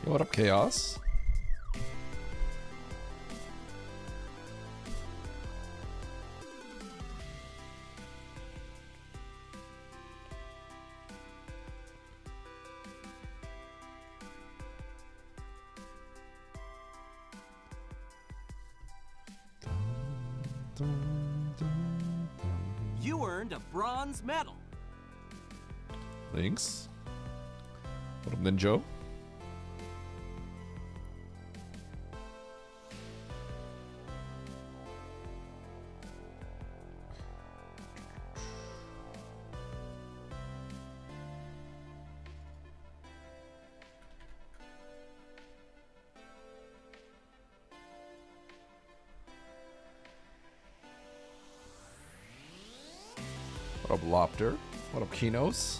Yo, what up, Chaos? You earned a bronze medal. Thanks. What up, Ninja? What up, Lopter? What up, Kinos?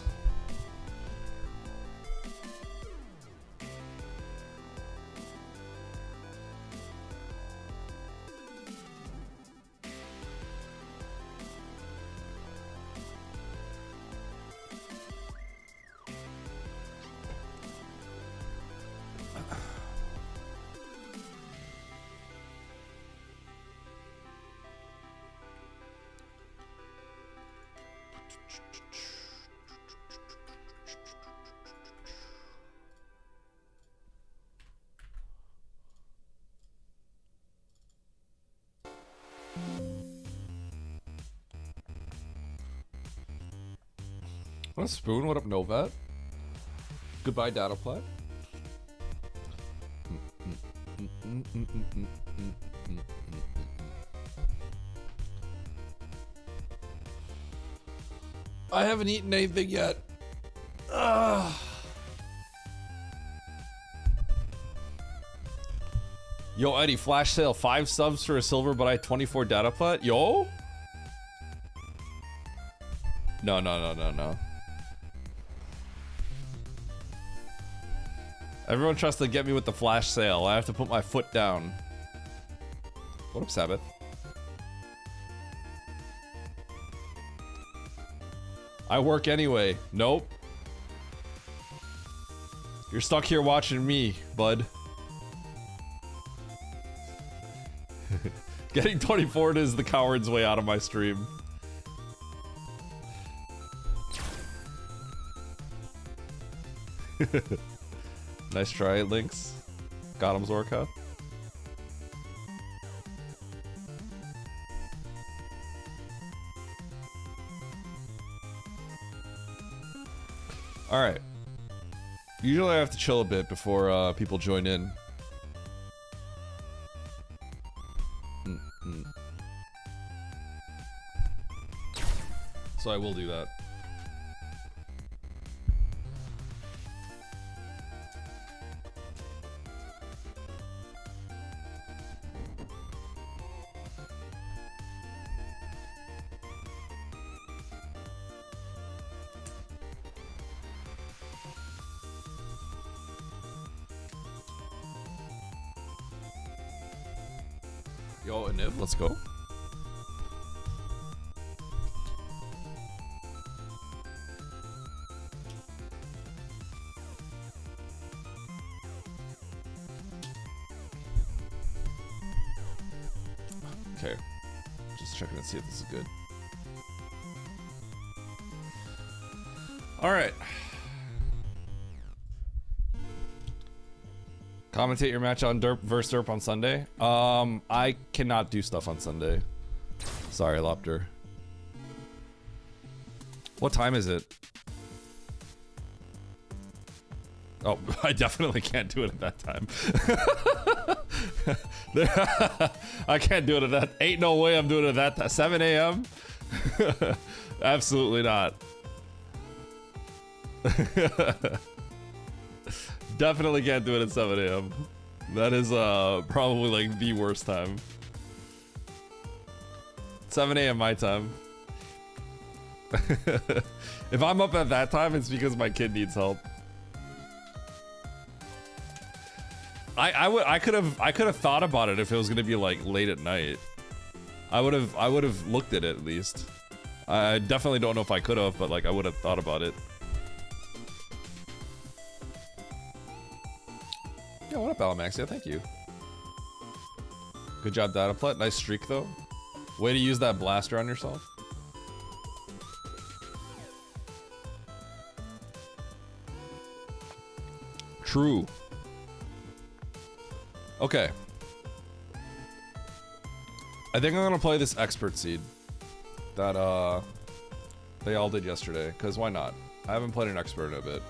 What up, Spoon? What up, Novat? Goodbye, Data Plat. I haven't eaten anything yet. Ugh. Yo, Eddie, flash sale. 5 subs for a silver, but I 24 data plat. Yo? No. Everyone tries to get me with the flash sale. I have to put my foot down. What up, Sabbath? I work anyway. Nope. You're stuck here watching me, bud. Getting 24 is the coward's way out of my stream. Nice try, Lynx. Got him, Zorka. Alright. Usually I have to chill a bit before people join in. So I will do that. Yo, Niv, let's go. Okay. Just checking to see if this is good. Alright. Commentate your match on Derp versus Derp on Sunday. I cannot do stuff on Sunday. Sorry, Lopter. What time is it? Oh, I definitely can't do it at that time. I can't do it at that. Ain't no way I'm doing it at that 7 a.m. Absolutely not. Definitely can't do it at 7 a.m. That is probably like the worst time. 7 a.m. my time. If I'm up at that time, it's because my kid needs help. I could have thought about it if it was gonna be like late at night. I would have looked at it at least. I definitely don't know if I could have, but like I would have thought about it. up, Alamaxia? Thank you. Good job, Dataplet. Nice streak, though. Way to use that blaster on yourself. True. Okay. I think I'm gonna play this expert seed that they all did yesterday, because why not? I haven't played an expert in a bit.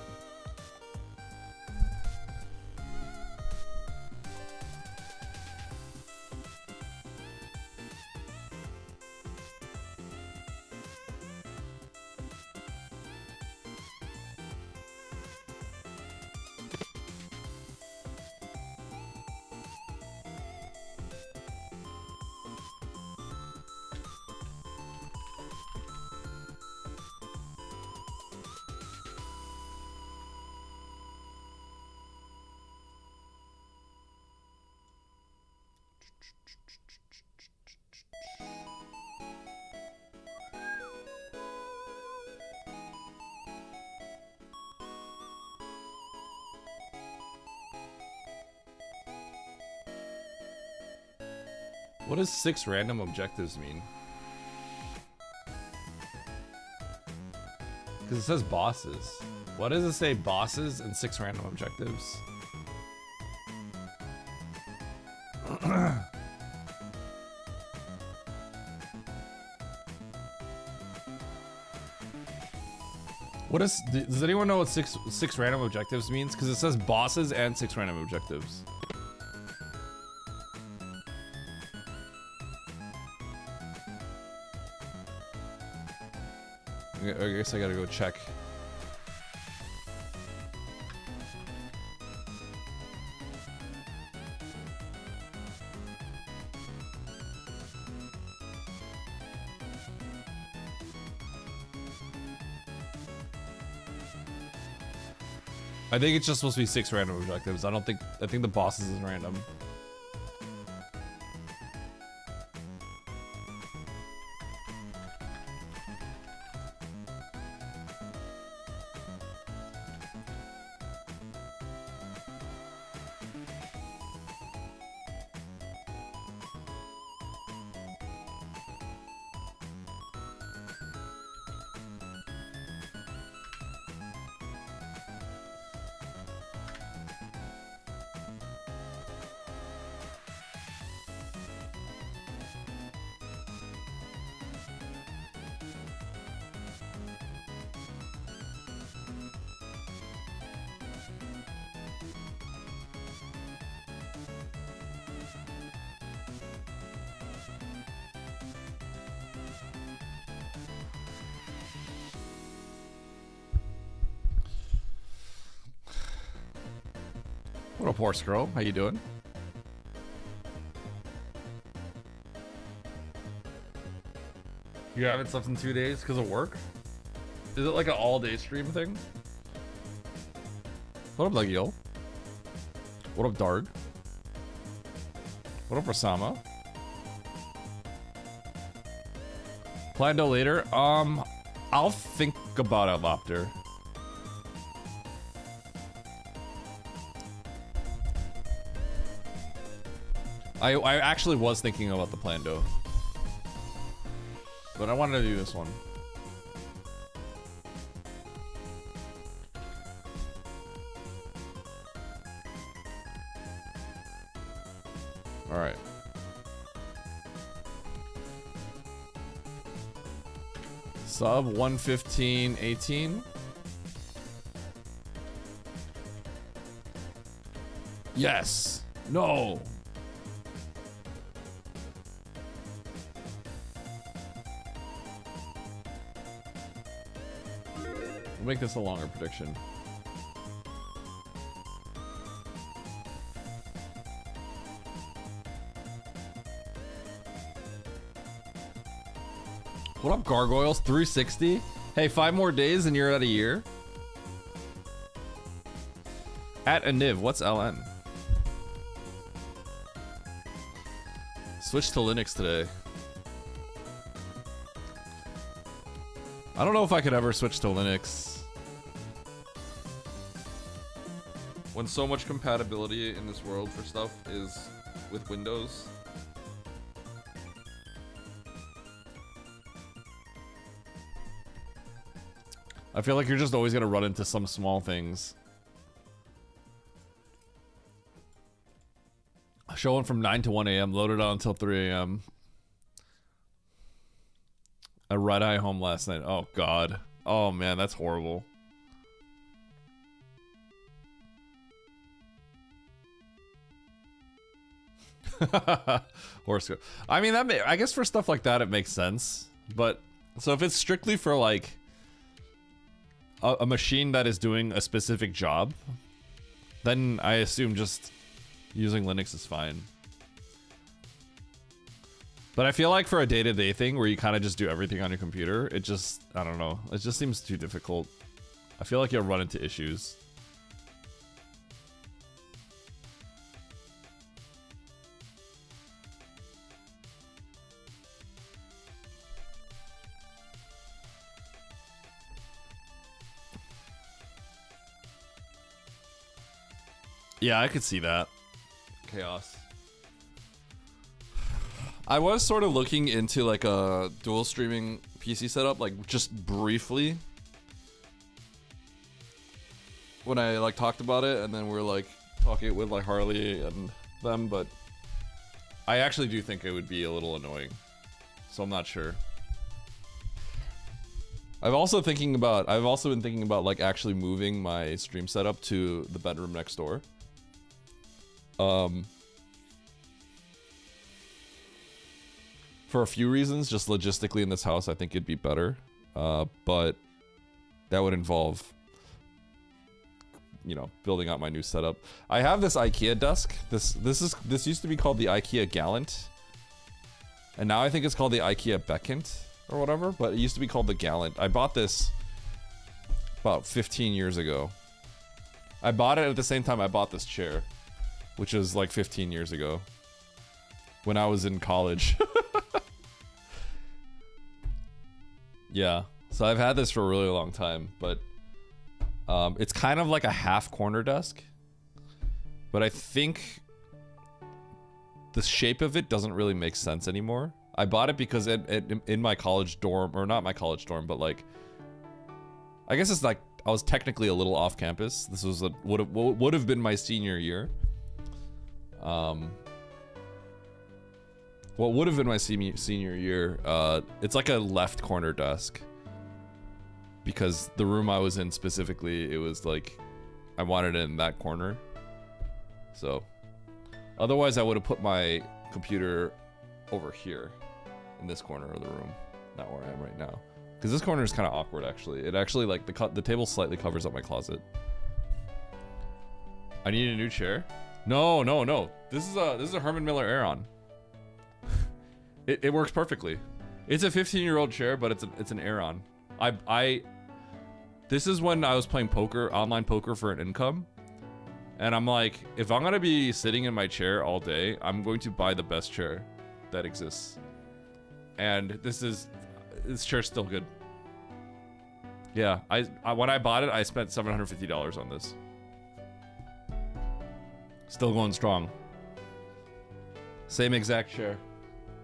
What does 6 random objectives mean? Because it says bosses. What does it say bosses and 6 random objectives? Does anyone know what six random objectives means? Because it says bosses and 6 random objectives. I guess I gotta go check. I think it's just supposed to be 6 random objectives. I think the bosses is random. What up, horse girl? How you doing? You haven't slept in 2 days because of work? Is it like an all-day stream thing? What up, Legio? What up, Darg? What up, Rasama? Plando later? I'll think about it, Lopter. I actually was thinking about the Plando, but I wanted to do this one. All right. Sub 115.18. Yes. No. We'll make this a longer prediction. What up, Gargoyles? 360? Hey, 5 more days and you're at a year? At Aniv, what's LN? Switch to Linux today. I don't know if I could ever switch to Linux. When so much compatibility in this world for stuff is with Windows. I feel like you're just always gonna run into some small things. Showing from 9 to 1 a.m. Loaded on until 3 a.m. A red-eye home last night. Oh god. Oh man, that's horrible. Horoscope. I mean, I guess for stuff like that it makes sense. But so if it's strictly for like a machine that is doing a specific job, then I assume just using Linux is fine. But I feel like for a day-to-day thing where you kind of just do everything on your computer, it just, I don't know, it just seems too difficult. I feel like you'll run into issues. Yeah, I could see that. Chaos. I was sort of looking into like a dual streaming PC setup, like just briefly. When I like talked about it, and then we're like talking it with like Harley and them, but I actually do think it would be a little annoying. So I'm not sure. I've also been thinking about like actually moving my stream setup to the bedroom next door. For a few reasons, just logistically in this house, I think it'd be better. But that would involve, you know, building out my new setup. I have this IKEA desk. This used to be called the IKEA Gallant, and now I think it's called the IKEA Beckent or whatever. But it used to be called the Gallant. I bought this about 15 years ago. I bought it at the same time I bought this chair, which was like 15 years ago when I was in college. Yeah, so I've had this for a really long time, but it's kind of like a half corner desk, but I think the shape of it doesn't really make sense anymore. I bought it because in my college dorm, or not my college dorm, but like, I guess it's like I was technically a little off campus. This was would have been my senior year. What would have been my senior year, it's like a left corner desk. Because the room I was in specifically, it was like, I wanted it in that corner. So, otherwise I would have put my computer over here, in this corner of the room. Not where I am right now. Because this corner is kind of awkward actually. It actually, like, the table slightly covers up my closet. I need a new chair? No. This is a Herman Miller Aeron. It works perfectly. It's a 15-year-old chair, but it's an Aeron. This is when I was playing poker, online poker for an income. And I'm like, if I'm gonna be sitting in my chair all day, I'm going to buy the best chair that exists. And this chair's still good. Yeah, when I bought it, I spent $750 on this. Still going strong. Same exact chair.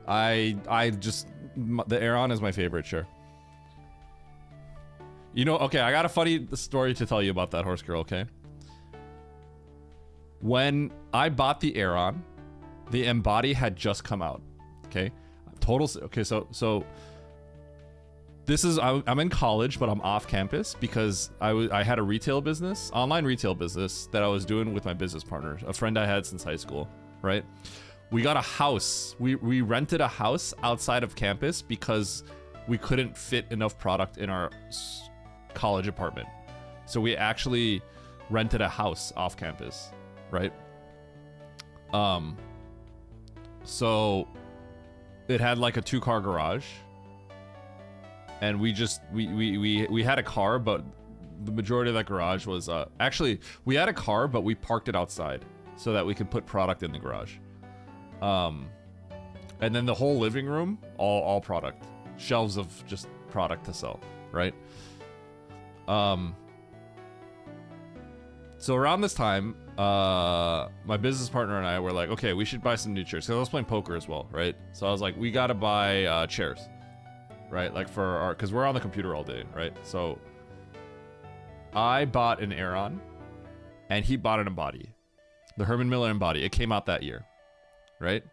The Aeron is my favorite chair. You know, okay, I got a funny story to tell you about that horse girl, okay? When I bought the Aeron, the Embody had just come out, okay? Okay, so this is, I'm in college, but I'm off campus because I had a retail business, online retail business that I was doing with my business partner, a friend I had since high school, right? We got a house. We rented a house outside of campus because we couldn't fit enough product in our college apartment. So we actually rented a house off campus, right? So it had like a 2-car garage. And we had a car, but the majority of that garage was actually we had a car, but we parked it outside so that we could put product in the garage. And then the whole living room, all product, shelves of just product to sell, right? So around this time, my business partner and I were like, okay, we should buy some new chairs. Cause I was playing poker as well, right? So I was like, we gotta buy chairs, right? Like for our, cause we're on the computer all day, right? So I bought an Aeron and he bought an Embody. The Herman Miller Embody. It came out that year, right?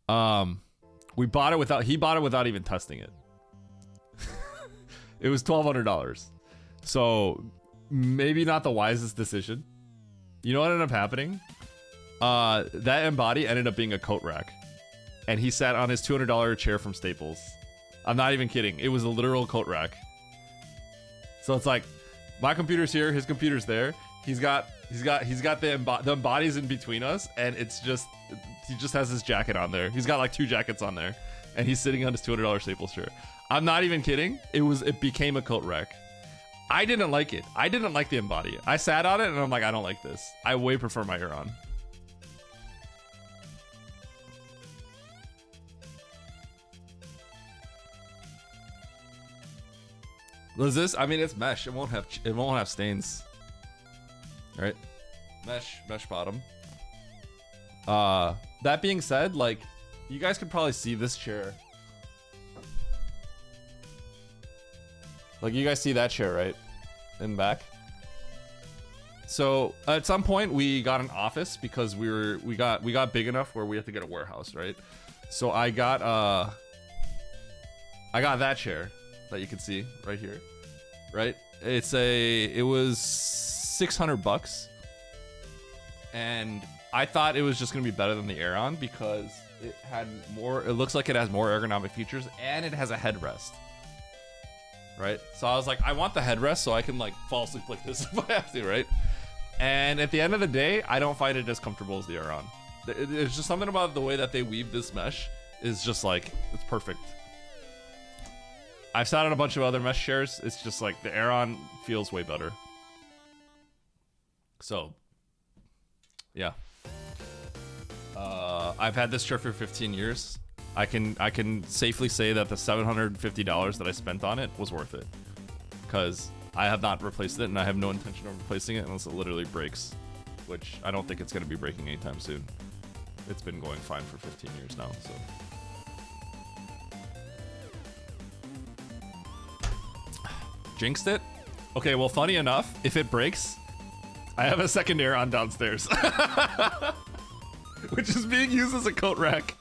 He bought it without even testing it. It was $1,200. So maybe not the wisest decision. You know what ended up happening? That Embody ended up being a coat rack. And he sat on his $200 chair from Staples. I'm not even kidding. It was a literal coat rack. So it's like, my computer's here, his computer's there. He's got the embodies in between us, and it's just, he just has his jacket on there. He's got like 2 jackets on there, and he's sitting on his $200 Staples chair. I'm not even kidding. It became a coat rack. I didn't like it. I didn't like the Embody. I sat on it and I'm like, I don't like this. I way prefer my Aeron. Was this? I mean, it's mesh. It won't have stains. All right, mesh bottom. That being said, like, you guys could probably see this chair. Like, you guys see that chair, right? In the back. So at some point we got an office because we got big enough where we have to get a warehouse, right? So I got that chair that you can see right here, right? It was $600, and I thought it was just gonna be better than the Aeron because it had more. It looks like it has more ergonomic features, and it has a headrest. Right? So I was like, I want the headrest so I can like fall asleep like this if I have to, right? And at the end of the day, I don't find it as comfortable as the Aeron. It's just something about the way that they weave this mesh is just like, it's perfect. I've sat on a bunch of other mesh chairs. It's just like the Aeron feels way better. So, yeah. I've had this chair for 15 years. I can safely say that the $750 that I spent on it was worth it, because I have not replaced it and I have no intention of replacing it unless it literally breaks, which I don't think it's going to be breaking anytime soon. It's been going fine for 15 years now, so. Jinxed it? Okay, well, funny enough, if it breaks, I have a second Aeron downstairs, which is being used as a coat rack.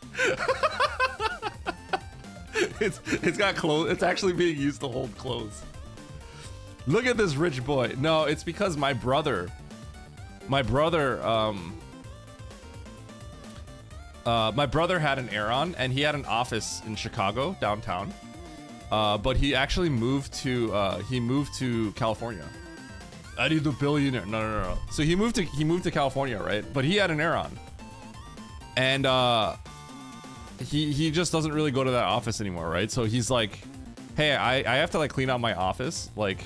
It's got clothes. It's actually being used to hold clothes. Look at this rich boy. No, it's because my brother had an Aeron, and he had an office in Chicago downtown. But he actually moved to California. Eddie the billionaire. No. So he moved to California, right? But he had an Aeron, and he just doesn't really go to that office anymore, right? So he's like, hey, I have to like clean out my office. Like,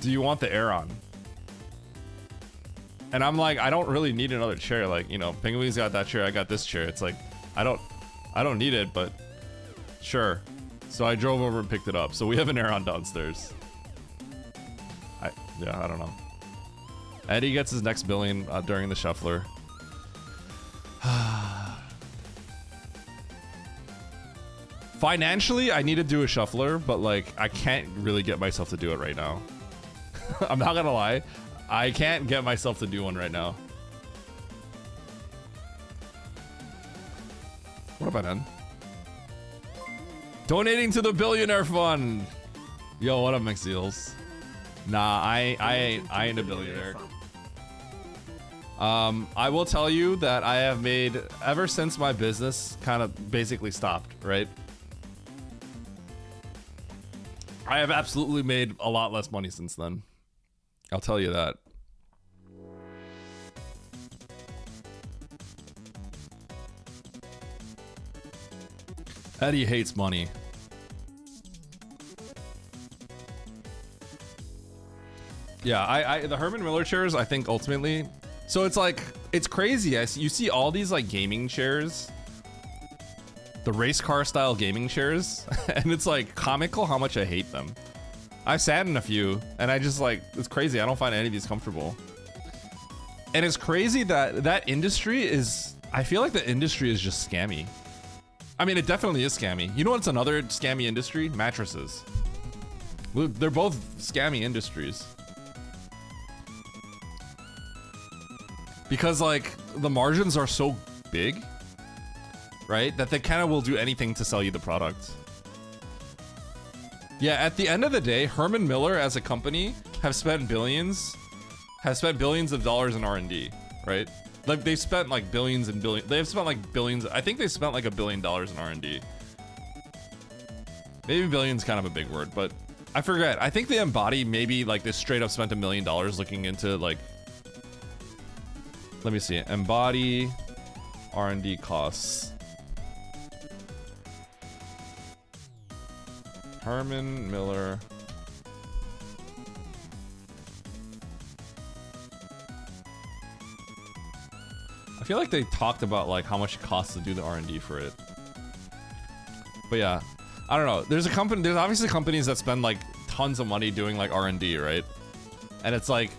do you want the Aeron? And I'm like, I don't really need another chair. Like, you know, Penguin's got that chair, I got this chair. It's like, I don't need it, but sure. So I drove over and picked it up. So we have an Aeron downstairs. I don't know. Eddie gets his next billion during the shuffler. Financially, I need to do a shuffler, but like, I can't really get myself to do it right now. I'm not gonna lie. I can't get myself to do one right now. What have I done? Donating to the billionaire fund. Yo, what up, McSeals? Nah, I ain't a billionaire. I will tell you that I have made, ever since my business kind of basically stopped, right? I have absolutely made a lot less money since then. I'll tell you that. Eddie hates money. Yeah, the Herman Miller chairs, I think ultimately. So it's like, it's crazy. You see all these like gaming chairs, the race car style gaming chairs, and it's like comical how much I hate them. I've sat in a few, and I just like, it's crazy. I don't find any of these comfortable. And it's crazy that that industry is, I feel like the industry is just scammy. I mean, it definitely is scammy. You know what's another scammy industry? Mattresses. They're both scammy industries. Because like the margins are so big, right? That they kind of will do anything to sell you the product. Yeah, at the end of the day, Herman Miller as a company have spent billions of dollars in R&D, right? Like they've spent like billions and billions. They've spent like billions. I think they spent like $1 billion in R&D. Maybe billion's kind of a big word, but I forget. I think the Embody maybe like they straight up spent $1 million looking into like. Let me see. Embody R&D costs. Herman Miller. I feel like they talked about like how much it costs to do the R&D for it. But yeah, I don't know. There's obviously companies that spend like tons of money doing like R&D, right? And it's like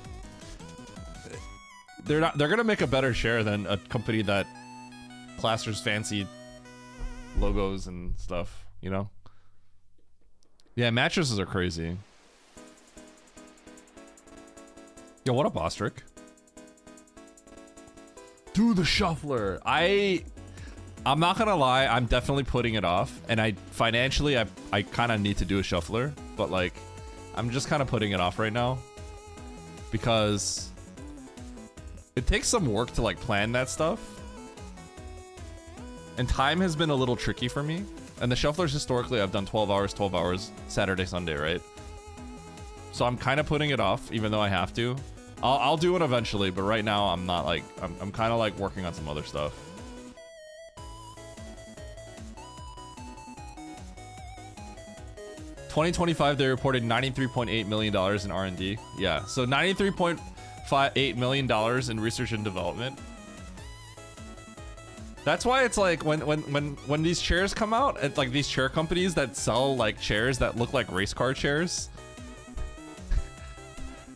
they're gonna make a better share than a company that plasters fancy logos and stuff, you know? Yeah, mattresses are crazy. Yo, what up, Ostrich? Do the shuffler. I'm not gonna lie, I'm definitely putting it off, and I kind of need to do a shuffler, but like I'm just kind of putting it off right now because it takes some work to like plan that stuff, and time has been a little tricky for me. And the shufflers historically I've done 12 hours Saturday, Sunday, right? So I'm kind of putting it off, even though I have to. I'll do it eventually, but right now I'm not like, I'm kind of like working on some other stuff. $2025, they reported $93.8 million in R&D. Yeah, so $93.8 million in research and development. That's why it's like when these chairs come out, it's like these chair companies that sell like chairs that look like race car chairs.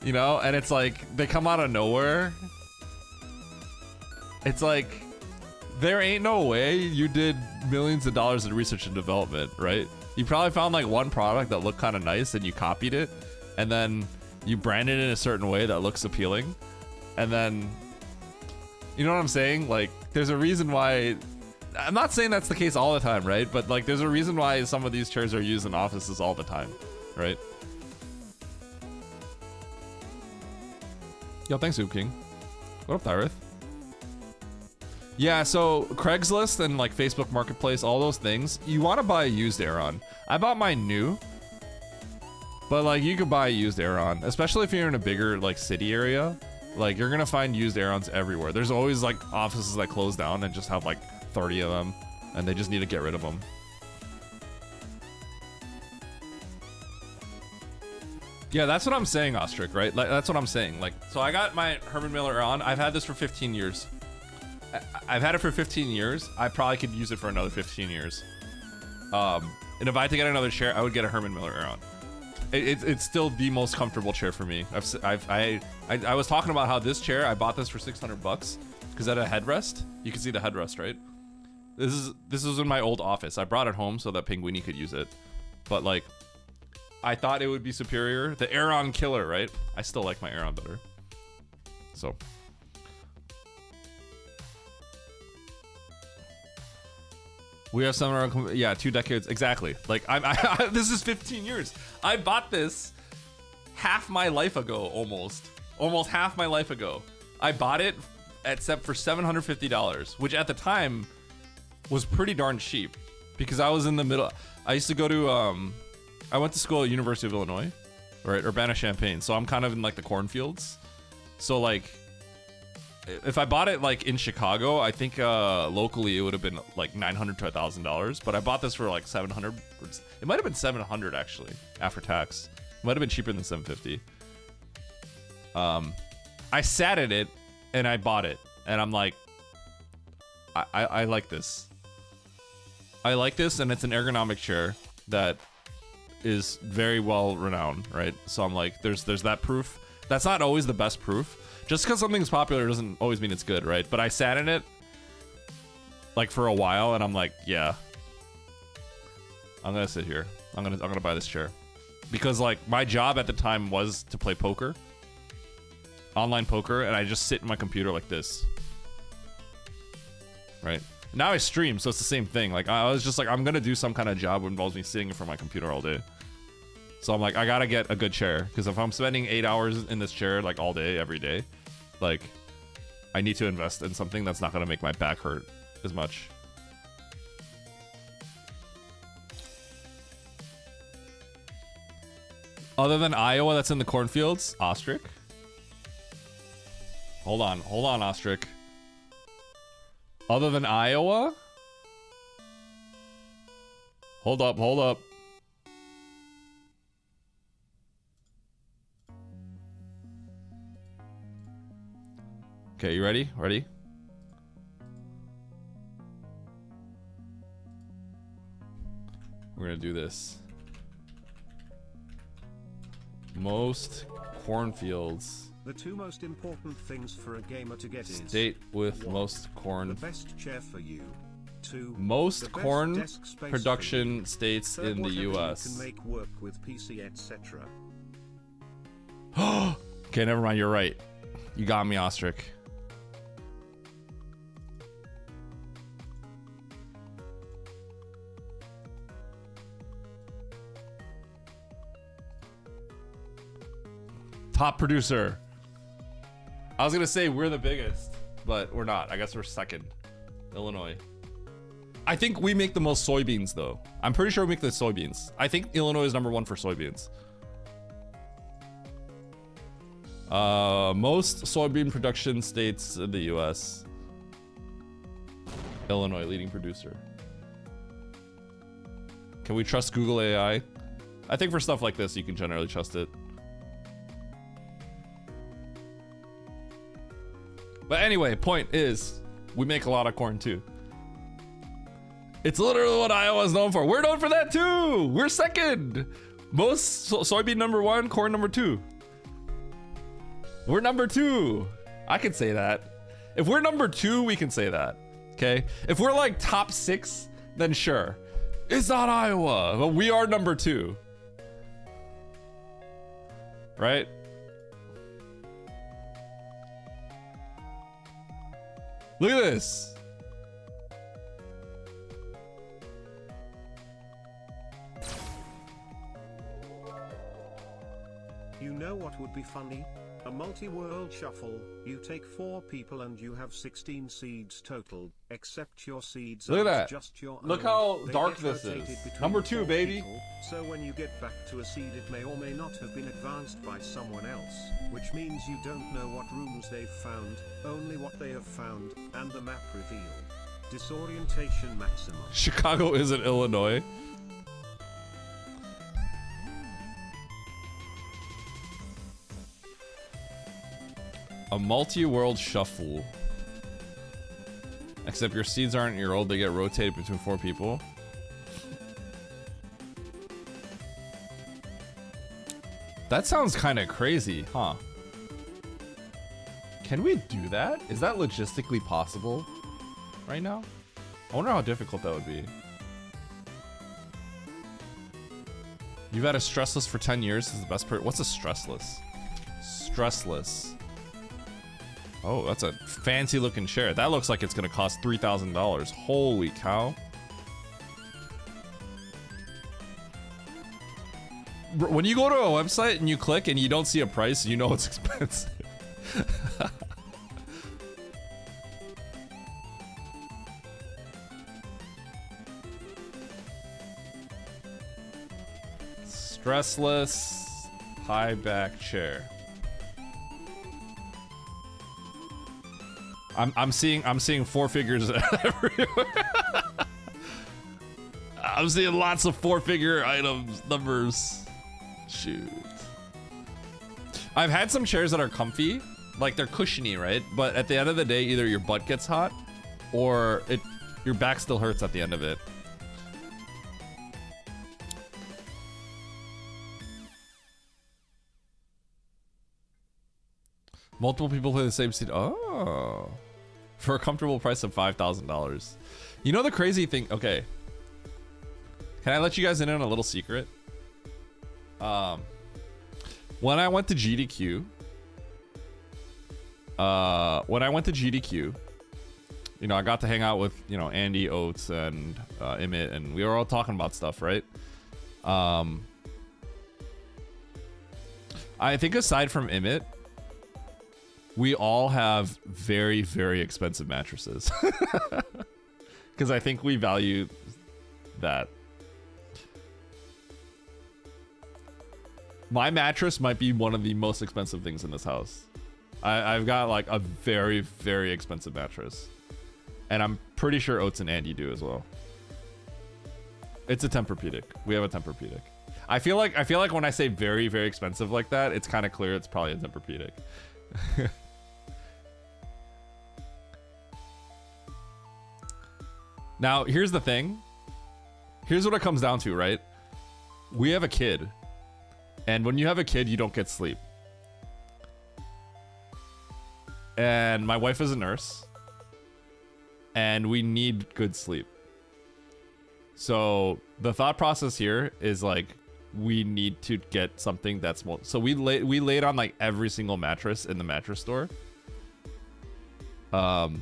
You know, and it's like they come out of nowhere. It's like there ain't no way you did millions of dollars in research and development, right? You probably found like one product that looked kind of nice and you copied it, and then you branded it in a certain way that looks appealing, and then you know what I'm saying? Like there's a reason why. I'm not saying that's the case all the time, right? But like there's a reason why some of these chairs are used in offices all the time, right? Yo, thanks, Oop King. What up, Tyrith? Yeah, so Craigslist and like Facebook Marketplace, all those things, you want to buy a used Aeron. I bought mine new, but like you could buy a used Aeron, especially if you're in a bigger like city area. Like you're gonna find used Aerons everywhere. There's always like offices that close down and just have like 30 of them, and they just need to get rid of them. Yeah, that's what I'm saying, Ostrich, right? Like that's what I'm saying. Like, so I got my Herman Miller Aeron. I've had this for 15 years. I've had it for 15 years. I probably could use it for another 15 years. And if I had to get another chair, I would get a Herman Miller Aeron. It's still the most comfortable chair for me. I was talking about how this chair, I bought this for $600 because it had a headrest. You can see the headrest, right? This is in my old office. I brought it home so that Pinguini could use it, but like I thought it would be superior. The Aeron killer, right? I still like my Aeron better. So we have some, yeah, 2 decades exactly. Like this is 15 years. I bought this half my life ago, almost half my life ago. I bought it except for $750, which at the time was pretty darn cheap because I was in the middle. I used to go to I went to school at University of Illinois, right, Urbana-Champaign. So I'm kind of in like the cornfields. So like if I bought it like in Chicago, I think locally it would have been like $900 to $1,000, but I bought this for like $700. It might have been $700 actually after tax. It might have been cheaper than $750. I sat at it and I bought it, and I'm like, I like this. I like this, and it's an ergonomic chair that is very well renowned, right? So I'm like, there's that proof. That's not always the best proof. Just because something's popular doesn't always mean it's good, right? But I sat in it like for a while, and I'm like, yeah, I'm gonna sit here. I'm gonna buy this chair because like my job at the time was to play poker, online poker, and I just sit in my computer like this, right? Now I stream, so it's the same thing. Like I was just like, I'm gonna do some kind of job that involves me sitting in front of my computer all day. So I'm like, I gotta get a good chair because if I'm spending 8 hours in this chair like all day, every day, like I need to invest in something that's not gonna make my back hurt as much. Other than Iowa, that's in the cornfields, ostrich. Hold on, ostrich. Other than Iowa? Hold up. Okay, you ready? Ready? We're gonna do this. Most cornfields. The two most important things for a gamer to get is state with 1, most corn. the best chair for you. 2, most corn production states Third, in the US. You can make work with PC, etc. Okay, never mind. You're right. You got me, ostrich. Top producer. I was gonna say we're the biggest, but we're not. I guess we're second. Illinois. I think we make the most soybeans though. I'm pretty sure we make the soybeans. I think Illinois is #1 for soybeans. Most soybean production states in the US. Illinois, leading producer. Can we trust Google AI? I think for stuff like this, you can generally trust it. But anyway, point is, we make a lot of corn too. It's literally what Iowa's known for. We're known for that too. We're second. Most soybean #1, corn #2. We're #2. I can say that. If we're #2, we can say that. Okay. If we're like top 6, then sure. It's not Iowa, but we are #2. Right? Look at this. You know what would be funny? A multi-world shuffle. You take 4 people and you have 16 seeds total, except your seeds Look at aren't that. just your Look own. how They dark get this rotated is. between #2, 4 baby. people, so when you get back to a seed it may or may not have been advanced by someone else, which means you don't know what rooms they've found, only what they have found, and the map reveal. Disorientation maximum. Chicago isn't Illinois. A multi-world shuffle. Except your seeds aren't your old, they get rotated between 4 people. That sounds kind of crazy, huh? Can we do that? Is that logistically possible right now? I wonder how difficult that would be. You've had a stressless for 10 years. This is the best part. What's a stressless? Stressless. Oh, that's a fancy looking chair. That looks like it's gonna cost $3,000. Holy cow. When you go to a website and you click and you don't see a price, you know it's expensive. Stressless high back chair. I'm seeing 4 figures everywhere. I'm seeing lots of 4-figure items, numbers. Shoot. I've had some chairs that are comfy, like they're cushiony, right? But at the end of the day, either your butt gets hot or your back still hurts at the end of it. Multiple people play the same seat. Oh. For a comfortable price of $5,000. You know the crazy thing? Okay. Can I let you guys in on a little secret? When I went to GDQ, you know, I got to hang out with, you know, Andy, Oates, and Emmett, and we were all talking about stuff, right? I think aside from Emmett, we all have very, very expensive mattresses. Because I think we value that. My mattress might be one of the most expensive things in this house. I've got like a very, very expensive mattress. And I'm pretty sure Oates and Andy do as well. It's a Tempur-Pedic. We have a Tempur-Pedic. I feel like when I say very, very expensive like that, it's kind of clear it's probably a Tempur-Pedic. Now, here's the thing. Here's what it comes down to, right? We have a kid. And when you have a kid, you don't get sleep. And my wife is a nurse. And we need good sleep. So the thought process here is like, we need to get something that's more. So we laid on like every single mattress in the mattress store. And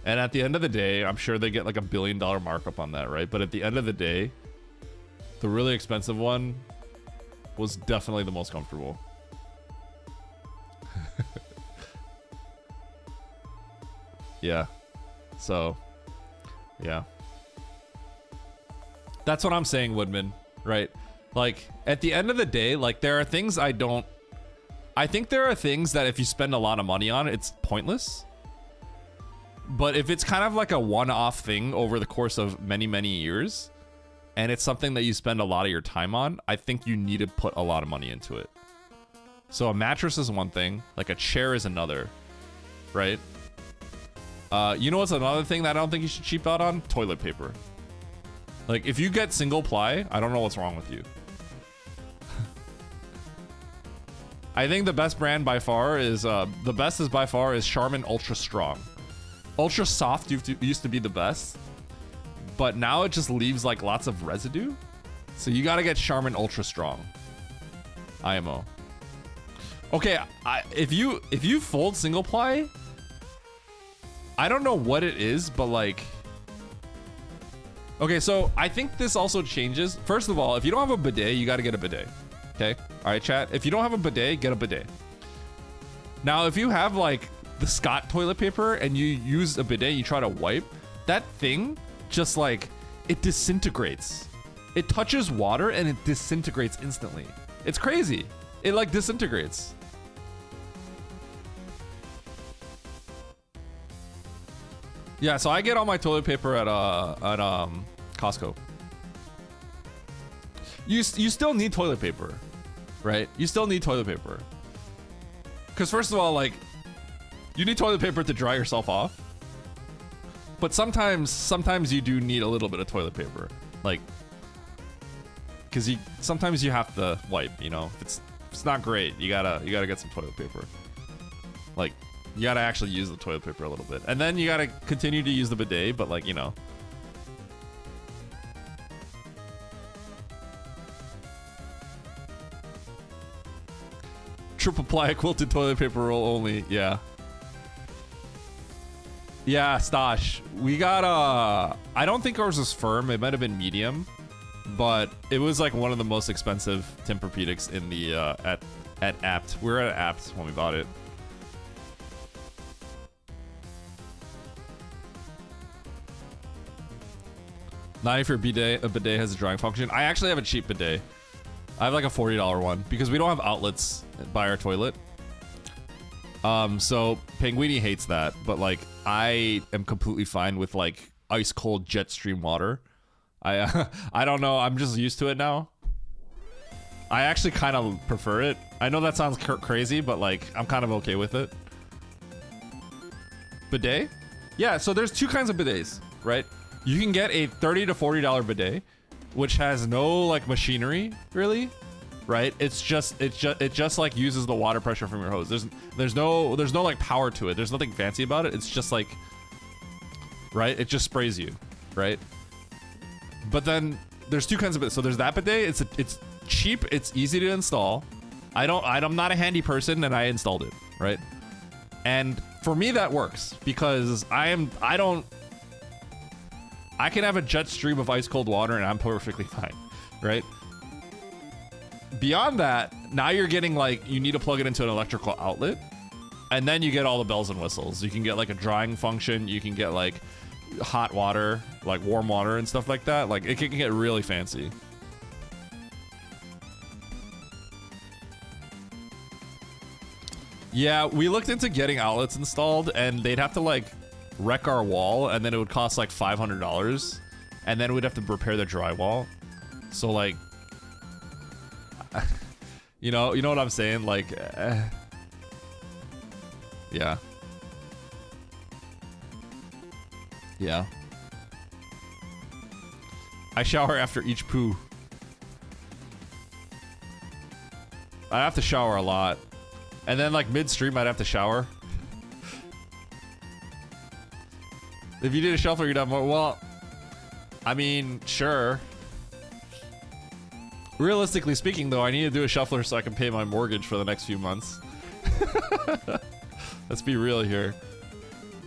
at the end of the day, I'm sure they get like $1 billion markup on that, right? But at the end of the day, the really expensive one was definitely the most comfortable. Yeah. So, yeah. That's what I'm saying, Woodman, right? Like, at the end of the day, like, there are things I think there are things that if you spend a lot of money on, it's pointless. But if it's kind of like a one-off thing over the course of many, many years, and it's something that you spend a lot of your time on, I think you need to put a lot of money into it. So a mattress is one thing, like a chair is another, right? You know what's another thing that I don't think you should cheap out on? Toilet paper. Like, if you get single ply, I don't know what's wrong with you. I think the best brand by far is, is Charmin Ultra Strong. Ultra Soft used to be the best, but now it just leaves like lots of residue. So you gotta get Charmin Ultra Strong. IMO. Okay, if you fold single ply, I don't know what it is, but like, okay, so I think this also changes. First of all, if you don't have a bidet, you gotta get a bidet. Okay, all right, chat. If you don't have a bidet, get a bidet. Now, if you have like the Scott toilet paper and you use a bidet, you try to wipe, that thing just like, it disintegrates. It touches water and it disintegrates instantly. It's crazy. It like disintegrates. Yeah, so I get all my toilet paper at Costco. You still need toilet paper, right? You still need toilet paper. Because first of all, like, you need toilet paper to dry yourself off. But sometimes you do need a little bit of toilet paper. Like, because sometimes you have to wipe, you know? If it's not great, you gotta get some toilet paper. Like, you gotta actually use the toilet paper a little bit. And then you gotta continue to use the bidet, but like, you know. Triple ply quilted toilet paper roll only, yeah. Yeah, Stash. We got I don't think ours was firm. It might have been medium, but it was like one of the most expensive Tempur-Pedics in the at Apt. We were at Apt when we bought it. Not if your bidet, a bidet has a drying function. I actually have a cheap bidet. I have like a $40 one because we don't have outlets by our toilet. So Penguini hates that, but like I am completely fine with like ice cold jet stream water. I don't know. I'm just used to it now. I actually kind of prefer it. I know that sounds crazy, but like I'm kind of okay with it. Bidet? Yeah. So there's two kinds of bidets, right? You can get a $30 to $40 bidet, which has no like machinery really, right? It just like uses the water pressure from your hose. There's no like power to it. There's nothing fancy about it. It's just like, right? It just sprays you, right? But then there's two kinds of it. So there's that bidet. It's cheap. It's easy to install. I'm not a handy person, and I installed it, right? And for me that works because I can have a jet stream of ice cold water and I'm perfectly fine, right? Beyond that, now you're getting like, you need to plug it into an electrical outlet, and then you get all the bells and whistles. You can get like a drying function, you can get like hot water, like warm water and stuff like that. Like it can get really fancy. Yeah, we looked into getting outlets installed, and they'd have to like wreck our wall, and then it would cost like $500, and then we'd have to repair the drywall. So like, you know what I'm saying? Like, yeah. Yeah. I shower after each poo. I have to shower a lot. And then like midstream, I'd have to shower. If you did a shuffler, you'd have more. Well, I mean, sure. Realistically speaking, though, I need to do a shuffler so I can pay my mortgage for the next few months. Let's be real here.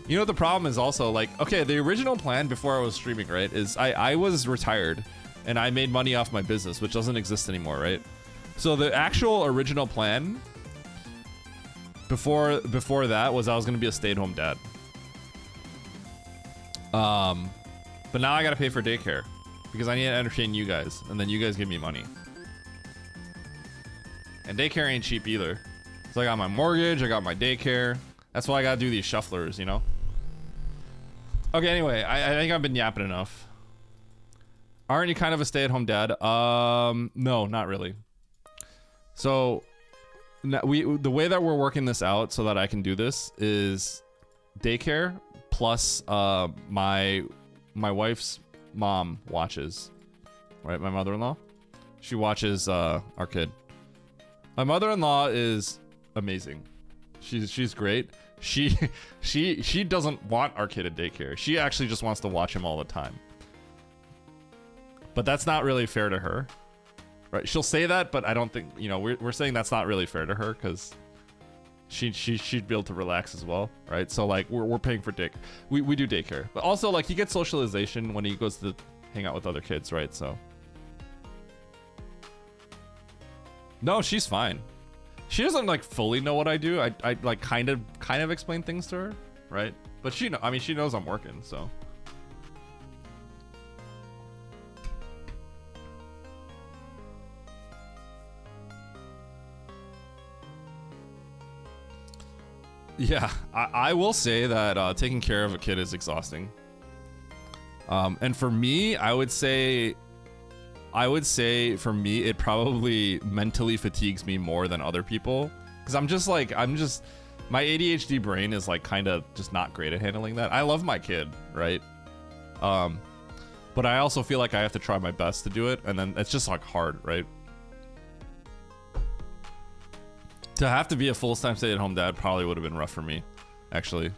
You know what the problem is also, like, okay, the original plan before I was streaming, right, is I was retired and I made money off my business, which doesn't exist anymore, right? So the actual original plan before that was I was going to be a stay-at-home dad. But now I got to pay for daycare because I need to entertain you guys, and then you guys give me money. And daycare ain't cheap either. So I got my mortgage, I got my daycare. That's why I gotta do these shufflers, you know? Okay, anyway, I think I've been yapping enough. Aren't you kind of a stay-at-home dad? No, not really. So, the way that we're working this out so that I can do this is daycare plus my wife's mom watches, right? My mother-in-law. She watches our kid. My mother-in-law is amazing. She's great. She doesn't want our kid at daycare. She actually just wants to watch him all the time. But that's not really fair to her, right? She'll say that, but I don't think, you know, we're saying that's not really fair to her because she'd be able to relax as well, right? So like we're paying for we do daycare, but also like he gets socialization when he goes to hang out with other kids, right? So no, she's fine. She doesn't like fully know what I do. I like kind of explain things to her, right? But she knows I'm working, so. Yeah, I will say that taking care of a kid is exhausting. And for me, I would say for me, it probably mentally fatigues me more than other people. Because my ADHD brain is like kind of just not great at handling that. I love my kid, right? But I also feel like I have to try my best to do it. And then it's just like hard, right? To have to be a full-time stay-at-home dad probably would have been rough for me, actually.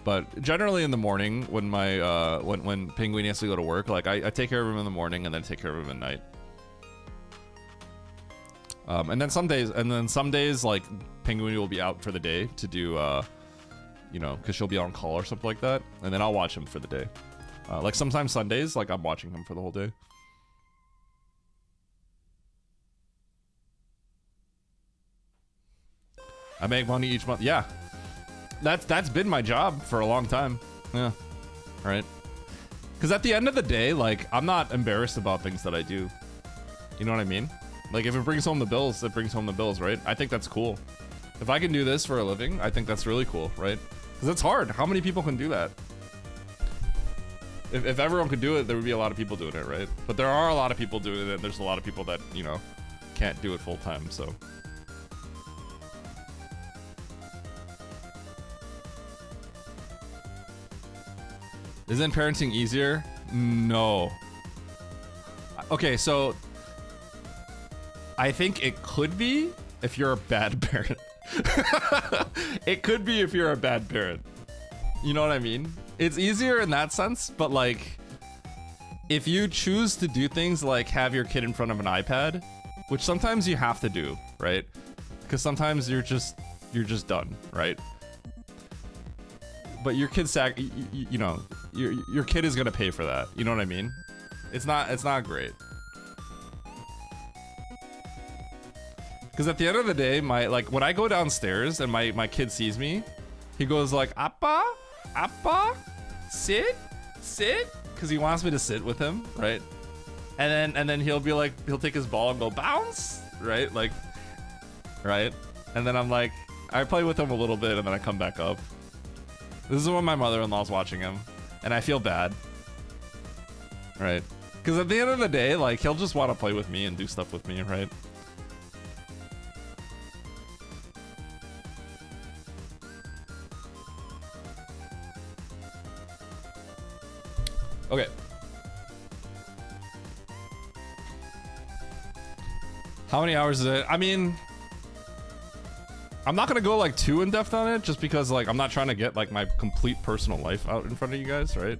But generally in the morning, when my when Penguin has to go to work, like I take care of him in the morning and then take care of him at night. And then some days like Penguin will be out for the day to do, you know, because she'll be on call or something like that, and then I'll watch him for the day. Like sometimes Sundays, like I'm watching him for the whole day. I make money each month. Yeah. That's been my job for a long time. Yeah. Right. Because at the end of the day, like, I'm not embarrassed about things that I do. You know what I mean? Like, if it brings home the bills, it brings home the bills, right? I think that's cool. If I can do this for a living, I think that's really cool, right? Because it's hard. How many people can do that? If everyone could do it, there would be a lot of people doing it, right? But there are a lot of people doing it, and there's a lot of people that, you know, can't do it full time, so. Isn't parenting easier? No. Okay, so I think it could be if you're a bad parent. It could be if you're a bad parent. You know what I mean? It's easier in that sense, but like if you choose to do things like have your kid in front of an iPad, which sometimes you have to do, right? Because sometimes you're just done, right? But your kid's you know, your kid is gonna pay for that. You know what I mean? It's not great. Because at the end of the day, when I go downstairs and my kid sees me, he goes like, Appa, sit, because he wants me to sit with him, right? And then he'll be like, he'll take his ball and go bounce, right? Like, right? And then I'm like, I play with him a little bit and then I come back up. This is when my mother-in-law's watching him, and I feel bad, right? Because at the end of the day, like, he'll just want to play with me and do stuff with me, right? Okay. How many hours is it? I mean, I'm not gonna go like too in depth on it, just because like I'm not trying to get like my complete personal life out in front of you guys, right?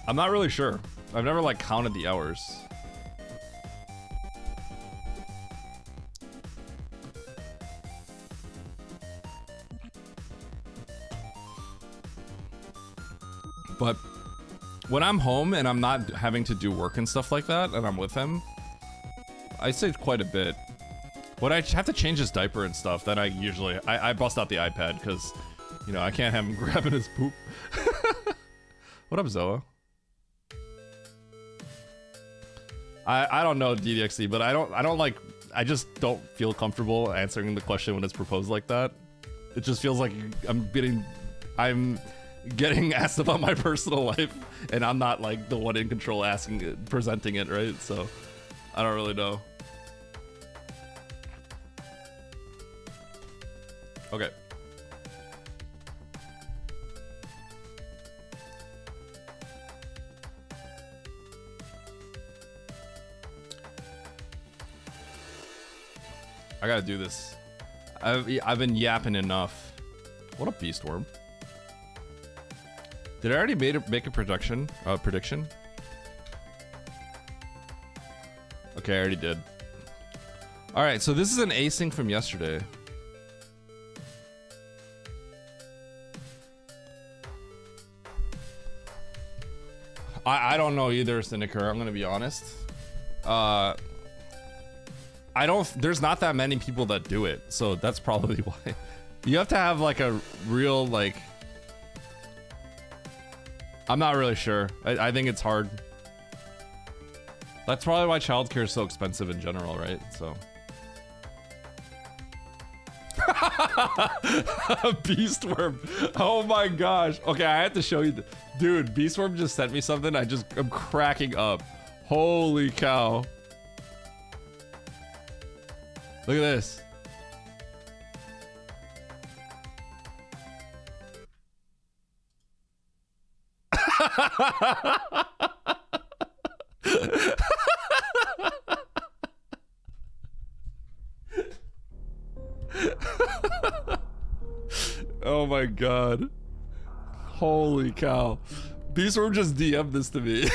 I'm not really sure. I've never like counted the hours. But when I'm home and I'm not having to do work and stuff like that, and I'm with him, I say quite a bit. When I have to change his diaper and stuff, then I bust out the iPad because, you know, I can't have him grabbing his poop. What up, Zoa? I don't know DDXD, but I just don't feel comfortable answering the question when it's proposed like that. It just feels like I'm getting asked about my personal life, and I'm not like the one in control presenting it, right? So I don't really know. Okay. I gotta do this. I've been yapping enough. What a beast worm. Did I already make a prediction? Okay, I already did. All right, so this is an async from yesterday. I don't know either, Cynicer. I'm gonna be honest. There's not that many people that do it, so that's probably why. You have to have like a real like. I'm not really sure. I think it's hard. That's probably why childcare is so expensive in general, right? So. Beastworm. Oh my gosh. Okay, I have to show you. Dude, Beastworm just sent me something. I'm cracking up. Holy cow. Look at this. Oh my god. Holy cow. Beastworm just DM'd this to me.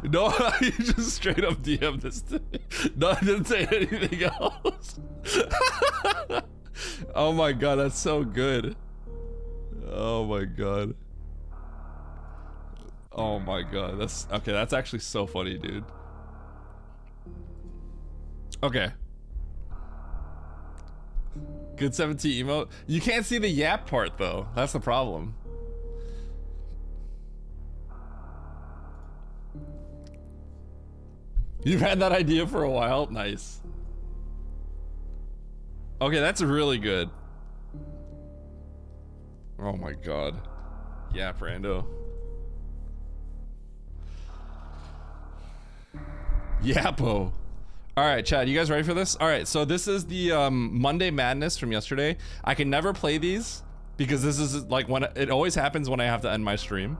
No, he just straight up DM'd this to me. No, I didn't say anything else. Oh my god, that's so good. Oh my god. Oh my god, that's okay. That's actually so funny, dude. Okay. Good 17 emote. You can't see the yap part though. That's the problem. You've had that idea for a while? Nice. Okay, that's really good. Oh my god. Yeah, Brando. Yapo. Alright, Chad, you guys ready for this? Alright, so this is the Monday Madness from yesterday. I can never play these because this is like when it always happens when I have to end my stream.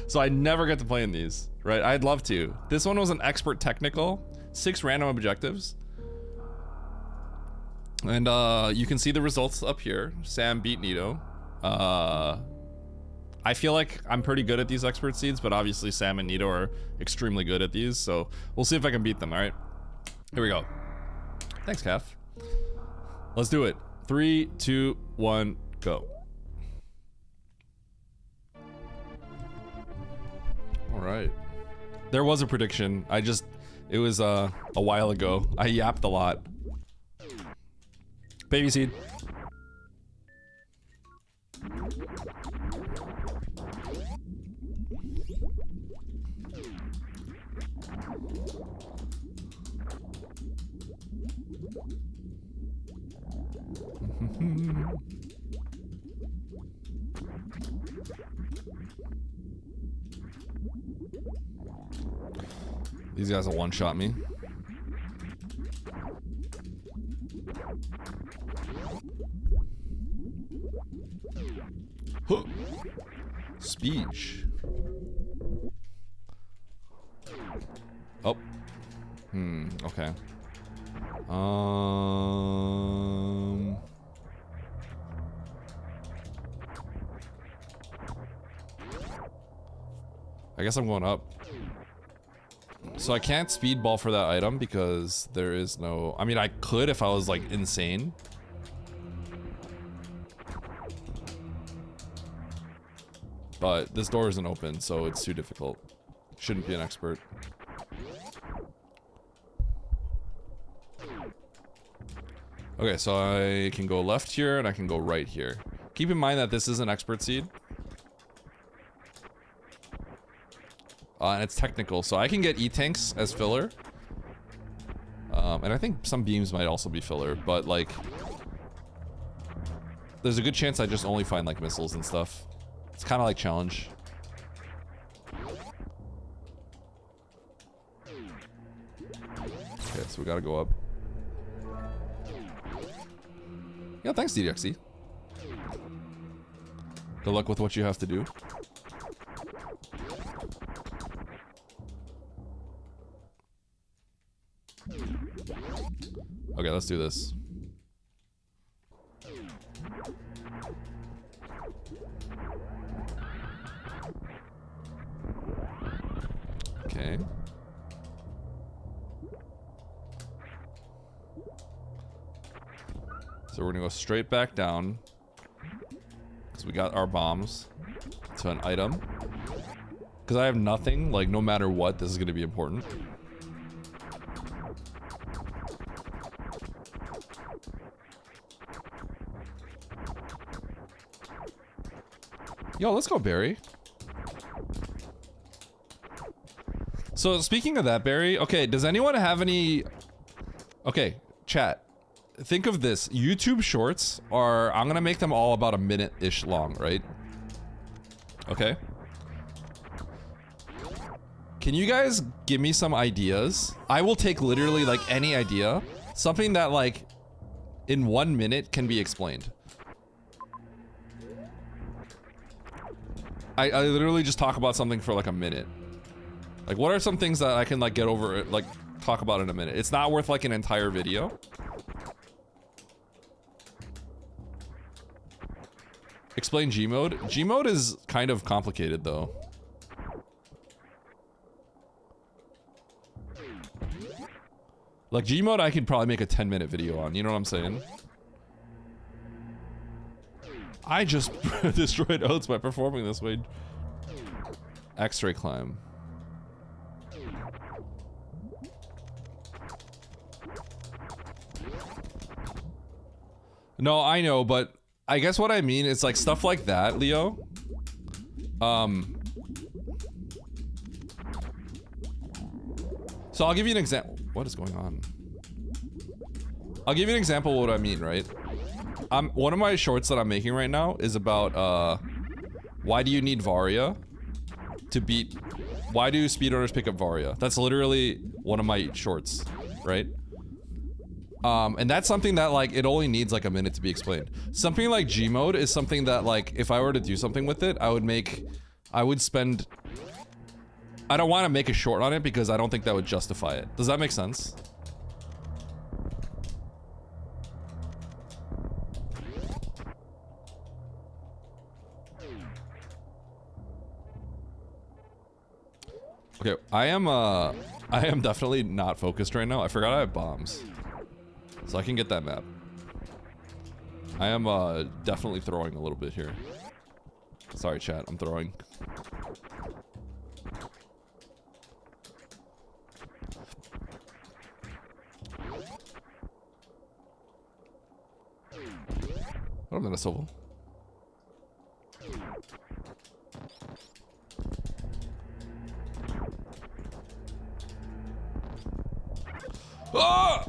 So I never get to play in these, right? I'd love to. This one was an expert technical, 6 random objectives. And you can see the results up here. Sam beat Nito. I feel like I'm pretty good at these expert seeds, but obviously Sam and Nito are extremely good at these, so we'll see if I can beat them, all right? Here we go. Thanks, Calf. Let's do it. 3, 2, 1, go. All right. There was a prediction. It was a while ago. I yapped a lot. Baby seed. These guys will one-shot me. Huh. Speech. Oh. Okay. I guess I'm going up. So I can't speedball for that item because there is no... I mean, I could if I was, like, insane. But this door isn't open, so it's too difficult. Shouldn't be an expert. Okay, so I can go left here and I can go right here. Keep in mind that this is an expert seed. And it's technical, so I can get E-tanks as filler. And I think some beams might also be filler, but like... there's a good chance I just only find like missiles and stuff. It's kind of like challenge. Okay, so we gotta go up. Yeah, thanks DDXC. Good luck with what you have to do. Okay, let's do this. Okay. So we're gonna go straight back down because we got our bombs to an item. Because I have nothing, like no matter what, this is gonna be important. Yo, let's go, Barry. So speaking of that, Barry, okay, does anyone have any... Okay, chat. Think of this. YouTube shorts are... I'm gonna make them all about a minute-ish long, right? Okay. Can you guys give me some ideas? I will take literally like any idea. Something that like in 1 minute can be explained. I literally just talk about something for like a minute. Like, what are some things that I can like get over, like talk about in a minute? It's not worth like an entire video. Explain Gmode. Gmode is kind of complicated though. Like Gmode I could probably make a 10-minute video on, you know what I'm saying? I just destroyed oats by performing this way. X-ray climb. No, I know, but I guess what I mean is like stuff like that, Leo. So I'll give you an example. What is going on? I'll give you an example of what I mean, right? One of my shorts that I'm making right now is about, why do you need Varia to beat... Why do speedrunners pick up Varia? That's literally one of my shorts, right? And that's something that like it only needs like a minute to be explained. Something like Gmode is something that like if I were to do something with it, I would spend. I don't want to make a short on it because I don't think that would justify it. Does that make sense? Okay, I am definitely not focused right now. I forgot I have bombs. So I can get that map. I am definitely throwing a little bit here. Sorry chat, I'm throwing. What am I gonna solo? Ah!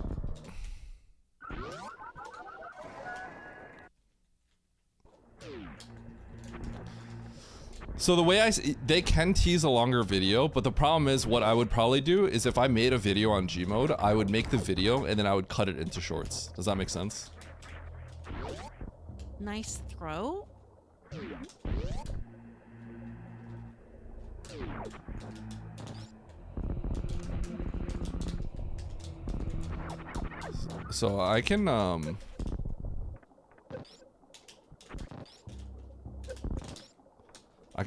So the way they can tease a longer video, but the problem is what I would probably do is if I made a video on Gmode, I would make the video and then I would cut it into shorts. Does that make sense? Nice throw. So I can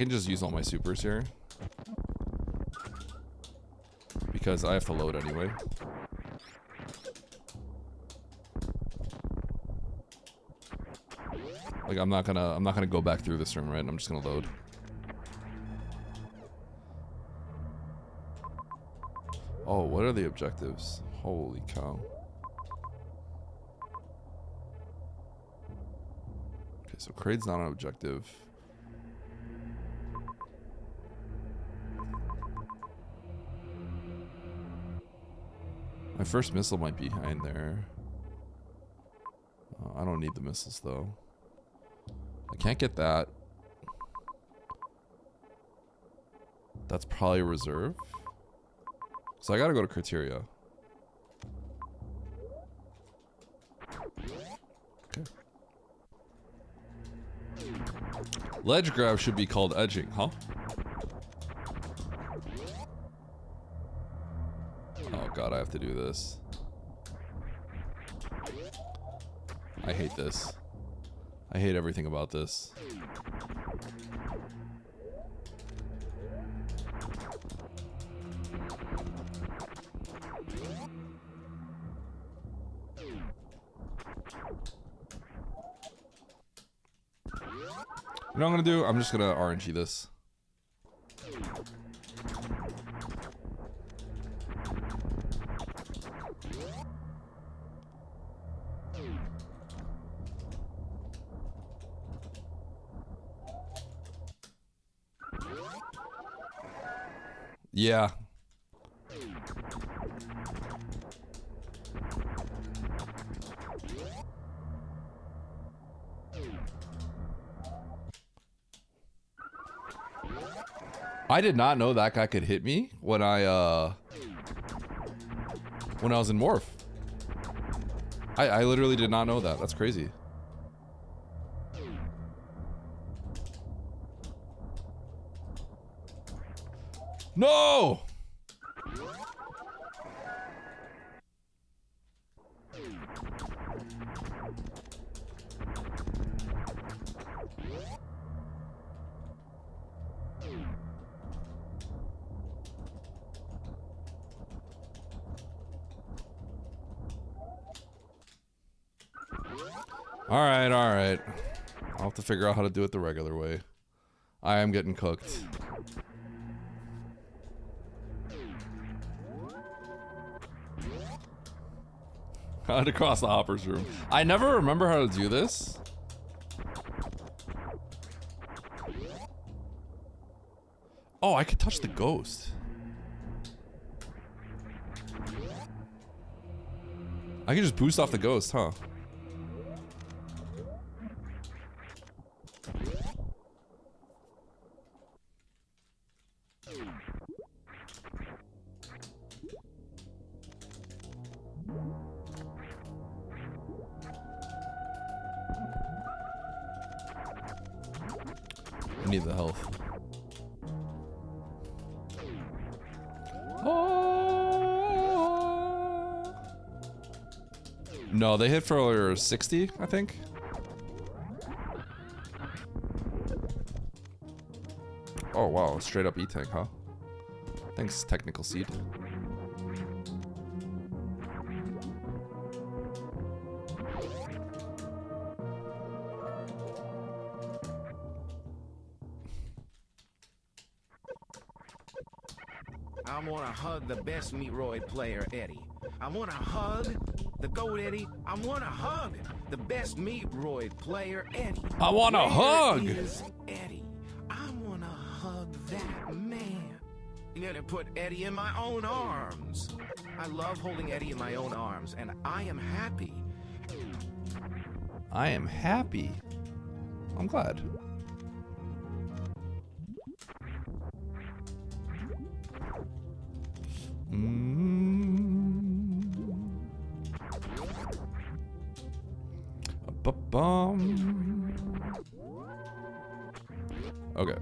just use all my supers here because I have to load anyway. Like I'm not gonna go back through this room, right? I'm just gonna load. Oh, what are the objectives? Holy cow. Okay, so Crade's not an objective. My first missile might be behind there. I don't need the missiles though. I can't get that. That's probably a reserve. So I gotta go to criteria. Okay. Ledge grab should be called edging, huh? Oh god, I have to do this. I hate this. I hate everything about this. You know what I'm gonna do? I'm just gonna RNG this. Yeah. I did not know that guy could hit me when I was in Morph. I literally did not know that. That's crazy. No! All right. I'll have to figure out how to do it the regular way. I am getting cooked. How to cross the hopper's room. I never remember how to do this. Oh, I could touch the ghost. I can just boost off the ghost, huh? need the health. Oh. No, they hit for 60, I think. Oh wow, straight up E-Tank, huh? Thanks, Technical Seed. I want to hug the best Meatroid player, Eddie. I want to hug the GOAT, Eddie. I want to hug the best Meatroid player, Eddie. I want to hug! Where is Eddie? I want to hug that man. I'm gonna put Eddie in my own arms. I love holding Eddie in my own arms, and I am happy. I am happy. I'm glad. Ba-bum. Okay.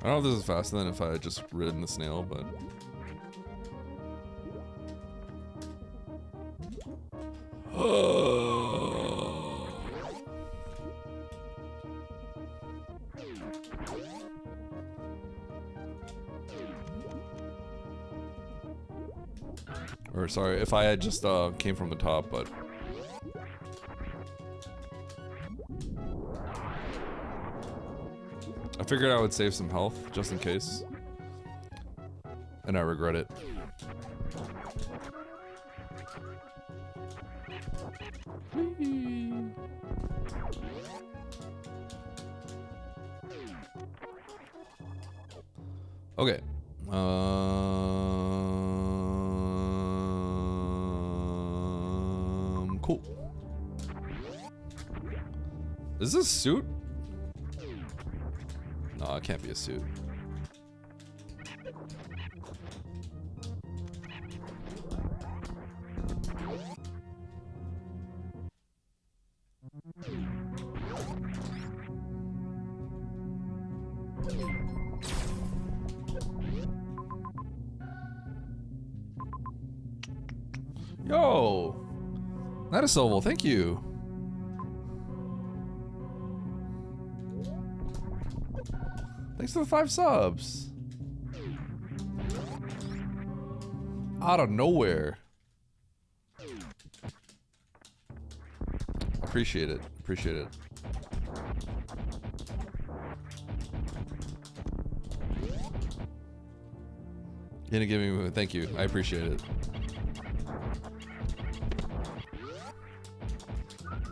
I don't know if this is faster than if I had just ridden the snail, but... Or sorry, if I had just came from the top, but... I figured I would save some health, just in case. And I regret it. Whee! Okay. Cool. Is this a suit? No, it can't be a suit. Yo! That is Sovel, thank you. Thanks for the 5 subs. Out of nowhere. Appreciate it. Appreciate it. You're gonna give me... Thank you. I appreciate it.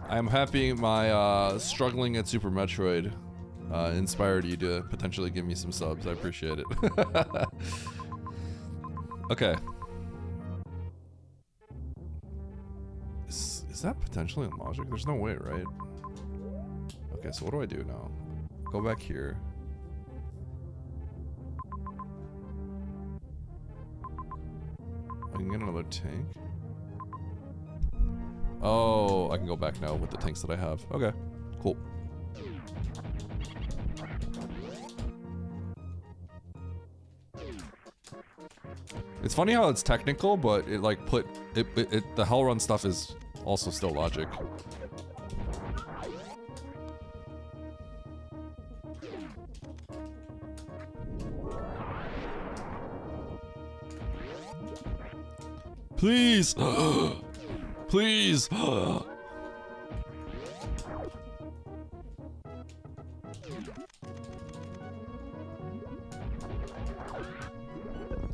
I'm happy my struggling at Super Metroid inspired you to potentially give me some subs. I appreciate it. Okay. Is that potentially in logic? There's no way, right? Okay, so what do I do now? Go back here. I can get another tank. Oh, I can go back now with the tanks that I have. Okay, cool. It's funny how it's technical, but it like put it the hell run stuff is also still logic. Please. Please.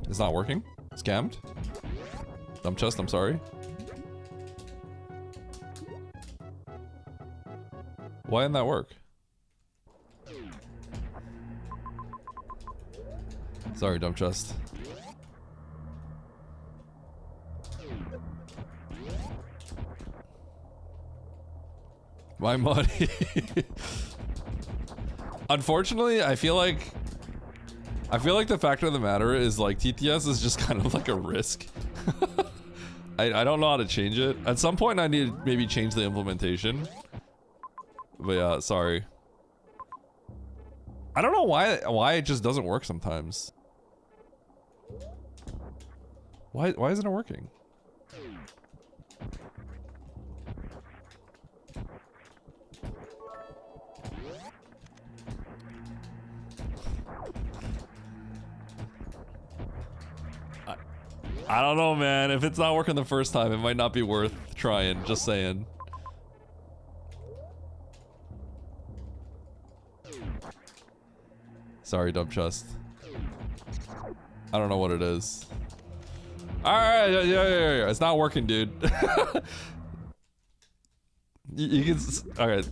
It's not working? Scammed? Dumb chest, I'm sorry. Why didn't that work? Sorry, dumb chest. My money. Unfortunately, I feel like the fact of the matter is like TTS is just kind of like a risk. I don't know how to change it. At some point I need to maybe change the implementation. But yeah, sorry. I don't know why it just doesn't work sometimes. Why isn't it working? I don't know, man. If it's not working the first time, it might not be worth trying. Just saying. Sorry, dumb chest. I don't know what it is. Alright, yeah. It's not working, dude. you can... Alright.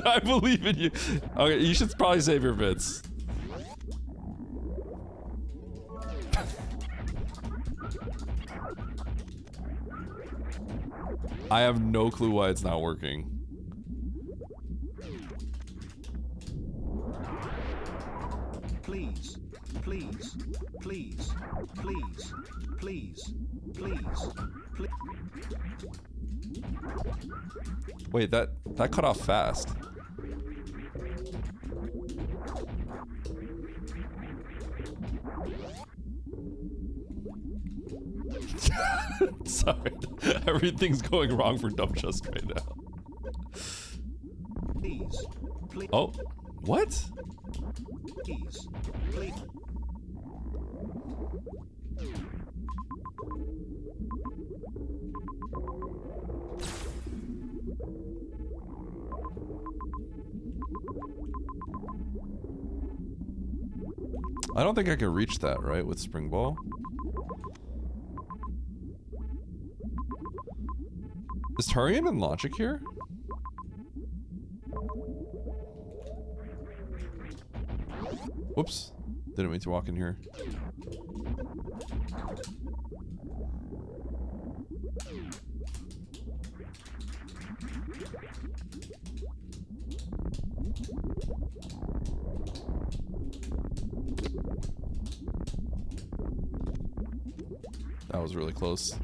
I believe in you. Okay, you should probably save your bits. I have no clue why it's not working. Please, please, please, please, please, please, please. Wait, that cut off fast. Sorry, everything's going wrong for Dumb Chest right now. Please, please. Oh, what? Please, please. I don't think I can reach that, right, with Spring Ball? Is Turian in Logic here? Whoops. Didn't mean to walk in here. That was really close.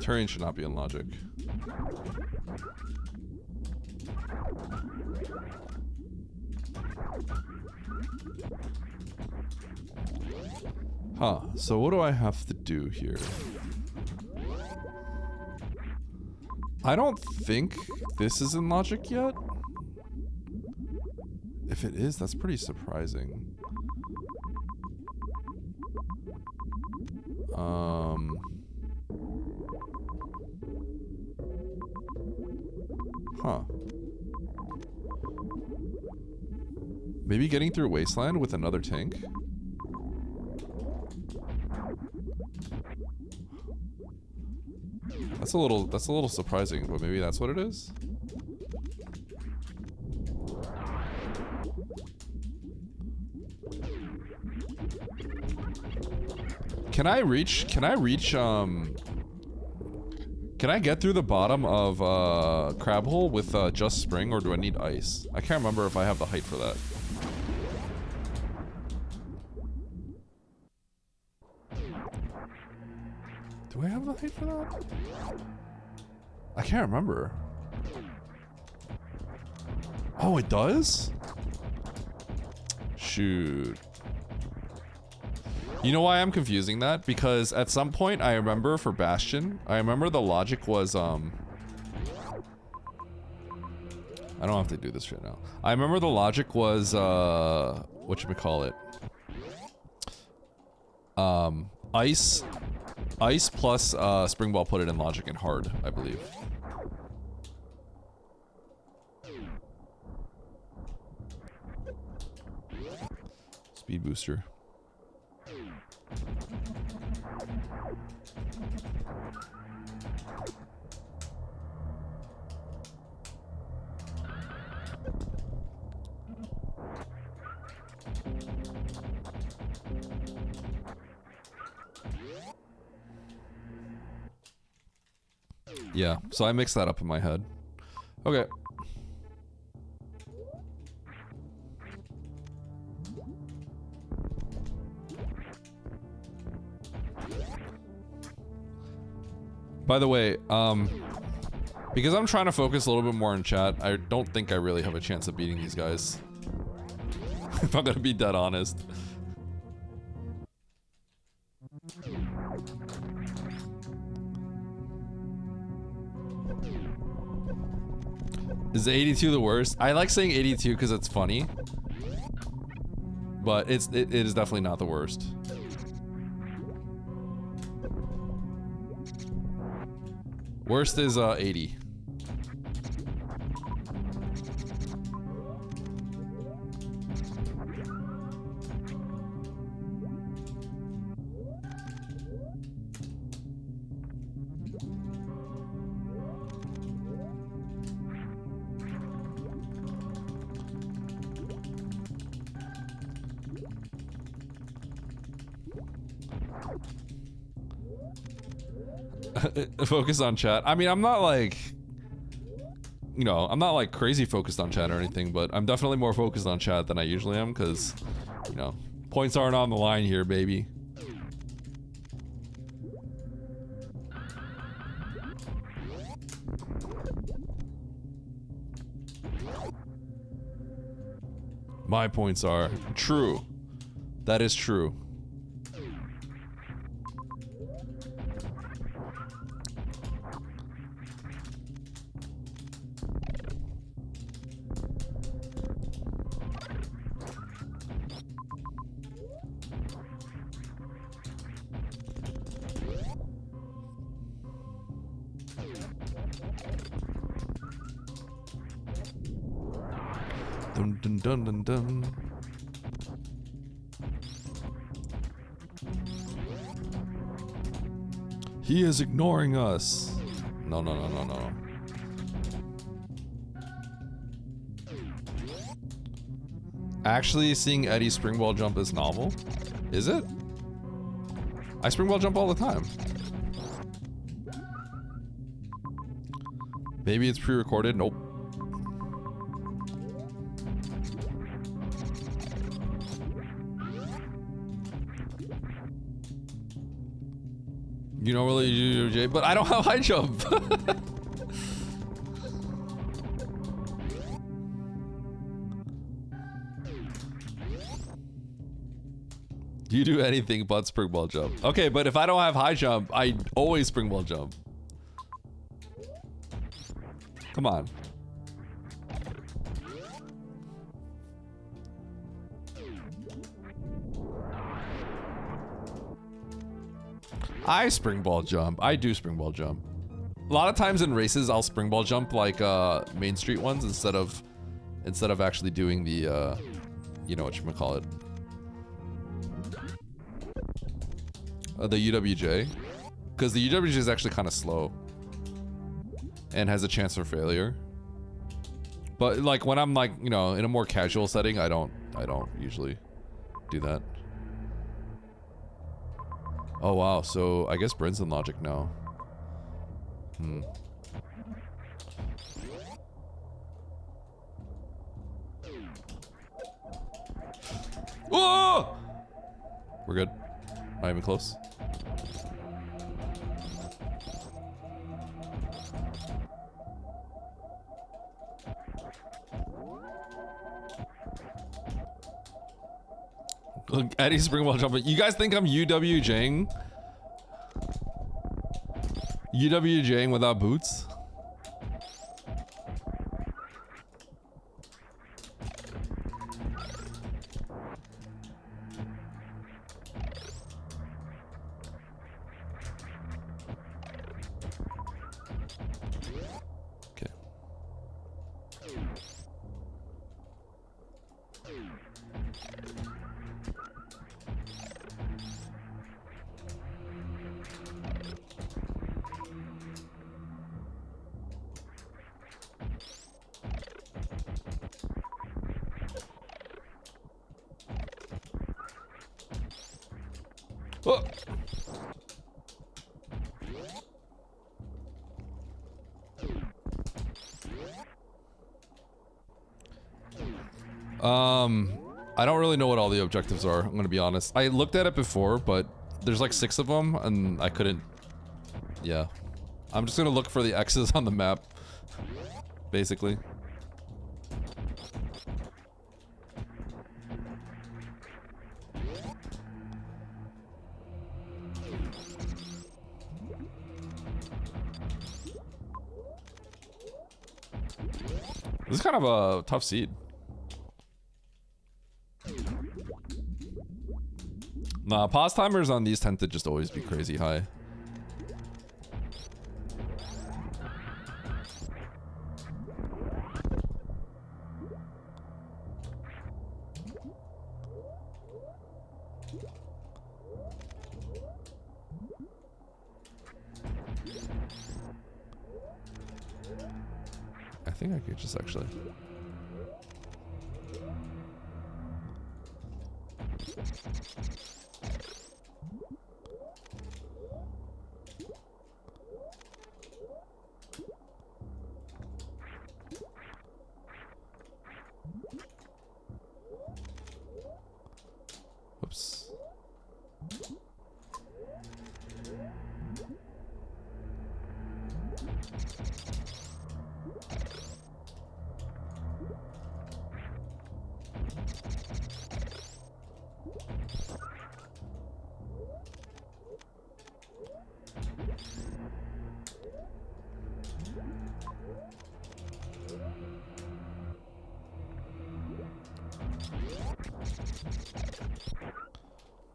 Turian should not be in Logic. Huh, so what do I have to do here? I don't think this is in Logic yet. If it is, that's pretty surprising. Huh. Maybe getting through Wasteland with another tank? That's a little surprising, but maybe that's what it is. Can I get through the bottom of Crab Hole with just Spring, or do I need ice? I can't remember if I have the height for that. Do I have the height for that? I can't remember. Oh, it does? Shoot. You know why I'm confusing that? Because at some point I remember for Bastion, I remember the logic was, I don't have to do this right now. I remember the logic was, whatchamacallit? Ice plus, Spring Ball put it in logic and hard, I believe. Speed booster. Yeah, so I mixed that up in my head. Okay. By the way, because I'm trying to focus a little bit more on chat, I don't think I really have a chance of beating these guys. If I'm gonna be dead honest. Is 82 the worst? I like saying 82 because it's funny. But it is definitely not the worst. Worst is 80. Focus on chat. I mean, I'm not like, you know, I'm not like crazy focused on chat or anything, but I'm definitely more focused on chat than I usually am because, you know, points aren't on the line here, baby. My points are true. That is true. Dun dun dun dun dun. He is ignoring us. No, no, no, no, no. Actually, seeing Eddie springball jump is novel? Is it? I springball jump all the time. Maybe it's pre-recorded? Nope. You don't really do Jay, but I don't have high jump. Do you do anything but springball jump? Okay, but if I don't have high jump, I always springball jump. Come on. I springball jump. I do springball jump. A lot of times in races, I'll springball jump like Main Street ones instead of actually doing the you know whatchamacallit. The UWJ, because the UWJ is actually kind of slow and has a chance for failure. But like when I'm like, you know, in a more casual setting, I don't usually do that. Oh wow, so I guess Bryn's in logic now. Oh! We're good. Not even close. Look, Eddie springball jumping. You guys think I'm UWJing? UWJing without boots? Okay. Oh. I don't really know what all the objectives are, I'm gonna be honest. I looked at it before, but there's like 6 of them, and I couldn't... Yeah. I'm just gonna look for the X's on the map, basically. This is kind of a tough seed. Nah, pause timers on these tend to just always be crazy high. I think I could just actually... Oops.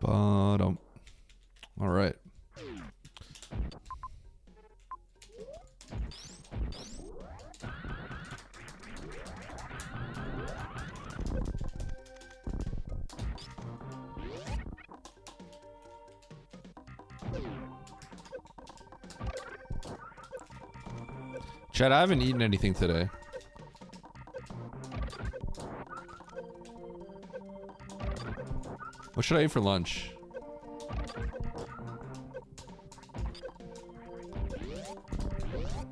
Bottom. All right. Chad, I haven't eaten anything today. What should I eat for lunch?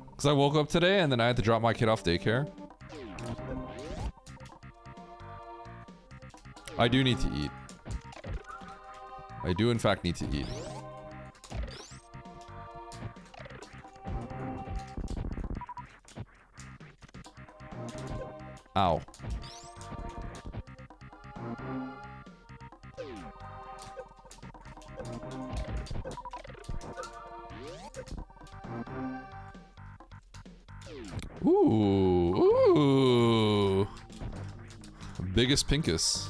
Because I woke up today and then I had to drop my kid off daycare. I do need to eat. I do in fact need to eat. Ow. Ooh. Biggest Pinkus.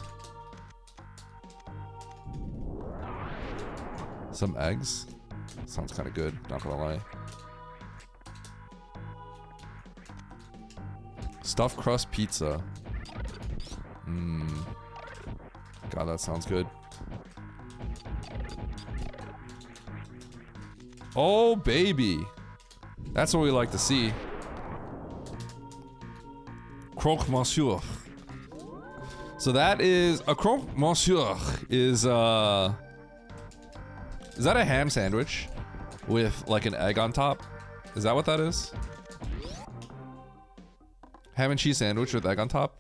Some eggs. Sounds kind of good, not gonna lie. Stuffed crust pizza. God, that sounds good. Oh, baby. That's what we like to see. Croque monsieur. So that is a croque monsieur is that a ham sandwich with like an egg on top? Is that what that is? Ham and cheese sandwich with egg on top?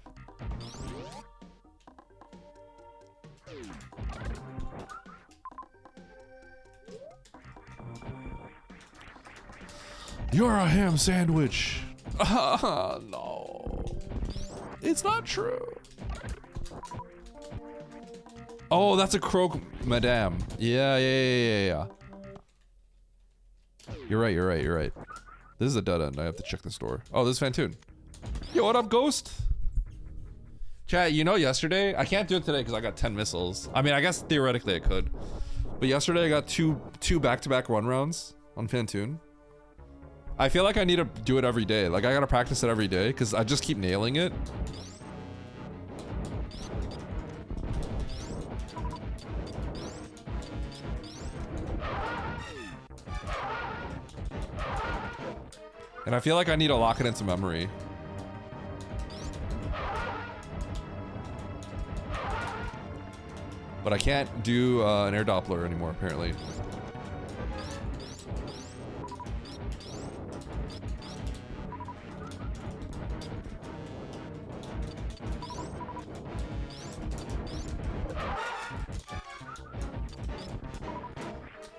You're a ham sandwich. No. It's not true. Oh, that's a croque madame. Yeah. You're right. This is a dead end. I have to check this door. Oh, this is Fantoon. Yo, what up, Ghost? Chat, you know yesterday, I can't do it today because I got 10 missiles. I mean, I guess theoretically I could. But yesterday I got two back-to-back run rounds on Fantoon. I feel like I need to do it every day. Like, I gotta practice it every day because I just keep nailing it. And I feel like I need to lock it into memory. But I can't do an air Doppler anymore, apparently.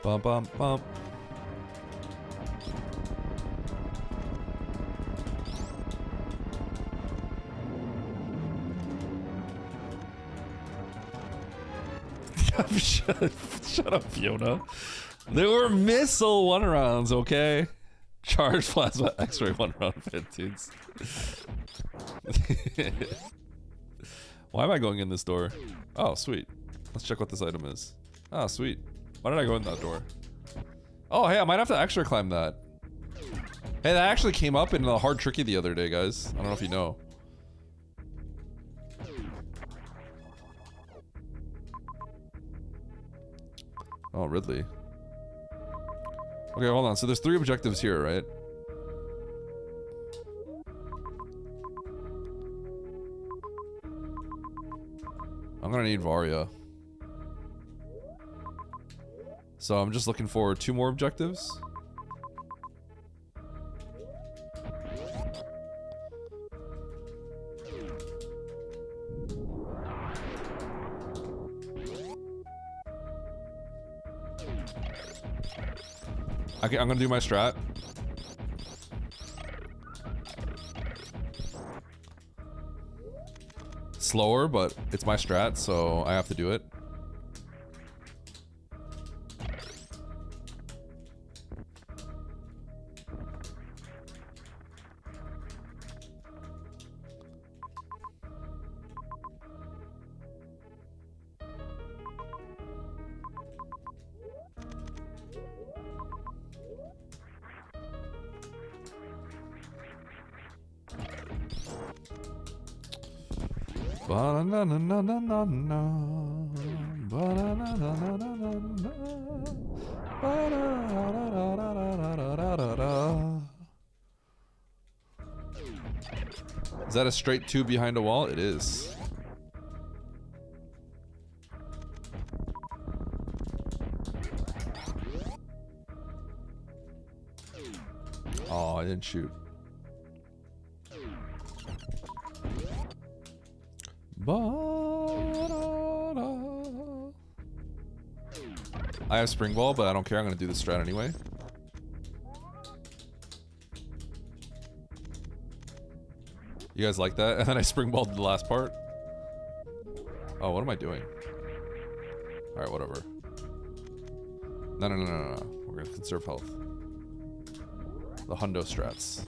Bum bum bum. Shut up, Fiona. They were missile 1 rounds, okay? Charge plasma X-ray 1 round fit, dudes. Why am I going in this door? Oh, sweet. Let's check what this item is. Oh, sweet. Why did I go in that door? Oh, hey, I might have to extra climb that. Hey, that actually came up in the hard tricky the other day, guys. I don't know if you know. Oh, Ridley. Okay, hold on. So there's 3 objectives here, right? I'm gonna need Varia. So I'm just looking for 2 more objectives. Okay, I'm gonna do my strat. Slower, but it's my strat, so I have to do it. Is that a straight 2 behind a wall? It is. Oh, I didn't shoot. I have spring ball, but I don't care. I'm gonna do this strat anyway. You guys like that? And then I springballed the last part. Oh, what am I doing? Alright, whatever. No. We're gonna conserve health. The hundo strats.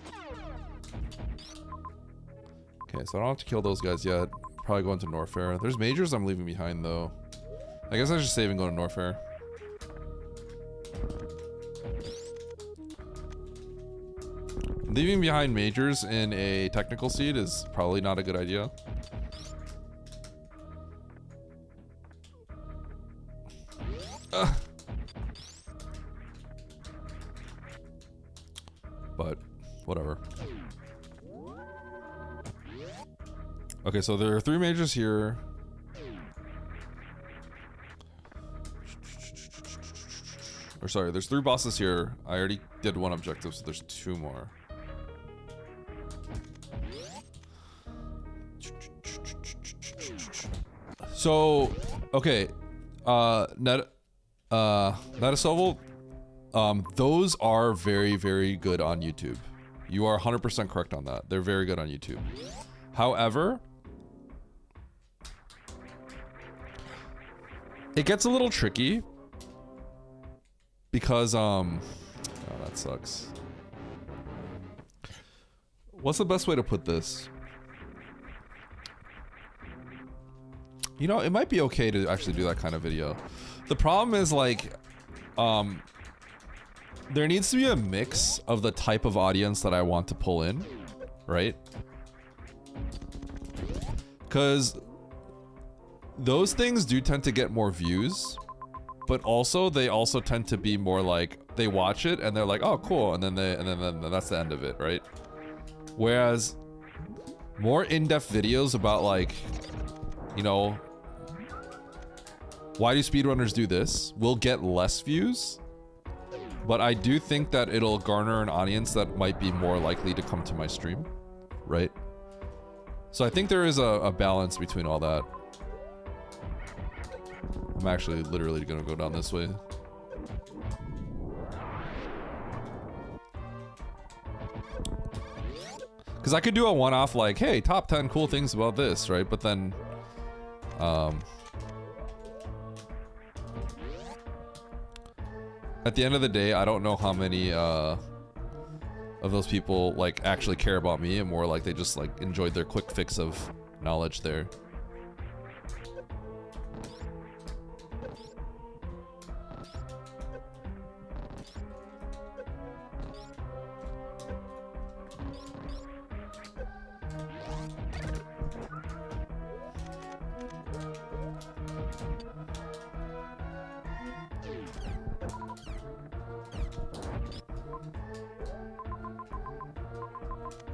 Okay, so I don't have to kill those guys yet. Probably go into Norfair. There's majors I'm leaving behind, though. I guess I should save and go to Norfair. Leaving behind majors in a technical seed is probably not a good idea. But whatever. Okay, so there are 3 majors here. Or sorry, there's 3 bosses here. I already did 1 objective, so there's 2 more. So, okay, Netasoval, those are very, very good on YouTube. You are 100% correct on that. They're very good on YouTube. However, it gets a little tricky because, oh, that sucks. What's the best way to put this? You know, it might be okay to actually do that kind of video. The problem is, like, there needs to be a mix of the type of audience that I want to pull in, right? Because those things do tend to get more views, but also they also tend to be more like, they watch it and they're like, oh, cool, and then that's the end of it, right? Whereas more in-depth videos about, like, you know, why do speedrunners do this, will get less views, but I do think that it'll garner an audience that might be more likely to come to my stream, right? So I think there is a balance between all that. I'm actually literally gonna go down this way. Because I could do a one-off like, hey, top 10 cool things about this, right? But then, at the end of the day, I don't know how many of those people like actually care about me, and more like they just like enjoyed their quick fix of knowledge there.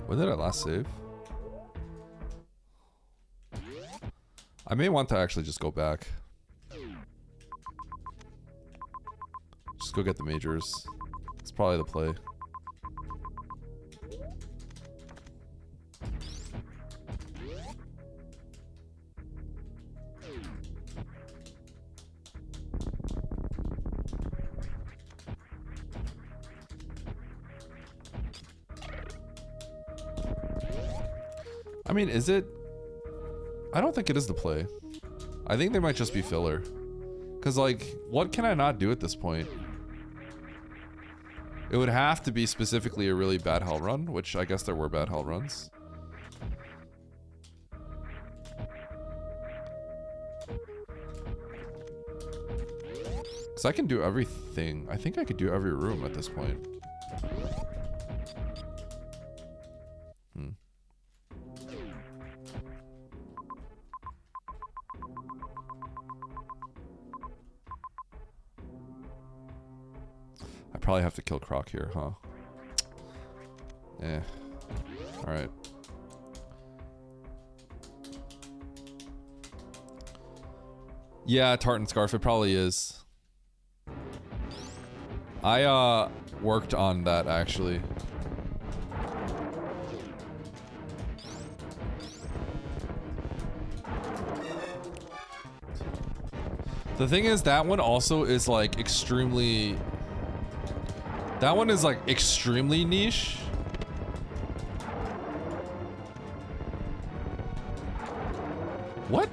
When did I last save? I may want to actually just go back. Just go get the majors. It's probably the play. I mean, is it? I don't think it is the play. I think they might just be filler. Cause like, what can I not do at this point? It would have to be specifically a really bad hell run, which I guess there were bad hell runs. Cause I can do everything. I think I could do every room at this point. Probably have to kill Croc here, huh? Eh. Alright. Yeah, Tartan Scarf, it probably is. I worked on that actually. The thing is, that one also is like extremely... That one is like extremely niche. What?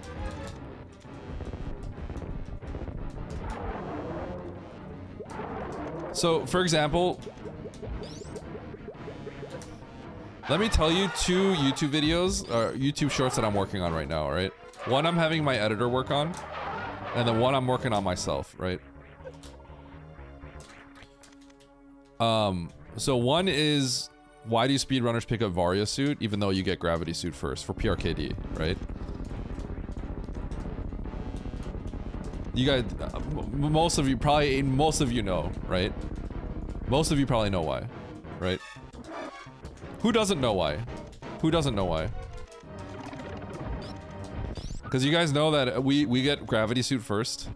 So, for example, let me tell you 2 YouTube videos, or YouTube shorts that I'm working on right now, right? One I'm having my editor work on, and then one I'm working on myself, right? So one is, why do speedrunners pick up Varia suit even though you get gravity suit first for PRKD, right? You guys, most of you know, right? Most of you probably know why, right? Who doesn't know why? Who doesn't know why? Because you guys know that we get gravity suit first,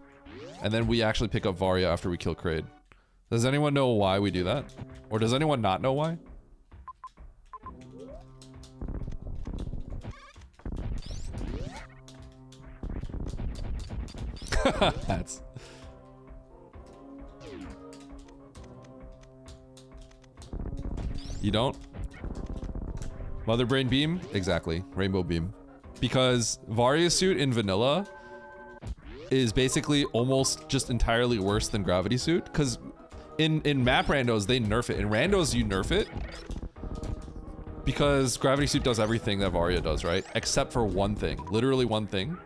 and then we actually pick up Varia after we kill Kraid. Does anyone know why we do that? Or does anyone not know why? That's... You don't? Mother Brain Beam? Exactly. Rainbow Beam. Because Varia suit in vanilla is basically almost just entirely worse than gravity suit. Because in map randos, they nerf it. In randos, you nerf it. Because gravity suit does everything that Varia does, right? Except for one thing. Literally one thing.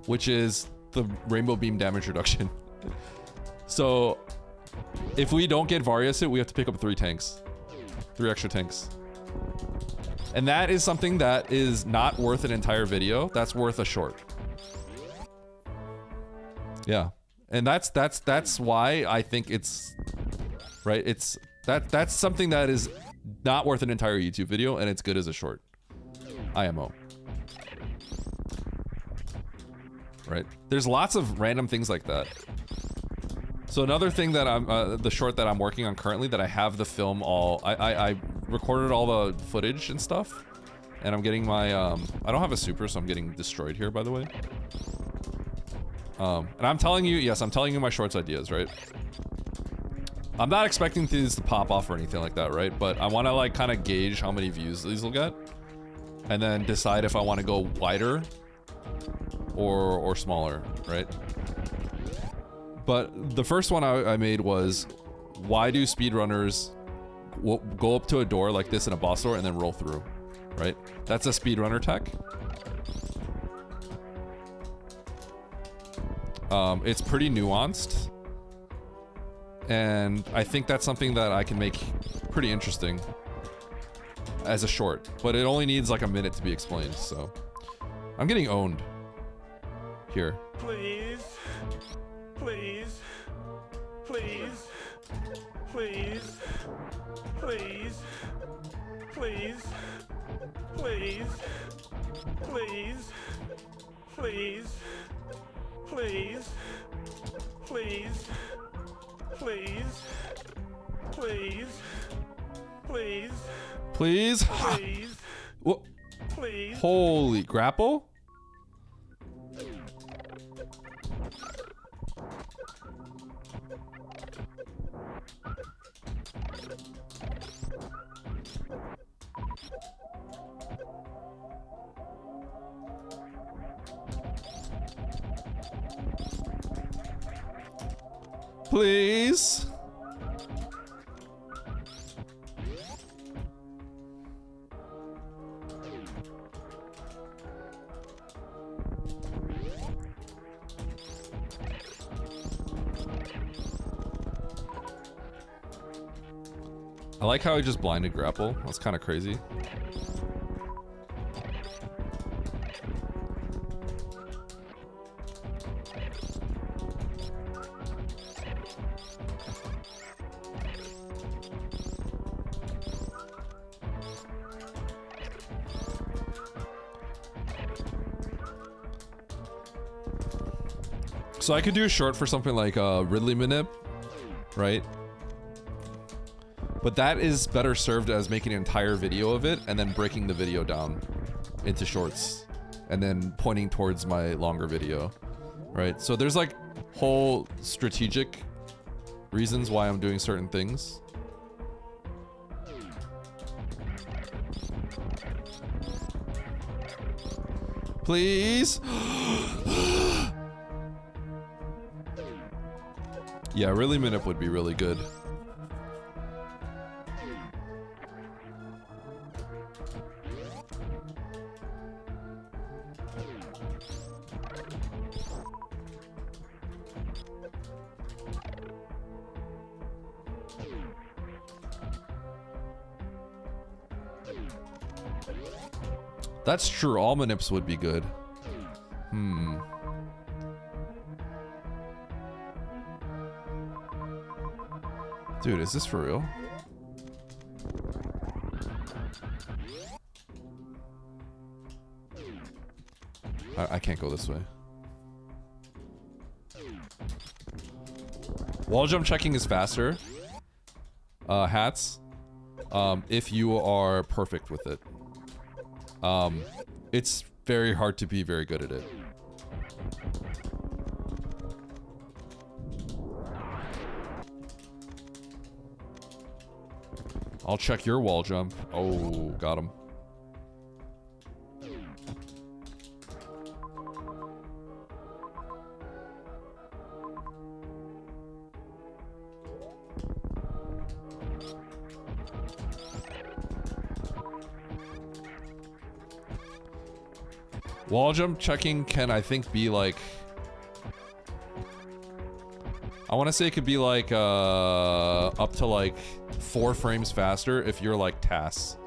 Which is the Rainbow Beam damage reduction. So, if we don't get Varia suit, we have to pick up 3 tanks. 3 extra tanks. And that is something that is not worth an entire video. That's worth a short. Yeah. And that's why I think it's... Right? It's... That's something that is not worth an entire YouTube video, and it's good as a short. IMO. Right? There's lots of random things like that. So another thing that I'm, the short that I'm working on currently, that I have the film all, I recorded all the footage and stuff, and I'm getting my, I don't have a super, so I'm getting destroyed here, by the way. And I'm telling you, yes, I'm telling you my shorts ideas, right? I'm not expecting these to pop off or anything like that, right? But I want to like kind of gauge how many views these will get. and then decide if I want to go wider or smaller, right? But the first one I made was, why do speedrunners go up to a door like this in a boss door and then roll through, right? That's a speedrunner tech. It's pretty nuanced, and I think that's something that I can make pretty interesting as a short, but it only needs like a minute to be explained, so I'm getting owned here. Please. Please. Please. Please. Please. Please. Please. Please. Please. Please. Please. Please. Please. Please. Please. Please. Whoa. Please. Holy grapple. Please. I like how he just blinded grapple. That's kind of crazy. So I could do a short for something like Ridley Manip, right? But that is better served as making an entire video of it and then breaking the video down into shorts and then pointing towards my longer video, right? So there's like whole strategic reasons why I'm doing certain things. Please. Yeah, really Minip would be really good. That's true, all Manips would be good. Dude, is this for real? I can't go this way. Wall jump checking is faster. Hats. If you are perfect with it. It's very hard to be very good at it. I'll check your wall jump. Oh, got him. Wall jump checking can, I think, be like... I want to say it could be like, up to like 4 frames faster if you're like TAS.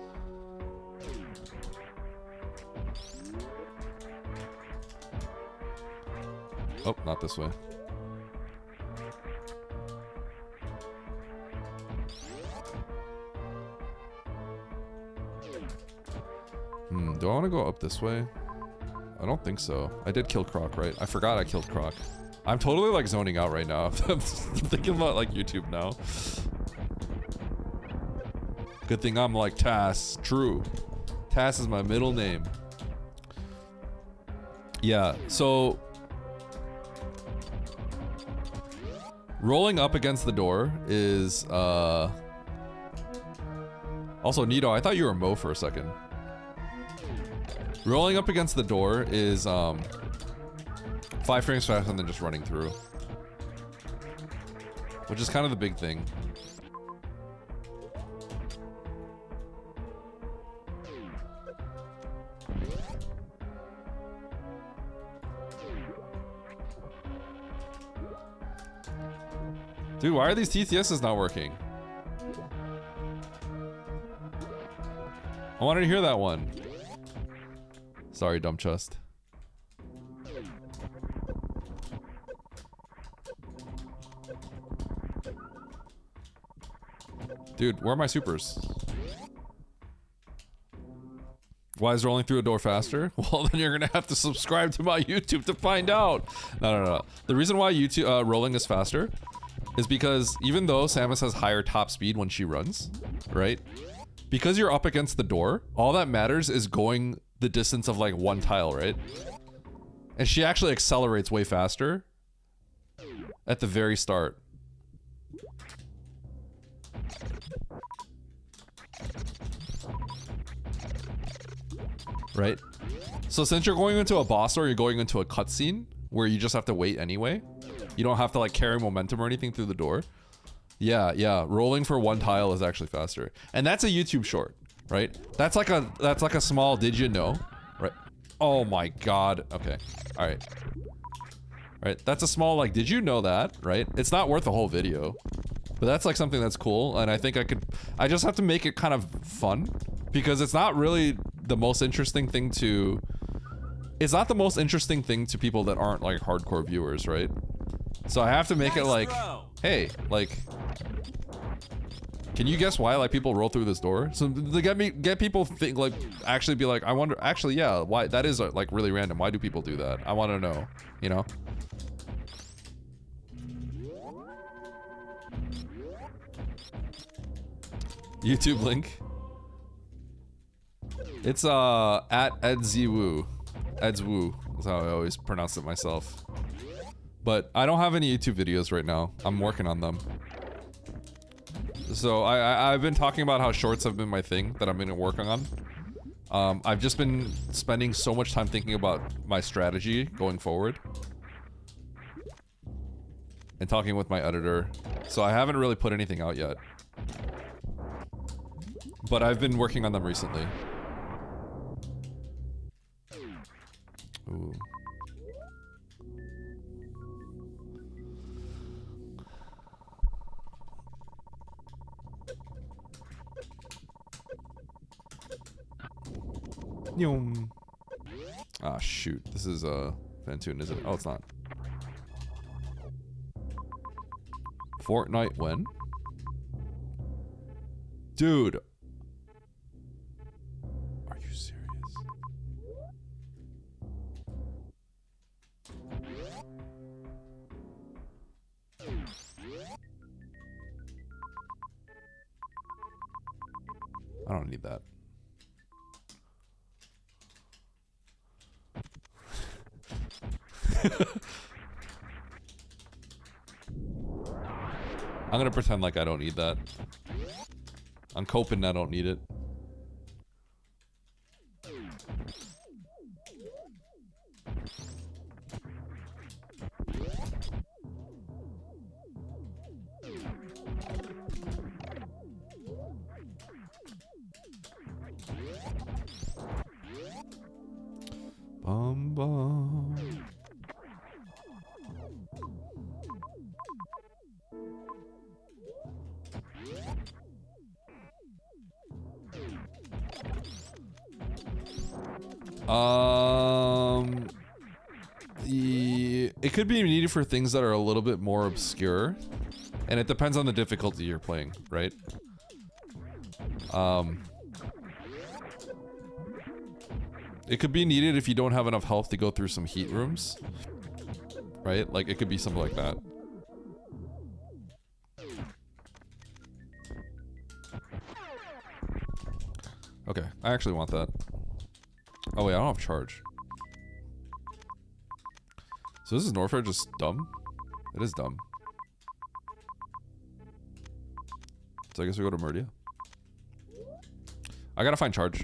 Oh, not this way. Do I want to go up this way? I don't think so. I did kill Croc, right? I forgot I killed Croc. I'm totally like zoning out right now. I'm thinking about like YouTube now. Good thing I'm like TAS. True. TAS is my middle name. Yeah, so... rolling up against the door is, Also, Nito, I thought you were Mo for a second. Rolling up against the door is 5 frames faster than just running through. Which is kind of the big thing. Dude, why are these TTSs not working? I wanted to hear that one. Sorry, dumb chest. Dude, where are my supers? Why is rolling through a door faster? Well, then you're gonna have to subscribe to my YouTube to find out. No. The reason why YouTube rolling is faster is because even though Samus has higher top speed when she runs, right? Because you're up against the door, all that matters is going the distance of like 1 tile, right? And she actually accelerates way faster at the very start. Right? So since you're going into a boss or you're going into a cutscene where you just have to wait anyway, you don't have to like carry momentum or anything through the door. Yeah, rolling for 1 tile is actually faster. And that's a YouTube short, right? That's like a small did you know, right? Oh my god. Okay. All right. That's a small like did you know that, right? It's not worth the whole video. But that's like something that's cool, and I think I just have to make it kind of fun, because it's not really the most interesting thing to, it's not the most interesting thing to people that aren't like hardcore viewers, right? So I have to make it like, hey, like, can you guess why like people roll through this door? So to get people think like, actually be like, I wonder, actually, yeah, why, that is like really random. Why do people do that? I want to know, you know? YouTube link. It's at Edzwu. Edzwu is how I always pronounce it myself. But I don't have any YouTube videos right now. I'm working on them. So I've been talking about how shorts have been my thing that I'm gonna work on. I've just been spending so much time thinking about my strategy going forward. And talking with my editor. So I haven't really put anything out yet. But I've been working on them recently. Ooh. Yum. Ah, shoot. This is Fantoon, isn't it? Oh, it's not. Fortnite when? Dude. Are you serious? I don't need that. I'm gonna pretend like I don't need that. I'm coping I don't need it. Bum bum. It could be needed for things that are a little bit more obscure, and it depends on the difficulty you're playing, right? It could be needed if you don't have enough health to go through some heat rooms, right? Like, it could be something like that. Okay, I actually want that. Oh wait, I don't have charge. So this is Norfair just dumb? It is dumb. So I guess we go to Murdia. I gotta find charge.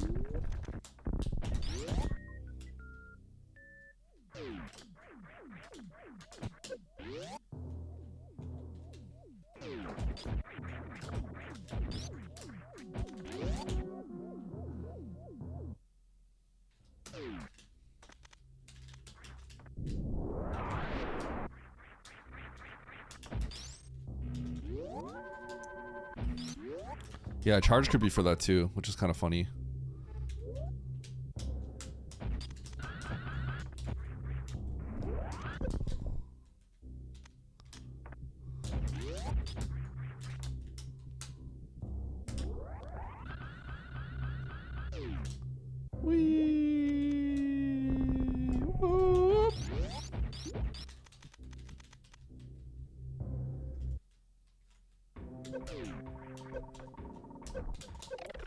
Yeah, charge could be for that too, which is kind of funny. Whoop.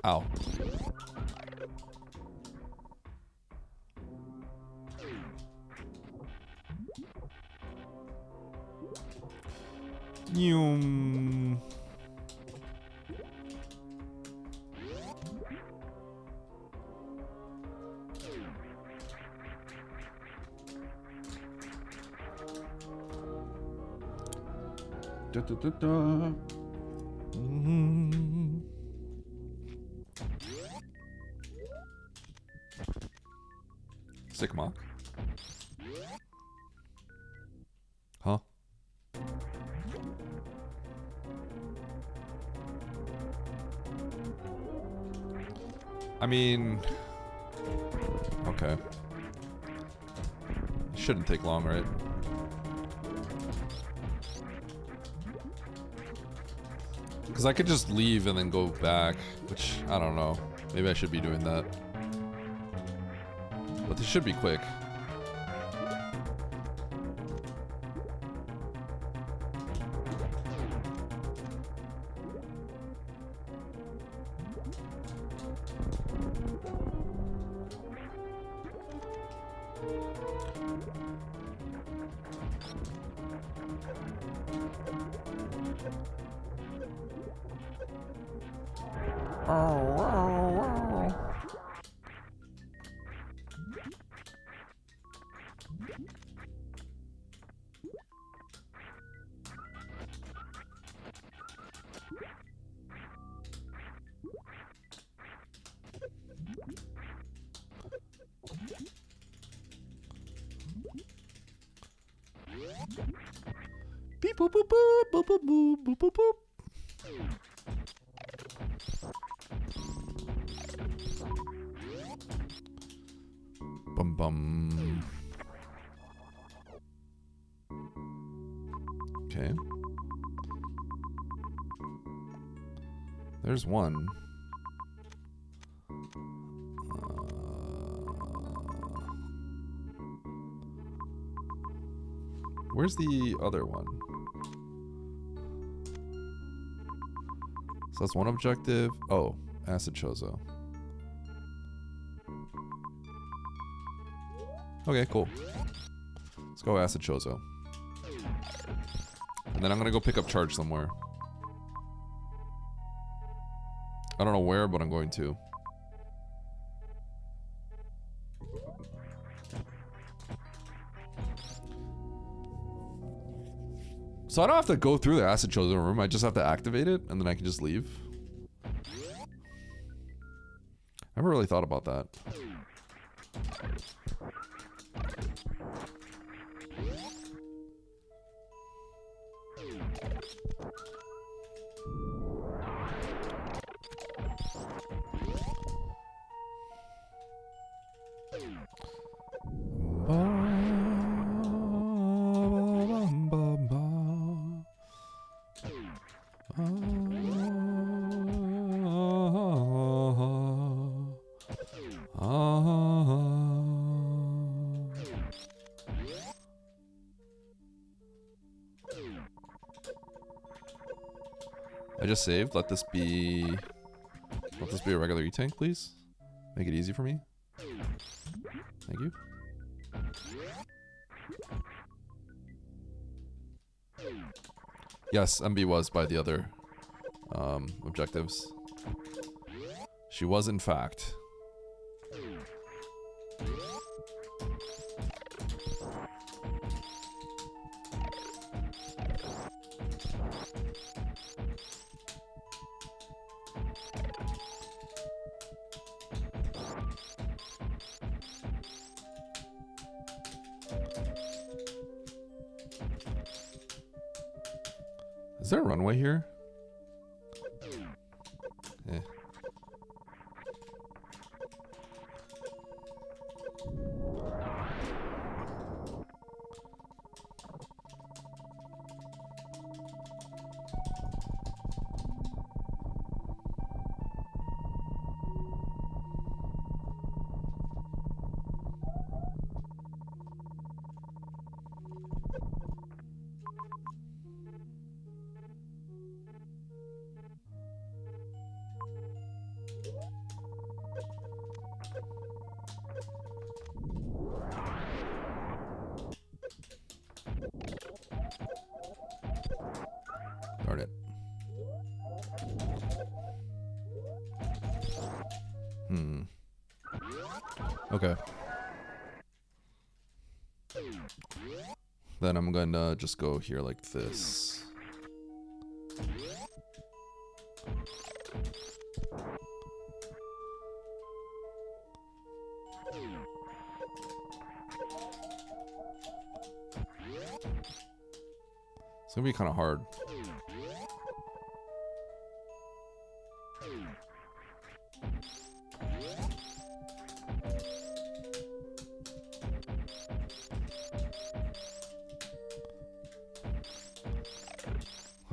Ow. Yum. Da, da, da, da. Mm-hmm. Sick mock. Huh? I mean, okay. Shouldn't take long, right? Because I could just leave and then go back, which I don't know. Maybe I should be doing that. But this should be quick. Beep boop boop boop boop boop boop boop boop boop. Bum bum. Okay. There's one. Where's the other one? So that's one objective. Oh, acid chozo. Okay, cool. Let's go acid chozo. And then I'm gonna go pick up charge somewhere. I don't know where, but I'm going to. So I don't have to go through the acid chosen room. I just have to activate it, and then I can just leave. I never really thought about that. I just saved. Let this be a regular E-tank, please. Make it easy for me. Thank you. Yes, MB was by the other objectives. She was, in fact. Is there a runway here? Eh. Darn it. Okay. Then I'm gonna just go here like this. It's gonna be kind of hard.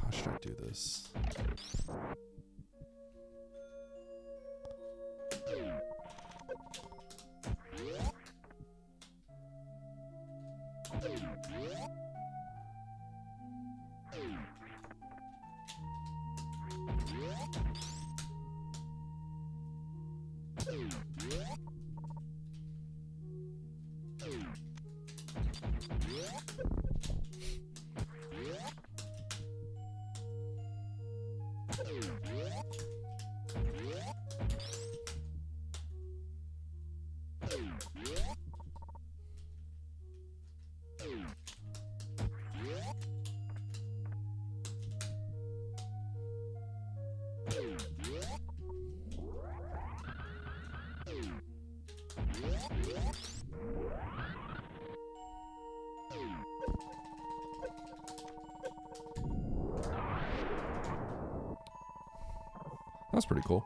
How should I do this? That's pretty cool.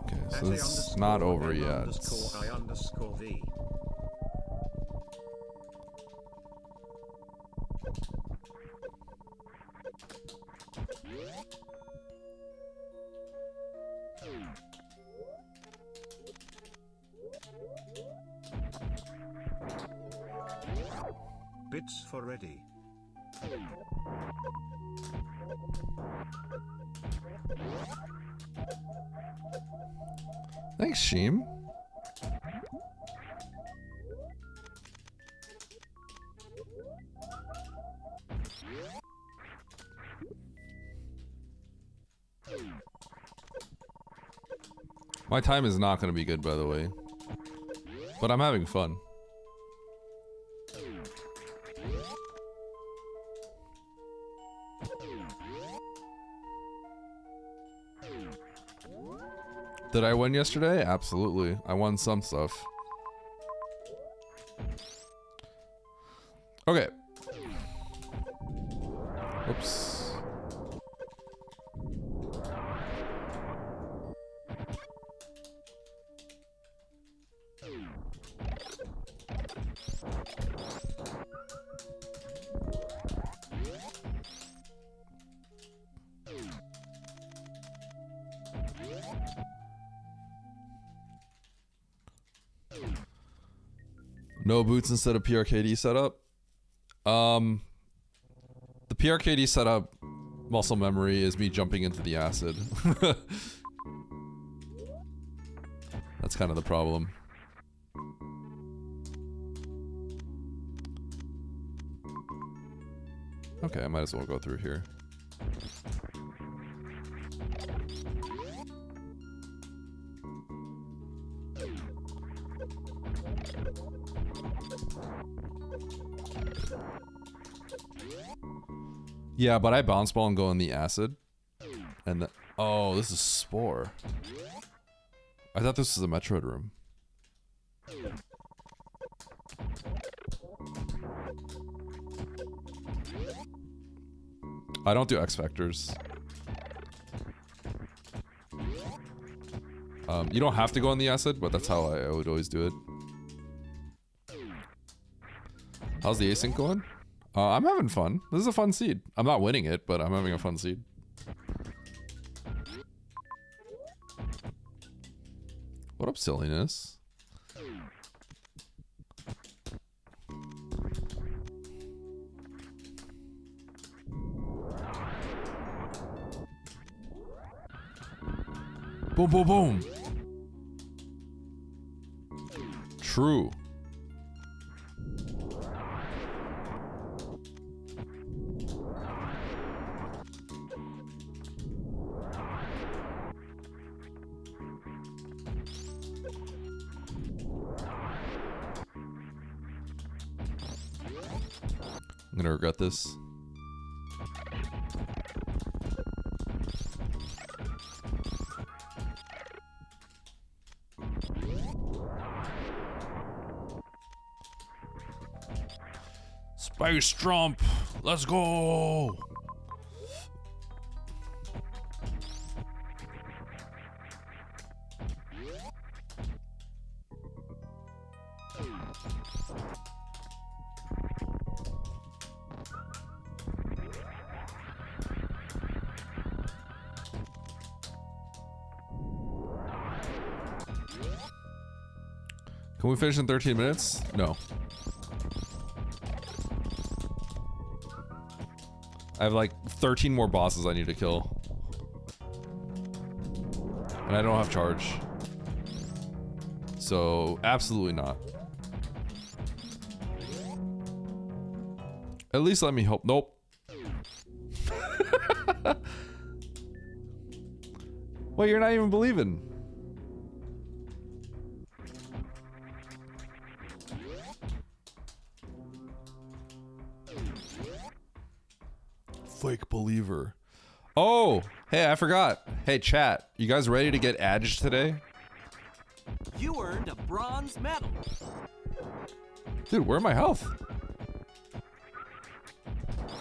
Okay, so it's not over yet. _I_V. Bits for ready. Thanks, Sheem. My time is not going to be good, by the way. But I'm having fun. Did I win yesterday? Absolutely. I won some stuff. Okay. Oops. No boots instead of PRKD setup. The PRKD setup muscle memory is me jumping into the acid. That's kind of the problem. Okay, I might as well go through here. Yeah, but I bounce ball and go in the acid. And the, oh, this is Spore. I thought this was a Metroid room. I don't do X Factors. You don't have to go on the acid, but that's how I would always do it. How's the async going? I'm having fun. This is a fun seed. I'm not winning it, but I'm having a fun seed. What up, silliness? Boom, boom, boom. True. I'm gonna regret this. Space Trump, let's go. Can we finish in 13 minutes? No. I have like 13 more bosses I need to kill. And I don't have charge. So, absolutely not. At least let me hope. Nope. Wait, you're not even believing. Fake believer. Oh, hey, I forgot. Hey, chat, you guys ready to get edged today? You earned a bronze medal. Dude, where are my health?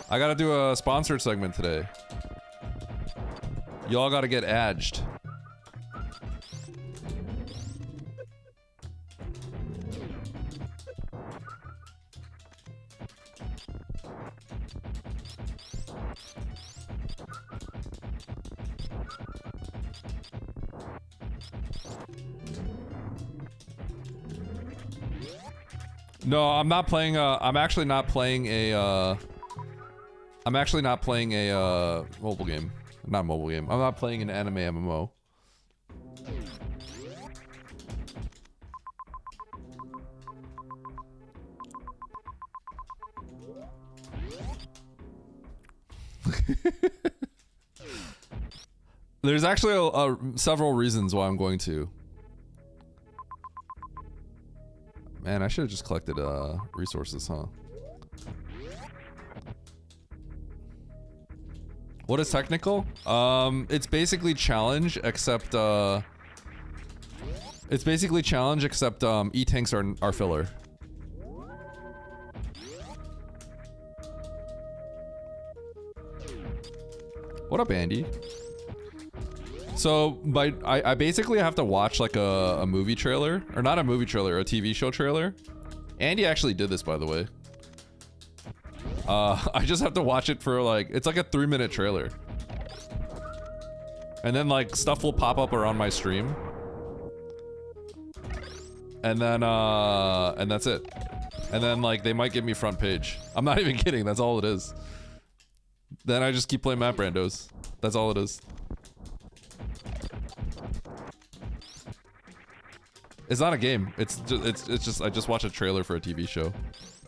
I gotta do a sponsored segment today. Y'all gotta get edged. No, I'm not playing I'm actually not playing a mobile game. Not mobile game. I'm not playing an anime MMO. There's actually several reasons why I'm going to. Man, I should have just collected resources, huh? What is technical? It's basically challenge except E-tanks are filler. What up, Andy? So, I basically have to watch like a movie trailer, or not a movie trailer, a TV show trailer. Andy actually did this, by the way. I just have to watch it for like, it's like a 3-minute trailer. And then like stuff will pop up around my stream. And then, and that's it. And then like, they might give me front page. I'm not even kidding, that's all it is. Then I just keep playing map randos. That's all it is. It's not a game. It's just I just watch a trailer for a TV show.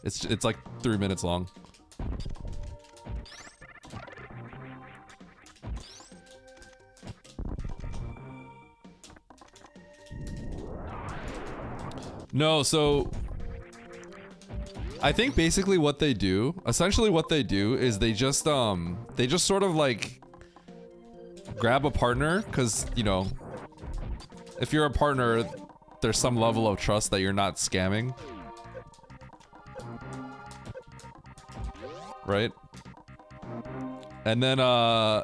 It's like 3 minutes long. No, so I think basically what they do, essentially what they do is they just sort of like grab a partner, cuz you know, if you're a partner, there's some level of trust that you're not scamming. Right? And then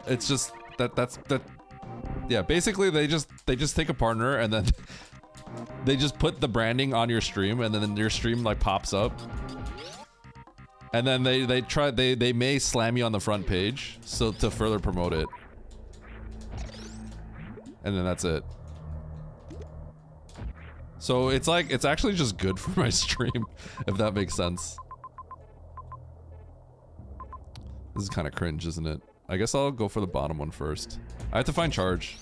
it's just that's yeah, basically they just take a partner and then they just put the branding on your stream and then your stream like pops up. And then they may slam you on the front page so to further promote it. And then that's it. So it's like it's actually just good for my stream, if that makes sense. This is kind of cringe, isn't it? I guess I'll go for the bottom one first. I have to find charge.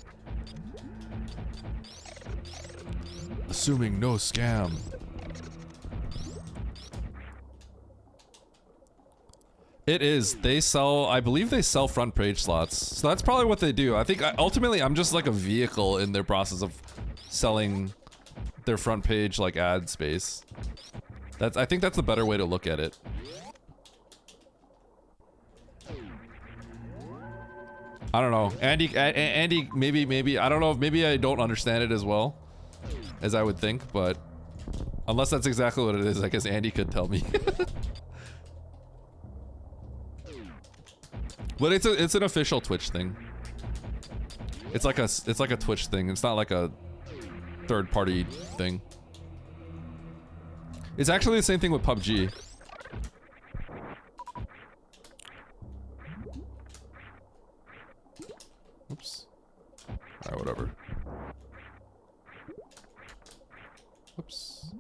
Assuming no scam. It is. They sell, I believe they sell front page slots. So that's probably what they do. I think ultimately I'm just like a vehicle in their process of selling their front page like ad space. I think that's the better way to look at it. I don't know. Andy, maybe, I don't know, maybe I don't understand it as well as I would think, but unless that's exactly what it is, I guess Andy could tell me. But it's an official Twitch thing. It's like a Twitch thing. It's not like a third-party thing. It's actually the same thing with PUBG. Oops. Alright, whatever. Oops.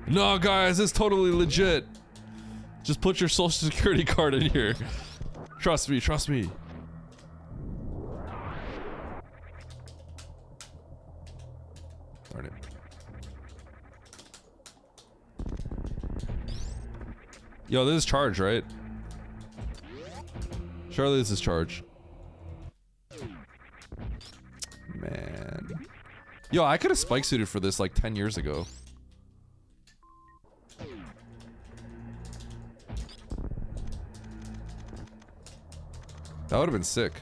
No, guys, it's totally legit. Just put your social security card in here. Trust me, trust me. Darn it. Yo, this is charge, right? Surely this is charge. Man. Yo, I could have spike suited for this like 10 years ago. That would have been sick.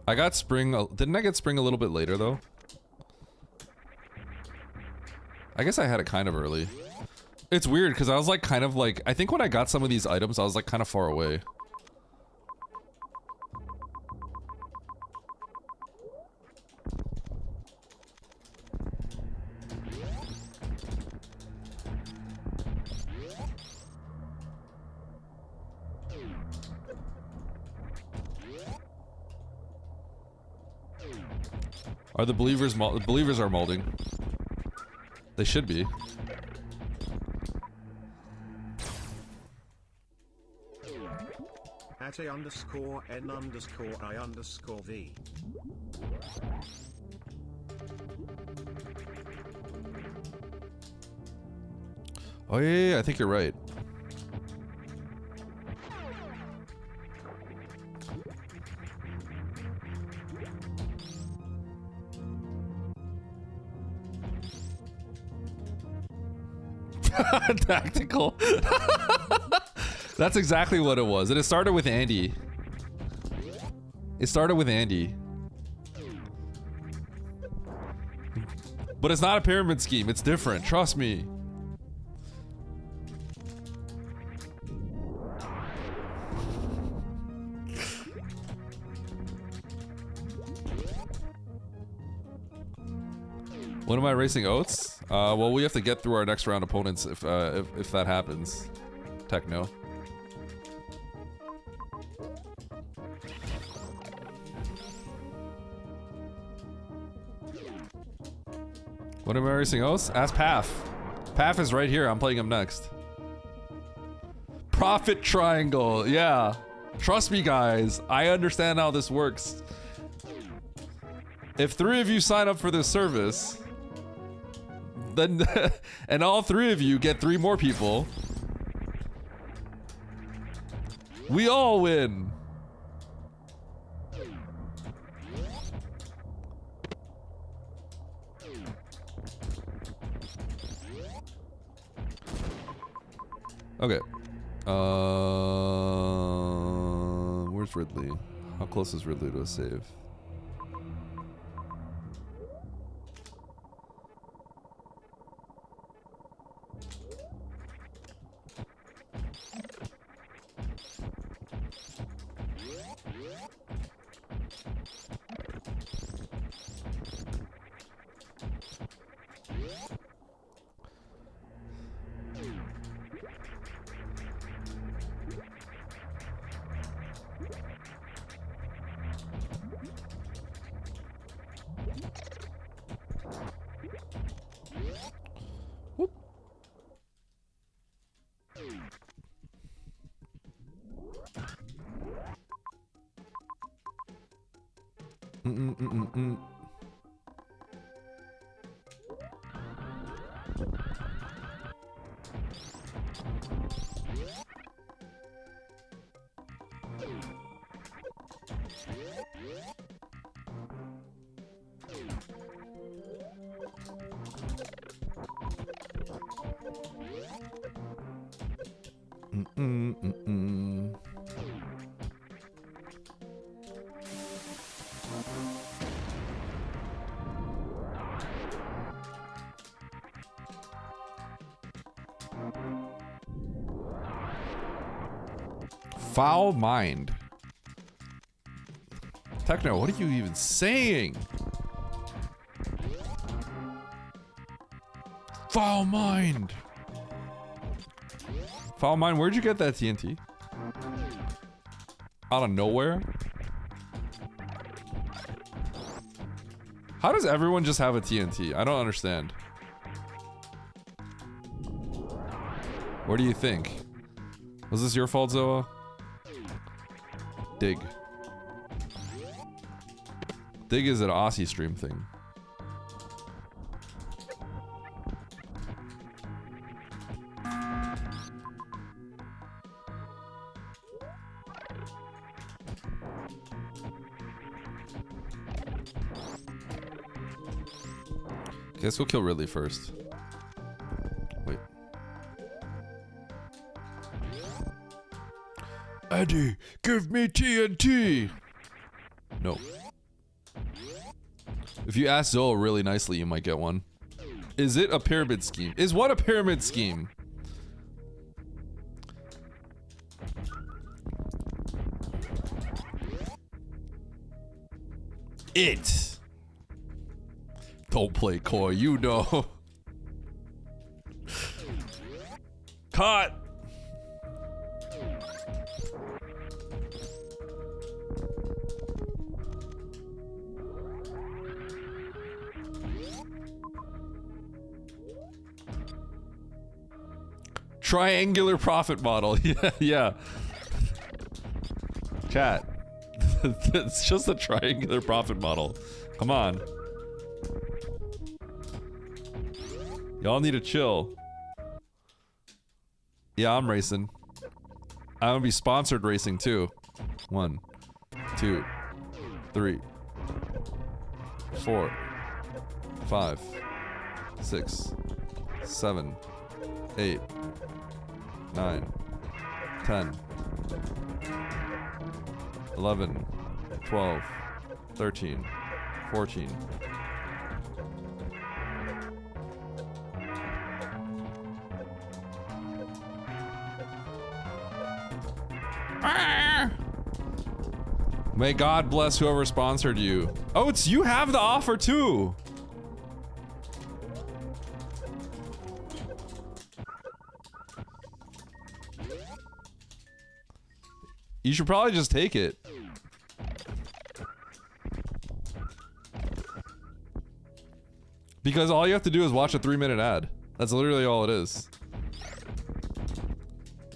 I got spring, didn't I get spring a little bit later though? I guess I had it kind of early. It's weird because I was like kind of like, I think when I got some of these items I was like kind of far away. Are the believers believers are molding? They should be. At A_N_I_V. Oh yeah, I think you're right. Tactical. That's exactly what it was. And it started with Andy. It started with Andy. But it's not a pyramid scheme. It's different. Trust me. When am I racing Oats? Well, we have to get through our next round opponents if that happens. Techno. When am I racing Oats? Ask Paf. Paf is right here. I'm playing him next. Profit triangle. Yeah. Trust me, guys. I understand how this works. If 3 of you sign up for this service, then and all 3 of you get 3 more people, we all win. Okay. Where's Ridley? How close is Ridley to a save? Whoop. Mm-mm-mm-mm-mm. Mm-mm-mm-mm. Foul mind. Techno, what are you even saying? Foul mind. Foul mind, where'd you get that TNT? Out of nowhere? How does everyone just have a TNT? I don't understand. What do you think? Was this your fault, Zoa? Dig. Dig is an Aussie stream thing. Okay, let's go kill Ridley first. Wait. Eddie, give me TNT! No. If you ask Zoa really nicely, you might get one. Is it a pyramid scheme? Is what a pyramid scheme? It. Don't play coy, you know. Caught. Triangular profit model. Yeah, yeah. Chat. It's just a triangular profit model. Come on. Y'all need to chill. Yeah, I'm racing. I'm gonna be sponsored racing too. 1, 2, 3, 4, 5, 6, 7, 8, 9, 10, 11, 12, 13, 14. May God bless whoever sponsored you. Oh, it's you have the offer too. You should probably just take it. Because all you have to do is watch a 3-minute ad. That's literally all it is.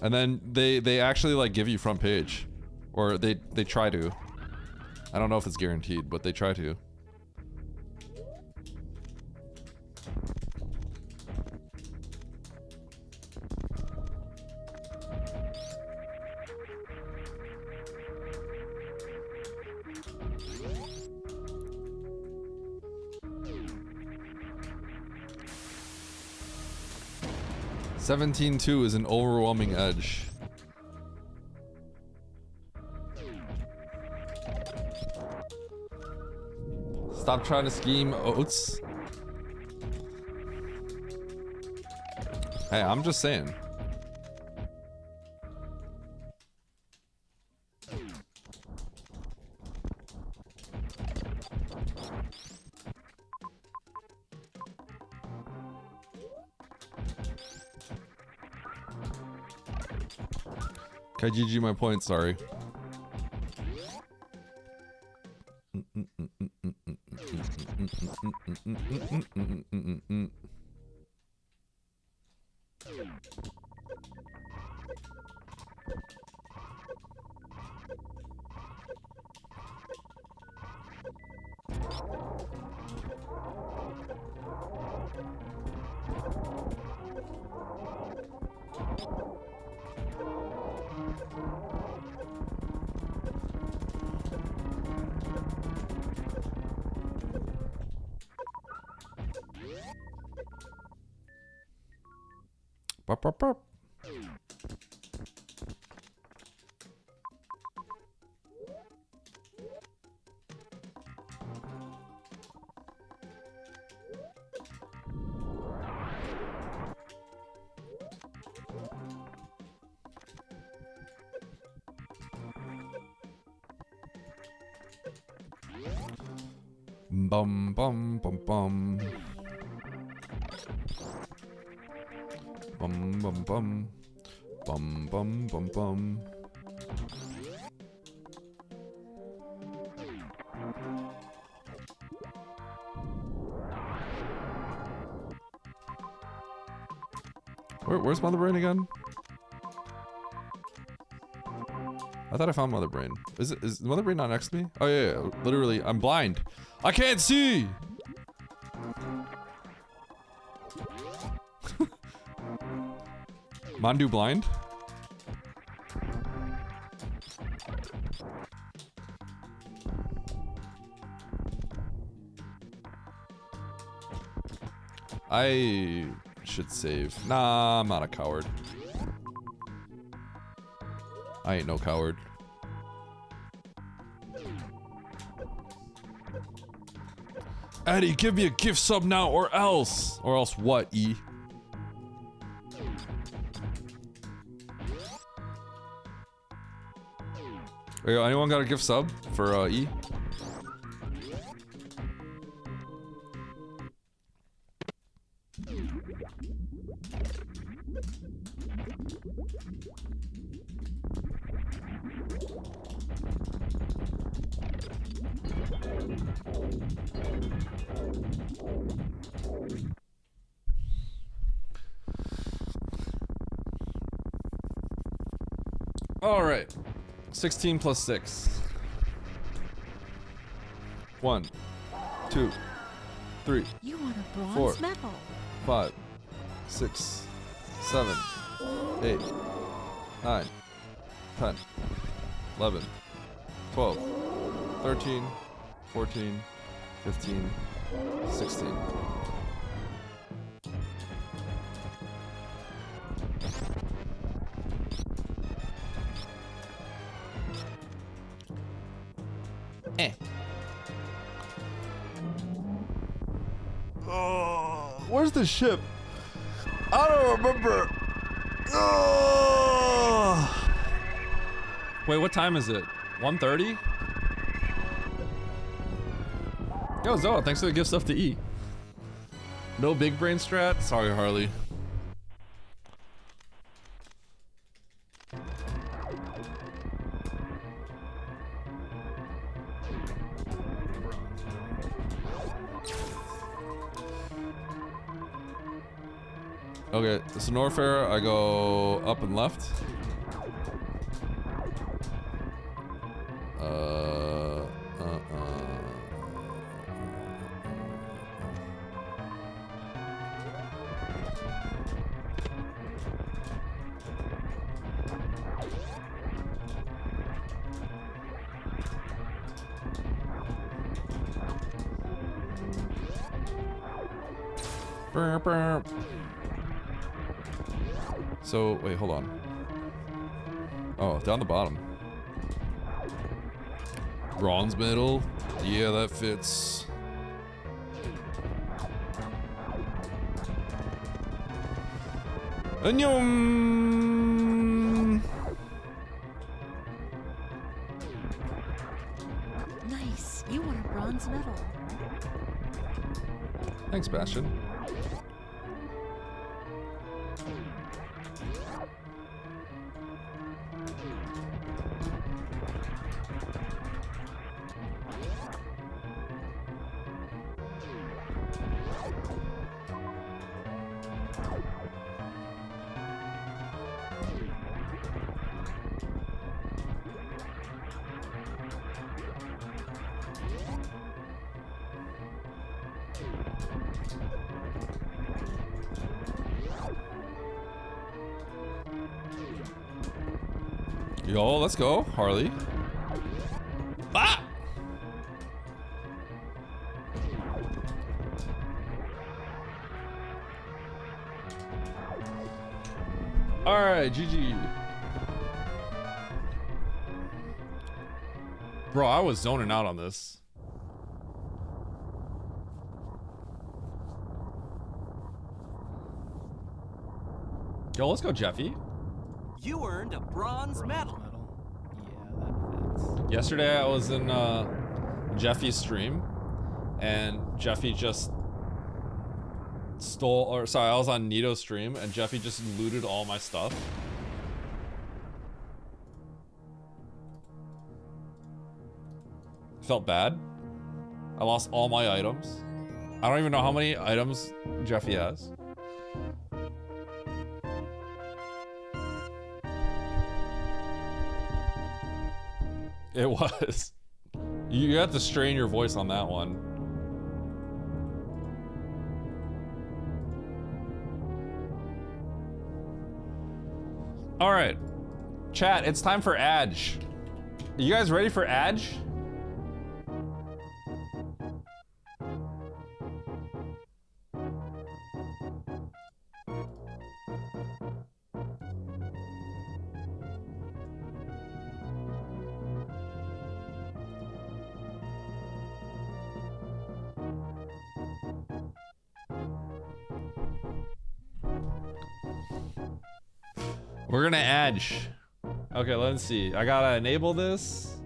And then they actually like give you front page. Or they try to. I don't know if it's guaranteed, but they try to. 17-2 is an overwhelming edge. Stop trying to scheme, Oats. Hey, I'm just saying. Okay, GG my point, sorry. Burp, burp, burp. Bum bum bum bum. Bum bum bum. Bum bum bum bum. Where's Mother Brain again? I thought I found Mother Brain. Is Mother Brain not next to me? Oh yeah. Literally, I'm blind. I can't see! Mandu blind? I should save. Nah, I'm not a coward. I ain't no coward. Eddie, give me a gift sub now or else. Or else what, E? Yo, anyone got a gift sub for E? All right. 16 plus 6. 1, 2, 3, You want a bronze 4, medal. 5, 6, 7, 8, 9, 10, 11, 12, 13, 14, 15, 16. Where's the ship? I don't remember. Wait, what time is it? 1:30? Yo, Zoa, thanks for the gift stuff to E. No big brain strat? Sorry, Harley. Okay, so Norfair, I go up and left. Burp, burp. So, wait, hold on. Oh, down the bottom. Bronze medal. Yeah, that fits. Annyeong! Nice. You won a bronze medal. Thanks, Bastion. Yo, let's go, Harley. Ah! Alright, GG. Bro, I was zoning out on this. Yo, let's go, Jeffy. You earned a bronze medal. Yeah, that fits. Yesterday I was in Jeffy's stream, and Jeffy just stole, or sorry, I was on Nito's stream, and Jeffy just looted all my stuff. Felt bad. I lost all my items. I don't even know how many items Jeffy has. It was. You have to strain your voice on that one. All right, chat, it's time for Adge. You guys ready for Adge? We're gonna Adge. Okay, let's see. I gotta enable this.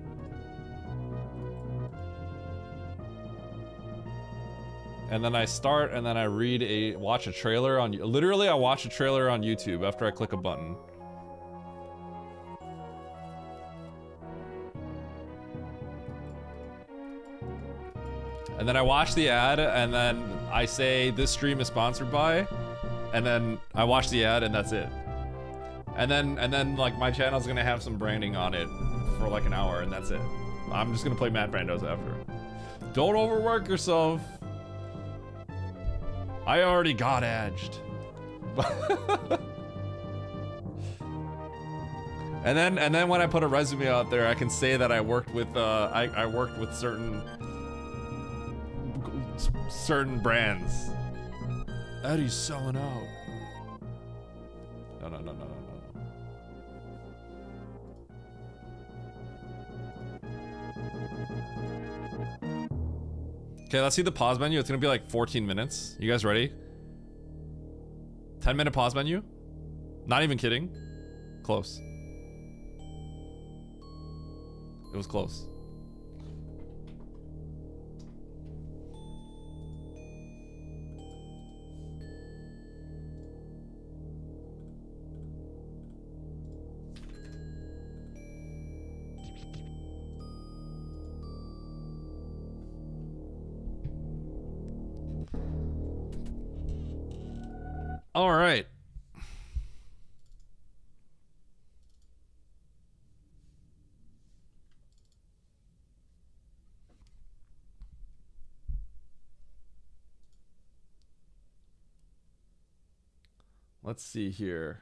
And then I start, and then I watch a trailer on, literally I watch a trailer on YouTube after I click a button. And then I watch the ad, and then I say, this stream is sponsored by, and then I watch the ad, and that's it. And then like my channel's gonna have some branding on it for like an hour, and that's it. I'm just gonna play Matt Brandos after. Don't overwork yourself. I already got edged. and then when I put a resume out there, I can say that I worked with I worked with certain brands. Eddie's selling out. No. Okay, let's see the pause menu. It's gonna be like 14 minutes. You guys ready? 10-minute pause menu? Not even kidding. Close. It was close. All right. Let's see here.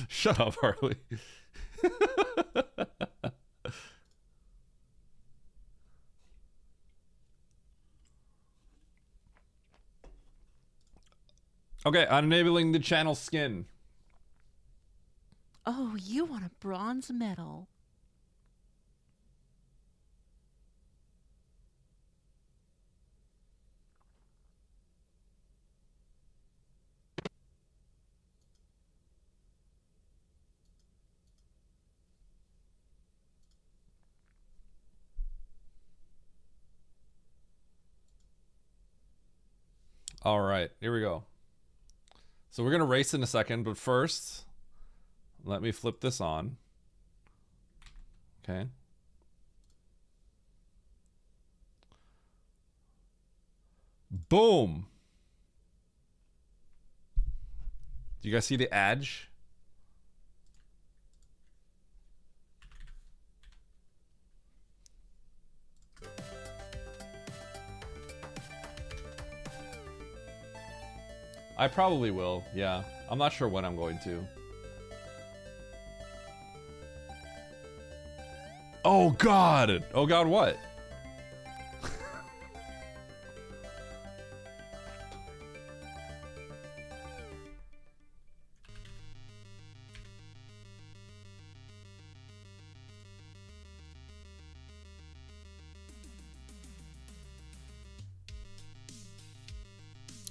Shut up, Harley. Okay, unenabling the channel skin. Oh, you want a bronze medal. All right, here we go. So we're gonna race in a second, but first, let me flip this on. Okay. Boom. Do you guys see the edge? I probably will, yeah. I'm not sure when I'm going to. Oh God! Oh God, what?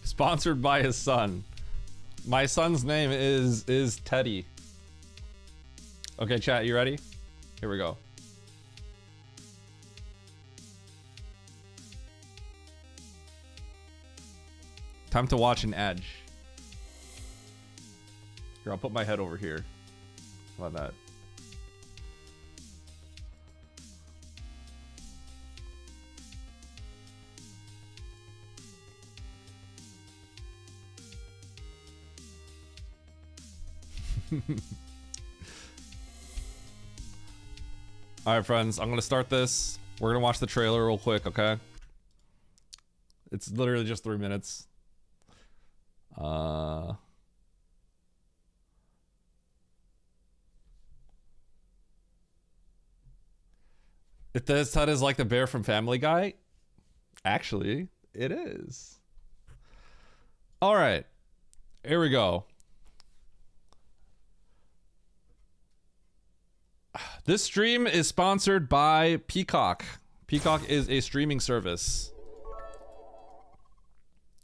Sponsored by his son. My son's name is Teddy. Okay, chat, you ready? Here we go. Time to watch an edge. Here, I'll put my head over here. How about that? All right, friends, I'm gonna start this. We're gonna watch the trailer real quick, okay? It's literally just 3 minutes. If this head is like the bear from Family Guy, actually, it is. All right, here we go. This stream is sponsored by Peacock. Peacock is a streaming service.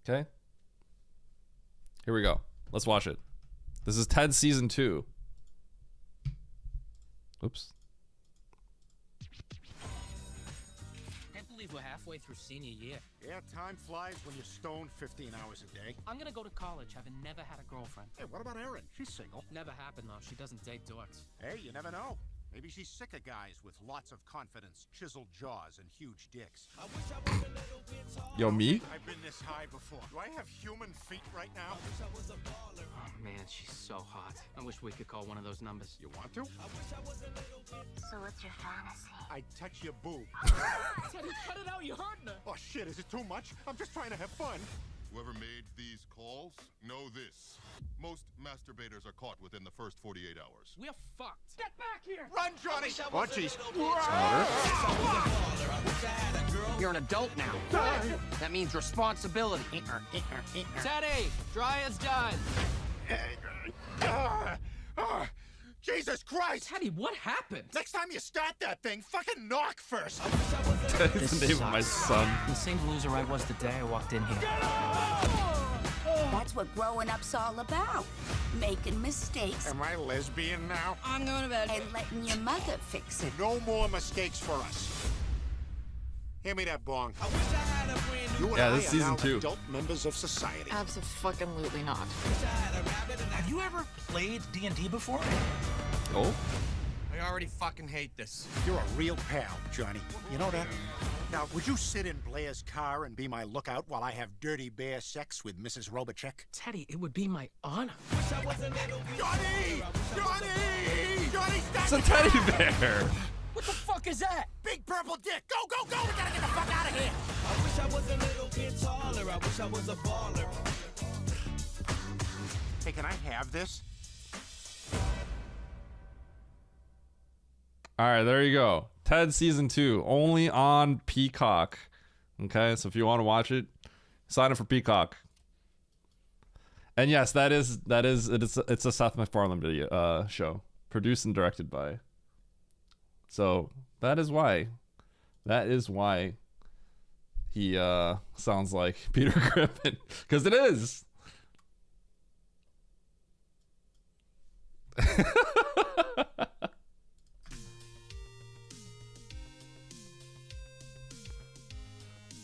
Okay. Here we go. Let's watch it. This is Ted Season 2. Oops. Can't believe we're halfway through senior year. Yeah, time flies when you're stoned 15 hours a day. I'm gonna go to college, having never had a girlfriend. Hey, what about Erin? She's single. Never happened though. She doesn't date dorks. Hey, you never know. Maybe she's sick of guys with lots of confidence, chiseled jaws, and huge dicks. Yo, me? I've been this high before. Do I have human feet right now? Oh man, she's so hot. I wish we could call one of those numbers. You want to? So what's your fantasy? I'd touch your boob. Teddy, cut it out. You hurting her. Oh shit, is it too much? I'm just trying to have fun. Whoever made these calls, know this. Most masturbators are caught within the first 48 hours. We're fucked. Get back here. Run, Johnny! Oh, jeez. You're an adult now. That means responsibility. Teddy, dry as done. Jesus Christ! Teddy, what happened? Next time you start that thing, fucking knock first! That is the name of my son. The same loser I was the day I walked in here. That's what growing up's all about. Making mistakes Am I lesbian now? I'm going to bed. And letting your mother fix it. No more mistakes for us. Hand me that bong. You and Yeah, I this are season now 2. adult members of society. Absolutely not. Have you ever played D&D before? Oh? I already fucking hate this. You're a real pal, Johnny. You know that? Now, would you sit in Blair's car and be my lookout while I have dirty bear sex with Mrs. Robachek? Teddy, it would be my honor. Johnny! Johnny! Johnny, stop! It's a teddy bear. What the fuck is that? Big purple dick! Go, go, go! We gotta get the fuck out of here! I wish I was a little bit taller. I wish I was a baller. Hey, can I have this? All right, there you go. Ted season 2, only on Peacock. Okay, so if you want to watch it, sign up for Peacock. And yes, it's a Seth MacFarlane video show, produced and directed by. So that is why he sounds like Peter Griffin, because it is.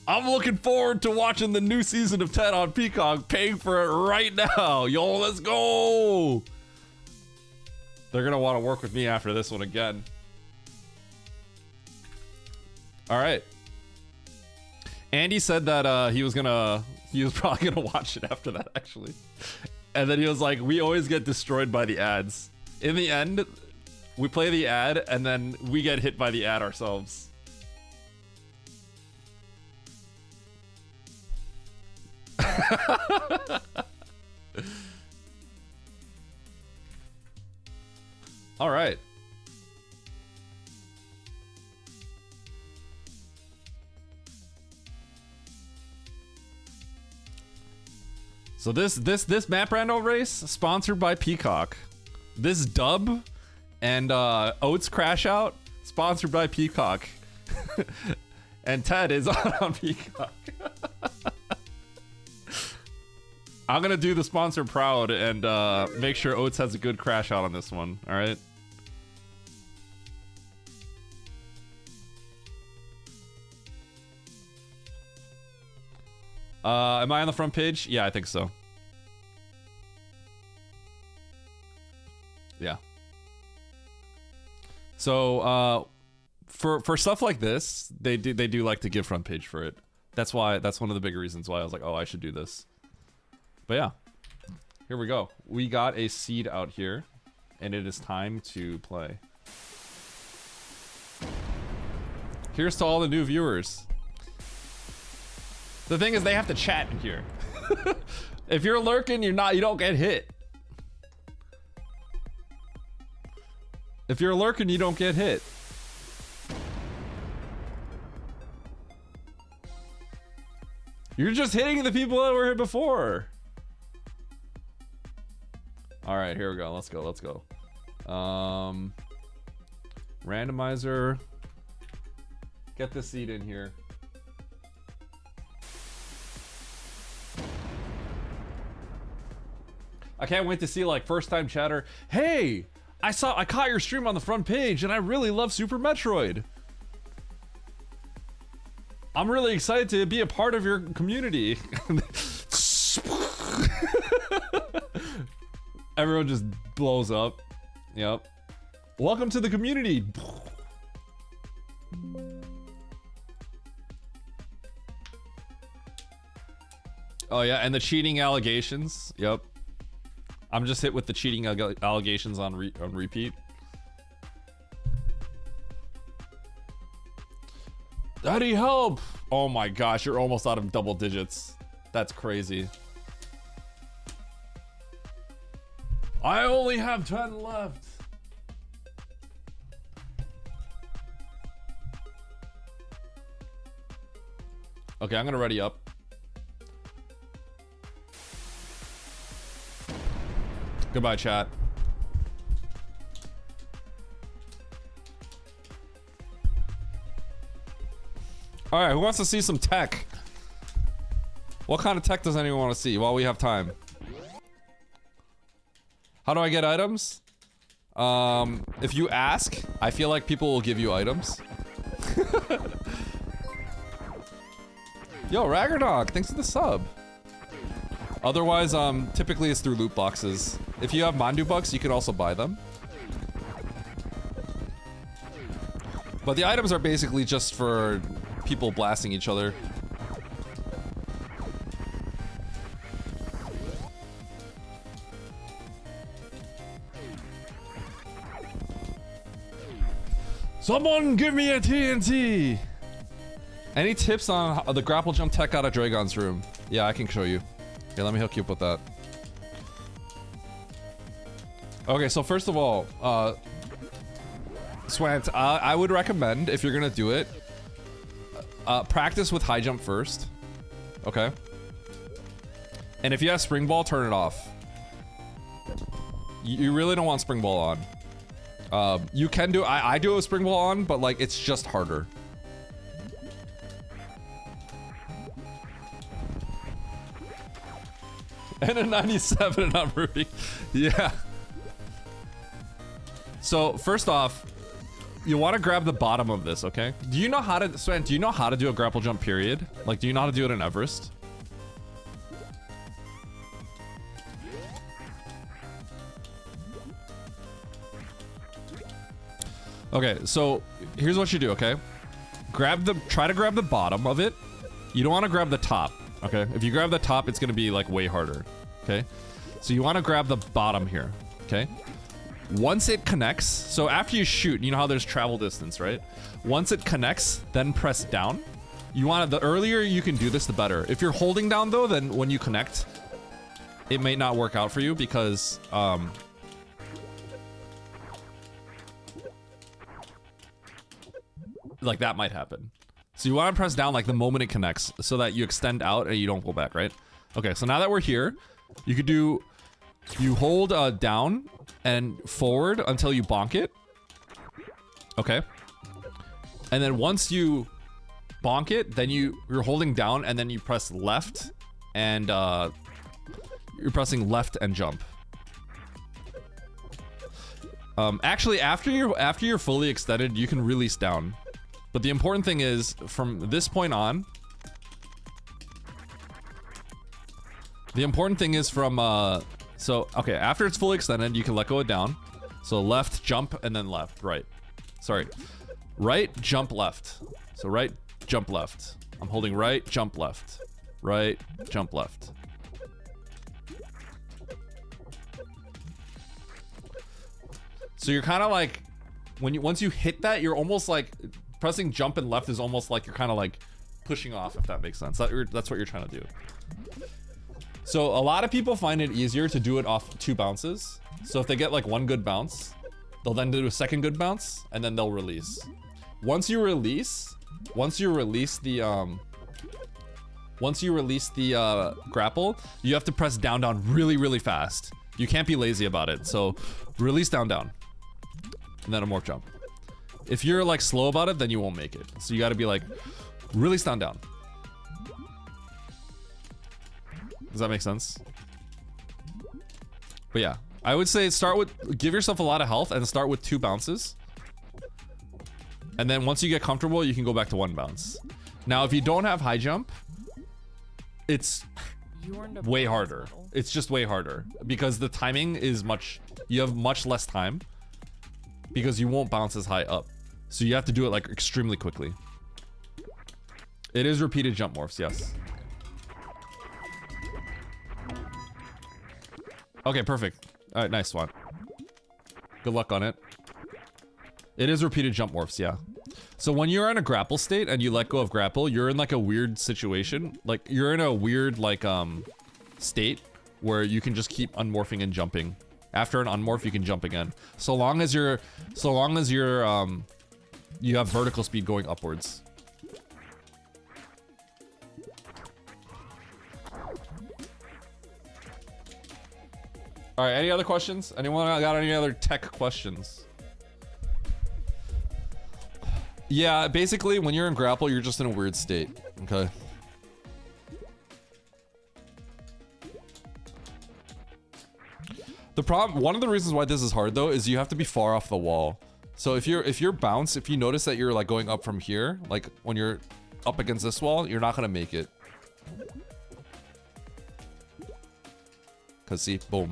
I'm looking forward to watching the new season of Ted on Peacock, paying for it right now. Yo, let's go. They're going to want to work with me after this one again. All right. Andy said that he was probably going to watch it after that, actually. And then he was like, we always get destroyed by the ads. In the end, we play the ad, and then we get hit by the ad ourselves. All right. So this map rando race sponsored by Peacock. This dub and Oats Crash Out sponsored by Peacock. And Ted is on Peacock. I'm gonna do the sponsor proud and make sure Oats has a good crash out on this one. All right. Am I on the front page? Yeah, I think so. Yeah. So for stuff like this, they do like to give front page for it. That's one of the big reasons why I was like, oh, I should do this. But yeah, here we go. We got a seed out here, and it is time to play. Here's to all the new viewers. The thing is, they have to chat in here. If you're lurking, you don't get hit. If you're lurking, you don't get hit. You're just hitting the people that were here before. All right, here we go. Let's go. Randomizer. Get the seed in here. I can't wait to see like first time chatter. Hey, I caught your stream on the front page and I really love Super Metroid. I'm really excited to be a part of your community. Everyone just blows up. Yep. Welcome to the community. Oh yeah, and the cheating allegations. Yep. I'm just hit with the cheating allegations on repeat. Daddy, help! Oh my gosh, you're almost out of double digits. That's crazy. I only have 10 left. Okay, I'm gonna ready up. Goodbye, chat. All right, who wants to see some tech? What kind of tech does anyone want to see while we have time? How do I get items? If you ask, I feel like people will give you items. Yo, Raggerdog, thanks for the sub. Otherwise, typically it's through loot boxes. If you have Mandu bucks, you can also buy them. But the items are basically just for people blasting each other. Someone give me a TNT! Any tips on the grapple jump tech out of Dragon's room? Yeah, I can show you. Here, let me hook you up with that. Okay, so first of all, Swant, I would recommend, if you're gonna do it, practice with high jump first. Okay? And if you have spring ball, turn it off. You really don't want spring ball on. You can do, I do a spring ball on, but like, it's just harder. And a 97 on Ruby. Yeah. So first off, you want to grab the bottom of this, okay? Do you know how to, Sven, do you know how to do a grapple jump period? Like, do you know how to do it in Everest? Okay, so here's what you do, okay? Try to grab the bottom of it. You don't want to grab the top, okay? If you grab the top, it's gonna be like way harder, okay? So you want to grab the bottom here, okay? Once it connects, so after you shoot, you know how there's travel distance, right? Once it connects, then press down. You want to, the earlier you can do this, the better. If you're holding down though, then when you connect, it may not work out for you because, like that might happen. So you want to press down like the moment it connects so that you extend out and you don't pull back, right? Okay, so now that we're here, you could do, you hold down and forward until you bonk it. Okay. And then once you bonk it, then you're holding down and then you press left and you're pressing left and jump. Actually, after you're fully extended, you can release down. But the important thing is, from this point on, so, okay, after it's fully extended, you can let go of down. So left, jump, and then left, right. Sorry. Right, jump, left. So right, jump, left. I'm holding right, jump, left. Right, jump, left. So you're kind of like, once you hit that, you're almost like, pressing jump and left is almost like you're kind of like pushing off, if that makes sense. That's what you're trying to do. So a lot of people find it easier to do it off 2 bounces. So if they get like 1 good bounce, they'll then do a 2nd good bounce and then they'll release. Once you release the grapple, you have to press down down really, really fast. You can't be lazy about it. So release down down and then a more jump. If you're like slow about it, then you won't make it. So you got to be like release down down. Does that make sense? But yeah, I would say give yourself a lot of health and start with 2 bounces. And then once you get comfortable, you can go back to 1 bounce. Now, if you don't have high jump, it's way harder. It's just way harder because the timing is you have much less time because you won't bounce as high up. So you have to do it like extremely quickly. It is repeated jump morphs, yes. Okay, perfect. All right, nice one. Good luck on it. It is repeated jump morphs, yeah. So when you're in a grapple state and you let go of grapple, you're in like a weird situation. Like you're in a weird like state where you can just keep unmorphing and jumping. After an unmorph, you can jump again. So long as you have vertical speed going upwards. All right, any other questions? Anyone got any other tech questions? Yeah, basically, when you're in grapple, you're just in a weird state, okay? The problem, one of the reasons why this is hard though, is you have to be far off the wall. So if you notice that you're like going up from here, like when you're up against this wall, you're not gonna make it. Cause see, boom.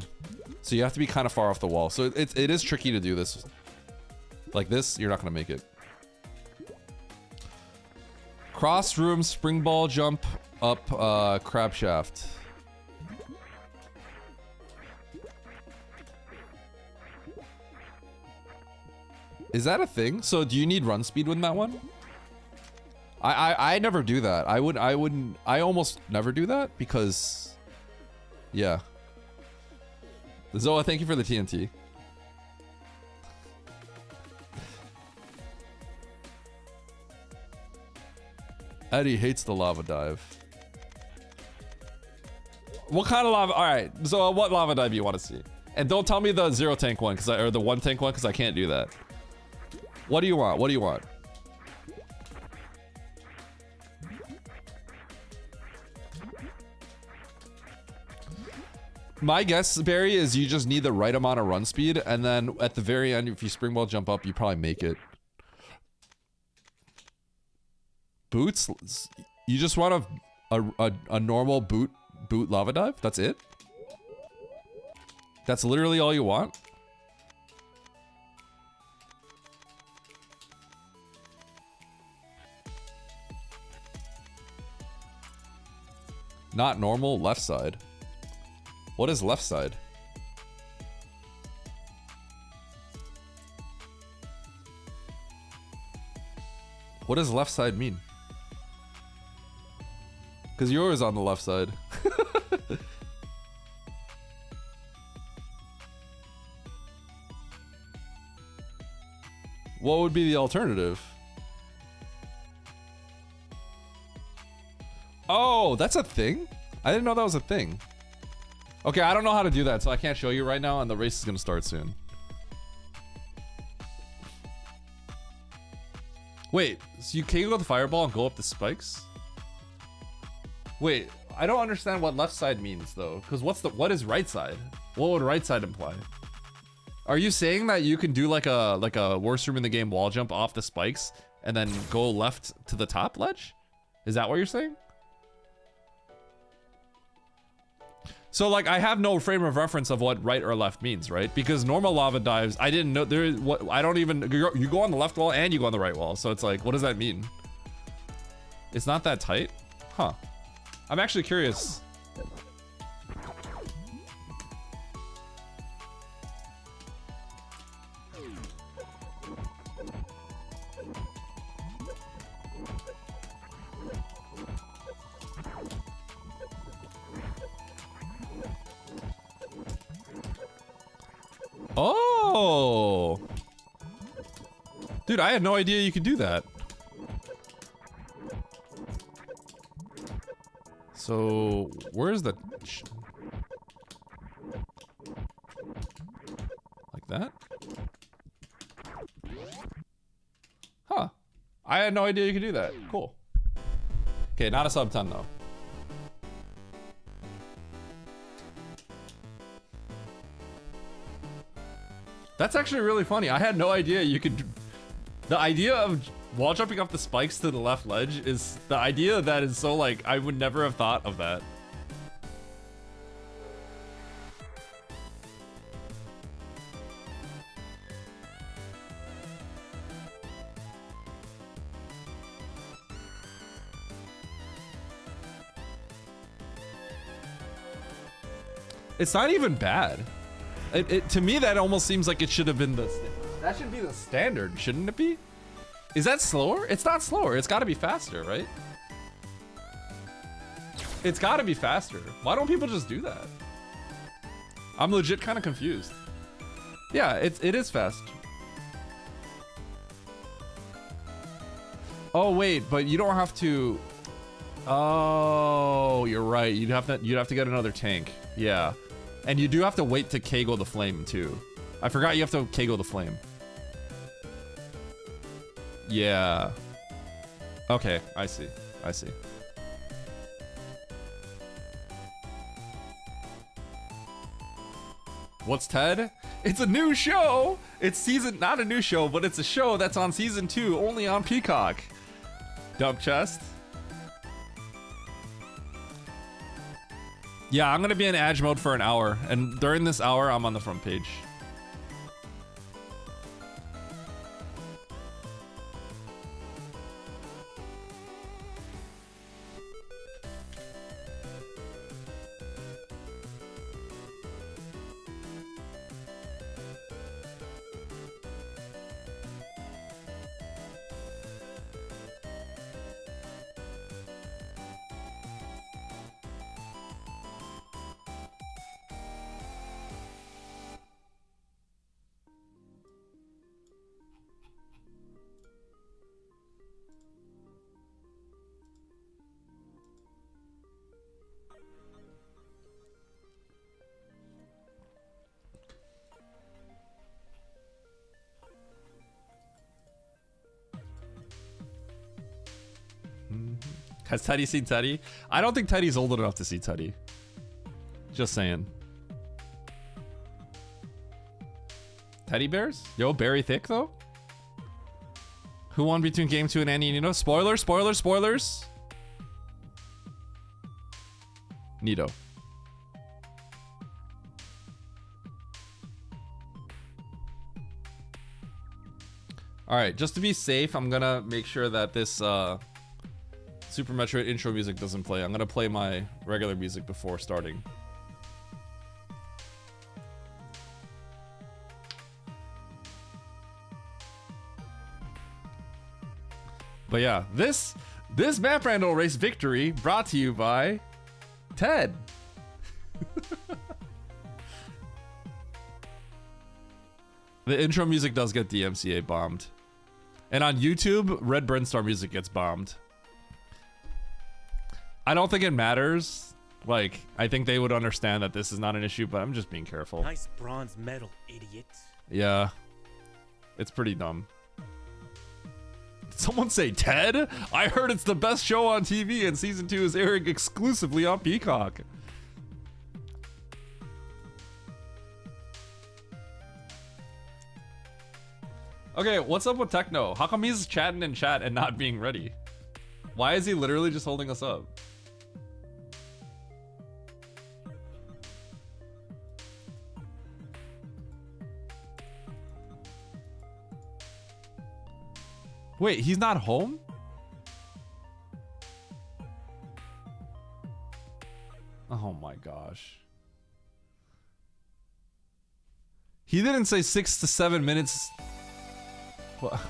So you have to be kind of far off the wall. So it is tricky to do this. Like this, you're not gonna make it. Cross room, spring ball, jump up, crab shaft. Is that a thing? So do you need run speed with that one? I never do that. I almost never do that because, yeah. Zoa, thank you for the TNT. Eddie hates the lava dive. What kind of lava? All right. So what lava dive do you want to see? And don't tell me the 0 tank one, or the 1 tank one, because I can't do that. What do you want? What do you want? My guess, Barry, is you just need the right amount of run speed, and then at the very end, if you springboard jump up, you probably make it. Boots? You just want a normal boot lava dive? That's it? That's literally all you want? Not normal, left side. What is left side? What does left side mean? Because yours on the left side. What would be the alternative? Oh, that's a thing? I didn't know that was a thing. Okay, I don't know how to do that, so I can't show you right now, and the race is gonna start soon. Wait, so you can't go with the fireball and go up the spikes? Wait, I don't understand what left side means though, because what is right side? What would right side imply? Are you saying that you can do like a worst room in the game wall jump off the spikes and then go left to the top ledge? Is that what you're saying? So like I have no frame of reference of what right or left means, right? Because normal lava dives, I didn't know there is what I don't even you go on the left wall and you go on the right wall. So it's like, what does that mean? It's not that tight? Huh. I'm actually curious. Oh, dude, I had no idea you could do that. So where's the like that? Huh, I had no idea you could do that. Cool. Okay, not a sub 10 though. That's actually really funny. I had no idea you could. The idea of wall jumping off the spikes to the left ledge is the idea that is so like, I would never have thought of that. It's not even bad. To me, that almost seems like it should have been that should be the standard, shouldn't it be? Is that slower? It's not slower. It's got to be faster, right? It's got to be faster. Why don't people just do that? I'm legit kind of confused. Yeah, it is fast. Oh wait, but you don't have to. Oh, you're right. You'd have to get another tank. Yeah. And you do have to wait to Kegel the flame too. I forgot you have to Kegel the flame. Yeah. Okay, I see. I see. What's Ted? It's a new show! It's season, not a new show, but it's a show that's on season 2, only on Peacock. Dump chest. Yeah, I'm gonna be in Edge mode for an hour, and during this hour, I'm on the front page. Has Teddy seen Teddy? I don't think Teddy's old enough to see Teddy. Just saying. Teddy bears? Yo, Barry Thick though? Who won between game 2 and Andy and Nito? Spoilers, spoilers, spoilers. Nito. Alright, just to be safe, I'm gonna make sure that this Super Metroid intro music doesn't play. I'm gonna play my regular music before starting. But yeah, this map randall race victory brought to you by Ted. The intro music does get DMCA bombed. And on YouTube, Red Brinstar music gets bombed. I don't think it matters. Like, I think they would understand that this is not an issue, but I'm just being careful. Nice bronze medal, idiot. Yeah. It's pretty dumb. Did someone say Ted? I heard it's the best show on TV and season 2 is airing exclusively on Peacock. Okay, what's up with Techno? How come he's chatting in chat and not being ready? Why is he literally just holding us up? Wait, he's not home? Oh my gosh. He didn't say 6 to 7 minutes. What?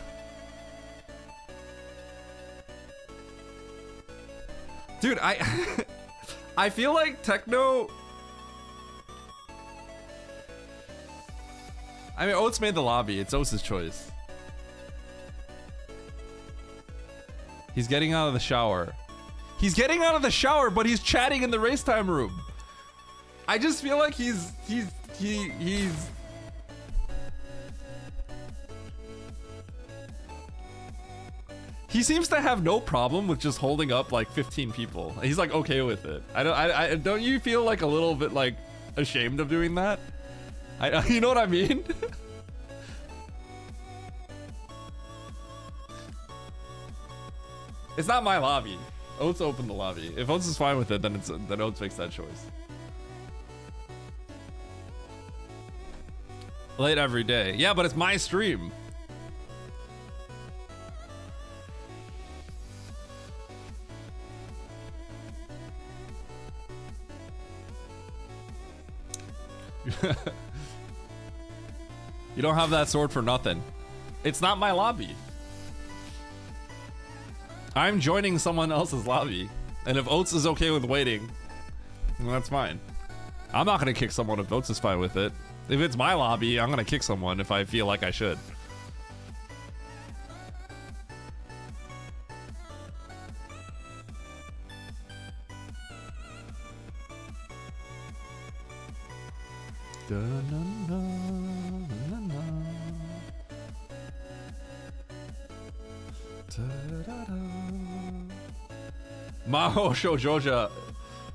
Dude, I feel like Techno. I mean, Oates made the lobby. It's Oates' choice. He's getting out of the shower. He's getting out of the shower, but he's chatting in the race time room. I just feel like he's he seems to have no problem with just holding up like 15 people. He's like okay with it. I don't you feel like a little bit like ashamed of doing that? You know what I mean? It's not my lobby. Oates opened the lobby. If Oates is fine with it, then Oates makes that choice. Late every day. Yeah, but it's my stream. You don't have that sword for nothing. It's not my lobby. I'm joining someone else's lobby. And if Oates is okay with waiting, then that's fine. I'm not gonna kick someone if Oates is fine with it. If it's my lobby, I'm gonna kick someone if I feel like I should. Maho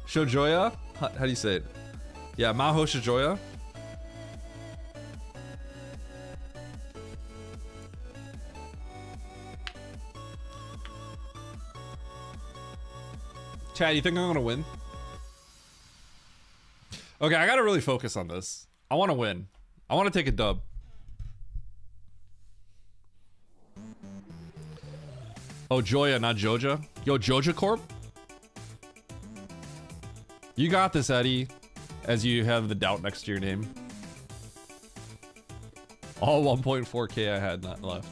Shoujoya? How do you say it? Yeah, Maho Shoujoya. Chad, you think I'm gonna win? Okay, I gotta really focus on this. I wanna win. I wanna take a dub. Oh, Joya, not Joja. Yo, Joja Corp? You got this, Eddie, as you have the doubt next to your name. All 1.4K I had not left.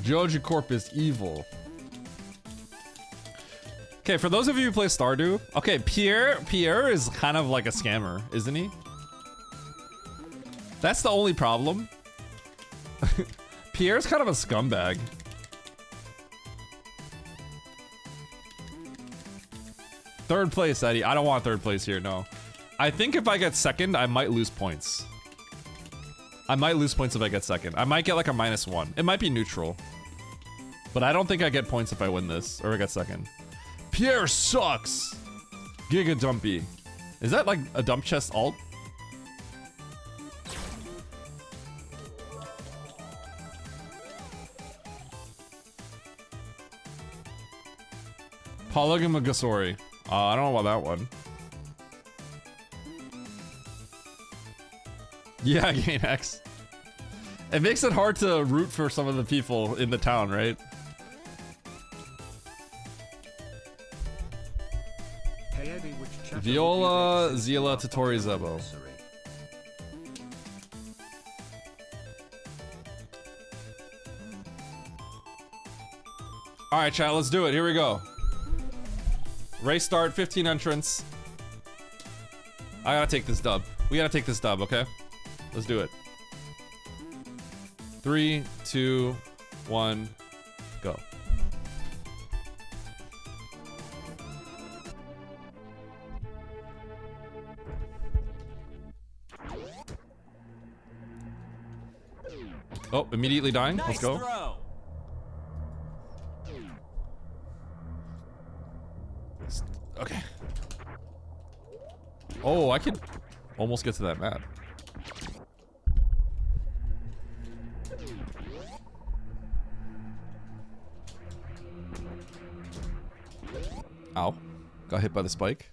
Joja Corp is evil. Okay, for those of you who play Stardew, okay, Pierre is kind of like a scammer, isn't he? That's the only problem. Pierre's kind of a scumbag. Third place, Eddie. I don't want third place here, no. I think if I get second, I might lose points. I might lose points if I get second. I might get like a -1. It might be neutral. But I don't think I get points if I win this or I get second. Pierre sucks. Giga Dumpy. Is that like a dump chest alt? Polygomagasori. I don't know about that one. Yeah, Gain X. It makes it hard to root for some of the people in the town, right? Hey Eddie, which chapter Viola, did you Zila, get Totori, Zebo. anniversary? Alright, chat, let's do it. Here we go. Race start, 15 entrants. I gotta take this dub. We gotta take this dub, okay? Let's do it. 3, 2, 1, go. Oh, immediately dying. Let's go. Throw. Okay. Oh, I could almost get to that map. Ow. Got hit by the spike.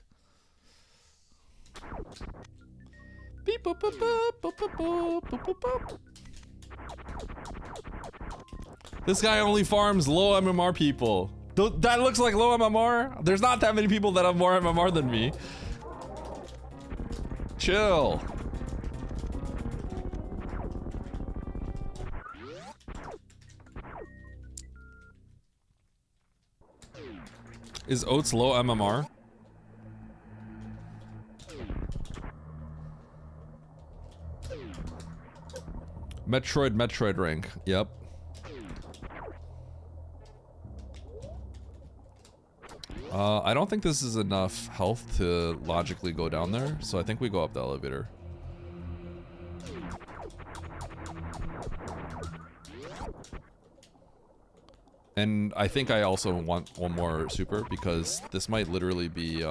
Beep, boop, boop, boop, boop, boop, boop, boop, boop, boop. This guy only farms low MMR people. That looks like low MMR. There's not that many people that have more MMR than me. Chill. Is Oats low MMR? Metroid rank. Yep. I don't think this is enough health to logically go down there, so I think we go up the elevator. And I think I also want one more super because this might literally be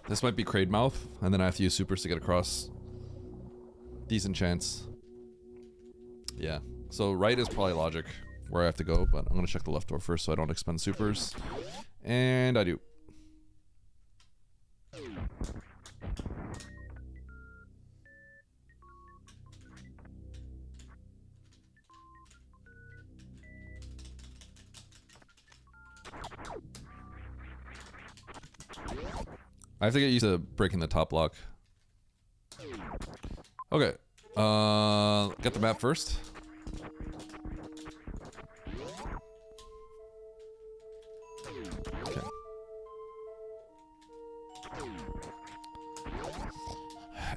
this might be Crademouth, and then I have to use supers to get across. Decent chance. Yeah. So right is probably logic where I have to go, but I'm gonna check the left door first so I don't expend supers. And I do. I have to get used to breaking the top block. Okay. Get the map first. Okay.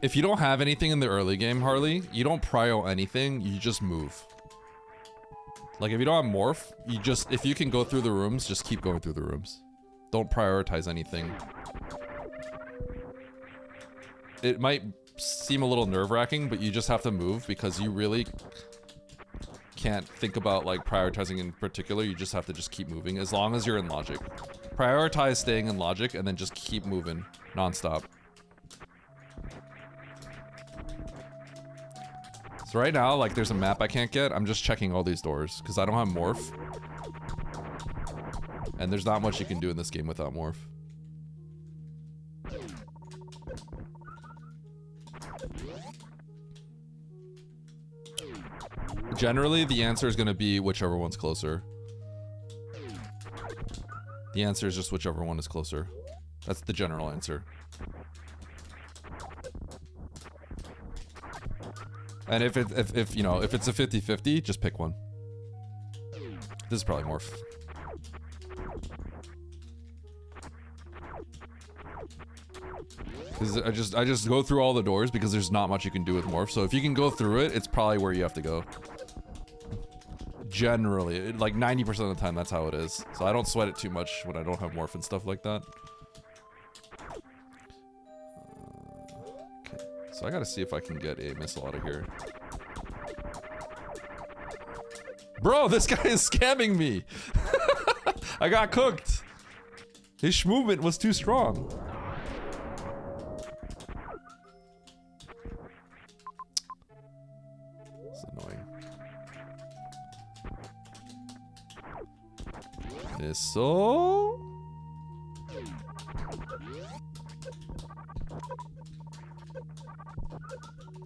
If you don't have anything in the early game, Harley, you don't prio anything, you just move. Like if you don't have morph, you just, if you can go through the rooms, just keep going through the rooms. Don't prioritize anything. It might seem a little nerve-wracking, but you just have to move because you really can't think about like prioritizing in particular. You just have to just keep moving as long as you're in logic. Prioritize staying in logic and then just keep moving non-stop. So right now, like there's a map I can't get. I'm just checking all these doors because I don't have morph. And there's not much you can do in this game without morph. Generally, the answer is going to be whichever one's closer. The answer is just whichever one is closer. That's the general answer. And if you know, if it's a 50-50, just pick one. This is probably morph. Because I just go through all the doors because there's not much you can do with morph. So if you can go through it, it's probably where you have to go. Generally, like 90% of the time, that's how it is. So I don't sweat it too much when I don't have morph and stuff like that. So I gotta see if I can get a missile out of here. Bro, this guy is scamming me. I got cooked. His movement was too strong. It's annoying. Missile.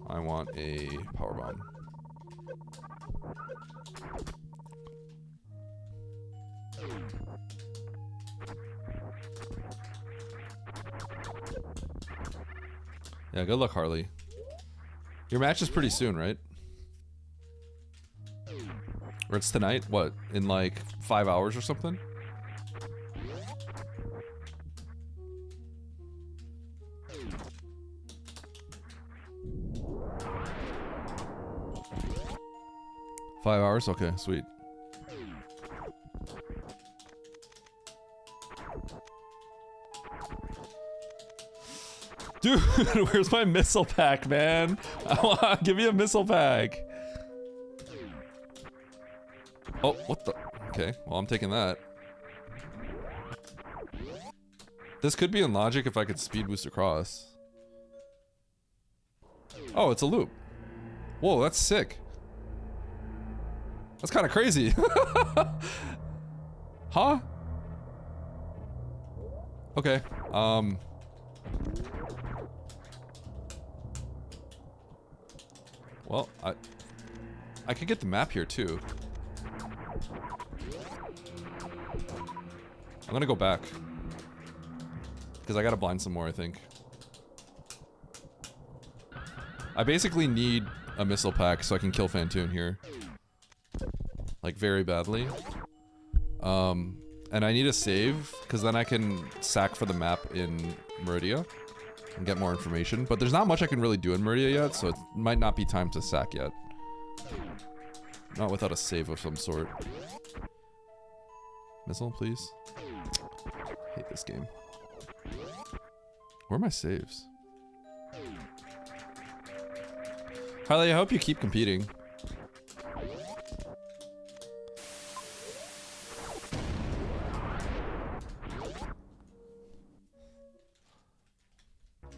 I want a power bomb. Yeah, good luck, Harley. Your match is pretty soon, right? Or it's tonight? What, in like 5 hours or something? Five hours? Okay, sweet. Dude, where's my missile pack, man? Give me a missile pack. Oh, what the? Okay, well, I'm taking that. This could be in logic if I could speed boost across. Oh, it's a loop. Whoa, that's sick. That's kind of crazy. Huh? Okay, well, I could get the map here too. I'm gonna go back. Because I gotta blind some more, I think. I basically need a missile pack so I can kill Fantoon here. Like, very badly. And I need a save, because then I can sack for the map in Meridia and get more information. But there's not much I can really do in Meridia yet, so it might not be time to sack yet. Not without a save of some sort. Missile, please. I hate this game. Where are my saves? Harley, I hope you keep competing.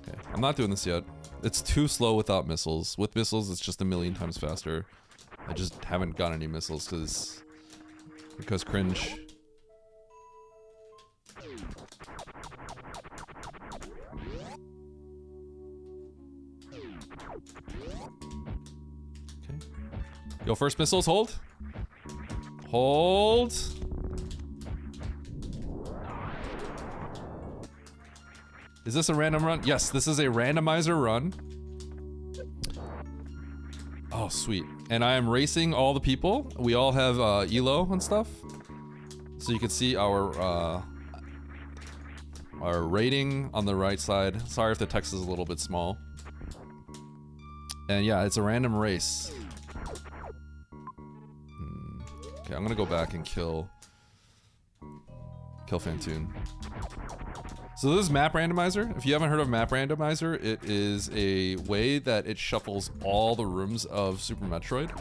Okay, I'm not doing this yet. It's too slow without missiles. With missiles, it's just a million times faster. I just haven't got any missiles because cringe. Okay. Yo, first missiles, hold. Hold. Is this a random run? Yes, this is a randomizer run. Oh, sweet. And I am racing all the people. We all have ELO and stuff. So you can see our rating on the right side. Sorry if the text is a little bit small. And yeah, it's a random race. Okay, I'm gonna go back and kill Fantoon. So this is Map Randomizer. If you haven't heard of Map Randomizer, it is a way that it shuffles all the rooms of Super Metroid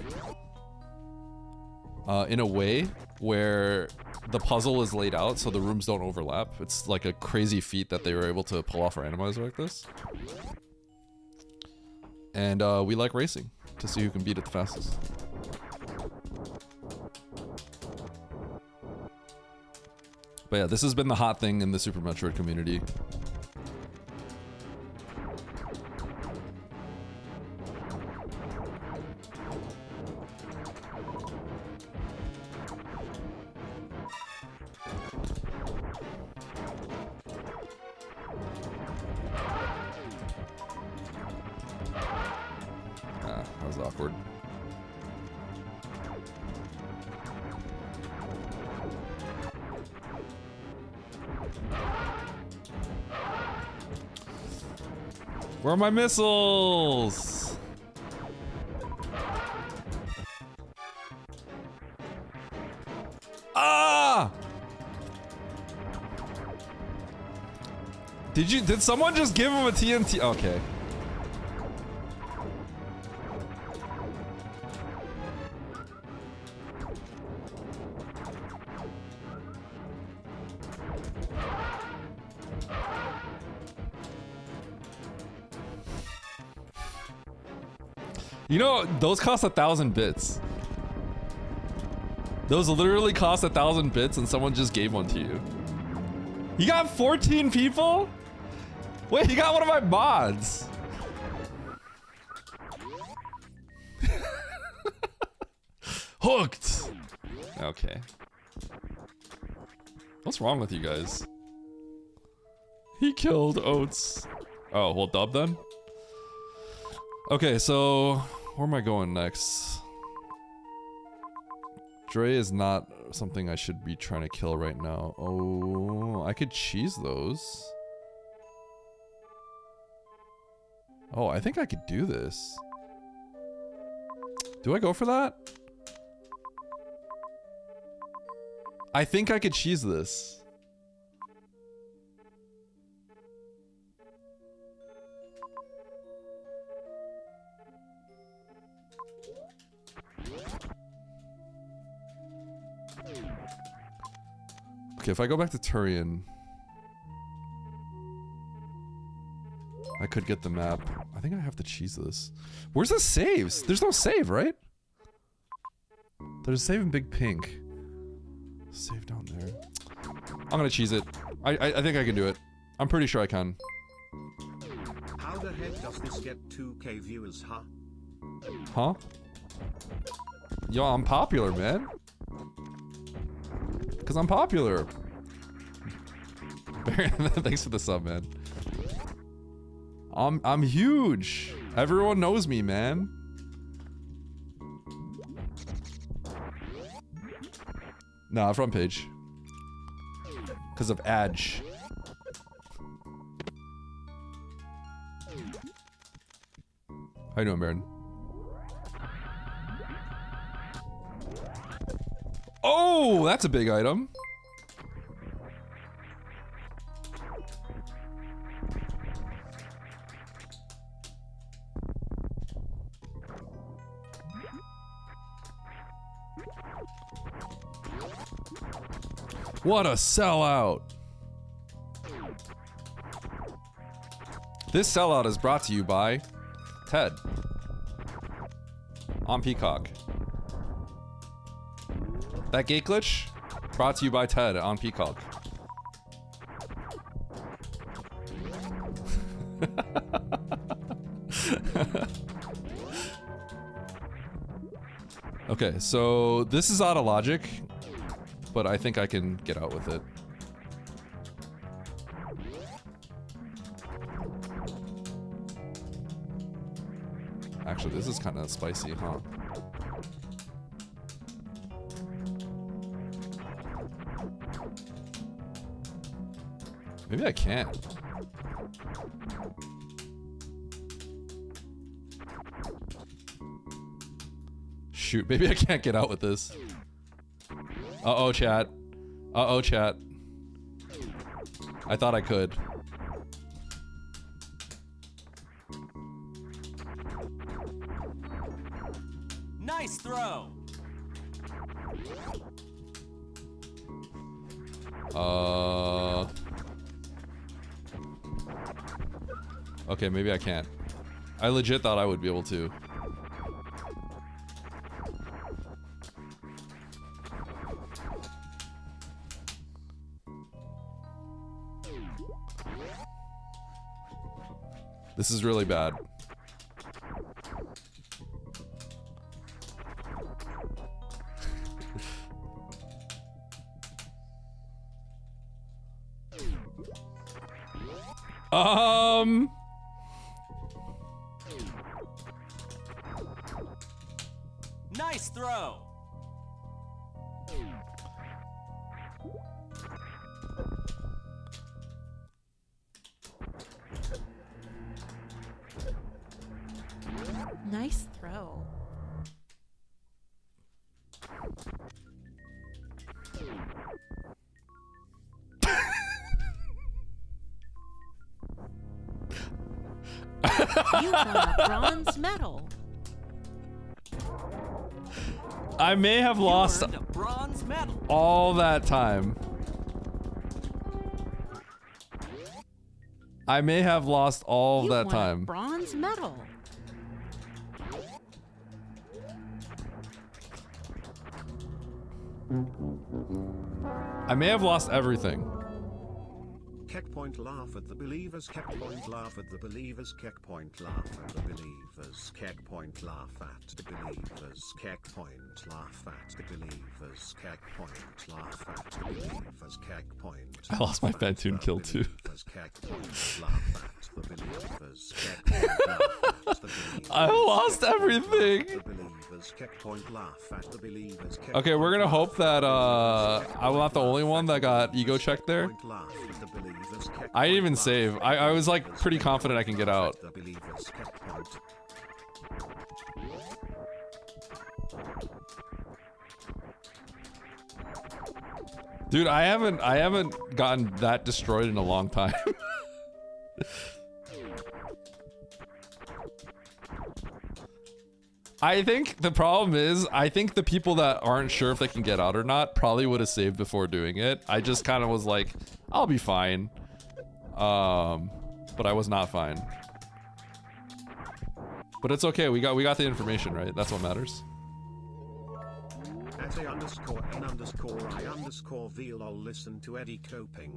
in a way where the puzzle is laid out so the rooms don't overlap. It's like a crazy feat that they were able to pull off a randomizer like this. And we like racing to see who can beat it the fastest. But yeah, this has been the hot thing in the Super Metroid community. Ah, that was awkward. Where are my missiles? Ah! Did someone just give him a TNT? Okay. You know, those cost 1,000 bits. Those literally cost 1,000 bits and someone just gave one to you. You got 14 people? Wait, you got one of my mods. Hooked. Okay. What's wrong with you guys? He killed Oats. Oh, well, dub then? Okay, so where am I going next? Dre is not something I should be trying to kill right now. Oh, I could cheese those. Oh, I think I could do this. Do I go for that? I think I could cheese this. Okay, if I go back to Turian, I could get the map. I think I have to cheese this. Where's the saves? There's no save, right? There's a save in Big Pink. Save down there. I'm gonna cheese it. I think I can do it. I'm pretty sure I can. How the heck does this get 2K viewers, huh? Huh? Yo, I'm popular, man. Cause I'm popular. Thanks for the sub, man. I'm huge. Everyone knows me, man. Nah, front page. Cause of Edge. How you doing, Baron? Oh, that's a big item. What a sellout! This sellout is brought to you by Ted on Peacock. That gate glitch brought to you by Ted on Peacock. Okay, so this is out of logic, but I think I can get out with it. Actually, this is kind of spicy, huh? Maybe I can't. Shoot, maybe I can't get out with this. Uh-oh, chat. Uh-oh, chat. I thought I could. Nice throw. Okay, maybe I can't. I legit thought I would be able to. This is really bad. Nice throw. Nice throw. You won a bronze medal. I may have lost A bronze medal. all that time. I may have lost all You that won a time. bronze medal. I may have lost everything. Checkpoint laugh at the believers. Checkpoint laugh at the believers. Checkpoint laugh at the believers. Checkpoint laugh at the believers. Checkpoint laugh at the believers. Checkpoint laugh at the believers. Checkpoint. I lost my Phantoon kill too. Checkpoint laugh at the believers. Checkpoint laugh at the believers. I lost everything. Checkpoint laugh at the believers. Okay, we're gonna hope that I'm not the only one that got ego checked there. I didn't even save. I was like pretty confident I can get out. Dude, I haven't gotten that destroyed in a long time. I think the problem is, I think the people that aren't sure if they can get out or not probably would have saved before doing it. I just kind of was like, I'll be fine. But I was not fine. But it's okay. We got the information, right? That's what matters. At a_n_I_veal, I'll listen to Eddie coping.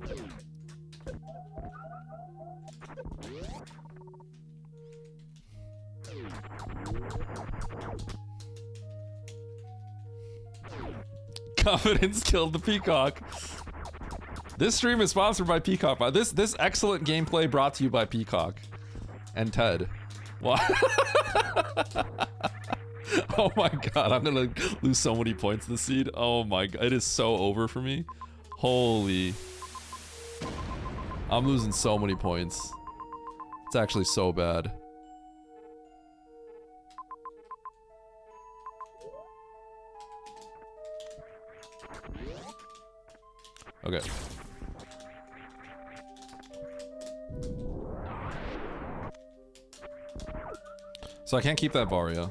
Confidence killed the peacock. This stream is sponsored by Peacock. This excellent gameplay brought to you by Peacock and Ted. What? Oh my god, I'm gonna lose so many points this seed. Oh my god, it is so over for me. Holy. I'm losing so many points. It's actually so bad. Okay. So I can't keep that Varia.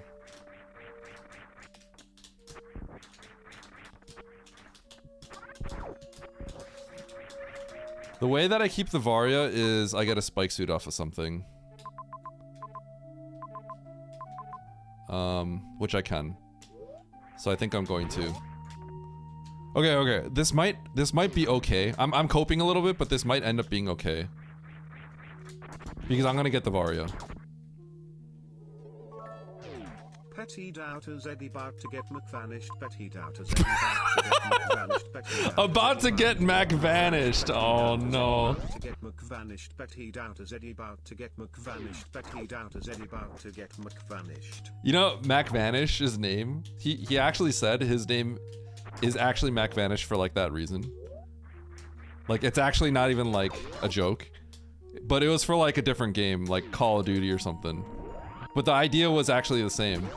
The way that I keep the Varia is I get a spike suit off of something. Which I can. So I think I'm going to. Okay, this might be okay. I'm coping a little bit, but this might end up being okay. Because I'm gonna get the Varia. Petty doubters Eddie about to get McVanished. Petty doubters Eddie about to get McVanished. About to get Mac vanished. Oh no. To get McVanished. Petty doubters Eddie about to get McVanished. Petty doubters Eddie about to get McVanished. You know, Mac Vanish, his name. He actually said his name is actually Mac Vanish for like that reason. Like it's actually not even like a joke. But it was for like a different game, like Call of Duty or something. But the idea was actually the same.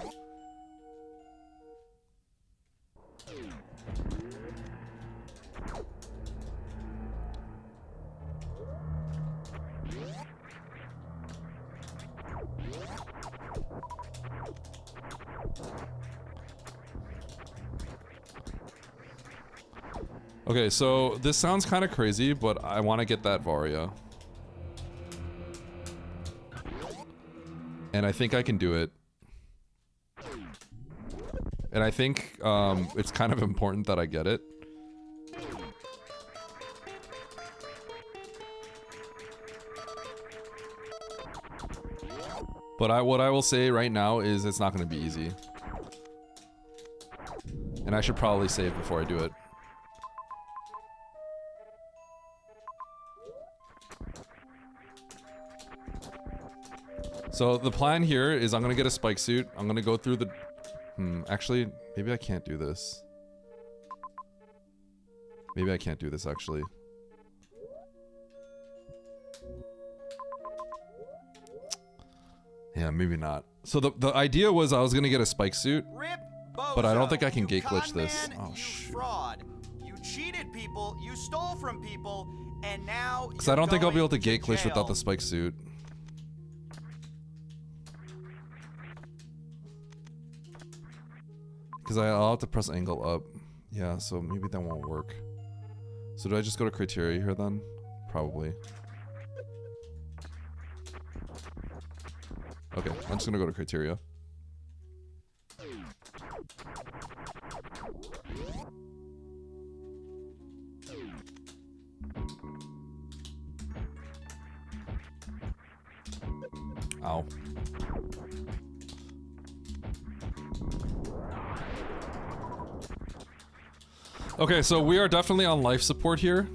Okay, so this sounds kind of crazy, but I want to get that Varia. And I think I can do it. And I think it's kind of important that I get it. But what I will say right now is it's not going to be easy. And I should probably save before I do it. So the plan here is I'm gonna get a spike suit. I'm gonna go through the... actually, maybe I can't do this. Maybe I can't do this, actually. Yeah, maybe not. So the idea was I was gonna get a spike suit, but I don't think I can gate glitch this. Oh, shoot. Fraud. You cheated people, you stole from people, and now Because I don't think I'll be able to gate glitch without the spike suit. Because I'll have to press angle up. Yeah, so maybe that won't work. So do I just go to criteria here then? Probably. Okay, I'm just gonna go to criteria. Ow. Okay, so we are definitely on life support here.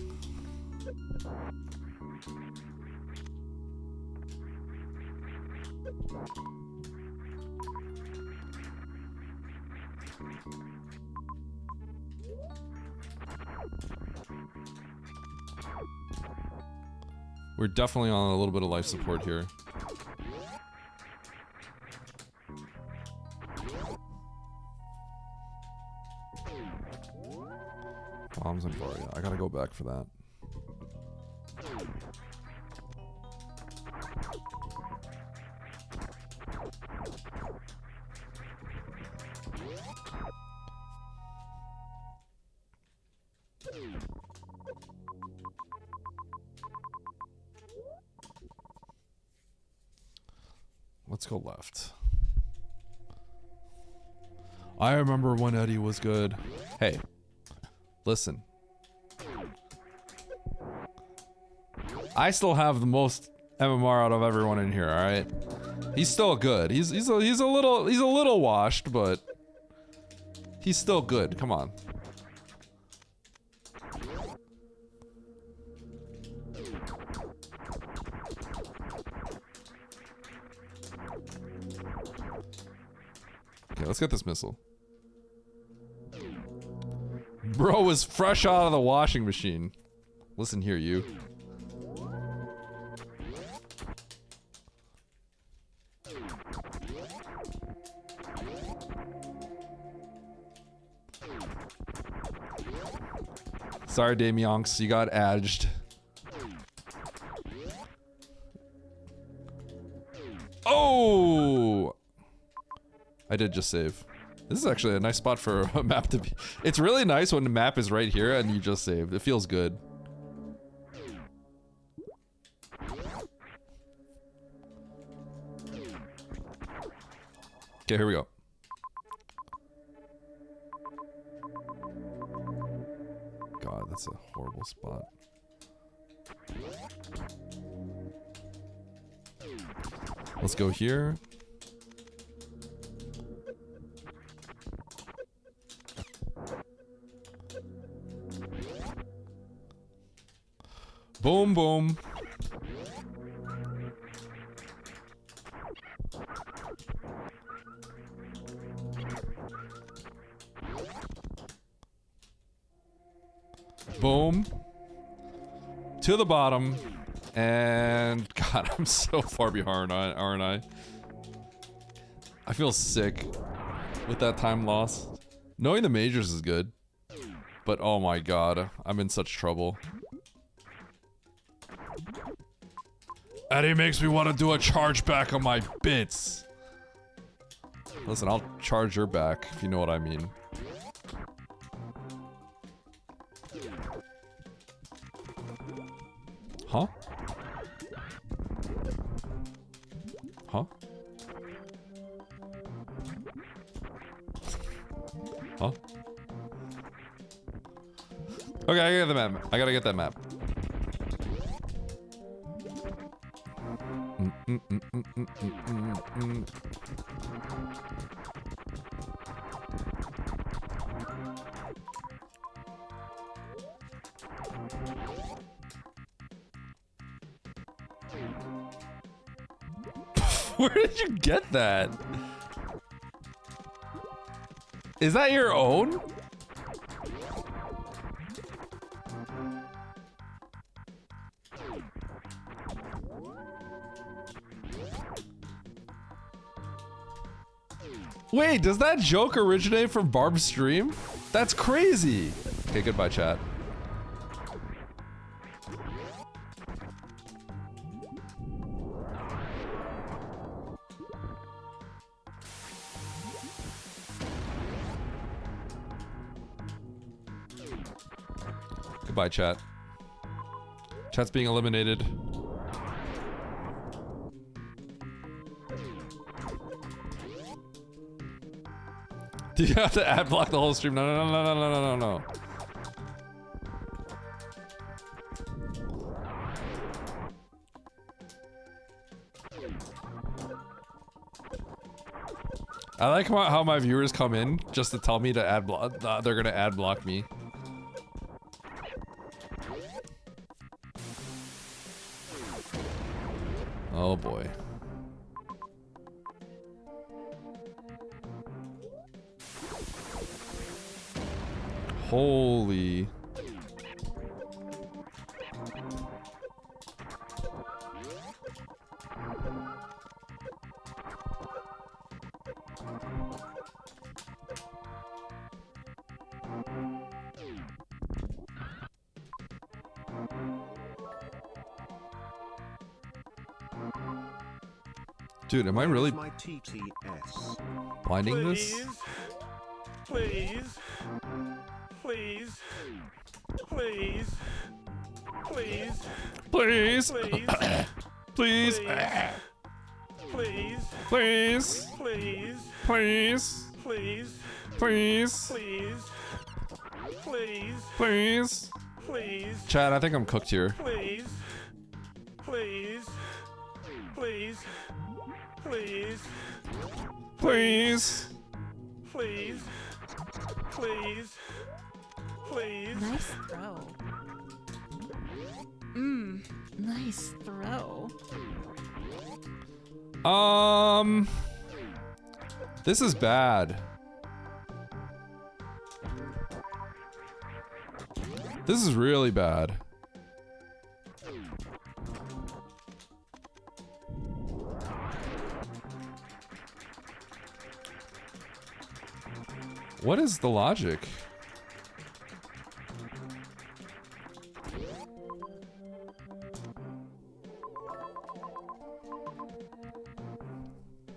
We're definitely on a little bit of life support here. Bombs and Varia. I gotta go back for that. Let's go left. I remember when Eddie was good. Hey, listen. I still have the most MMR out of everyone in here, alright? He's still good. He's a little washed, but he's still good. Come on. Okay, let's get this missile. Bro was fresh out of the washing machine. Listen here, you. Sorry, Damionx, you got edged. Oh! I did just save. This is actually a nice spot for a map to be. It's really nice when the map is right here and you just saved. It feels good. Okay, here we go. God, that's a horrible spot. Let's go here. Boom, boom. Boom. To the bottom. And God, I'm so far behind, aren't I? I feel sick with that time lost. Knowing the majors is good. But oh my God, I'm in such trouble. Eddie makes me want to do a charge back on my bits. Listen, I'll charge your back, if you know what I mean. Huh? Huh? Huh? Okay, I gotta get the map. I gotta get that map. Where did you get that? Is that your own? Wait, does that joke originate from Barb's stream? That's crazy. Okay, goodbye, chat. Goodbye, chat. Chat's being eliminated. Do you have to ad block the whole stream? No, no, no, no, no, no, no, no. I like how my viewers come in just to tell me to ad block. They're gonna ad block me. Oh boy. Holy. Dude, am I really My TTS. blinding this? Please. Please. Please. Please. Please. Please. Please. Please. Please. Please. Please. Please. Please. Please. Please. Please. Please. Chad, I think I'm cooked here. Please. Please. Please. Please. Please. Please. Please. Please. Nice throw. Nice throw. This is bad. This is really bad. What is the logic?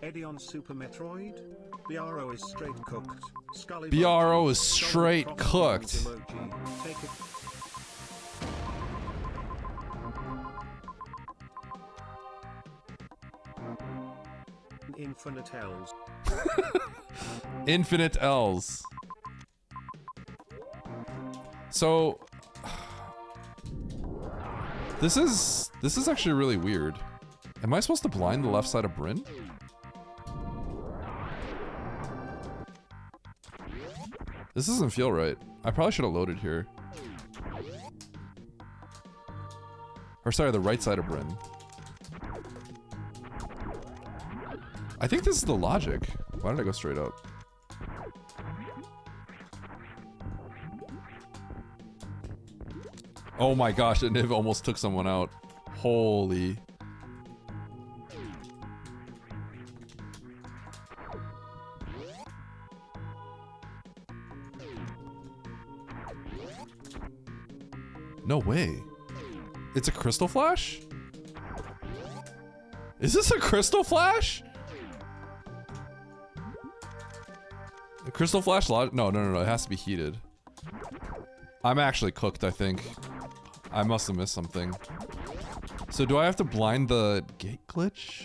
Eddie on Super Metroid? BRO is straight cooked. Scully BRO is emoji. straight Scully cooked. emoji. Take it. Infinite L's. Infinite L's. So this is actually really weird. Am I supposed to blind the left side of Bryn? This doesn't feel right. I probably should have loaded here. Or sorry, the right side of Bryn. I think this is the logic. Why did I go straight up? Oh my gosh, and Niv almost took someone out. Holy. No way. It's a crystal flash? Is this a crystal flash? A crystal flash log? No, it has to be heated. I'm actually cooked, I think. I must have missed something. So do I have to blind the gate glitch?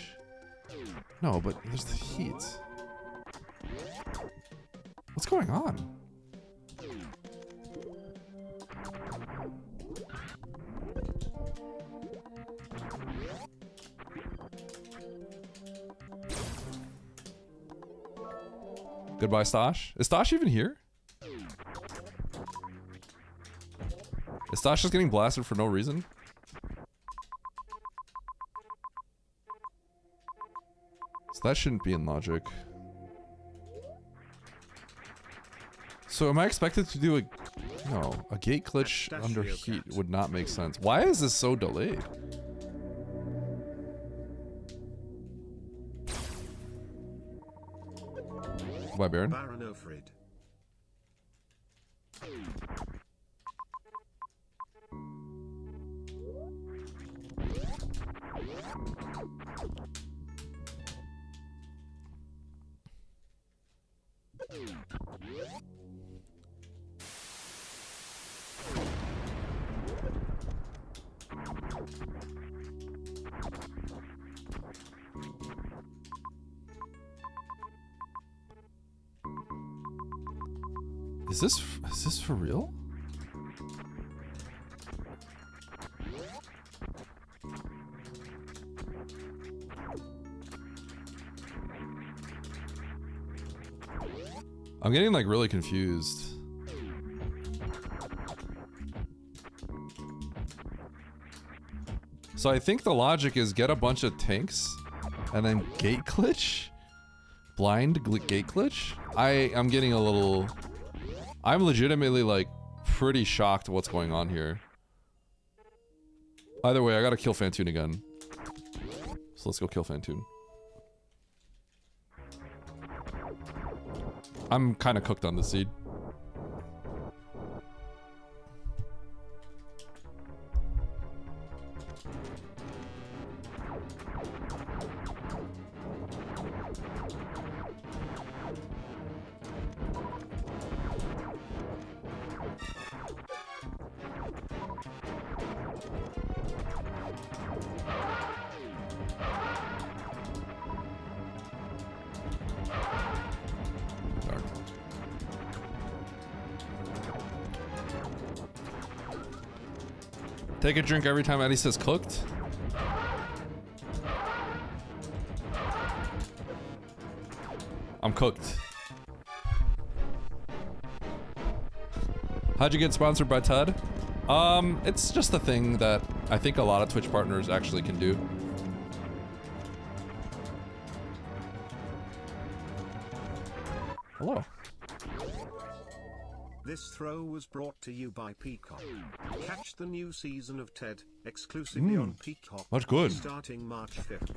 No, but there's the heat. What's going on? Goodbye, Stosh. Is Stosh even here? Is Stosh just getting blasted for no reason? So that shouldn't be in logic. So am I expected to do a... No, a gate glitch under heat would not make sense. Why is this so delayed? Goodbye, Baron. Baron Alfred. Is this for real? I'm getting like really confused. So I think the logic is get a bunch of tanks and then gate glitch? Blind gate glitch? I'm getting a little... I'm legitimately like pretty shocked what's going on here. Either way, I gotta kill Fantoon again. So let's go kill Fantoon. I'm kind of cooked on this seed. Take a drink every time Eddie says cooked. I'm cooked. How'd you get sponsored by Tud? It's just a thing that I think a lot of Twitch partners actually can do. Hello. This throw was brought to you by Peacock. Catch the new season of TED exclusively on Peacock. That's good. Starting March 5th.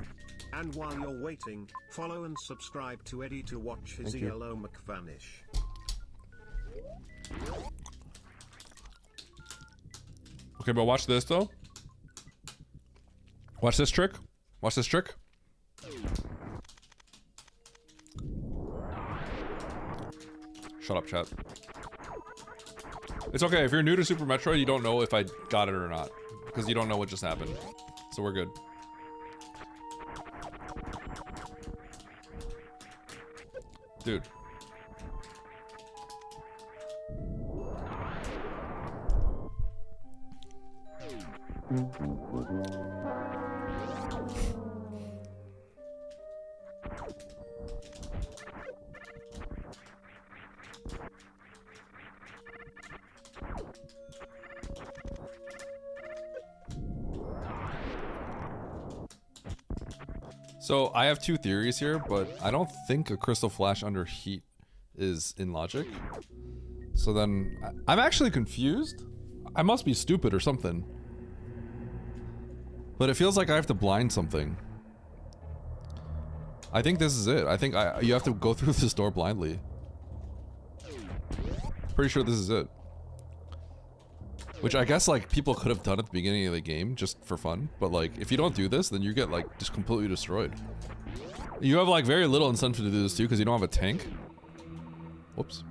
And while you're waiting, follow and subscribe to Eddie to watch his ELO McVanish. Okay, but watch this though. Watch this trick. Watch this trick. Shut up, chat. It's okay, if you're new to Super Metroid, you don't know if I got it or not. Because you don't know what just happened. So we're good. Dude. So I have two theories here, but I don't think a Crystal Flash under heat is in logic. So then I'm actually confused. I must be stupid or something. But it feels like I have to blind something. I think this is it. I think you have to go through this door blindly. Pretty sure this is it. Which I guess like people could have done at the beginning of the game just for fun, but like if you don't do this, then you get like just completely destroyed. You have like very little incentive to do this too because you don't have a tank. Whoops.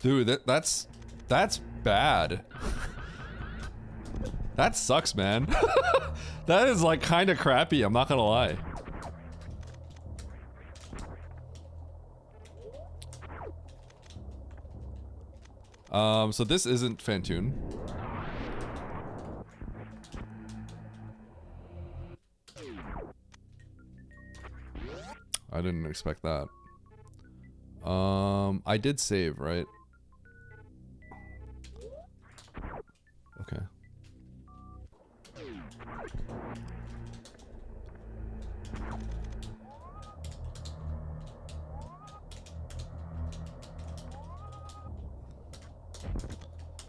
Dude, that's bad. That sucks, man. That is like kind of crappy, I'm not gonna lie. So this isn't Fantoon. I didn't expect that. I did save, right? Okay.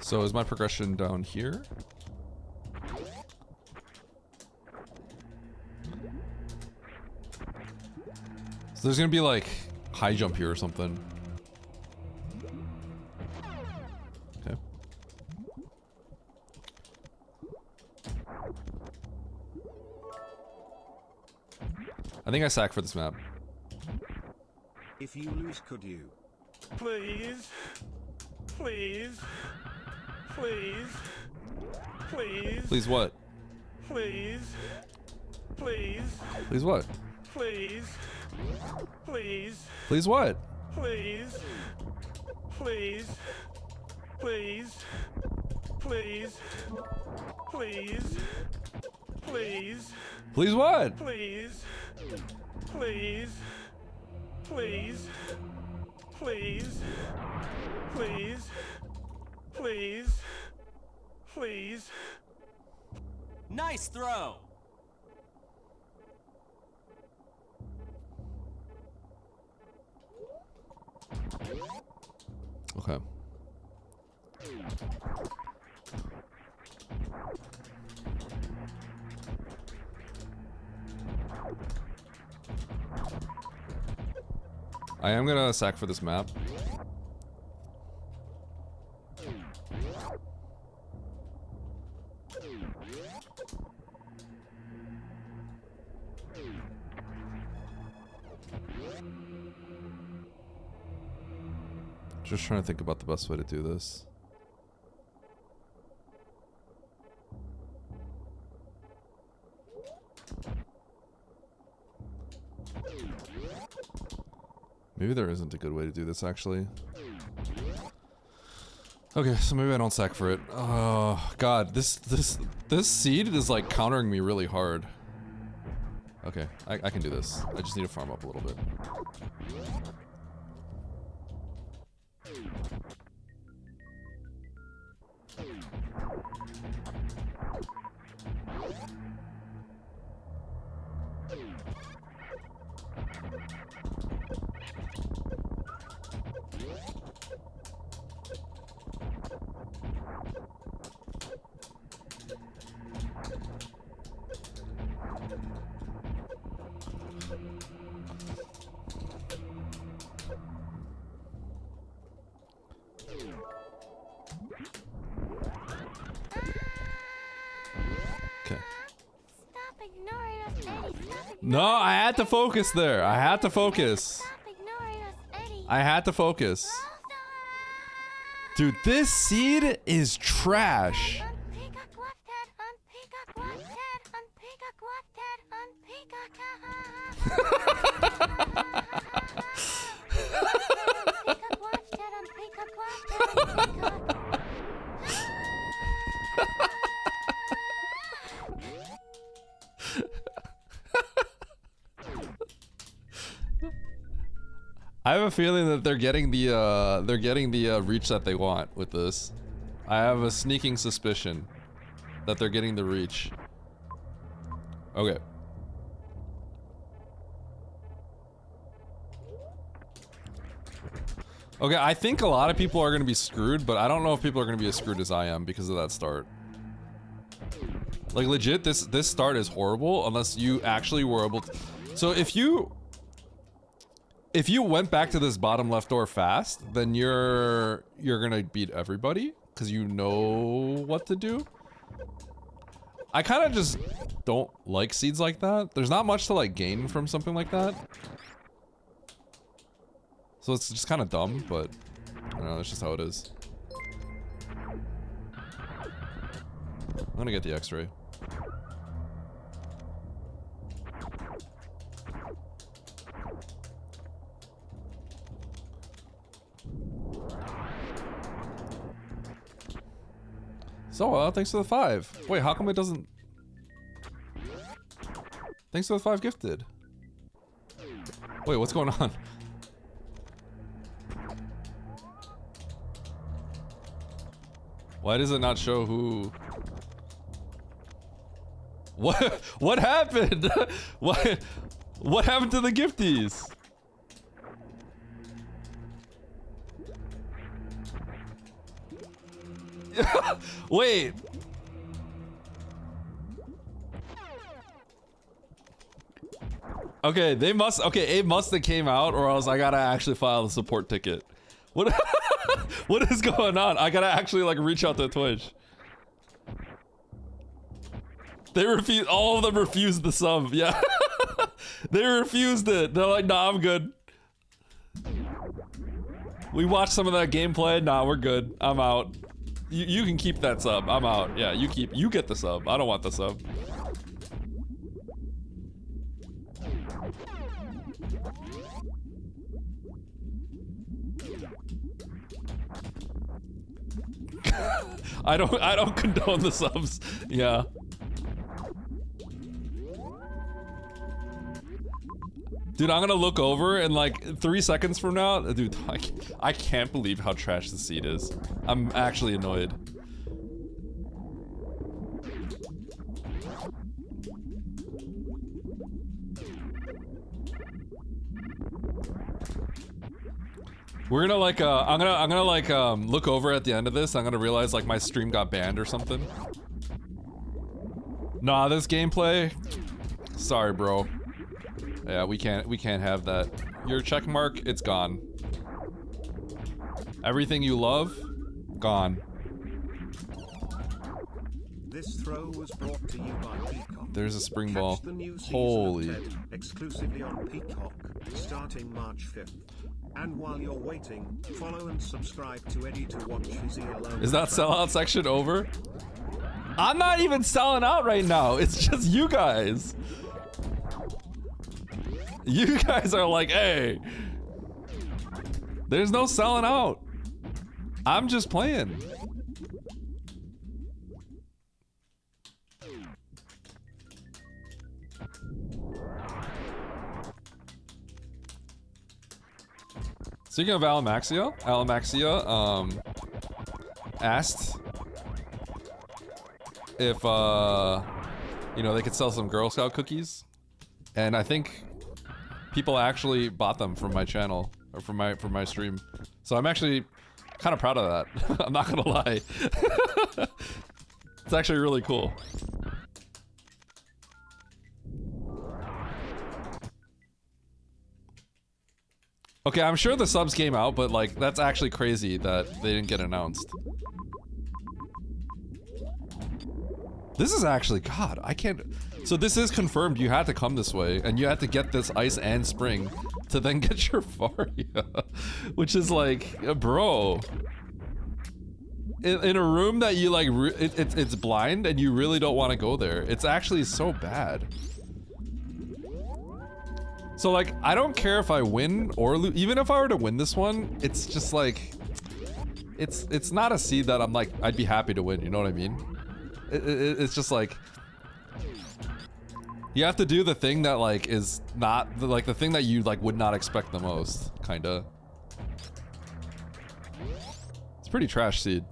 So is my progression down here? So there's gonna be like high jump here or something. Okay. I think I sack for this map. If you lose, could you? Please. Please. Please. Please. Please what? Please. Please. Please what? Please. Please. Please what? Please. Please. Please. Please. Please. Please. Please what? Please. Please. Please. Please. Please. Please. Please. Nice throw. Okay. I am gonna sack for this map. Just trying to think about the best way to do this. Maybe there isn't a good way to do this, actually. Okay, so maybe I don't sack for it. Oh god, this seed is like countering me really hard. Okay, I can do this. I just need to farm up a little bit. No, I had to focus there. I had to focus. I had to focus. Dude, this seed is trash. I have a feeling that they're getting the reach that they want with this. I have a sneaking suspicion that they're getting the reach. Okay. Okay, I think a lot of people are gonna be screwed, but I don't know if people are gonna be as screwed as I am because of that start. Like legit, this start is horrible unless you actually were able to. So if you went back to this bottom left door fast, then you're gonna beat everybody because you know what to do. I kind of just don't like seeds like that. There's not much to like gain from something like that. So it's just kind of dumb, but I don't know, that's just how it is. I'm gonna get the X-ray. So, thanks for the 5. Wait, how come it doesn't... Thanks for the 5 gifted. Wait, what's going on? Why does it not show who... What happened? What happened to the gifties? Wait. Okay, they must. Okay, it must have came out, or else I gotta actually file a support ticket. What? What is going on? I gotta actually like reach out to Twitch. They refuse. All of them refused the sub. Yeah, they refused it. They're like, "Nah, I'm good." We watched some of that gameplay. Nah, we're good. I'm out. You can keep that sub. I'm out. Yeah, you get the sub. I don't want the sub. I don't condone the subs. Yeah. Dude, I'm gonna look over and like 3 seconds from now, dude, I can't believe how trash the seed is. I'm actually annoyed. We're gonna like I'm gonna like look over at the end of this. I'm gonna realize like my stream got banned or something. Nah, this gameplay. Sorry, bro. Yeah, we can't have that. Your check mark, it's gone. Everything you love, gone. This throw was brought to you by Peacock. There's a spring ball. Catch the new season Holy. of Ted exclusively on Peacock, starting March 5th. And while you're waiting, follow and subscribe to Eddie to watch his ELO. Is that sellout section over? I'm not even selling out right now. It's just you guys. You guys are like, hey. There's no selling out. I'm just playing. Speaking of Alamaxia asked if you know, they could sell some Girl Scout cookies, and I think people actually bought them from my channel or from my stream. So I'm actually kind of proud of that. I'm not gonna lie. It's actually really cool. Okay, I'm sure the subs came out, but like, that's actually crazy that they didn't get announced. This is actually, God, I can't. So this is confirmed. You had to come this way, and you had to get this ice and spring to then get your Varia, which is like, bro. In a room that you like, it's blind, and you really don't want to go there. It's actually so bad. So like, I don't care if I win or lose. Even if I were to win this one, it's just like, it's not a seed that I'm like, I'd be happy to win. You know what I mean? It's just like, you have to do the thing that like is not like the thing that you like would not expect the most, kinda. It's pretty trash seed.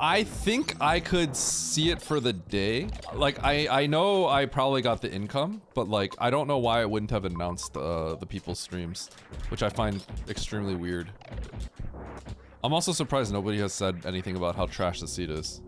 I think I could see it for the day. Like, I know I probably got the income, but like, I don't know why it wouldn't have announced the people's streams, which I find extremely weird. I'm also surprised nobody has said anything about how trash the seed is.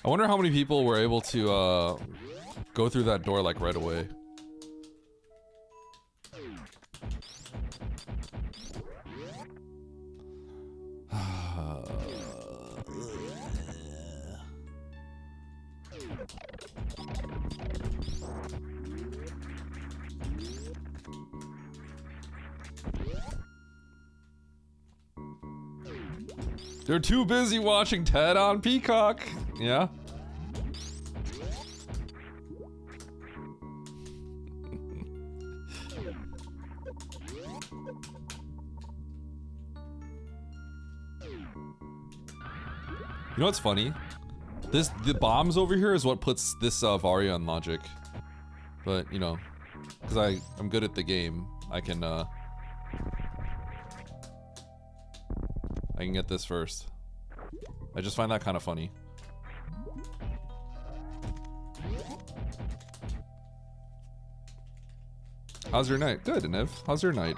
I wonder how many people were able to go through that door like right away. They're too busy watching Ted on Peacock. Yeah. You know what's funny? The bombs over here is what puts this Varia on logic. But, you know, because I'm good at the game, I can get this first. I just find that kind of funny. How's your night? Good, Niv. How's your night?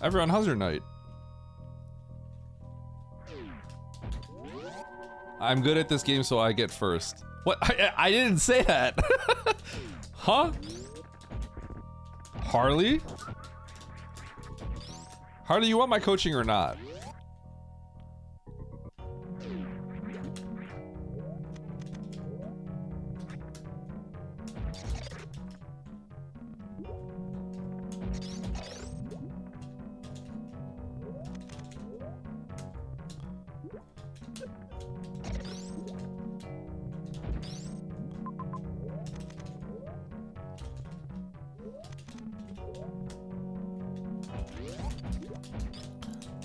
Everyone, how's your night? I'm good at this game, so I get first. What? I didn't say that. Huh? Harley? Harley, you want my coaching or not?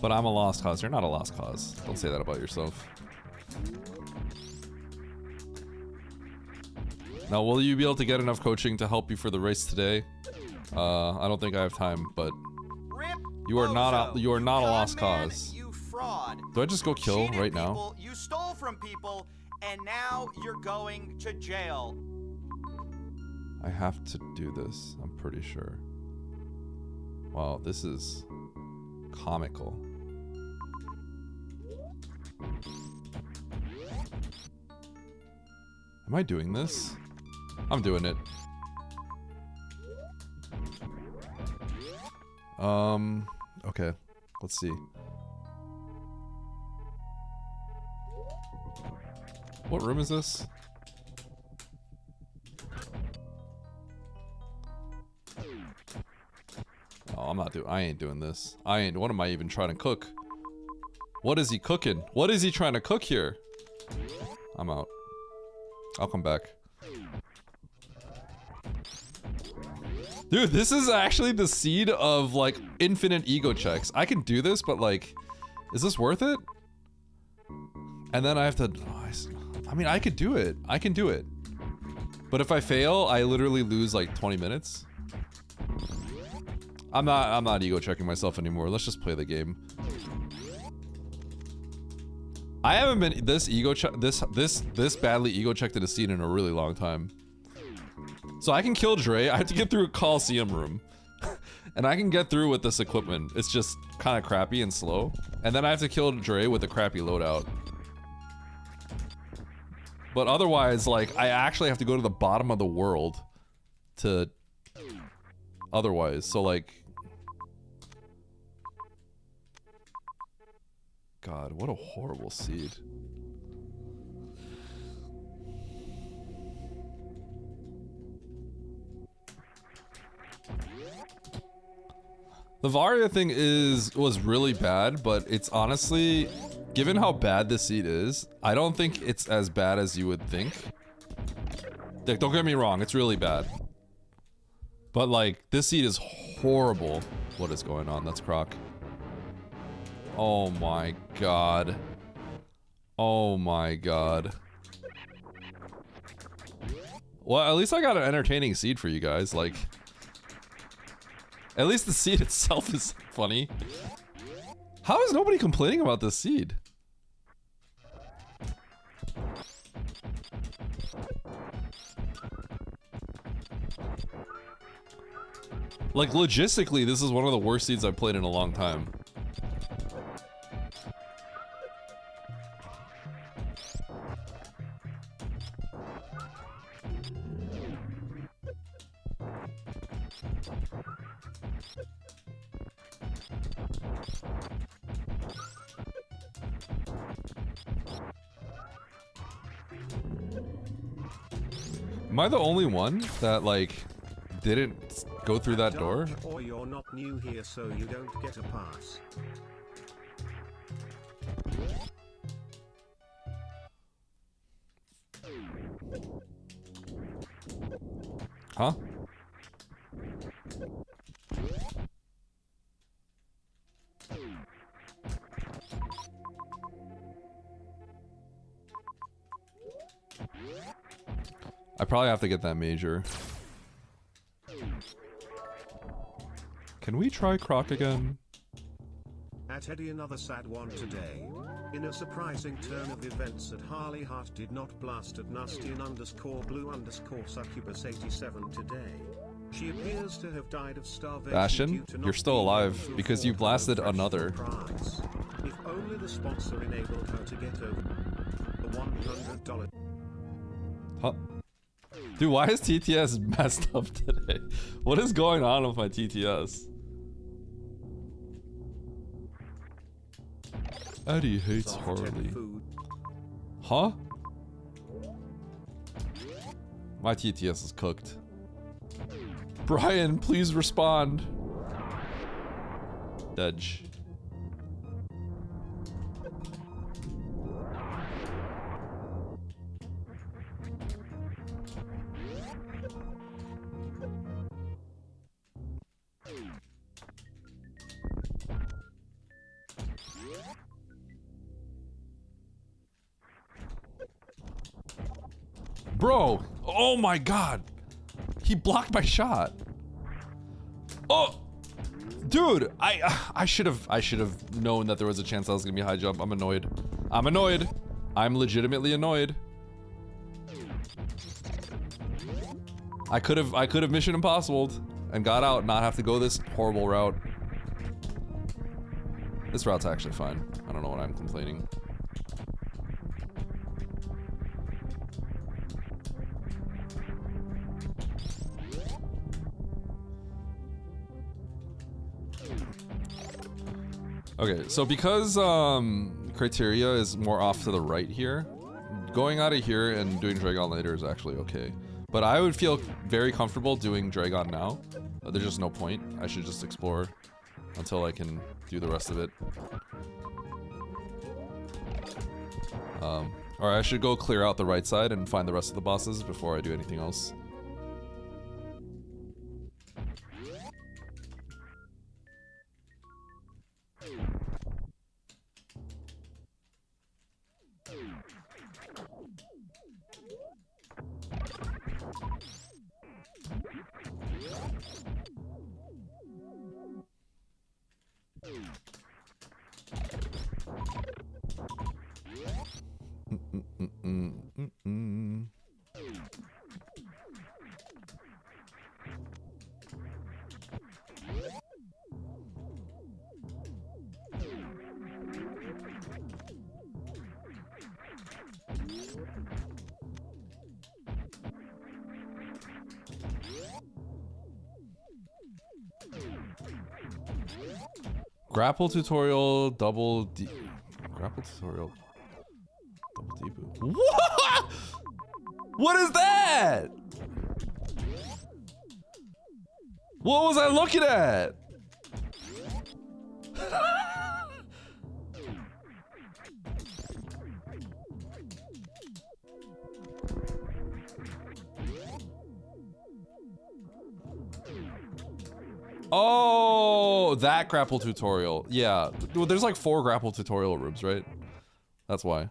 But I'm a lost cause. You're not a lost cause. Don't say that about yourself. Now, will you be able to get enough coaching to help you for the race today? I don't think I have time, but you are not a lost cause. You fraud. Do I just go kill Cheated right people, now? You stole from people, and now you're going to jail. I have to do this. I'm pretty sure. Wow, this is comical. Am I doing this? I'm doing it. Okay. Let's see. What room is this? Oh, I ain't doing this. What am I even trying to cook? What is he cooking? What is he trying to cook here? I'm out. I'll come back. Dude, this is actually the seed of, like, infinite ego checks. I can do this, but, like, is this worth it? And then I have to... I mean, I could do it. I can do it. But if I fail, I literally lose, like, 20 minutes. I'm not ego checking myself anymore. Let's just play the game. I haven't been this badly ego checked in a scene in a really long time. So I can kill Dre. I have to get through a Coliseum room. And I can get through with this equipment. It's just kind of crappy and slow. And then I have to kill Dre with a crappy loadout. But otherwise, like, I actually have to go to the bottom of the world to... Otherwise, so like... God, what a horrible seed. The Varia thing was really bad, but it's honestly, given how bad this seed is, I don't think it's as bad as you would think. Like, don't get me wrong, it's really bad. But like, this seed is horrible. What is going on? That's Croc. Oh my god. Oh my god. Well, at least I got an entertaining seed for you guys, like... At least the seed itself is funny. How is nobody complaining about this seed? Like, logistically, this is one of the worst seeds I've played in a long time. Am I the only one that, like, didn't go through that door? Or you're not new here, so you don't get a pass. Huh? I probably have to get that major. Can we try Croc again? At Eddie, another sad one today. In a surprising turn of events, at Harley Hart did not blast at Nastian_blue_succubus87 today. She appears to have died of starvation. Bastion, you're still alive because you blasted another. If only the sponsor enabled her to get over the $100. Huh? Dude, why is TTS messed up today? What is going on with my TTS? Eddie hates Harley. Huh? My TTS is cooked. Brian, please respond. Dudge. Bro, oh my god. He blocked my shot. Oh, dude, I should have known that there was a chance I was gonna be high jump. I'm annoyed. I'm annoyed. I'm legitimately annoyed. I could have Mission Impossibled and got out and not have to go this horrible route. This route's actually fine. I don't know what I'm complaining. Okay, so because criteria is more off to the right here, going out of here and doing Dragon later is actually okay. But I would feel very comfortable doing Dragon now. There's just no point. I should just explore until I can do the rest of it. Or I should go clear out the right side and find the rest of the bosses before I do anything else. Grapple tutorial, double D. Grapple tutorial, double D boot. What? What is that? What was I looking at? Oh, that grapple tutorial. Yeah, well, there's like 4 grapple tutorial rooms, right? That's why.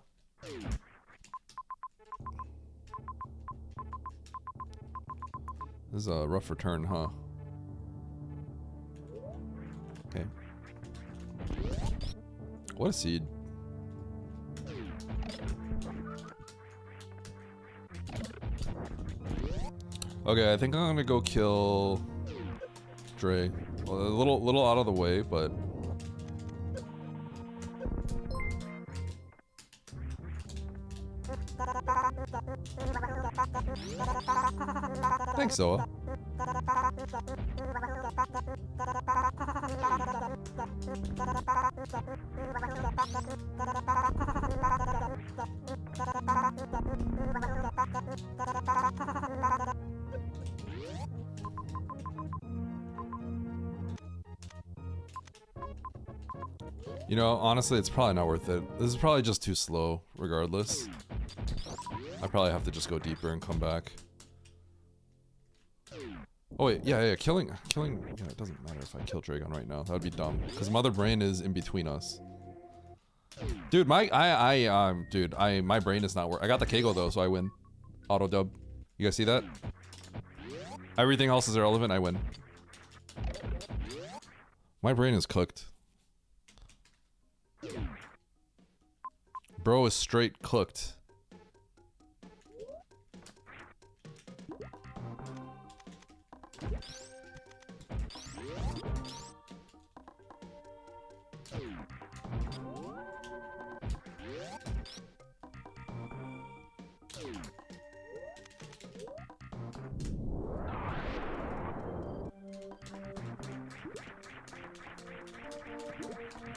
This is a rough return, huh? Okay. What a seed. Okay, I think I'm gonna go kill Dre. Well, a little out of the way, but thanks, Zoa. You know, honestly, it's probably not worth it. This is probably just too slow, regardless. I probably have to just go deeper and come back. Oh wait, yeah, killing, yeah, it doesn't matter if I kill Dragon right now. That would be dumb, because Mother Brain is in between us. Dude, my brain is not working. I got the Kegel though, so I win. Auto dub. You guys see that? Everything else is irrelevant, I win. My brain is cooked. Bro is straight cooked.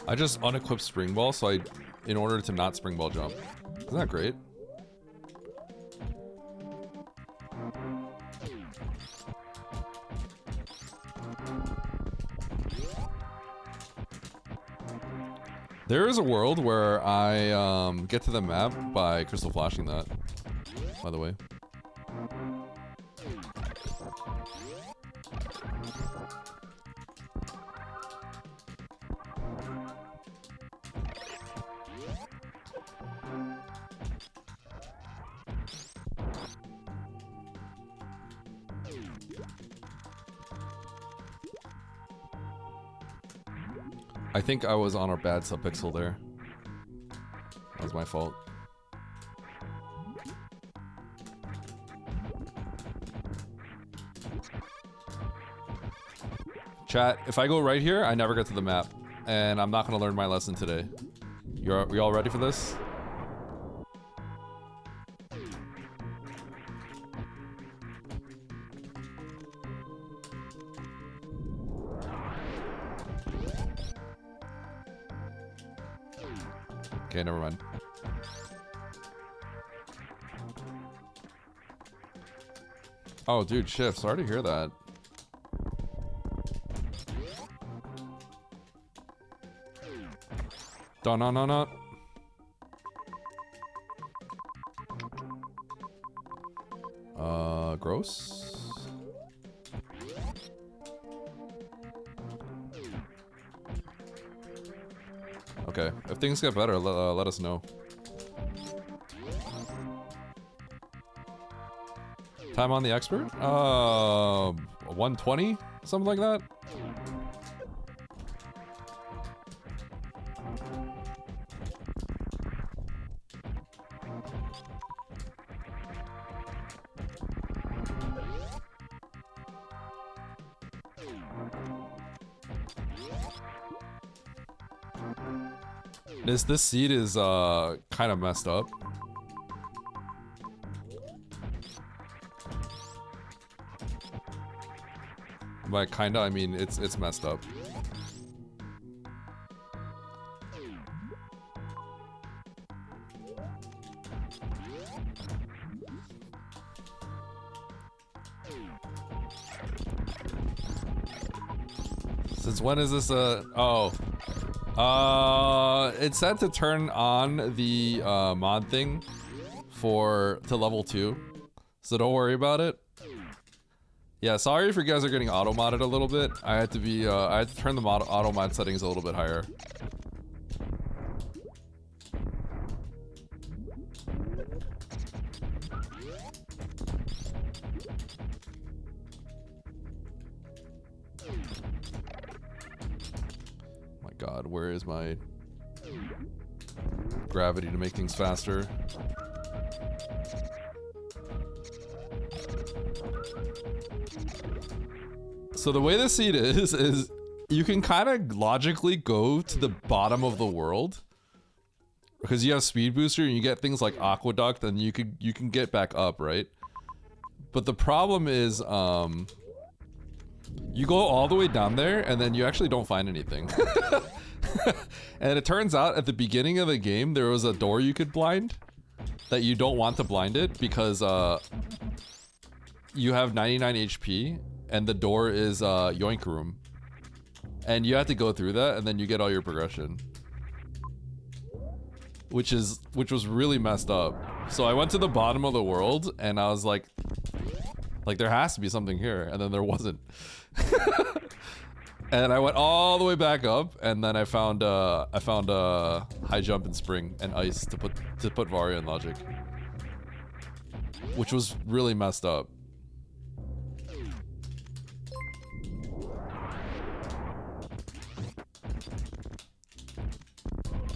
I just unequipped spring ball, so in order to not spring ball jump. Isn't that great? There is a world where I get to the map by crystal flashing that, by the way. I think I was on a bad subpixel there. That was my fault. Chat, if I go right here, I never get to the map. And I'm not gonna learn my lesson today. We all ready for this? Okay, never mind. Oh, dude, shift. Sorry to hear that. No. Gross. Okay, if things get better, let us know. Time on the expert? 120? Something like that? This seed is kind of messed up. By kinda, I mean it's messed up. Since when is this it's set to turn on the mod thing to level 2, so don't worry about it. Yeah, sorry if you guys are getting auto modded a little bit. I had to turn the auto mod settings a little bit higher. My God, where is my gravity to make things faster? So the way the seed is you can kind of logically go to the bottom of the world because you have speed booster and you get things like aqueduct and you can get back up, right? But the problem is you go all the way down there and then you actually don't find anything. And it turns out at the beginning of the game there was a door you could blind that you don't want to blind it because you have 99 HP and the door is Yoink Room. And you have to go through that and then you get all your progression. Which was really messed up. So I went to the bottom of the world and I was like there has to be something here, and then there wasn't. And I went all the way back up and then I found high jump and spring and ice to put Varia in logic. Which was really messed up.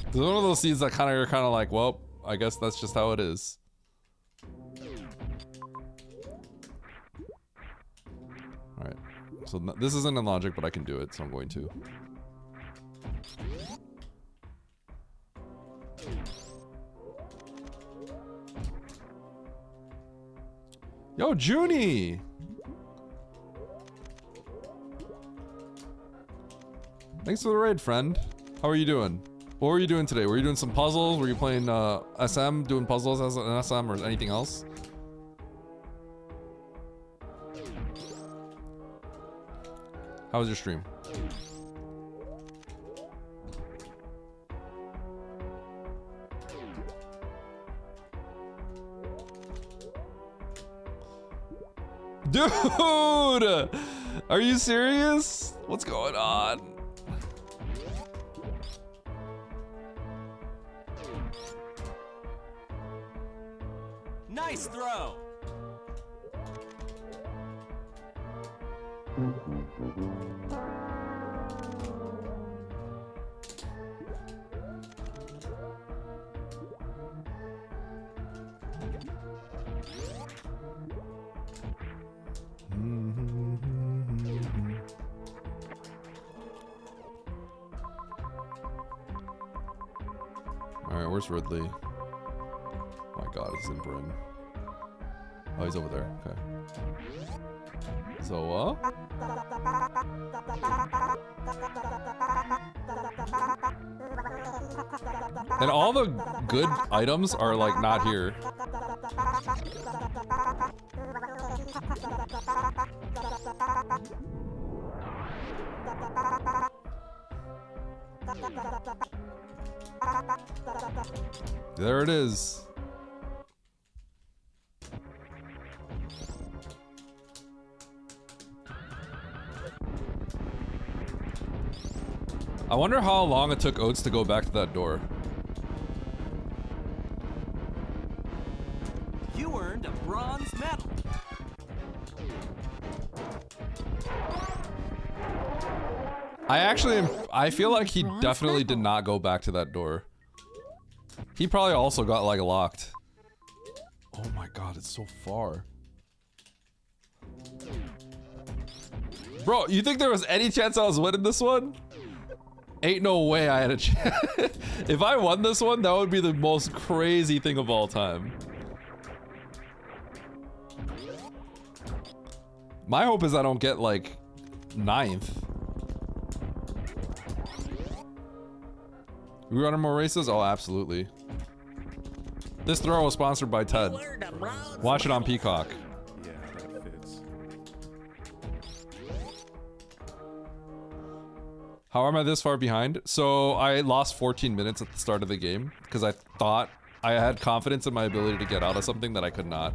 It's one of those seeds that you're kind of like, well, I guess that's just how it is. Alright, so this isn't in logic, but I can do it, so I'm going to. Yo, Junie! Thanks for the raid, friend. How are you doing? What were you doing today? Were you doing some puzzles? Were you playing SM, doing puzzles as an SM, or anything else? How was your stream? Dude! Are you serious? What's going on? Nice throw. Alright, where's Ridley? Oh my god, he's in Bryn. Oh, he's over there. Okay. So, and all the good items are like not here. There it is. I wonder how long it took Oates to go back to that door. You earned a bronze medal. I feel like he definitely did not go back to that door. He probably also got like locked. Oh my god, it's so far. Bro, you think there was any chance I was winning this one? Ain't no way I had a chance. If I won this one, that would be the most crazy thing of all time. My hope is I don't get like 9th. We running more races? Oh, absolutely. This throw was sponsored by Ted. Watch it on Peacock. Yeah, that fits. How am I this far behind? So I lost 14 minutes at the start of the game because I thought I had confidence in my ability to get out of something that I could not.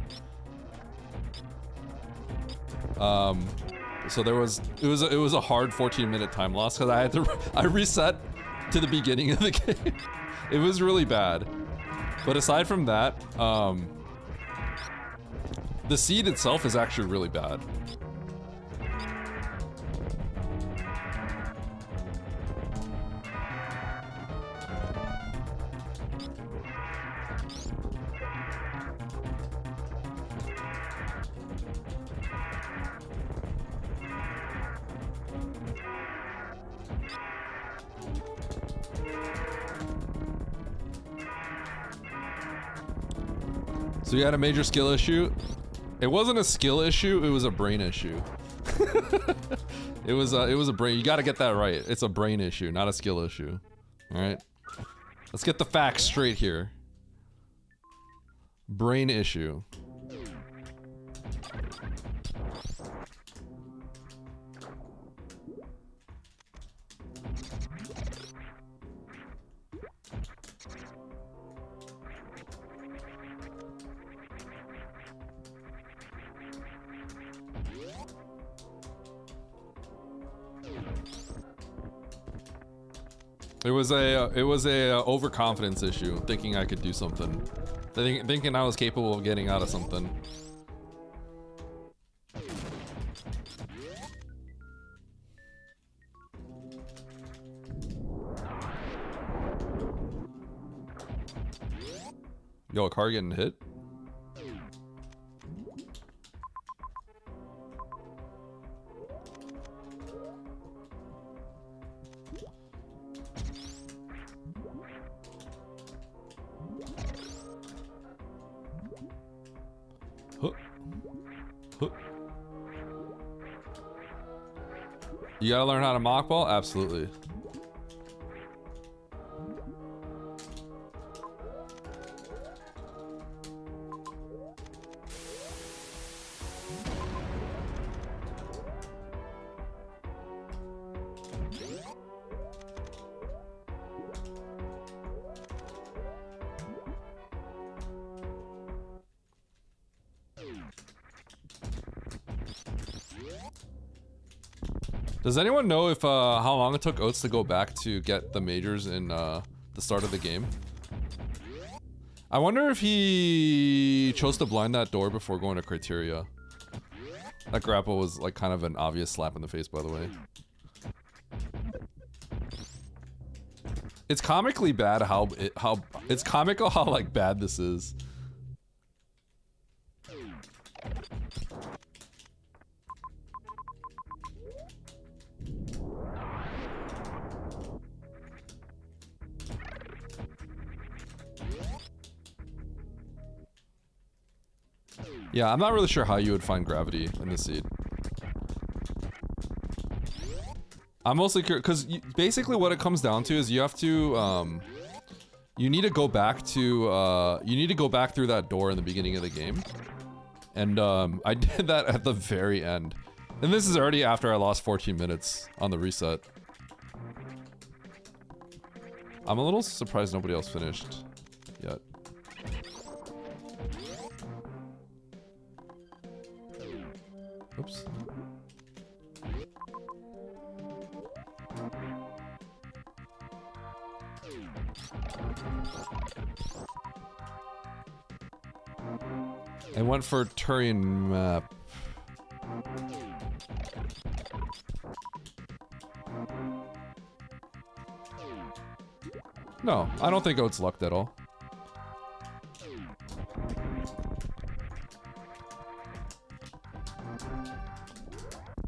So it was a hard 14-minute time loss because I reset to the beginning of the game. It was really bad. But aside from that, the seed itself is actually really bad. So you had a major skill issue? It wasn't a skill issue, it was a brain issue. It was a brain, you gotta get that right. It's a brain issue, not a skill issue. Alright? Let's get the facts straight here. Brain issue. It was a overconfidence issue, thinking I could do something, thinking I was capable of getting out of something. Yo, a car getting hit? You gotta learn how to mock ball? Absolutely. Does anyone know if how long it took Oates to go back to get the majors in the start of the game? I wonder if he chose to blind that door before going to criteria. That grapple was like kind of an obvious slap in the face, by the way. It's comically bad how it's comical how like bad this is. Yeah, I'm not really sure how you would find gravity in the seed. I'm mostly curious because basically what it comes down to is you have to you need to go back to you need to go back through that door in the beginning of the game, and I did that at the very end, and this is already after I lost 14 minutes on the reset. I'm a little surprised nobody else finished yet. Oops. I went for Turian map. No, I don't think Oates lucked at all.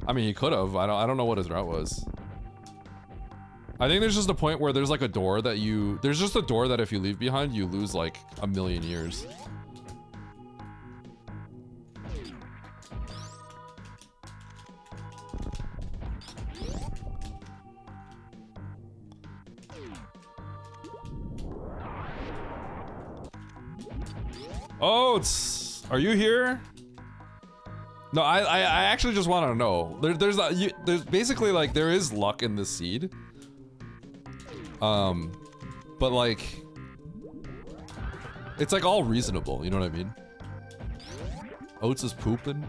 I mean, he could have. I don't know what his route was. I think there's just a point where there's like a door that there's just a door that if you leave behind, you lose like a million years. Oh, are you here? No, I actually just want to know. There's basically like there is luck in this seed. But like it's like all reasonable, you know what I mean? Oates is pooping.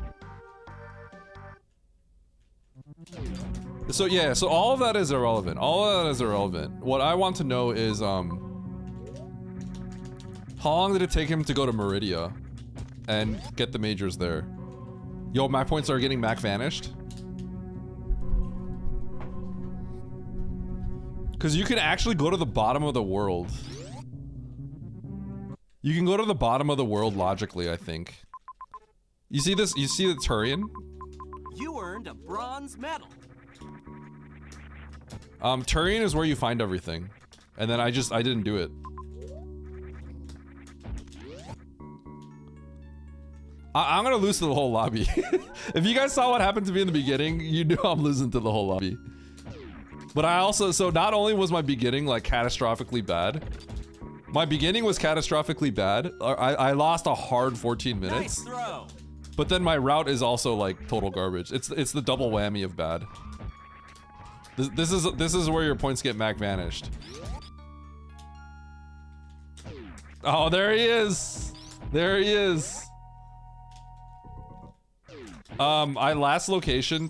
So yeah, so all of that is irrelevant. All of that is irrelevant. What I want to know is how long did it take him to go to Meridia and get the majors there? Yo, my points are getting Mac vanished. Because you can actually go to the bottom of the world. You can go to the bottom of the world logically, I think. You see this? You see the Turian? You earned a bronze medal. Turian is where you find everything. And then I didn't do it. I'm gonna lose to the whole lobby. If you guys saw what happened to me in the beginning, you knew I'm losing to the whole lobby. But I also, so not only was my beginning like catastrophically bad, my beginning was catastrophically bad. I lost a hard 14 minutes. Nice throw. But then my route is also like total garbage. It's the double whammy of bad. This is where your points get Mac vanished. Oh, there he is. There he is. I last location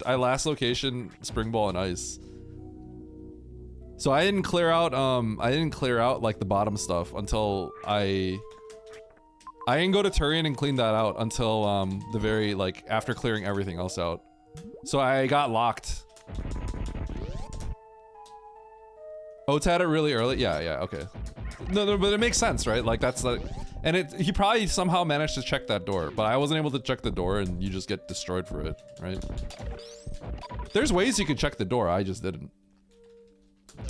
Spring Ball and Ice. So I didn't clear out like the bottom stuff until I didn't go to Turian and clean that out until the very like after clearing everything else out. So I got locked. Oates had it really early. Yeah, okay. No, but it makes sense, right? Like that's like, and he probably somehow managed to check that door, but I wasn't able to check the door, and you just get destroyed for it, right? There's ways you can check the door. I just didn't.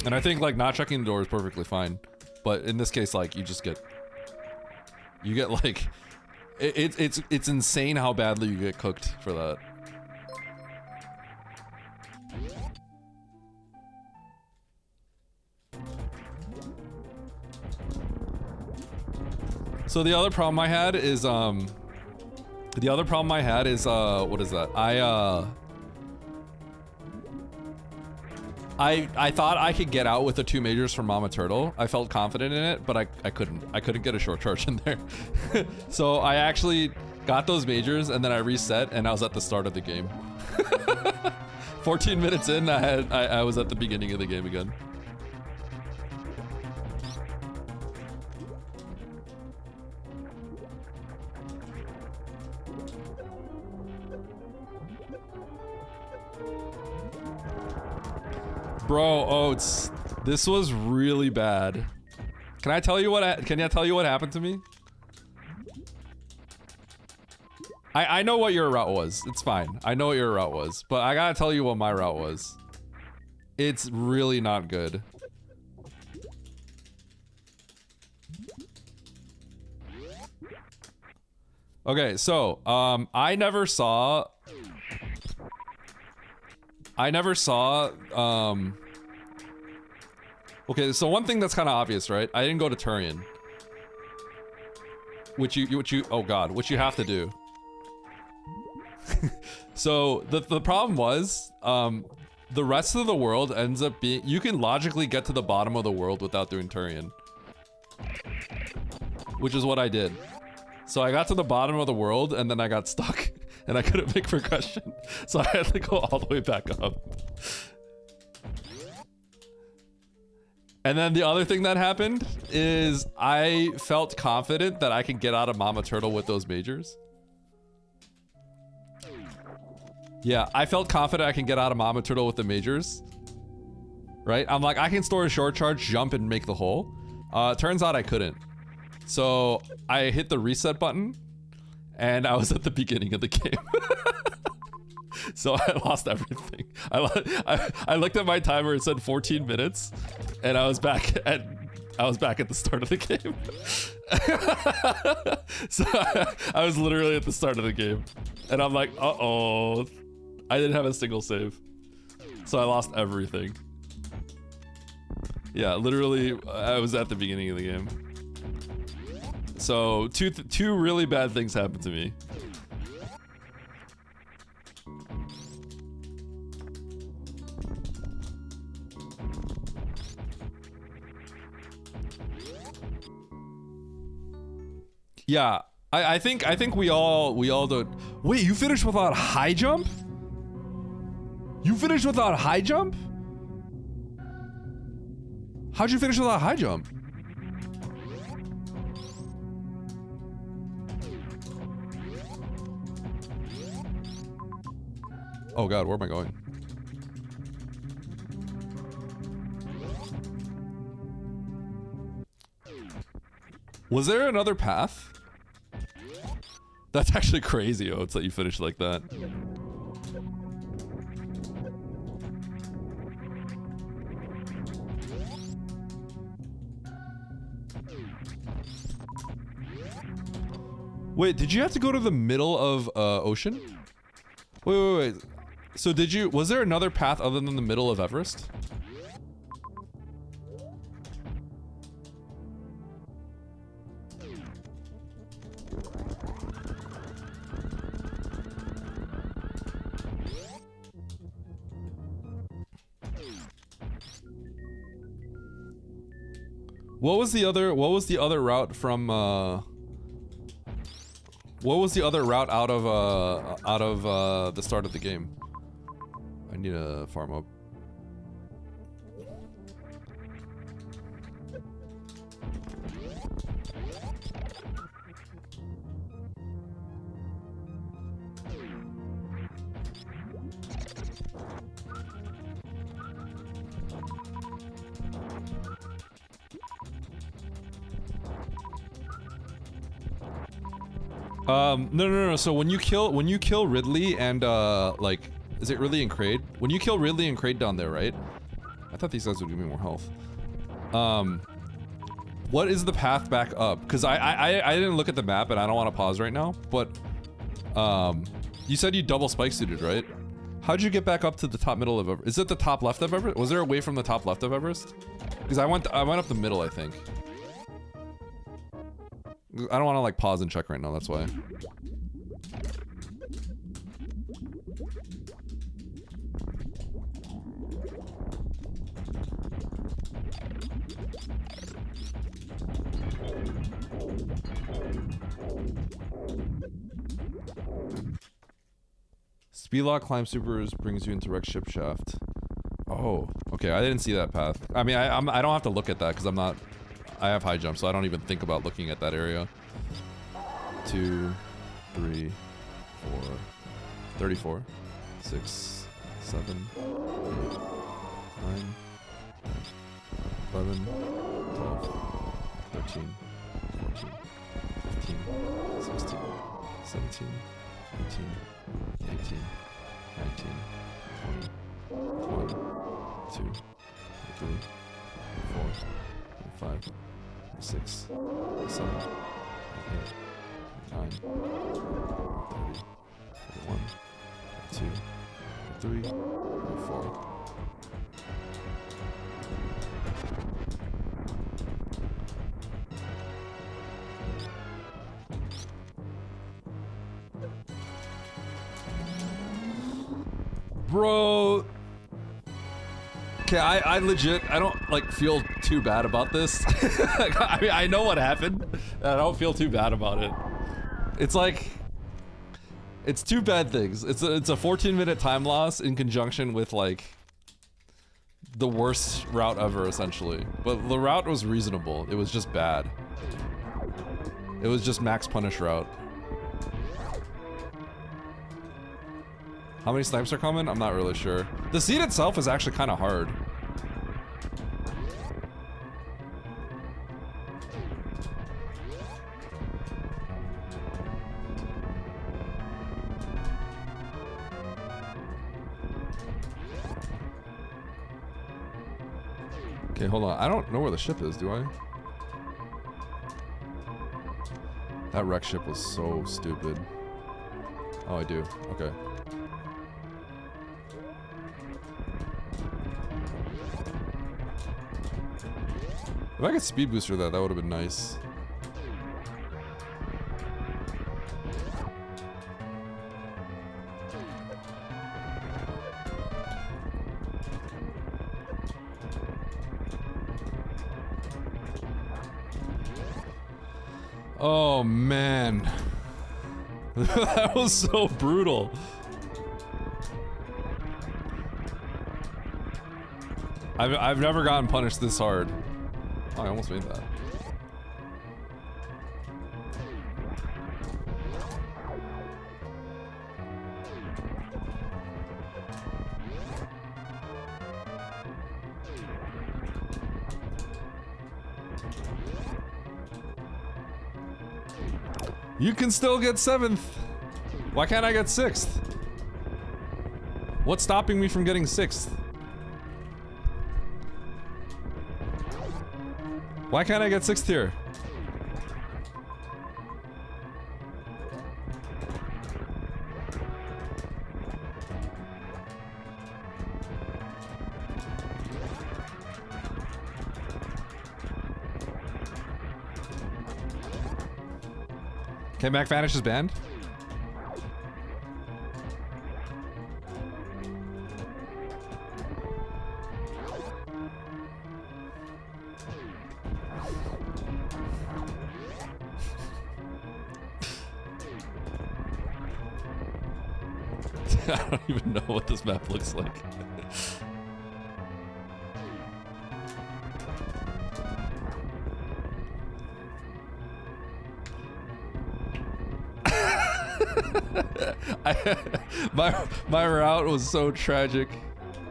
And I think like not checking the door is perfectly fine, but in this case, like you get like, it's insane how badly you get cooked for that. So the other problem I had is what is that? I thought I could get out with the 2 majors from Mama Turtle. I felt confident in it, but I couldn't. I couldn't get a short charge in there. So I actually got those majors, and then I reset, and I was at the start of the game. 14 minutes in, I was at the beginning of the game again. Bro, Oats, this was really bad. Can I tell you what happened to me? I know what your route was. It's fine. I know what your route was, but I gotta tell you what my route was. It's really not good. Okay, so I never saw okay, so one thing that's kind of obvious, right? I didn't go to Turian. Which you oh god, which you have to do. So the problem was the rest of the world ends up being, you can logically get to the bottom of the world without doing Turian. Which is what I did. So I got to the bottom of the world and then I got stuck and I couldn't make progression. So I had to go all the way back up. And then the other thing that happened is I felt confident that I could get out of Mama Turtle with those majors. Yeah, I felt confident I can get out of Mama Turtle with the majors. Right? I'm like, I can store a short charge, jump, and make the hole. Turns out I couldn't. So I hit the reset button, and I was at the beginning of the game. So I lost everything. I looked at my timer, it said 14 minutes, and I was back at the start of the game. So I was literally at the start of the game. And I'm like, uh-oh. I didn't have a single save. So I lost everything. Yeah, literally, I was at the beginning of the game. So two really bad things happened to me. Yeah, I think we all don't. Wait, you finished without high jump? You finished without high jump? How'd you finish without high jump? Oh god, where am I going? Was there another path? That's actually crazy, Oats, that you finished like that. Wait, did you have to go to the middle of ocean? Wait. So was there another path other than the middle of Everest? What was the other route from what was the other route out of the start of the game? I need to farm up. No. So when you kill Ridley and like, is it Ridley and Kraid? When you kill Ridley and Kraid down there, right? I thought these guys would give me more health. What is the path back up? Because I didn't look at the map and I don't want to pause right now. But you said you double spike suited, right? How'd you get back up to the top middle of Everest? Is it the top left of Everest? Was there a way from the top left of Everest? Because I went up the middle, I think. I don't want to like pause and check right now, that's why. Speed lock, climb supers, brings you into wreck ship shaft. Oh, okay. I didn't see that path. I mean, I don't have to look at that because I'm not. I have high jump, so I don't even think about looking at that area. 2, 3, 4, 34, 6, 7, 8, 9, 11, 12, 13, 14, 15, 16, 17, 18, 19, 20, 2, 3, 4, 5, 6, 7, 8, 9, 30, 31, 2, 3, 4. Bro. Okay, I legit, I don't like feel too bad about this. I mean, I know what happened, and I don't feel too bad about it. It's like, it's two bad things. It's a 14-minute time loss in conjunction with like the worst route ever, essentially. But the route was reasonable. It was just bad. It was just max punish route. How many snipes are coming? I'm not really sure. The seed itself is actually kind of hard. Okay, hold on. I don't know where the ship is, do I? That wreck ship was so stupid. Oh, I do. Okay. If I could speed booster that would have been nice. Oh man. That was so brutal. I've never gotten punished this hard. Oh, I almost made that. You can still get 7th. Why can't I get 6th? What's stopping me from getting 6th? Why can't I get 6th here? Okay, Mac Vanish is banned. I don't even know what this map looks like. My route was so tragic.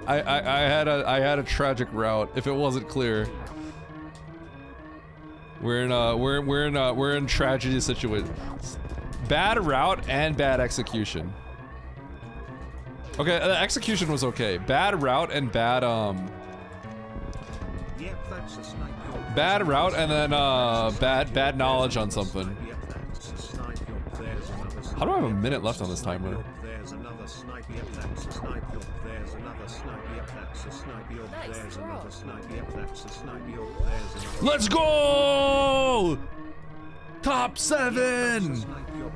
I had a tragic route. If it wasn't clear, we're in tragedy situations. Bad route and bad execution. Okay, the execution was okay. Bad route and bad Yep, that's a snipe. bad route and then bad knowledge on something. Yep, that's a snipe. There's another snipe. How do I have a minute left on this timer? There's another snipe. Yep, that's a snipe. There's another snipe. Yep, that's a snipe. There's another snipe. Yep, that's a snipe. There's another. Let's go! Top 7!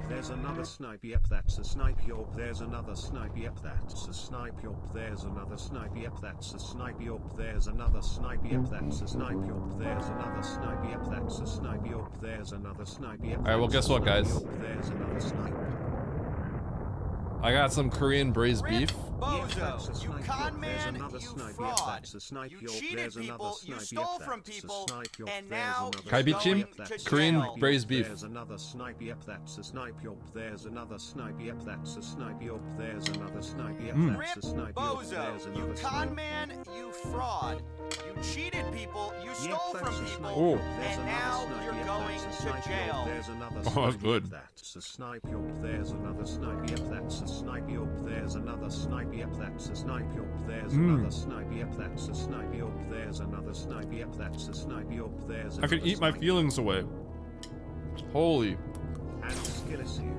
There's another snipe. Yep, that's a snipe. There's another snipe. Yep, that's a snipe. There's another snipe. Yep, that's a snipe. There's another snipe. Yep, that's a snipe. There's another snipe. Yep, that's a snipe. There's another snipe. Yep. All right, well, guess what, guys? There's another snipe. I got some Korean braised beef. Bozo, you con man, you fraud. You cheated people, you stole from people, and now you're going to Korean jail. braised beef. There's another snipe, yep, that's a snipe, yup. There's another snipe, yep, that's a snipe, yup. There's another snipe, yep, that's a snipe, yup. Bozo, you con man, you fraud. You cheated people, you stole from people, and now you're going to jail. There's another Oh, that's good. That's a snipe, yup. There's another snipe, yep, that's a snipe, yup. There's another snipe, yep, that's a snipe, yup. There's another snipe, yep, that's a snipe, yup. There's another snipe, yep, that's a snipe, yup. There's I could eat my feelings away. Holy. And skills you.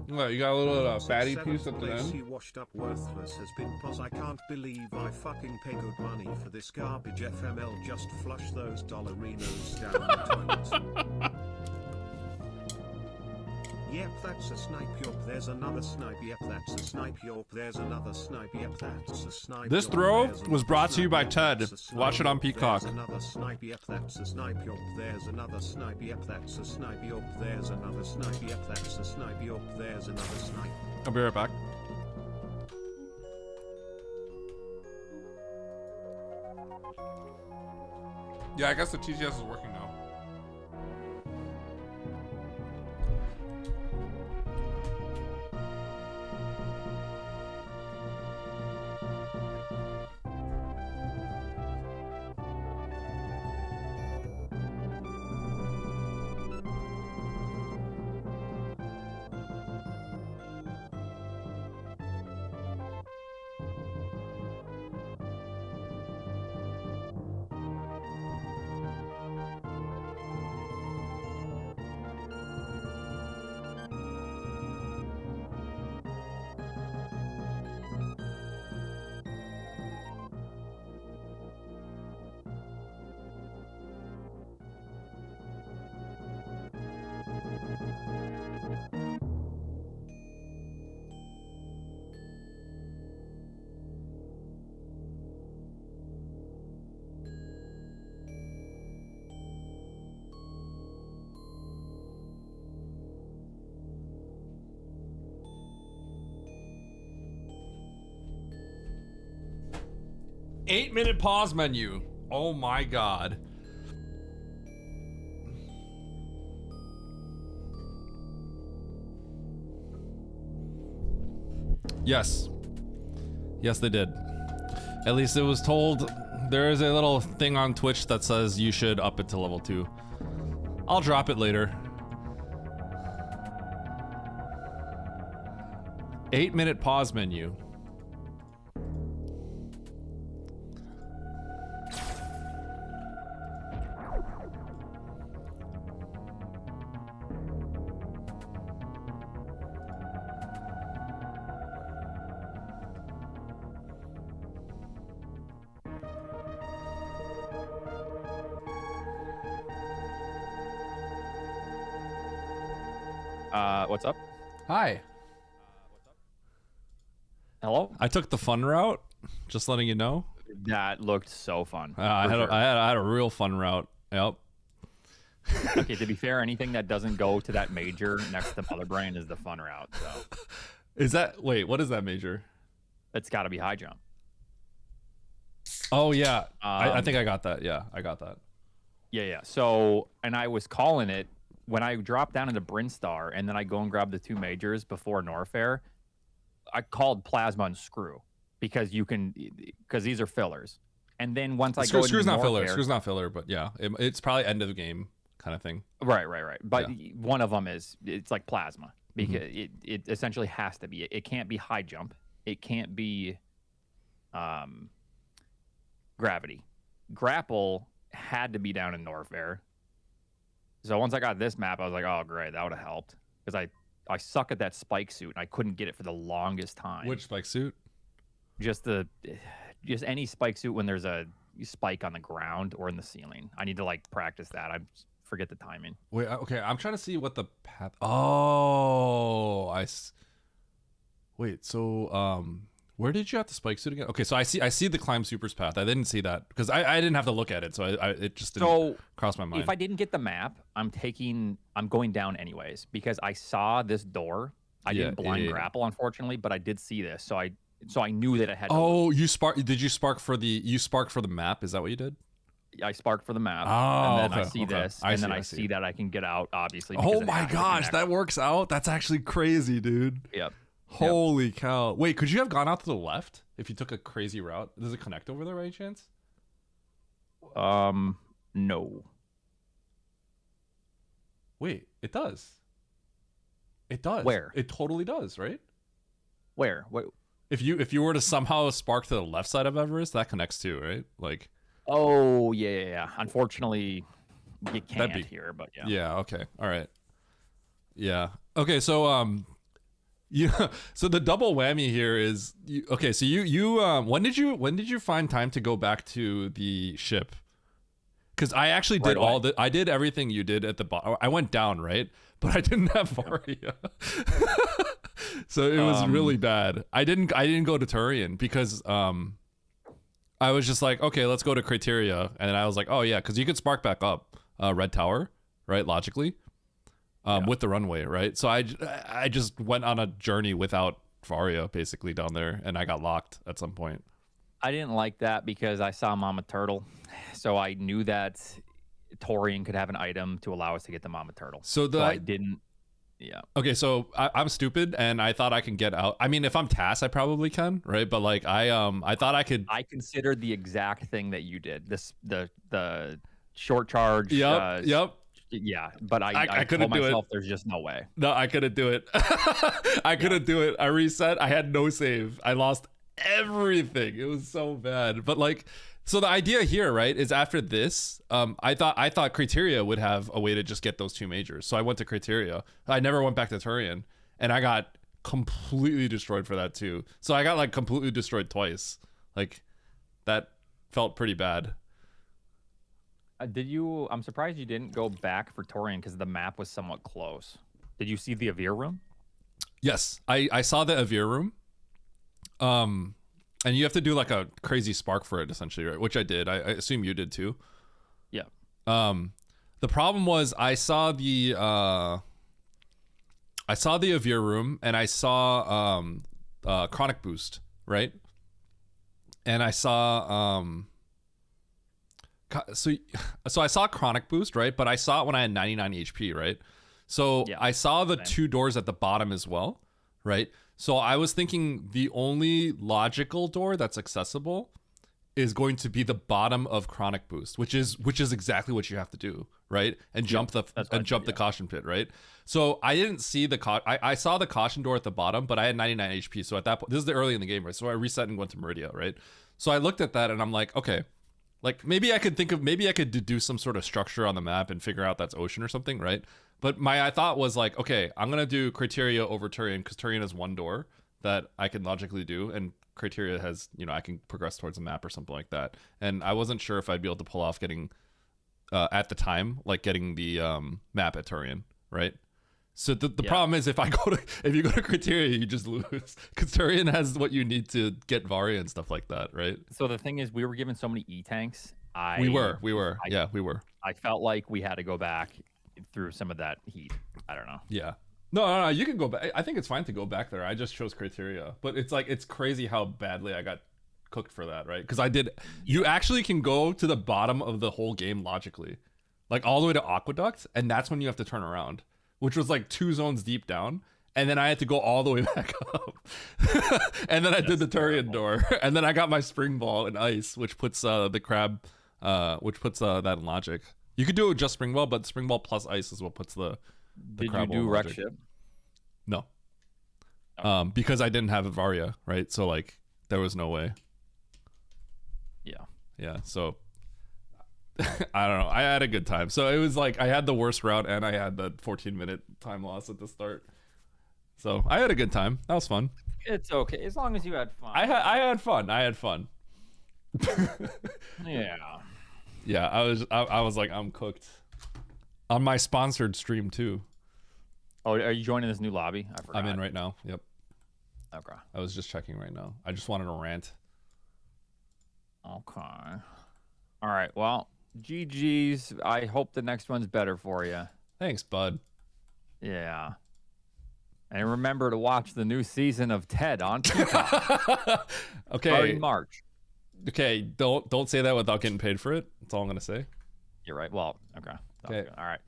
What, you got a little fatty piece at the end? You washed up worthless has been pos. I can't believe I fucking pay good money for this garbage. FML, just flush those dollarinos down the toilet. Yep, that's a snipe, yup. There's another snipe, yep, that's a snipe, yup. There's another snipe, yep, that's a snipe. This throw was brought to you by Ted. Watch it on Peacock. There's another snipe, yep, that's a snipe, yup. There's another snipe, yep, that's a snipe, yup. There's another snipe, yep, that's a snipe, yup. There's another snipe. I'll be right back. Yeah, I guess the TGS is working now. Eight-minute pause menu. Oh my god. Yes. Yes, they did. At least it was told. There is a little thing on Twitch that says you should up it to level 2. I'll drop it later. 8-minute pause menu. What's up? Hi. Hello? I took the fun route, just letting you know. That looked so fun. I had a real fun route. Yep. Okay, to be fair, anything that doesn't go to that major next to Mother Brain is the fun route. So. Is that, wait, what is that major? It's got to be high jump. Oh, yeah. I think I got that. Yeah, I got that. Yeah. So, and I was calling it when I dropped down into Brinstar and then I go and grab the 2 majors before Norfair. I called Plasma and Screw because these are fillers. And then once I go into Screw's not filler. Norfair, Screw's not filler, but yeah, it's probably end of the game kind of thing. Right. But one of them it's like Plasma because it essentially has to be. It can't be high jump. It can't be gravity. Grapple had to be down in Norfair. So once I got this map, I was like, oh, great, that would have helped. Because I suck at that spike suit, and I couldn't get it for the longest time. Which spike suit? Just any spike suit when there's a spike on the ground or in the ceiling. I need to, like, practice that. I forget the timing. Wait, okay, I'm trying to see what the path... Oh, wait, so, where did you have the spike suit again? Okay, so I see the climb supers path. I didn't see that because I didn't have to look at it, so it just didn't cross my mind. If I didn't get the map, I'm going down anyways because I saw this door I didn't blind grapple, unfortunately, but I did see this, so I knew that it had. Oh, you spark? Did you spark for the? You sparked for the map? Is that what you did? I sparked for the map, Oh, and then okay, I see this, and then I see that I can get out, obviously. Oh my gosh, that works out. That's actually crazy, dude. Yep. Holy cow! Wait, could you have gone out to the left if you took a crazy route? Does it connect over there by any chance? No. Wait, it does. It does. Where? It totally does, right? Where? What? If you were to somehow spark to the left side of Everest, that connects too, right? Like. Oh yeah. Unfortunately, you can't here, but yeah. Yeah. Okay. All right. Yeah. Okay. So yeah. So the double whammy here is okay. So you when did you find time to go back to the ship? Because I actually did I did everything you did at the bottom. I went down, right? But I didn't have Varia. So it was really bad. I didn't go to Turian because I was just like, okay, let's go to Criteria, and then I was like, oh yeah, because you could spark back up Red Tower, right? Logically, with the runway, right? So I just went on a journey without Varia basically down there, and I got locked at some point. I didn't like that because I saw Mama Turtle, so I knew that Torian could have an item to allow us to get the Mama Turtle. So I didn't. Yeah. Okay, so I'm stupid, and I thought I can get out. I mean, if I'm TAS, I probably can, right? But like, I thought I could. I considered the exact thing that you did. The short charge. Yep. Yeah, but I couldn't told do myself it. There's just no way. No, I couldn't do it. I couldn't do it. I reset. I had no save. I lost everything. It was so bad. But like. So the idea here, right, is after this, I thought Criteria would have a way to just get those two majors. So I went to Criteria. I never went back to Turian, and I got completely destroyed for that too. So I got like completely destroyed twice. Like that felt pretty bad. I'm surprised you didn't go back for Turian because the map was somewhat close. Did you see the Avir room? Yes, I saw the Avir room. And you have to do like a crazy spark for it, essentially, right? Which I did. I assume you did too. Yeah. The problem was I saw the Avir room, and I saw Chronic Boost, right? And I saw so I saw Chronic Boost, right? But I saw it when I had 99 HP, right? So I saw the two doors at the bottom as well, right? So I was thinking the only logical door that's accessible is going to be the bottom of Chronic Boost, which is exactly what you have to do, right? And jump the caution pit, right? So I didn't see I saw the caution door at the bottom, but I had 99 HP. So at that point, this is the early in the game, right? So I reset and went to Meridia, right? So I looked at that and I'm like, okay, like maybe I could deduce some sort of structure on the map and figure out that's ocean or something, right? But I thought was like, okay, I'm gonna do Criteria over Turian because Turian has one door that I can logically do, and Criteria has, I can progress towards a map or something like that. And I wasn't sure if I'd be able to pull off getting at the time, like getting the map at Turian, right? So the problem is if you go to Criteria, you just lose because Turian has what you need to get Varia and stuff like that, right? So the thing is, we were given so many E-tanks. We were. I felt like we had to go back through some of that heat. I don't know. Yeah. No, you can go back. I think it's fine to go back there. I just chose Criteria, but it's crazy how badly I got cooked for that, right? Because you actually can go to the bottom of the whole game logically, like all the way to Aqueduct, and that's when you have to turn around, which was like 2 zones deep down, and then I had to go all the way back up, and then I did the Turian door, and then I got my Spring Ball and Ice, which puts the crab, which puts that in logic. You could do it with just Spring Ball, but Spring Ball plus Ice is what puts the Did crab you do in Wreck logic. Ship? No. Because I didn't have a Varia, right? So like there was no way. Yeah. So I don't know. I had a good time. So it was like I had the worst route and I had the 14-minute time loss at the start. So I had a good time. That was fun. It's okay as long as you had fun. I had fun. Yeah. Yeah, I was like, I'm cooked. On my sponsored stream too. Oh, are you joining this new lobby? I forgot. I'm in right now. Yep. Okay. I was just checking right now. I just wanted to rant. Okay. All right. Well, GG's. I hope the next one's better for you. Thanks, bud. Yeah. And remember to watch the new season of Ted on Peacock. Okay. Starting March. Okay, don't say that without getting paid for it. That's all I'm gonna say. You're right. Well, okay. Okay. All right.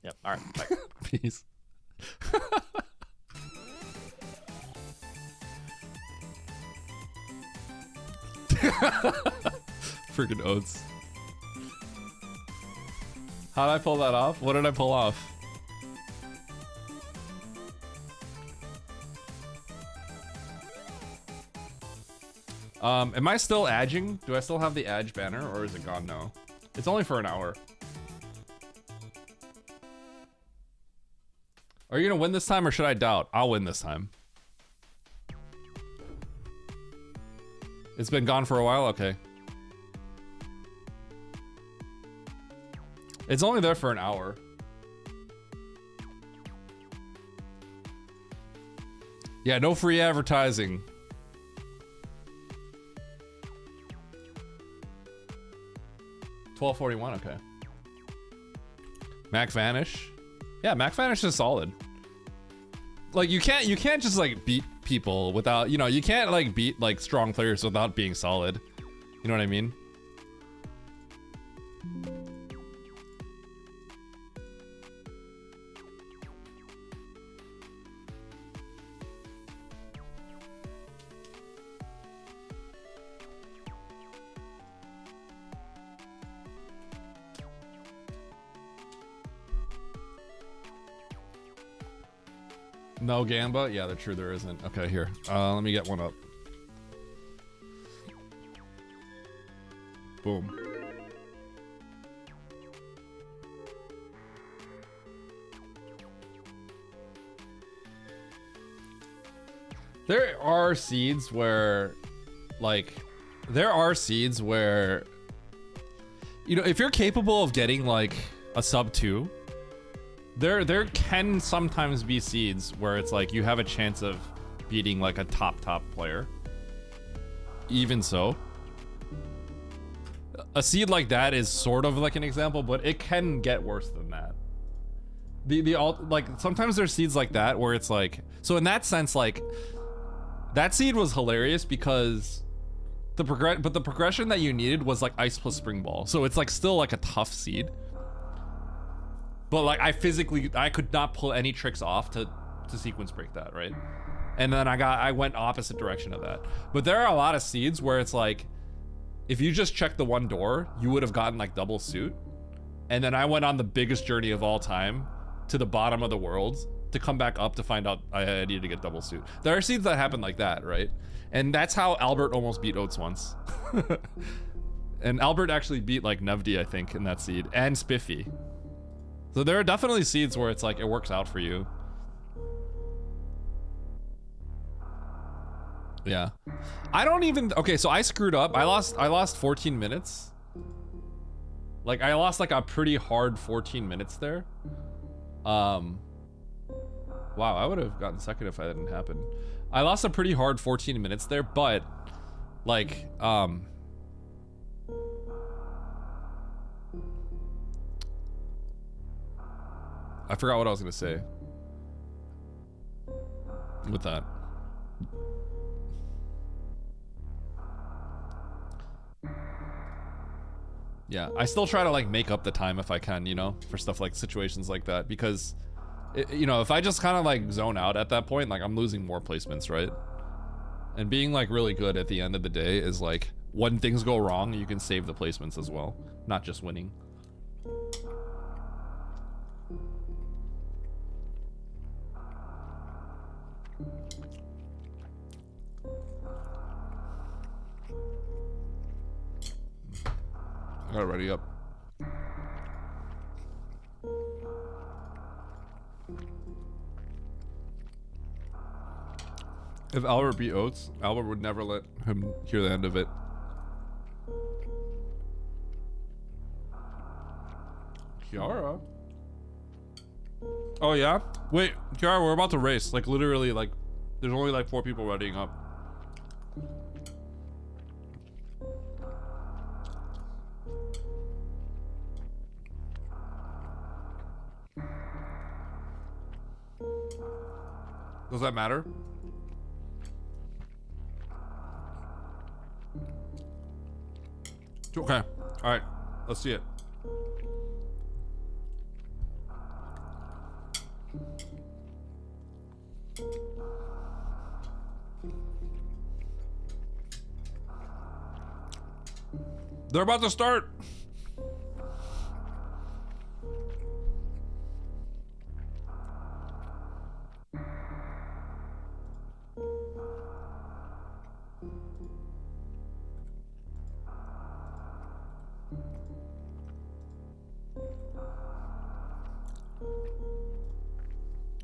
Yep. All right. Bye. Peace. Freaking oats. How did I pull that off? What did I pull off? Am I still edging? Do I still have the edge banner, or is it gone now? It's only for an hour. Are you gonna win this time, or should I doubt? I'll win this time. It's been gone for a while? Okay. It's only there for an hour. Yeah, no free advertising. $12.41, okay. Mac Vanish. Yeah, Mac Vanish is solid. Like you can't just like beat people without, you know, you can't like beat like strong players without being solid. You know what I mean? No Gamba? Yeah, they're true, there isn't. Okay, here. Let me get one up. Boom. There are seeds where, like, you know, if you're capable of getting like a sub 2, there can sometimes be seeds where it's like you have a chance of beating like a top player. Even so, a seed like that is sort of like an example, but it can get worse than that. Like sometimes there's seeds like that where it's like, so in that sense, like that seed was hilarious because the progression that you needed was like ice plus spring ball, so it's like still like a tough seed. But like I could not pull any tricks off to sequence break that, right? And then I went opposite direction of that. But there are a lot of seeds where it's like, if you just checked the one door, you would have gotten like double suit. And then I went on the biggest journey of all time to the bottom of the world to come back up to find out I needed to get double suit. There are seeds that happen like that, right? And that's how Albert almost beat Oates once. And Albert actually beat like Nevdi, I think, in that seed, and Spiffy. So there are definitely seeds where it's like it works out for you. Yeah. I don't even, okay, so I screwed up. I lost 14 minutes. Like I lost like a pretty hard 14 minutes there. Wow, I would have gotten second if that didn't happen. I lost a pretty hard 14 minutes there, but like I forgot what I was gonna say with that. Yeah, I still try to like make up the time if I can, you know, for stuff like situations like that, because you know, if I just kind of like zone out at that point, like I'm losing more placements, right? And being like really good at the end of the day is like, when things go wrong, you can save the placements as well, not just winning. I gotta ready up. If Albert beat Oates, Albert would never let him hear the end of it. Kiara? Oh yeah? Wait, Kiara, we're about to race. Like literally, like there's only like 4 people readying up. Does that matter? Okay. All right. Let's see it. They're about to start.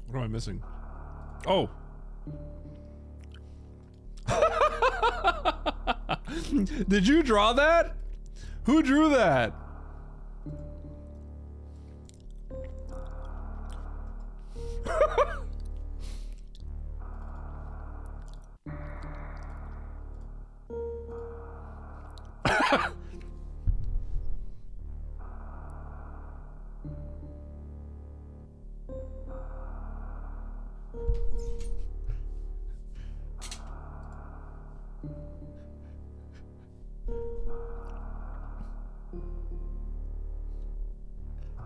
What am I missing? Oh. Did you draw that? Who drew that?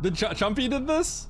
The Chumpy did this?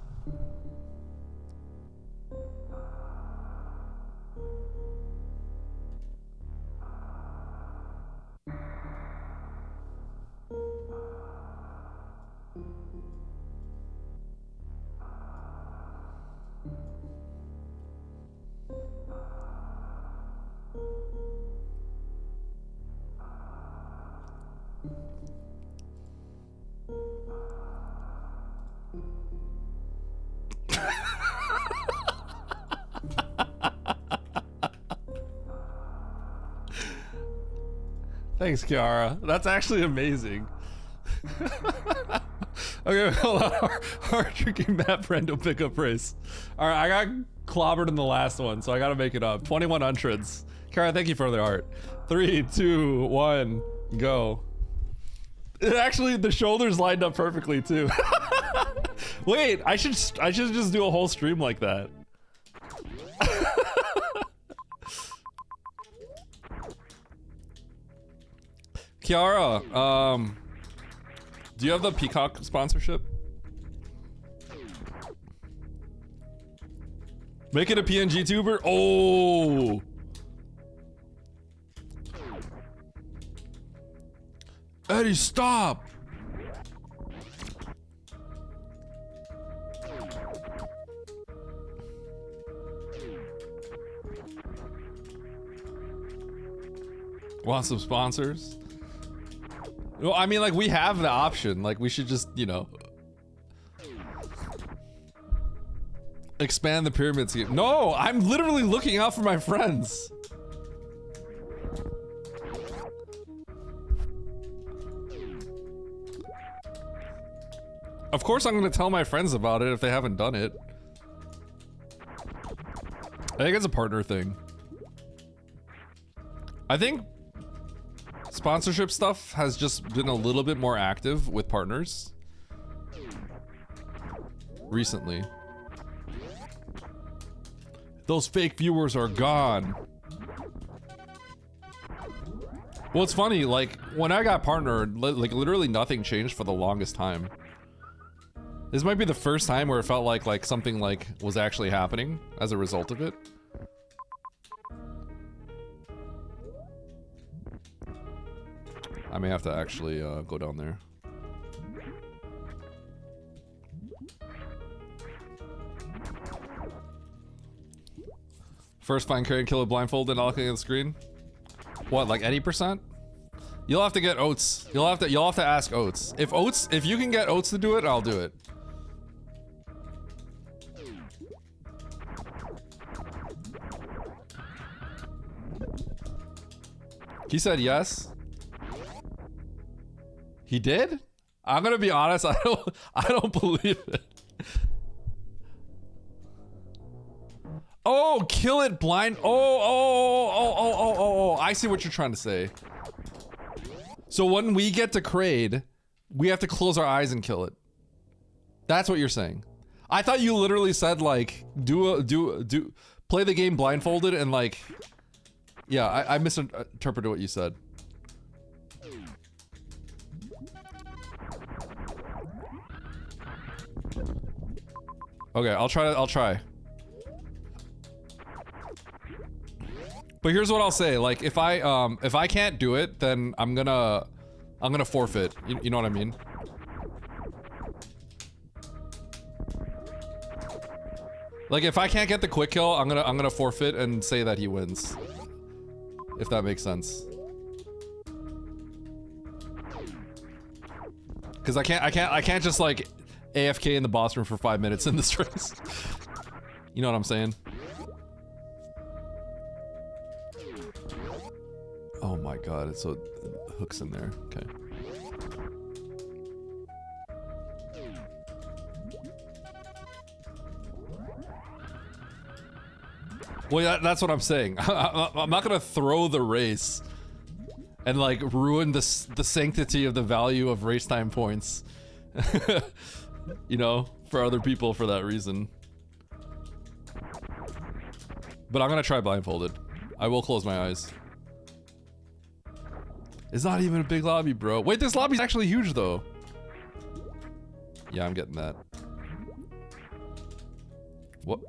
Thanks, Kiara. That's actually amazing. Okay, hold on. Our tricky map Brendo pickup race. All right, I got clobbered in the last one, so I gotta make it up. 21 hundreds. Kiara, thank you for the art. 3, 2, 1, go. It actually, the shoulders lined up perfectly too. Wait, I should just do a whole stream like that. Kiara, do you have the Peacock sponsorship? Make it a PNG tuber? Oh! Eddie, stop! Want some sponsors? Well, I mean, like, we have the option. Like, we should just, you know, expand the pyramid scheme. No, I'm literally looking out for my friends. Of course I'm gonna tell my friends about it if they haven't done it. I think it's a partner thing. I think sponsorship stuff has just been a little bit more active with partners recently. Those fake viewers are gone. Well, it's funny, like, when I got partnered, like, literally nothing changed for the longest time. This might be the first time where it felt like something, like, was actually happening as a result of it. I may have to actually go down there. First find carry and kill it blindfolded and looking at the screen. What, like 80%? You'll have to get Oats. You'll have to ask Oats. If you can get Oats to do it, I'll do it. He said yes. He did? I'm gonna be honest, I don't believe it. Oh, kill it blind. Oh, I see what you're trying to say. So when we get to Kraid, we have to close our eyes and kill it. That's what you're saying. I thought you literally said like play the game blindfolded and like, yeah, I misinterpreted what you said. Okay, I'll try. But here's what I'll say, like if I can't do it, then I'm gonna forfeit. You know what I mean? Like if I can't get the quick kill, I'm gonna forfeit and say that he wins. If that makes sense. Cause I can't just like AFK in the boss room for 5 minutes in this race. You know what I'm saying? Oh my god, it's so hooks in there. Okay. Well, that's what I'm saying. I'm not gonna throw the race and like ruin the sanctity of the value of race time points. You know, for other people for that reason. But I'm gonna try blindfolded. I will close my eyes. It's not even a big lobby, bro. Wait, this lobby's actually huge though. Yeah, I'm getting that. What?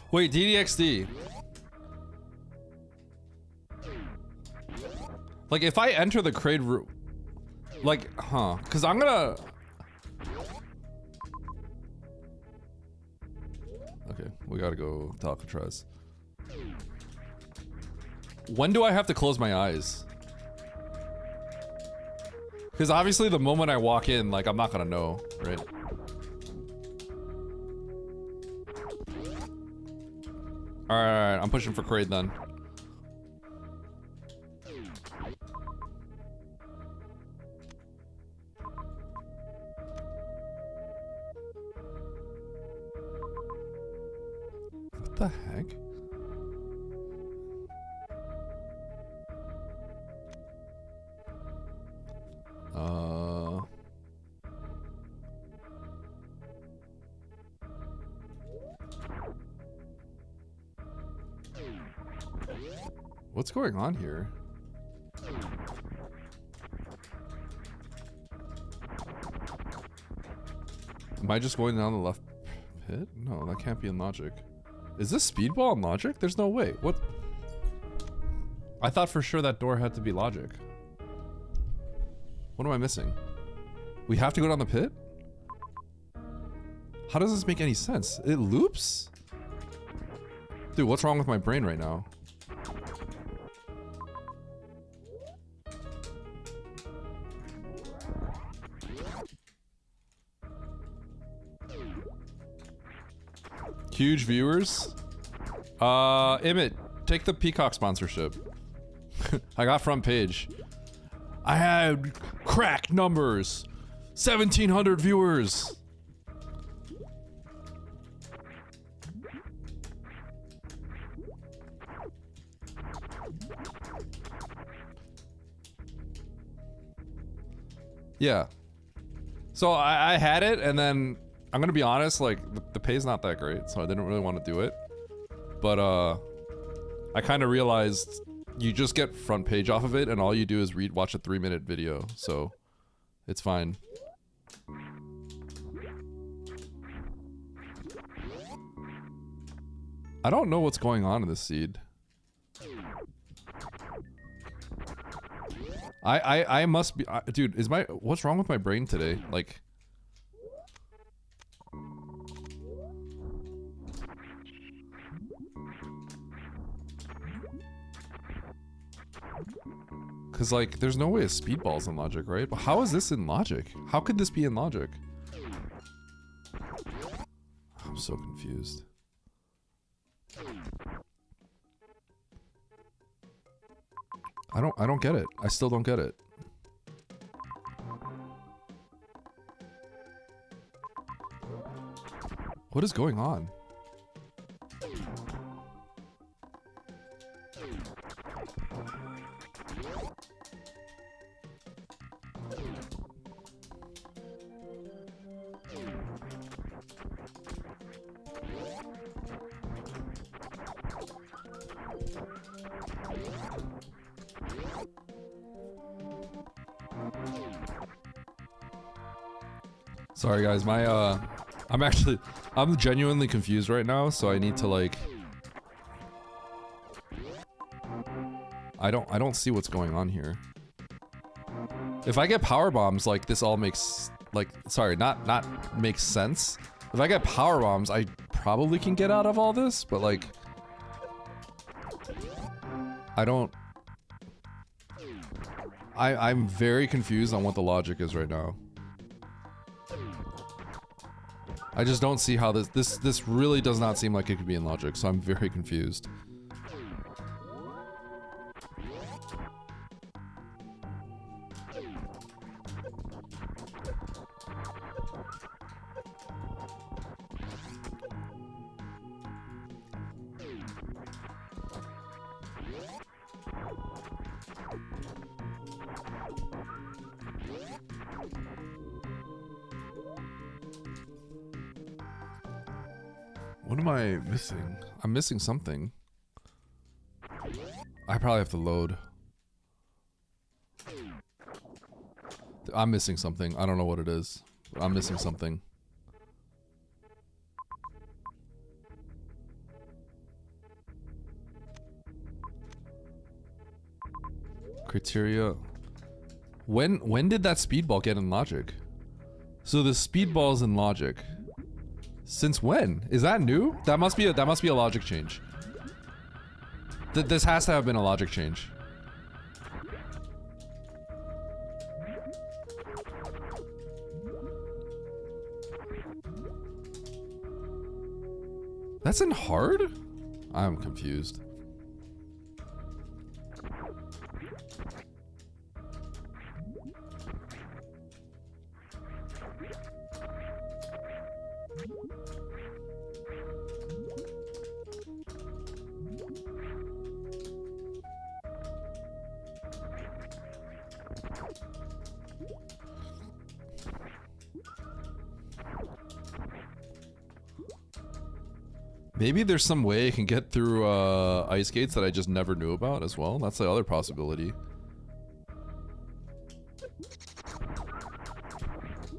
Wait, DDXD. Like, if I enter the crate room, like, huh? Because I'm gonna. Okay, we gotta go to Alcatraz. When do I have to close my eyes? Because obviously, the moment I walk in, like, I'm not gonna know, right? Alright, I'm pushing for Kraid then. What the heck? What's going on here? Am I just going down the left pit? No, that can't be in logic. Is this speedball in logic? There's no way. What? I thought for sure that door had to be logic. What am I missing? We have to go down the pit? How does this make any sense? It loops? Dude, what's wrong with my brain right now? Huge viewers. Emmett, take the Peacock sponsorship. I got front page. I had crack numbers. 1,700 viewers. Yeah. So I had it, and then I'm gonna be honest, like the pay's not that great, so I didn't really want to do it. But I kind of realized you just get front page off of it, and all you do is watch a 3-minute video, so it's fine. I don't know what's going on in this seed. I must be, dude. What's wrong with my brain today? Like. Cause like, there's no way a speedball's in logic, right? But how is this in logic? How could this be in logic? I'm so confused. I don't get it. I still don't get it. What is going on? Sorry guys, I'm genuinely confused right now, so I need to like I don't see what's going on here. If I get power bombs, like this all makes like sorry, not makes sense. If I get power bombs, I probably can get out of all this, but like I'm very confused on what the logic is right now. I just don't see how this really does not seem like it could be in logic, so I'm very confused. What am I missing? I'm missing something. I probably have to load. I'm missing something. I don't know what it is. But I'm missing something. Criteria. When did that speedball get in logic? So the speedball's in logic. Since when? Is that new? That must be a logic change. This has to have been a logic change. That's in hard? I'm confused. Maybe there's some way I can get through ice gates that I just never knew about as well. That's the other possibility.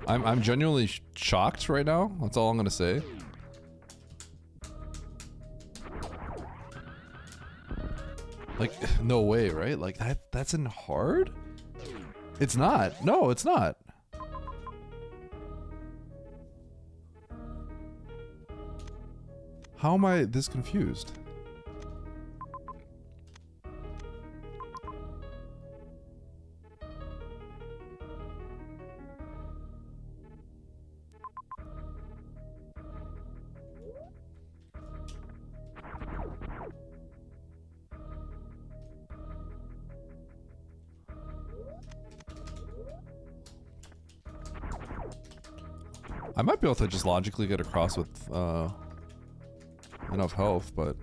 I'm genuinely shocked right now. That's all I'm gonna say. Like, no way, right? Like that's in hard? It's not. No, it's not. How am I this confused? I might be able to just logically get across with enough health, but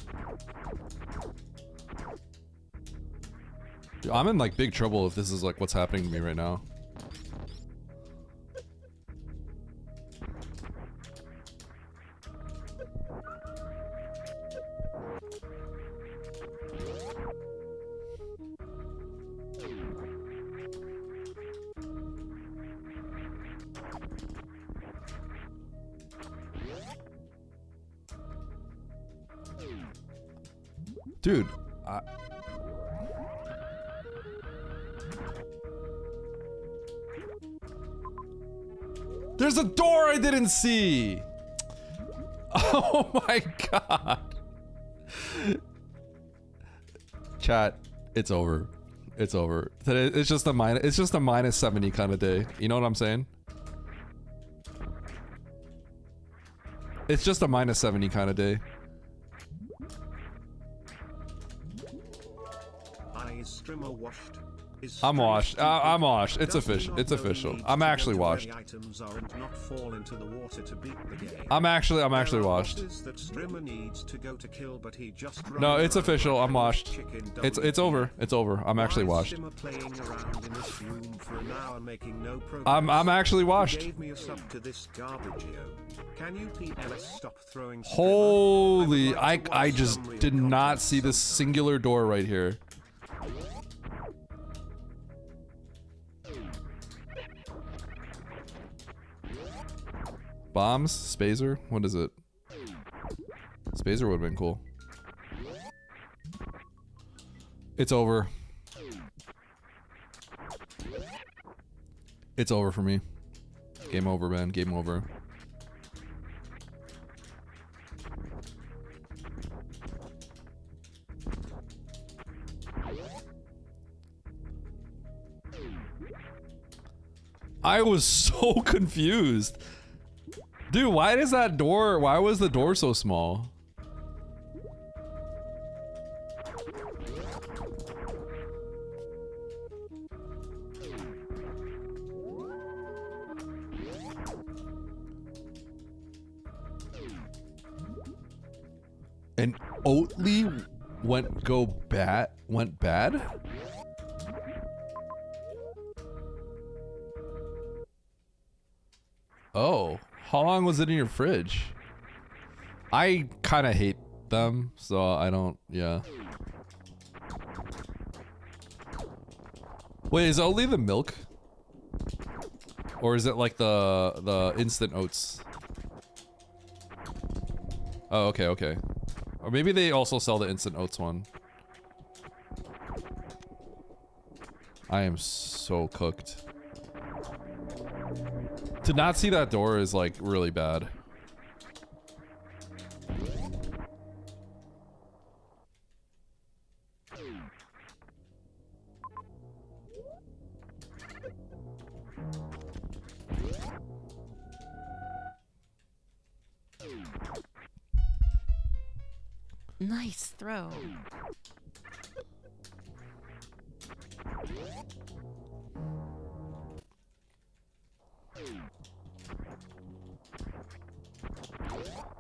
dude, I'm in like big trouble if this is like what's happening to me right now. Dude, there's a door I didn't see. Oh my god. Chat, it's over. It's over. Today it's just a minus 70 kind of day. You know what I'm saying? It's just a minus 70 kind of day. Is streamer washed? Is I'm washed. streamer I'm washed. stupid? It's Does he official. not It's know he official. needs I'm to go actually to where washed. the items are and not fall into the water to beat the game? I'm actually There are washed. bosses that streamer needs to go to kill, but he just No, runs it's around official. like I'm a washed. chicken It's WTF. over. It's over. I'm actually Why is washed. Simmer playing around in this room for an hour making no progress? I'm actually washed. He gave me a sub to this garbageo. Can you PLS stop throwing streamer? Holy, I would like to I watch just some real did not content see this sometime. singular door right here. Bombs? Spazer? What is it? Spazer would have been cool. It's over. It's over for me. Game over, man. Game over. I was so confused. Dude, why was the door so small? And Oatly went bad? Oh, how long was it in your fridge? I kind of hate them, so I don't, yeah. Wait, is Oatly the milk? Or is it like the instant oats? Oh, okay, okay. Or maybe they also sell the instant oats one. I am so cooked. To not see that door is like really bad. Nice throw.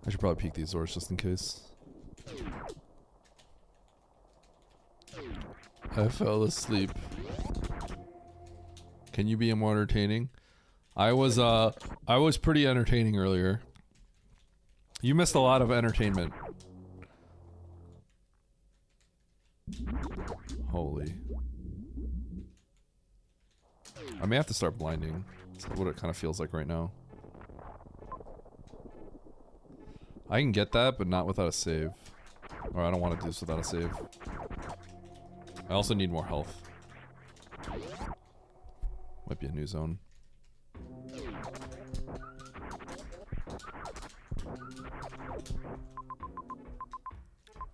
I should probably peek these doors just in case. I fell asleep. Can you be more entertaining? I was pretty entertaining earlier. You missed a lot of entertainment. Holy. I may have to start blinding. That's what it kind of feels like right now. I can get that, but not without a save. Or I don't want to do this without a save. I also need more health. Might be a new zone.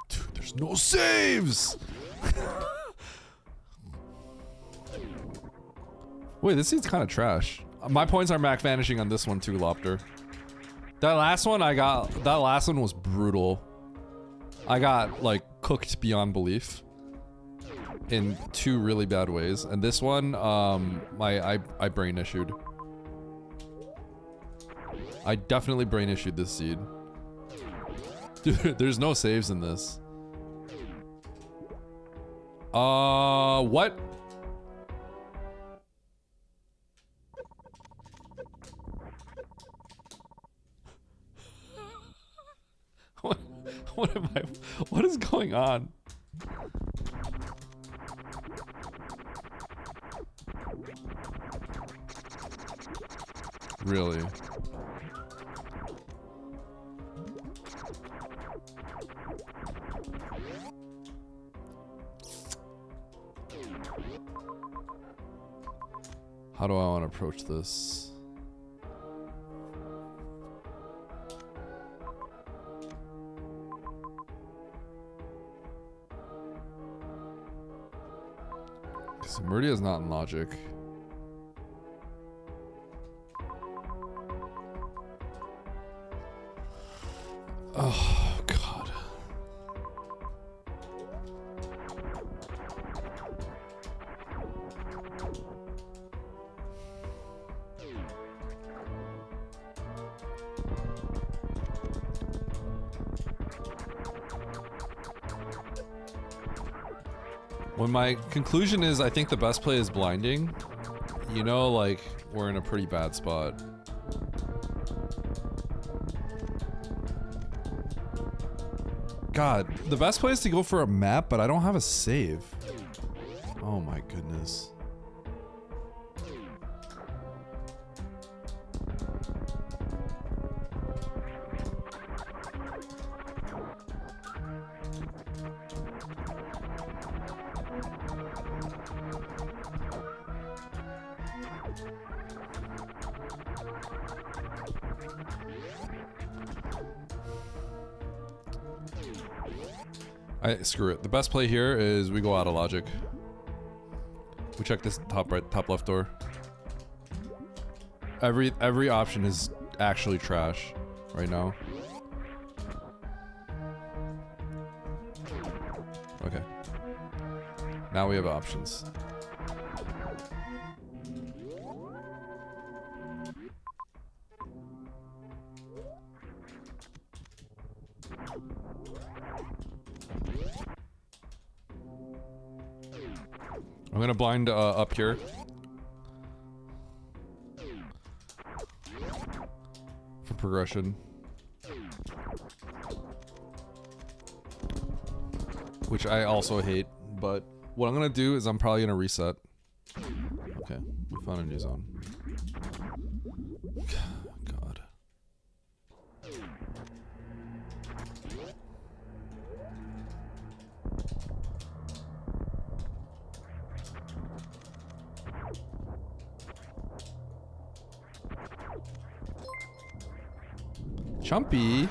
Dude, there's no saves! Wait, this seems kind of trash. My points are max vanishing on this one too, Lopter. That last one was brutal. I got like cooked beyond belief in 2 really bad ways, and this one, I brain issued. I definitely brain issued this seed. Dude, there's no saves in this. What? What is going on? Really? How do I want to approach this? Because Murdia is not in logic. Oh, God. When my conclusion is I think the best play is blinding, you know, like, we're in a pretty bad spot. God, the best play is to go for a map, but I don't have a save. Oh my goodness. Screw it. The best play here is we go out of logic. We check this top right, top left door. Every option is actually trash right now. Okay. Now we have options. I'm gonna blind up here. For progression. Which I also hate, but what I'm gonna do is I'm probably gonna reset. Okay, we found a new zone. God. Chumpy.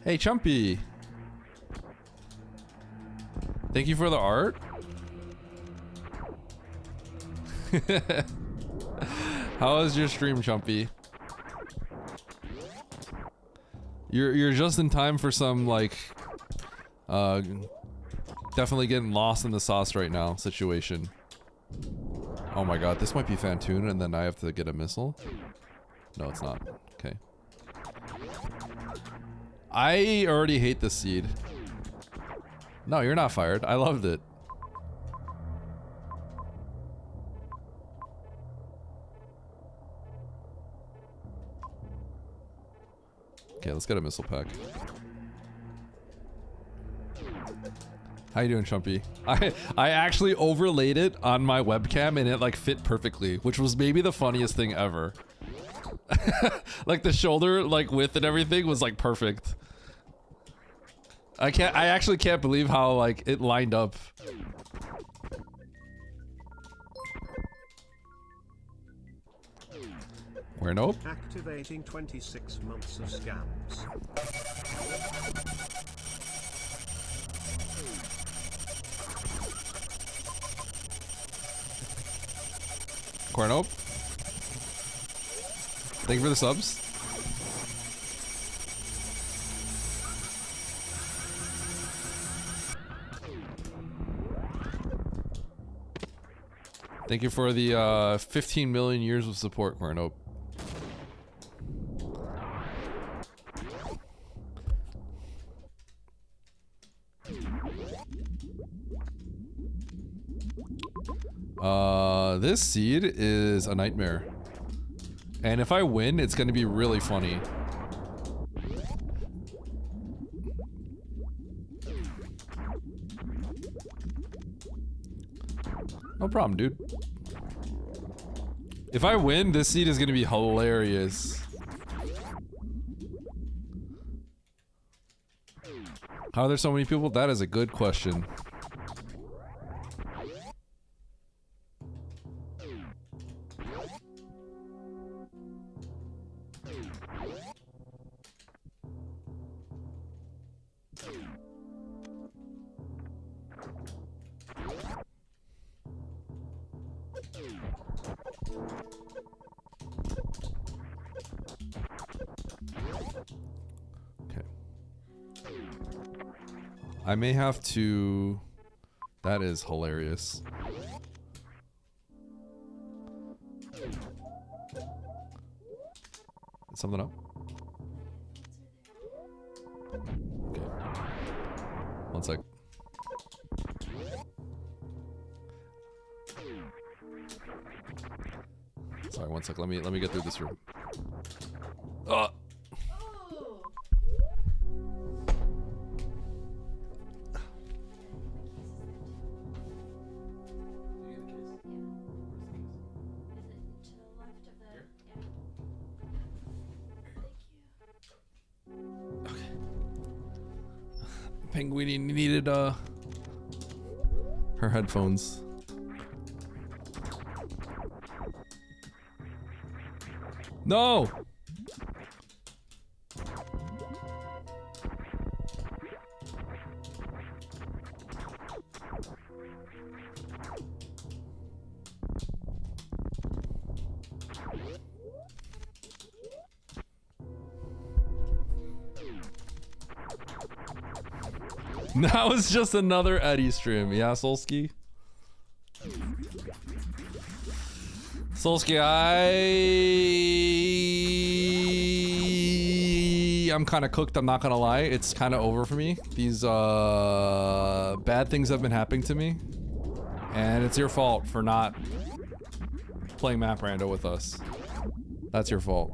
Hey, Chumpy. Thank you for the art. How was your stream, Chumpy? You're just in time for some, like, definitely getting lost in the sauce right now situation. Oh my god, this might be Fantoon and then I have to get a missile? No, it's not. Okay. I already hate this seed. No, you're not fired. I loved it. Okay, let's get a missile pack. How you doing, Chumpy? I actually overlaid it on my webcam and it like fit perfectly, which was maybe the funniest thing ever. Like the shoulder like width and everything was like perfect. I actually can't believe how like it lined up. Where nope? Activating 26 months of scams. Cornope. Thank you for the subs. Thank you for the 15 million years of support, Cornope. This seed is a nightmare. And if I win, it's gonna be really funny. No problem, dude. If I win, this seed is gonna be hilarious. How are there so many people? That is a good question. I may have to... That is hilarious. Something up? Okay. One sec. Sorry, one sec. Let me get through this room. Penguini needed her headphones. No! Now it's just another Eddie stream. Yeah, Solsky? Solsky, I'm kind of cooked, I'm not gonna lie. It's kind of over for me. These bad things have been happening to me. And it's your fault for not playing Map Rando with us. That's your fault.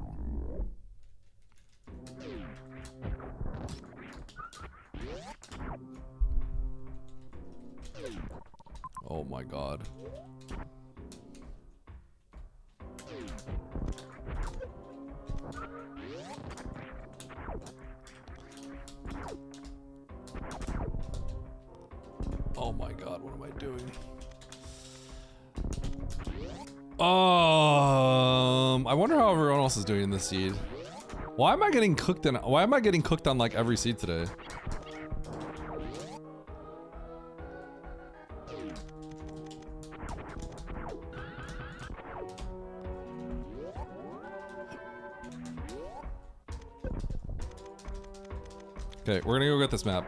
Oh my god. Oh my god, what am I doing? I wonder how everyone else is doing in this seed. Why am I getting cooked on like every seed today? Okay, we're gonna go get this map.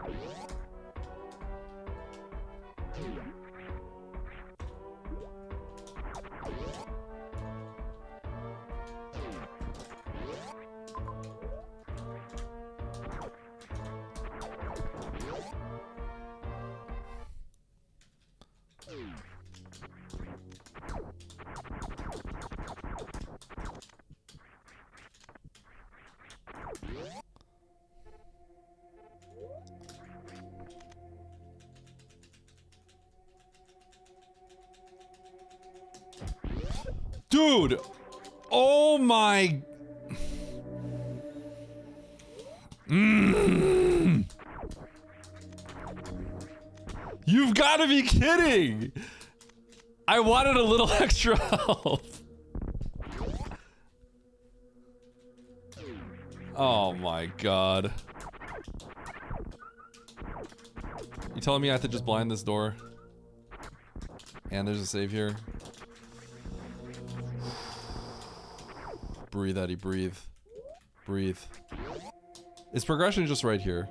Dude! Oh my... You've got to be kidding! I wanted a little extra health. Oh my god. You telling me I have to just blind this door? And there's a save here. Breathe, Eddie, breathe. Breathe. Is progression just right here?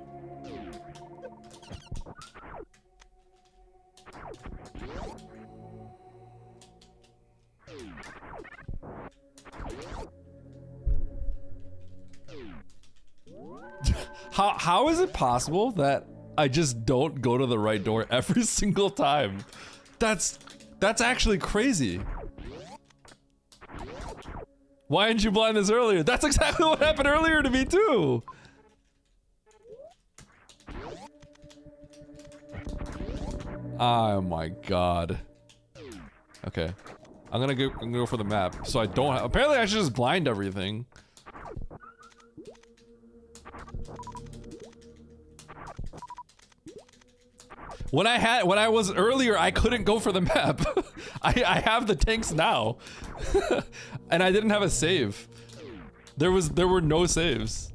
How is it possible that I just don't go to the right door every single time? That's actually crazy. Why didn't you blind this earlier? That's exactly what happened earlier to me too. Oh my god. Okay. I'm gonna go for the map. So I don't have, apparently I should just blind everything. When I was earlier, I couldn't go for the map. I have the tanks now. And I didn't have a save. There were no saves.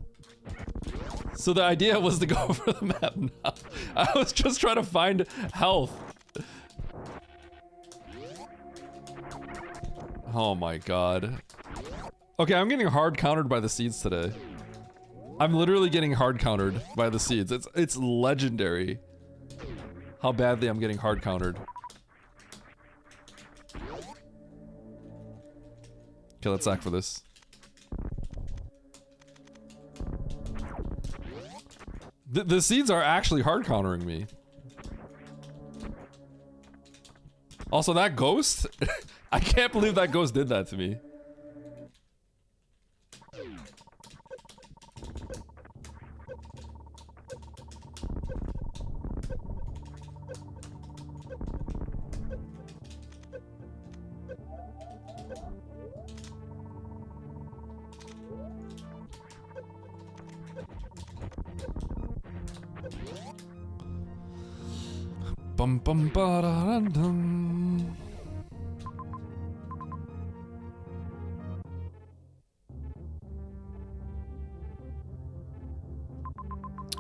So the idea was to go for the map now. I was just trying to find health. Oh my god. Okay, I'm getting hard countered by the seeds today. I'm literally getting hard countered by the seeds. It's legendary how badly I'm getting hard countered. Okay, let's act for this. The seeds are actually hard countering me. Also, that ghost, I can't believe that ghost did that to me. Bum bum ba da dum dum.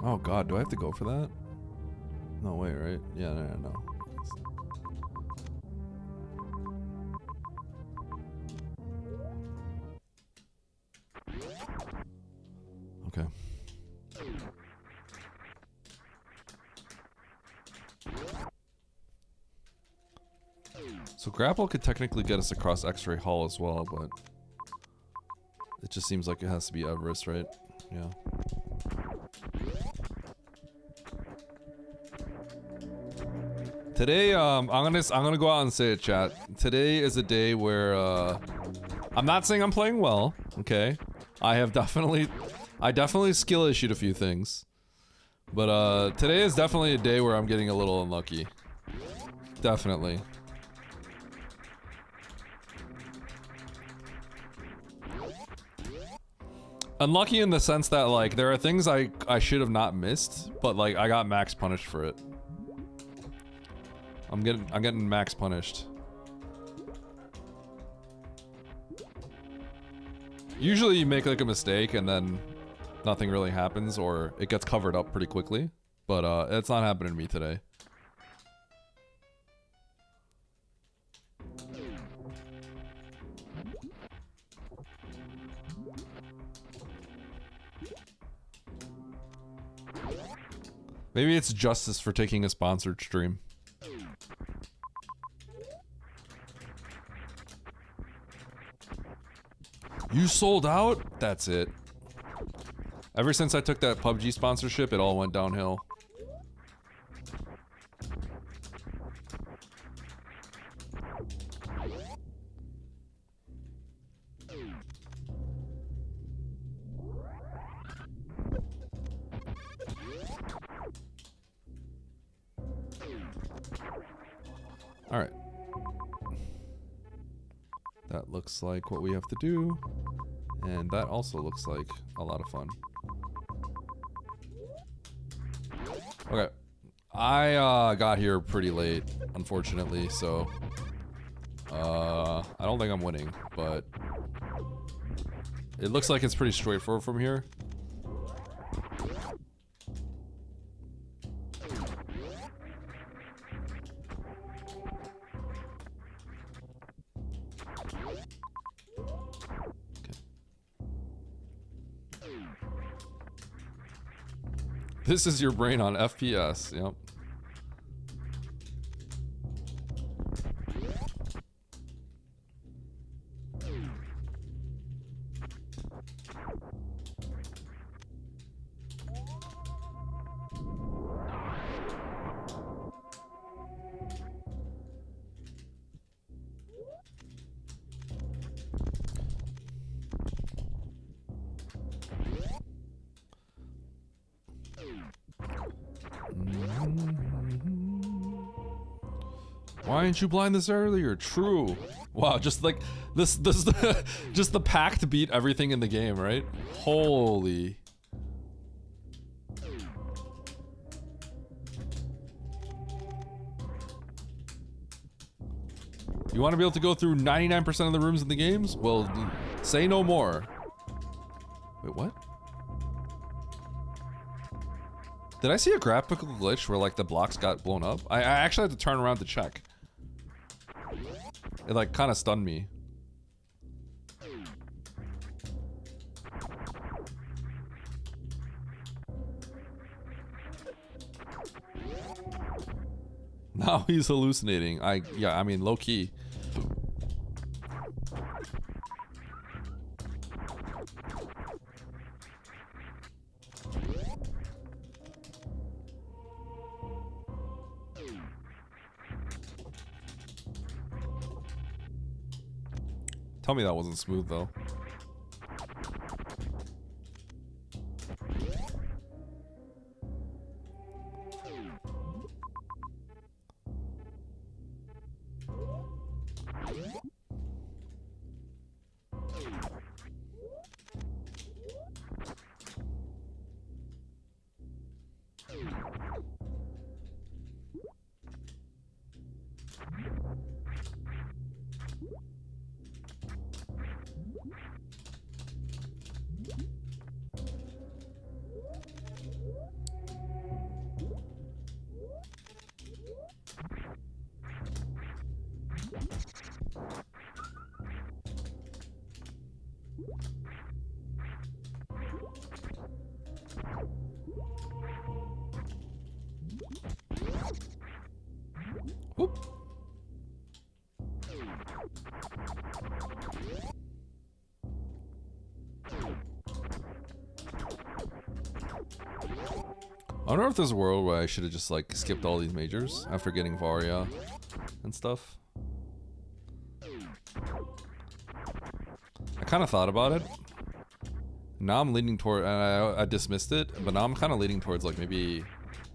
Oh god, do I have to go for that? No way, right? Yeah, no. Okay. So grapple could technically get us across X-Ray Hall as well, but it just seems like it has to be Everest, right? Yeah. Today, I'm gonna go out and say it, chat. Today is a day where I'm not saying I'm playing well, okay? I definitely skill issued a few things. But today is definitely a day where I'm getting a little unlucky. Definitely. Unlucky in the sense that like there are things I should have not missed, but like I got max punished for it. I'm getting max punished. Usually you make like a mistake and then nothing really happens, or it gets covered up pretty quickly, but it's not happening to me today. Maybe it's justice for taking a sponsored stream. You sold out? That's it. Ever since I took that PUBG sponsorship, it all went downhill. All right. That looks like what we have to do. And that also looks like a lot of fun. Okay. I got here pretty late, unfortunately, so I don't think I'm winning, but it looks like it's pretty straightforward from here. This is your brain on FPS, yep. Why didn't you blind this earlier? True. Wow, just like this just the pack to beat everything in the game, right? Holy. You want to be able to go through 99% of the rooms in the games? Well, say no more. Wait, what? Did I see a graphical glitch where like the blocks got blown up? I actually had to turn around to check. It like kind of stunned me. Now he's hallucinating. Yeah, I mean low key. Tell me that wasn't smooth though. Whoop. I wonder if there's a world where I should have just like skipped all these majors after getting Varia and stuff. I kind of thought about it. Now I'm leaning toward, I dismissed it, but now I'm kind of leaning towards like maybe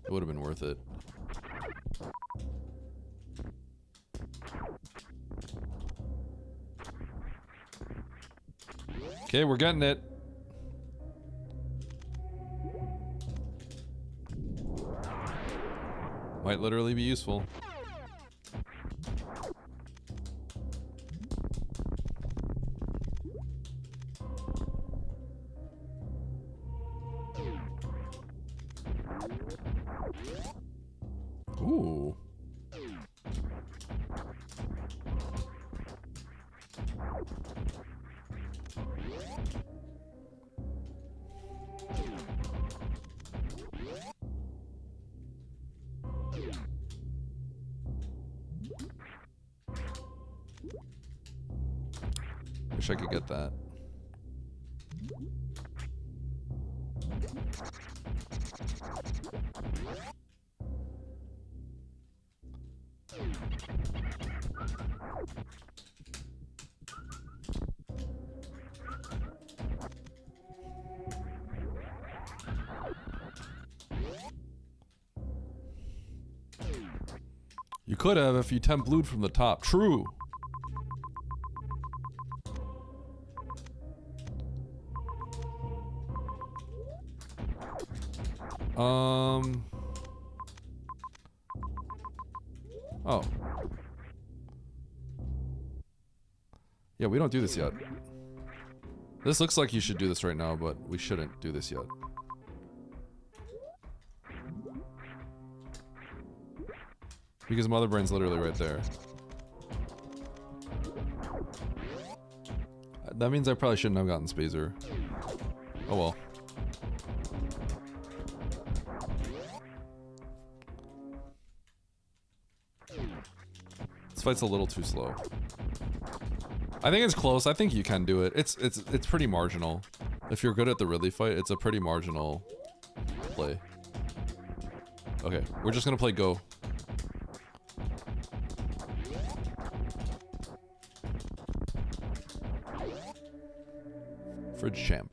it would have been worth it. Okay, we're getting it. Might literally be useful. Ooh. Wish I could get that. You could have if you temp blued from the top. True. Oh. Yeah, we don't do this yet. This looks like you should do this right now, but we shouldn't do this yet. Because Mother Brain's literally right there. That means I probably shouldn't have gotten Spazer. Oh well. This fight's a little too slow. I think it's close. I think you can do it. It's pretty marginal. If you're good at the Ridley fight, it's a pretty marginal play. Okay, we're just gonna play Go. Fridge champ.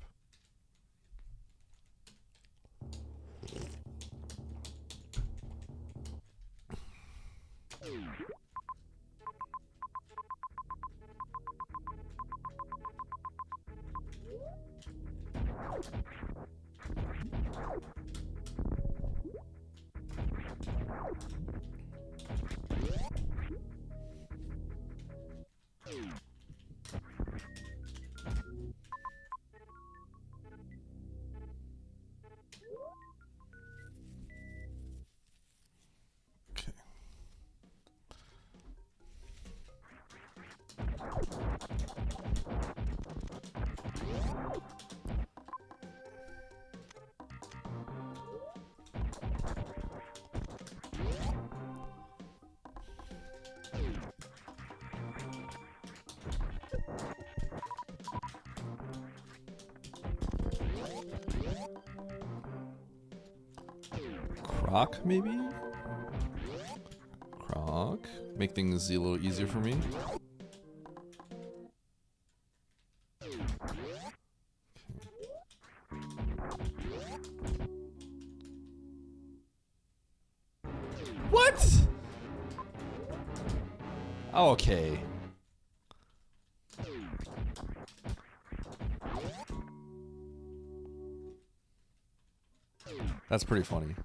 Croc, maybe? Croc. Make things a little easier for me. What? Okay. That's pretty funny.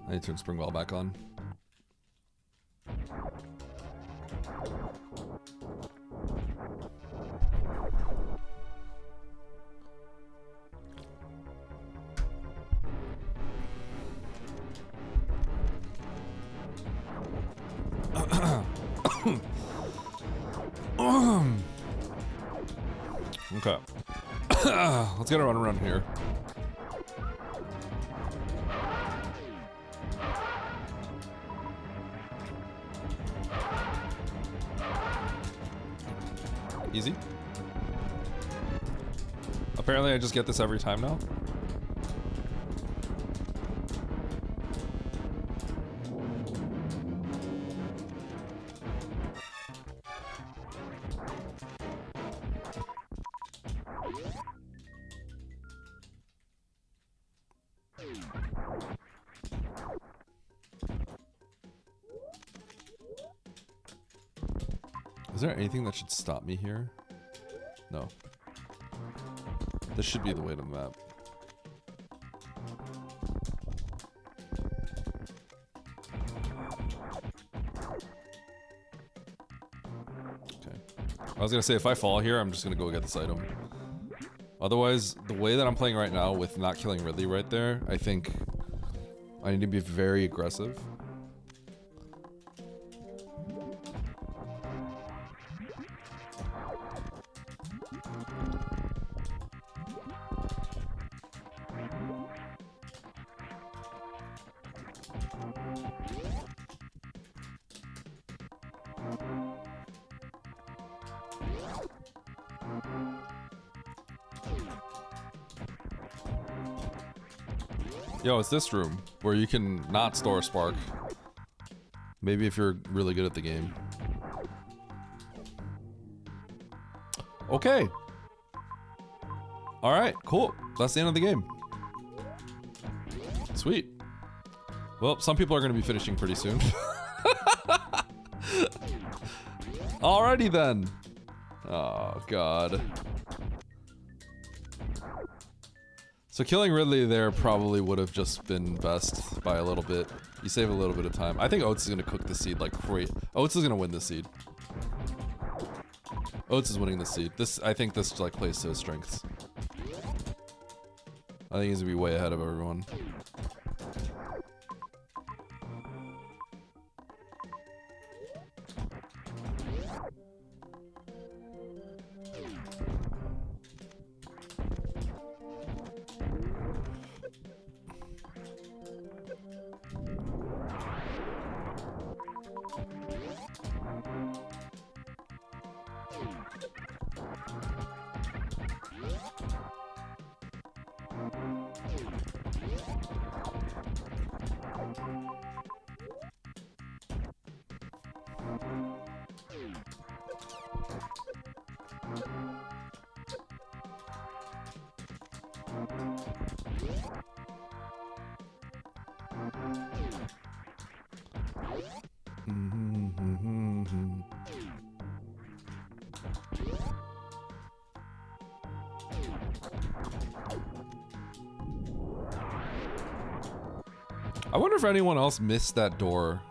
I need to turn Springwell back on. Okay. Let's get a run around here. Easy. Apparently I just get this every time now. Is there anything that should stop me here? No. This should be the way to the map. Okay. I was gonna say, if I fall here, I'm just gonna go get this item. Otherwise, the way that I'm playing right now with not killing Ridley right there, I think I need to be very aggressive. Yo, it's this room where you can not store a spark. Maybe if you're really good at the game. Okay. Alright, cool. That's the end of the game. Sweet. Well, some people are going to be finishing pretty soon. Alrighty then. Oh, God. So killing Ridley there probably would have just been best by a little bit. You save a little bit of time. I think Oates is going to cook the seed like crazy. Oates is going to win the seed. Oates is winning the seed. I think this like plays to his strengths. I think he's going to be way ahead of everyone. I wonder if anyone else missed that door.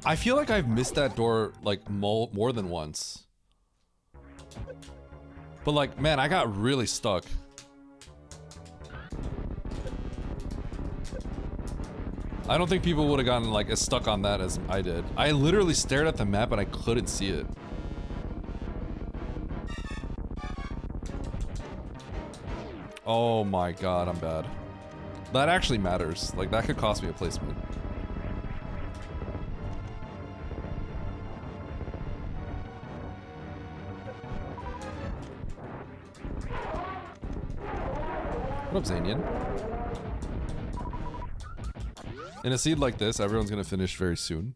I feel like I've missed that door like more than once. But like, man, I got really stuck. I don't think people would have gotten like as stuck on that as I did. I literally stared at the map and I couldn't see it. Oh my god, I'm bad. That actually matters. Like, that could cost me a placement. What up, Zanian? In a seed like this, everyone's gonna finish very soon.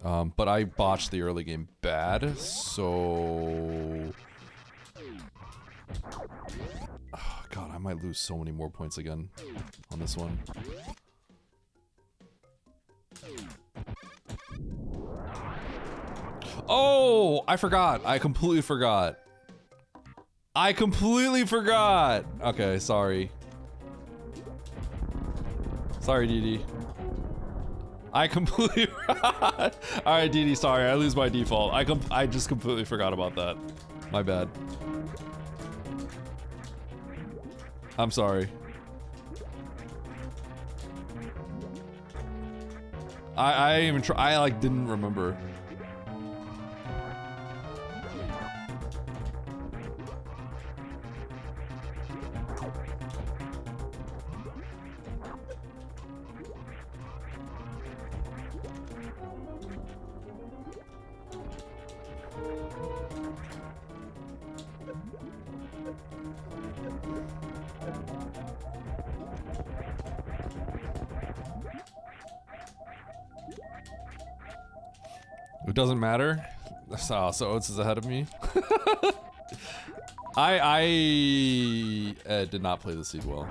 But I botched the early game bad, so... Oh, God, I might lose so many more points again on this one. Oh, I forgot. I completely forgot. I completely forgot. Okay, sorry. Sorry, Didi. I completely forgot. All right, Didi, sorry. I lose my default. I just completely forgot about that. My bad. I'm sorry. I even try. I like didn't remember. It doesn't matter. So Oates is ahead of me. I did not play the seed well.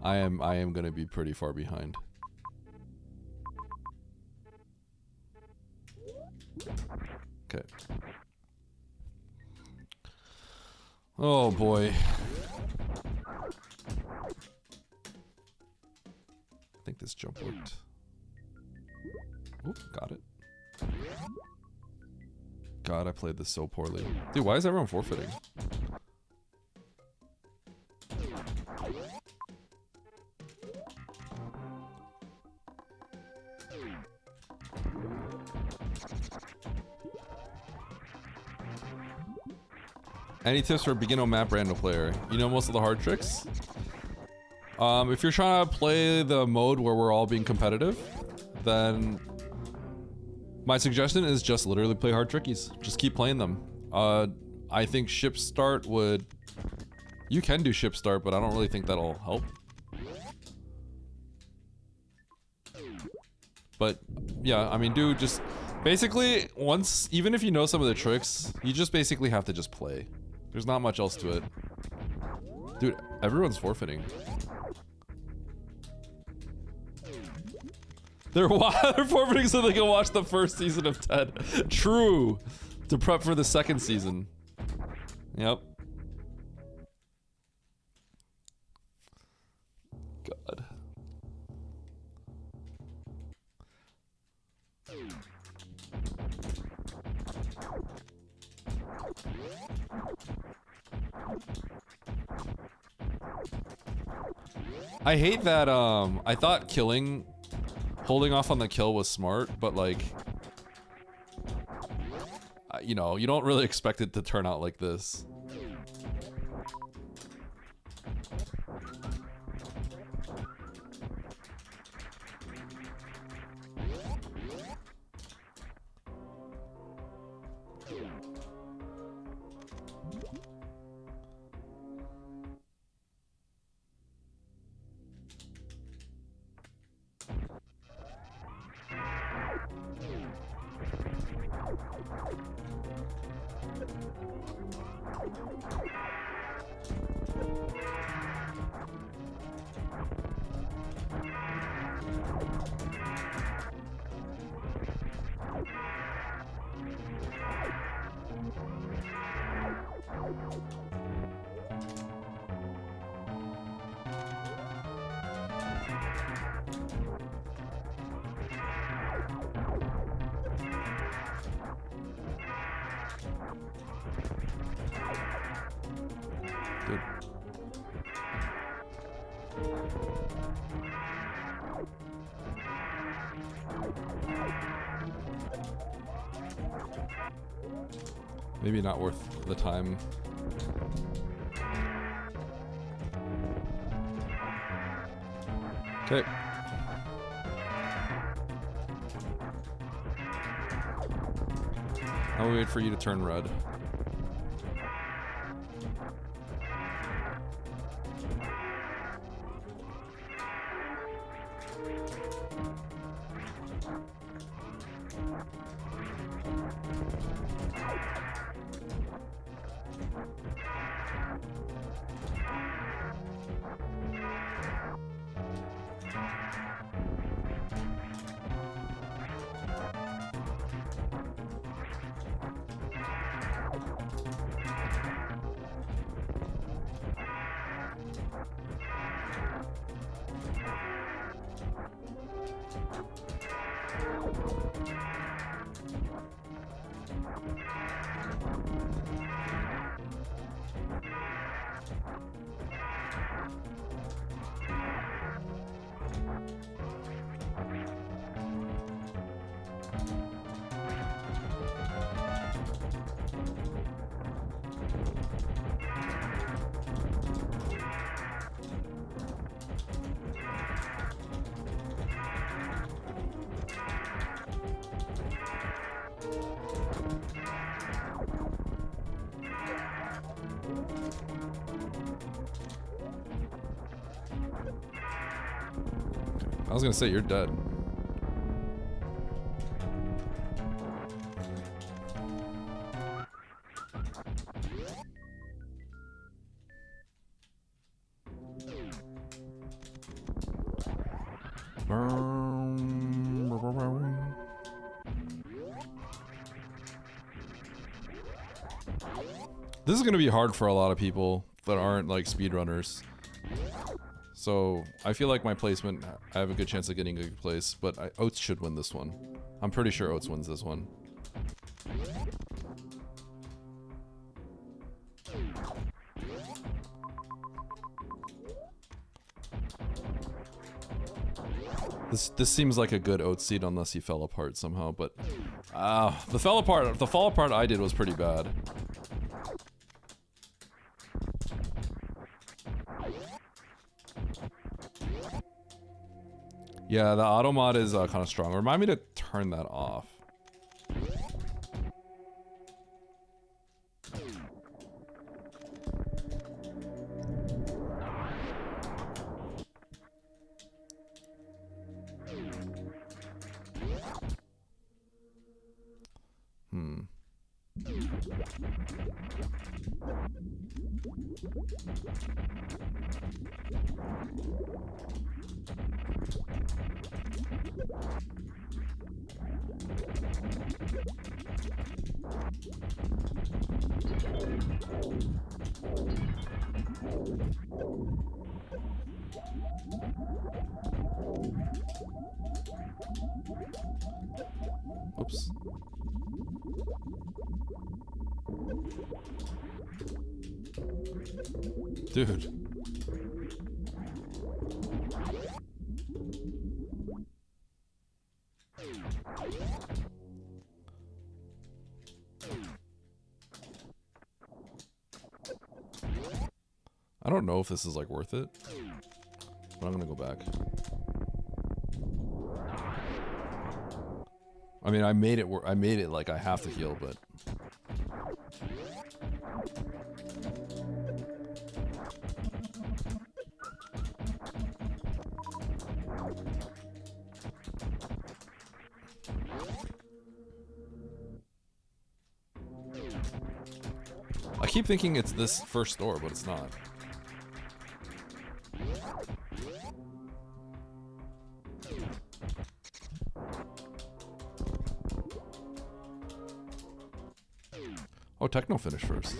I am gonna be pretty far behind. Okay. Oh boy. I think this jump worked. Oop, got it. God, I played this so poorly. Dude, why is everyone forfeiting? Any tips for a beginner map random player? You know most of the hard tricks? If you're trying to play the mode where we're all being competitive, then my suggestion is just literally play hard trickies. Just keep playing them. I think ship start would... You can do ship start, but I don't really think that'll help. But yeah, I mean, dude, just basically once, even if you know some of the tricks, you just basically have to just play. There's not much else to it. Dude, everyone's forfeiting. They're forfeiting so they can watch the first season of Ted. True. To prep for the second season. Yep. God. I hate that, I thought holding off on the kill was smart, but like, you know, you don't really expect it to turn out like this. Good. Maybe not worth the time. Okay. I'll wait for you to turn red. I was gonna say you're dead. This is gonna be hard for a lot of people that aren't like speedrunners. So I feel like my placement, I have a good chance of getting a good place, but Oats should win this one. I'm pretty sure Oats wins this one. This seems like a good Oats seed unless he fell apart somehow, but the fall apart I did was pretty bad. Yeah, the auto mod is kind of strong. Remind me to turn that off. Oops. Dude. I don't know if this is like worth it, but I'm gonna go back. I mean, I made it work. I made it like I have to heal, but I keep thinking it's this first door, but it's not. Oh, Techno finished first.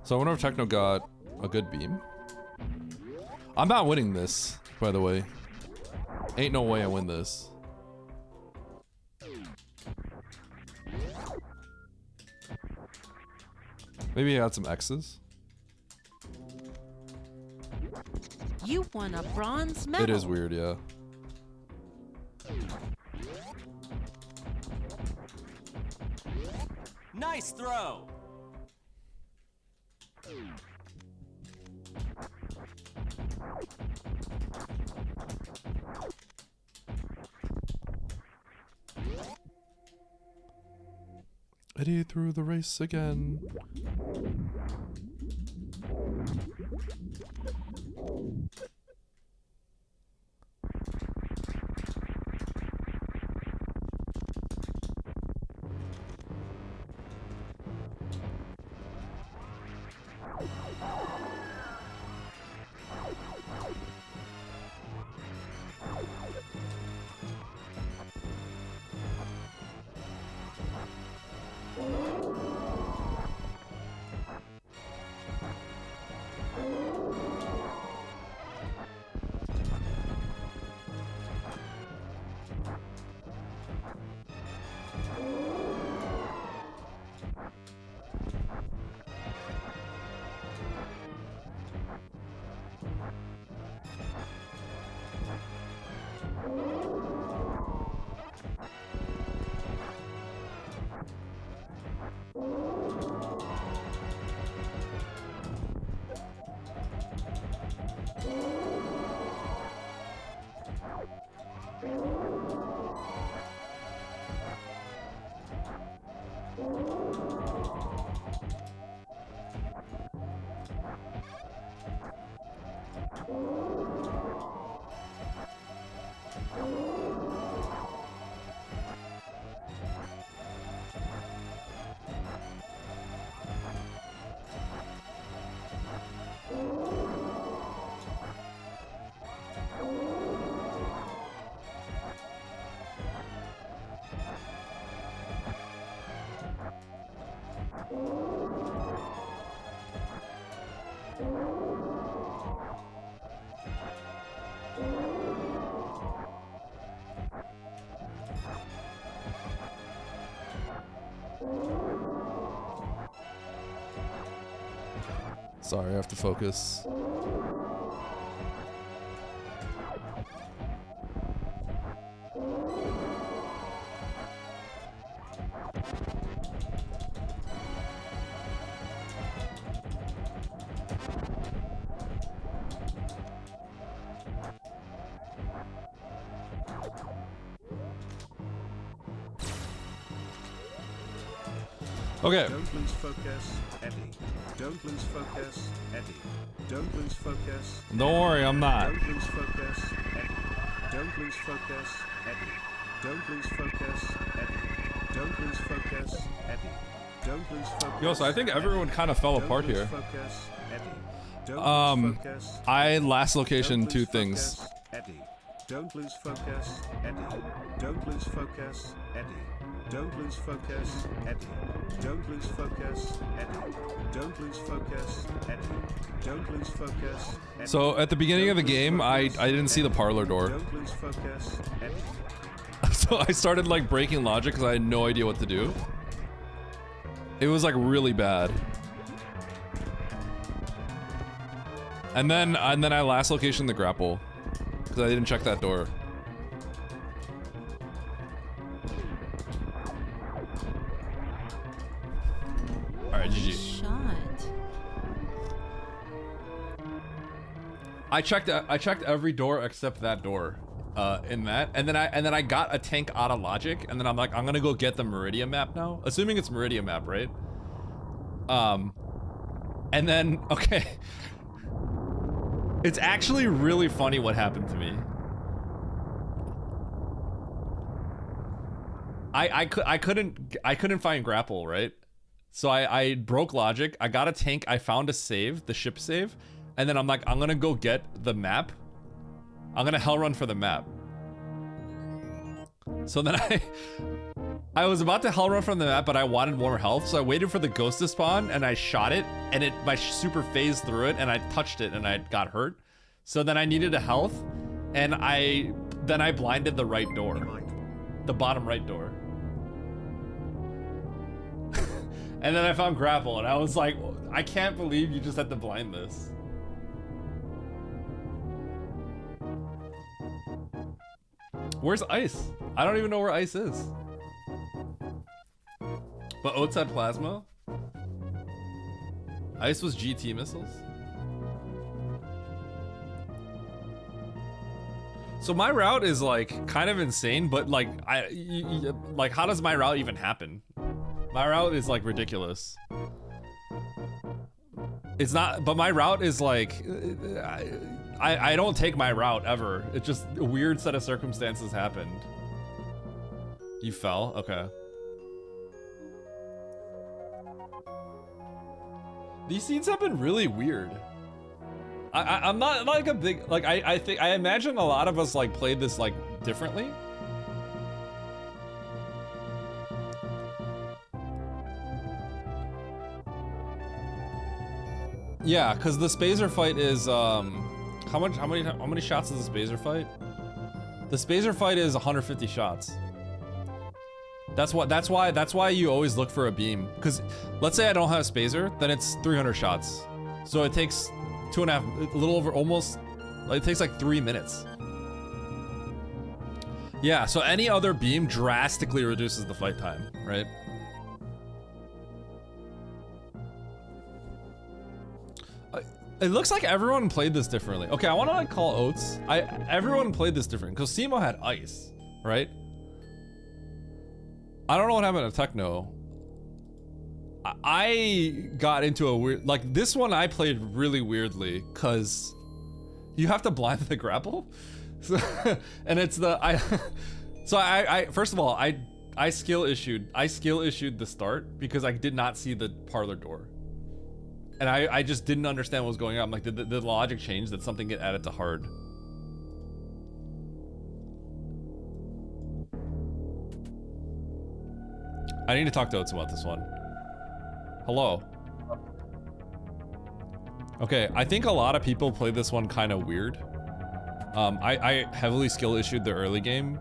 So I wonder if Techno got a good beam. I'm not winning this, by the way. Ain't no way I win this. Maybe he had some X's. You won a bronze medal. It is weird, yeah. Nice throw. Eddie threw the race again. Sorry, I have to focus. Okay. Don't lose focus, Eddie. Don't lose focus, Eddie. Don't lose focus. Don't worry, I'm not. Don't lose focus, Eddie. Don't lose focus, Eddie. Don't lose focus, Eddie. Don't lose focus, Eddie. Don't lose focus. Yo, so I think everyone kind of fell apart here. Focus, Eddie. Don't lose focus. I last location Don't two lose things. focus, Eddie. Don't lose focus, Eddie. Don't lose focus, Eddie. Don't lose focus, Eddie. Don't lose focus, Eddie. Don't lose focus, Eddie. Don't lose focus, Eddie. So at the beginning of the game, I didn't see the parlor door. Don't lose focus, Eddie. So I started like breaking logic because I had no idea what to do. It was like really bad. And then I last location the grapple because I didn't check that door. All right, GG. Shot. I checked every door except that door. In that, and then I got a tank out of logic, and then I'm like, I'm gonna go get the Meridian map now, assuming it's Meridian map, right? And then okay, it's actually really funny what happened to me. I couldn't find grapple, right? So I broke logic. I got a tank. I found a save, the ship save, and then I'm like, I'm gonna go get the map. I'm gonna hell run for the map. So then I was about to hell run from the map, but I wanted more health, so I waited for the ghost to spawn and I shot it, and my super phased through it, and I touched it and I got hurt. So then I needed a health, and I blinded the right door, the bottom right door. And then I found grapple, and I was like, I can't believe you just had to blind this. Where's Ice? I don't even know where Ice is. But Oats had plasma? Ice was GT missiles. So my route is like kind of insane, but like like how does my route even happen? My route is like ridiculous. It's not, but my route is like I don't take my route ever. It's just a weird set of circumstances happened. You fell? Okay. These scenes have been really weird. I'm not like a big, like I imagine a lot of us like played this like differently. Yeah, because the Spazer fight is how many shots is the Spazer fight? The Spazer fight is 150 shots. That's why you always look for a beam. Because let's say I don't have Spazer, then it's 300 shots. So it takes 2.5, a little over, almost, it takes like 3 minutes. Yeah, so any other beam drastically reduces the fight time, right? It looks like everyone played this differently. Okay, I want to like call Oats. Everyone played this different because Simo had ice, right? I don't know what happened to Techno. I got into a weird, like this one I played really weirdly because you have to blind the grapple. So, and it's the, first of all, I skill issued the start because I did not see the parlor door. And I just didn't understand what was going on. I'm like, did the logic change? Did something get added to hard? I need to talk to Oats about this one. Hello. Okay, I think a lot of people play this one kind of weird. I heavily skill issued the early game,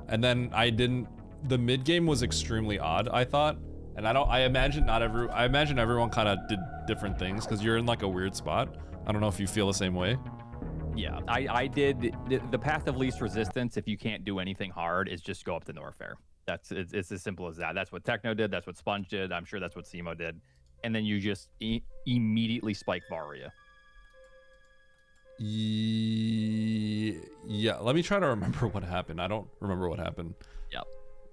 and then I didn't. The mid game was extremely odd, I thought, and I imagine everyone kind of did different things because you're in like a weird spot. I don't know if you feel the same way. Yeah, I did the path of least resistance. If you can't do anything hard, is just go up to Norfair. It's as simple as that. That's what Techno did. That's what Sponge did. I'm sure that's what Simo did. And then you just immediately spike Varia. Yeah, let me try to remember what happened. I don't remember what happened. Yep.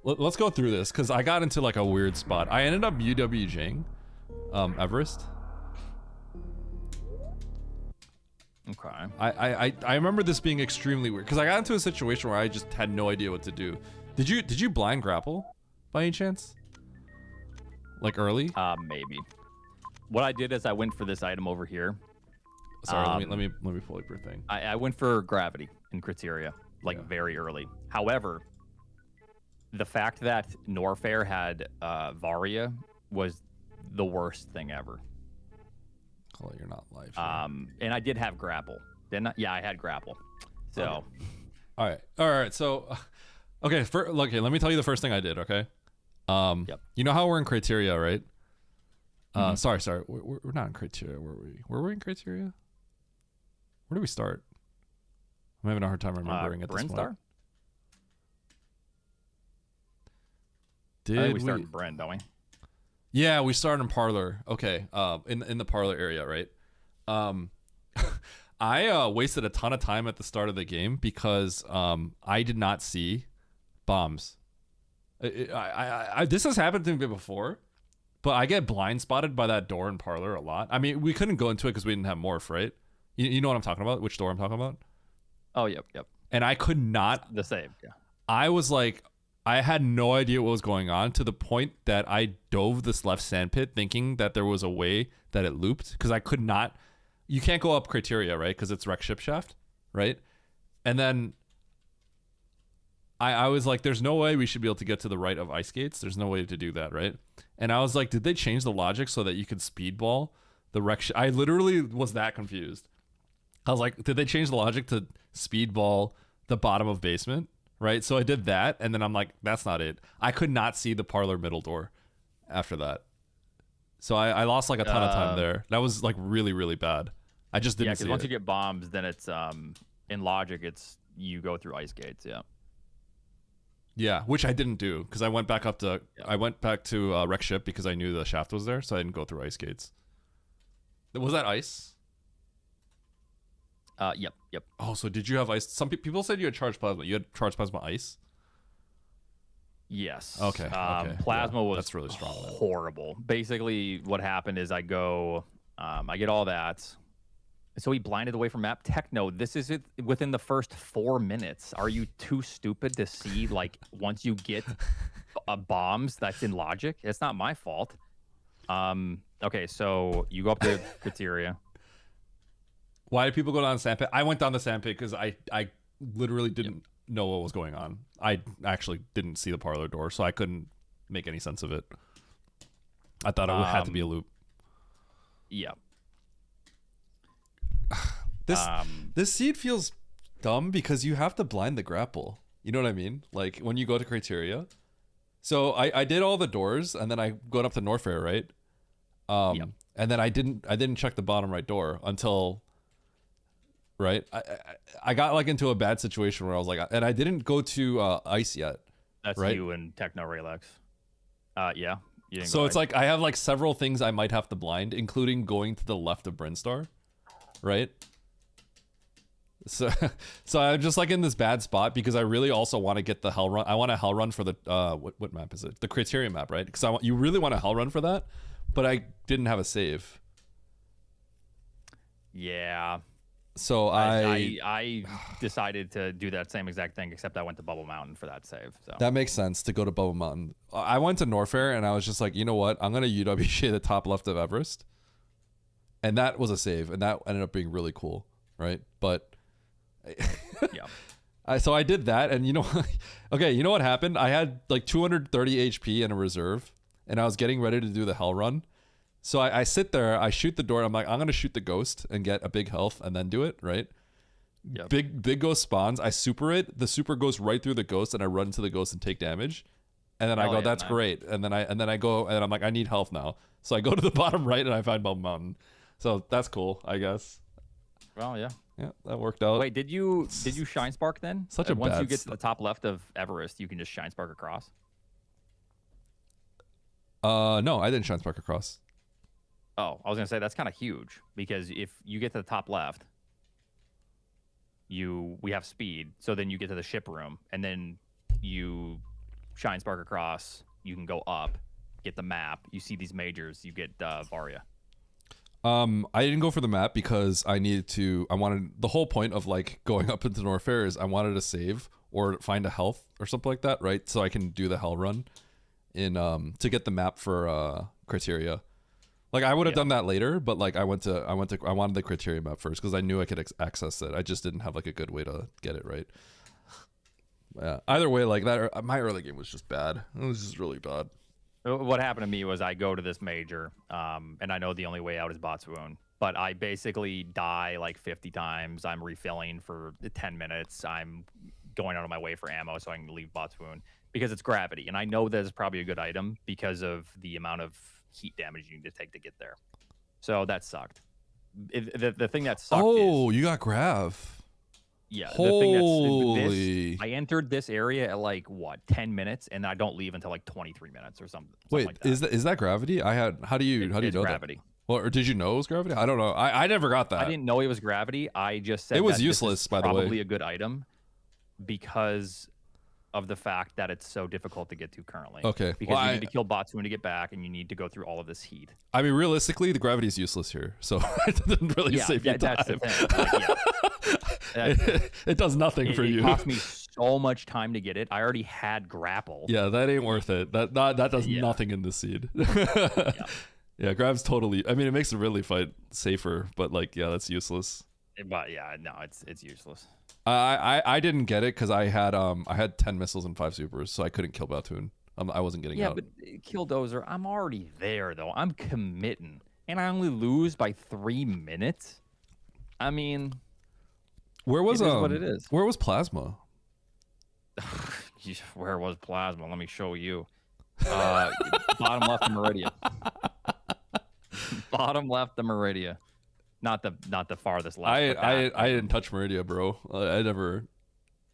Let's go through this because I got into like a weird spot. I ended up UWJing Everest. Okay. I remember this being extremely weird because I got into a situation where I just had no idea what to do. Did you blind grapple by any chance? Like early? Maybe. What I did is I went for this item over here. Sorry, let me pull up your thing. I went for gravity in criteria, like very early. However, the fact that Norfair had Varia was the worst thing ever. Oh, you're not live. And I did have grapple. Didn't I? Yeah, I had grapple. So. Okay. All right. So, okay. Let me tell you the first thing I did. Okay. Yep. You know how we're in criteria, right? Sorry. We're not in criteria. Were we in criteria? Where do we start? I'm having a hard time remembering at this point. Brinstar? Did we start in Bryn, don't we? Yeah, we started in Parlor. Okay, in the Parlor area, right? I wasted a ton of time at the start of the game because I did not see bombs. This has happened to me before, but I get blind spotted by that door in Parlor a lot. I mean, we couldn't go into it because we didn't have morph, right? You know what I'm talking about? Which door I'm talking about? Oh, yep. And I could not. The same, yeah. I was like, I had no idea what was going on to the point that I dove this left sandpit thinking that there was a way that it looped because I could not. You can't go up criteria, right? Because it's wreck ship shaft, right? And then I was like, there's no way we should be able to get to the right of ice gates. There's no way to do that, right? And I was like, did they change the logic so that you could speedball the wreck ship? I literally was that confused. I was like, did they change the logic to speedball the bottom of basement? Right, so I did that, and then I'm like, that's not it. I could not see the Parlor middle door after that. So I lost like a ton of time there. That was like really, really bad. I just didn't see it. Yeah, because once you get bombs, then it's, in logic, it's you go through ice gates, yeah. Yeah, which I didn't do, because I went back to wreck ship because I knew the shaft was there, so I didn't go through ice gates. Was that ice? Yep. Oh, so did you have ice? Some people said you had charged plasma. You had charged plasma ice? Yes. Okay. Plasma was that's really strong. horrible. Basically, what happened is I go, I get all that. So he blinded away from map. Techno, this is it within the first 4 minutes. Are you too stupid to see, like, once you get bombs, that's in logic? It's not my fault. Okay, so you go up to criteria. Why did people go down the sandpit? I went down the sandpit because I literally didn't know what was going on. I actually didn't see the parlor door, so I couldn't make any sense of it. I thought it had to be a loop. Yeah. This seed feels dumb because you have to blind the grapple. You know what I mean? Like when you go to criteria. So I did all the doors and then I go up to Norfair, right? And then I didn't check the bottom right door until right. I got like into a bad situation where I was like, and I didn't go to ice yet. That's right? you and Techno Raylex. Yeah. You didn't So go it's ice. like I have like several things I might have to blind, including going to the left of Brinstar, right? So I'm just like in this bad spot because I really also want to get the hell run. I want a hell run for the what map is it? The criteria map, right? Because you really want a hell run for that, but I didn't have a save. Yeah. So I decided to do that same exact thing, except I went to Bubble Mountain for that save. So that makes sense to go to Bubble Mountain. I went to Norfair and I was just like, you know what? I'm gonna UWJ the top left of Everest, and that was a save, and that ended up being really cool, right? But yeah. So I did that, and you know, okay, you know what happened? I had like 230 HP in a reserve, and I was getting ready to do the hell run. So I sit there, I shoot the door, and I'm like, I'm gonna shoot the ghost and get a big health, and then do it, right? Yep. Big ghost spawns. I super it. The super goes right through the ghost, and I run into the ghost and take damage. And then I go, that's great. And then I go, and I'm like, I need health now. So I go to the bottom right, and I find Bubble Mountain. So that's cool, I guess. Well, yeah. Yeah, that worked out. Wait, did you shine spark then? Such a once bad you get to the top left of Everest, you can just shine spark across. No, I didn't shine spark across. Oh, I was gonna say that's kind of huge because if you get to the top left, we have speed, so then you get to the ship room, and then you shine spark across. You can go up, get the map. You see these majors. You get Varia. I didn't go for the map because I wanted the whole point of like going up into Norfair is I wanted to save or find a health or something like that, right? So I can do the hell run in to get the map for criteria. Like I would have done that later, but like I wanted the criteria map first because I knew I could access it. I just didn't have like a good way to get it right. Yeah. Either way, like that, my early game was just bad. It was just really bad. What happened to me was I go to this major, and I know the only way out is Botswoon, but I basically die like 50 times. I'm refilling for 10 minutes. I'm going out of my way for ammo so I can leave Botswoon because it's gravity, and I know that is probably a good item because of the amount of heat damage you need to take to get there. So that sucked. The thing that sucked is... you got grav. Yeah, holy. I entered this area at like what 10 minutes, and I don't leave until like 23 minutes or something. Wait, like that. is that gravity? How do you know gravity. that? Well, or did you know it was gravity? I don't know. I never got that. I didn't know it was gravity. I just said it was that useless. This is by the way, probably a good item because of the fact that it's so difficult to get to currently. Okay, because you need to kill Botswoon to get back, and you need to go through all of this heat. I mean, realistically, the gravity is useless here, so it doesn't really save you time. That's the thing. Like, it does nothing for you. It cost me so much time to get it. I already had grapple. Yeah, that ain't worth it. That does nothing in this seed. Yeah, grab's totally. I mean, it makes the Ridley fight safer, but like, yeah, that's useless. But yeah, no, it's useless. I didn't get it because I had 10 missiles and 5 supers, so I couldn't kill Batoon. I wasn't getting out. Yeah, but Killdozer, I'm already there though. I'm committing, and I only lose by 3 minutes. I mean, where was what it is? Where was Plasma? Where was Plasma? Let me show you. Bottom left of Meridia. Bottom left of Meridia. Not the farthest left. I didn't touch Meridia, bro. I never.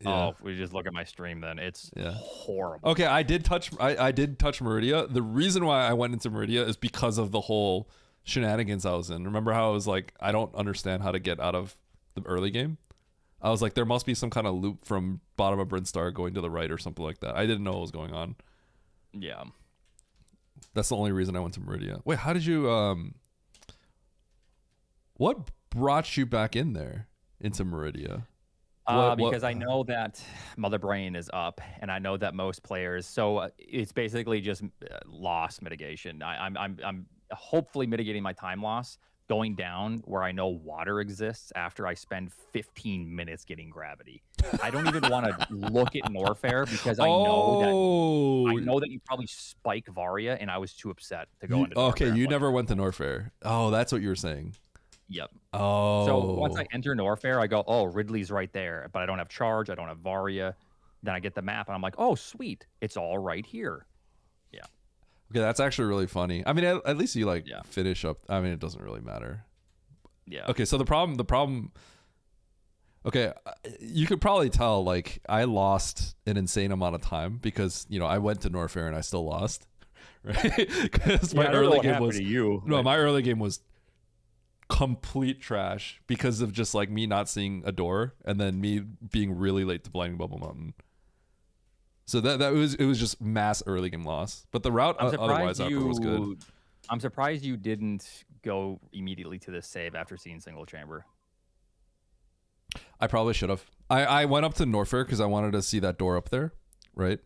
Yeah. Oh, we just look at my stream then. It's horrible. Okay, I did touch Meridia. The reason why I went into Meridia is because of the whole shenanigans I was in. Remember how I was like, I don't understand how to get out of the early game? I was like, there must be some kind of loop from bottom of Brinstar going to the right or something like that. I didn't know what was going on. Yeah. That's the only reason I went to Meridia. Wait, how did you what brought you back in there into Meridia? Because I know that Mother Brain is up, and I know that most players. So it's basically just loss mitigation. I'm hopefully mitigating my time loss, going down where I know water exists after I spend 15 minutes getting gravity. I don't even want to look at Norfair because I know that you probably spike Varia, and I was too upset to go into Norfair. Okay, you never went to Norfair. Oh, that's what you were saying. Yep. Oh. So once I enter Norfair, I go, oh, Ridley's right there, but I don't have charge. I don't have Varia. Then I get the map, and I'm like, oh, sweet. It's all right here. Yeah. Okay, that's actually really funny. I mean, at least you finish up. I mean, it doesn't really matter. Yeah. Okay, so the problem. Okay, you could probably tell, like, I lost an insane amount of time because, I went to Norfair and I still lost. Right? Because my early game was. My early game was complete trash because of just like me not seeing a door and then me being really late to Blinding Bubble Mountain. So it was just mass early game loss. But the route otherwise was good. I'm surprised you didn't go immediately to this save after seeing single chamber. I probably should have. I went up to Norfair because I wanted to see that door up there, right?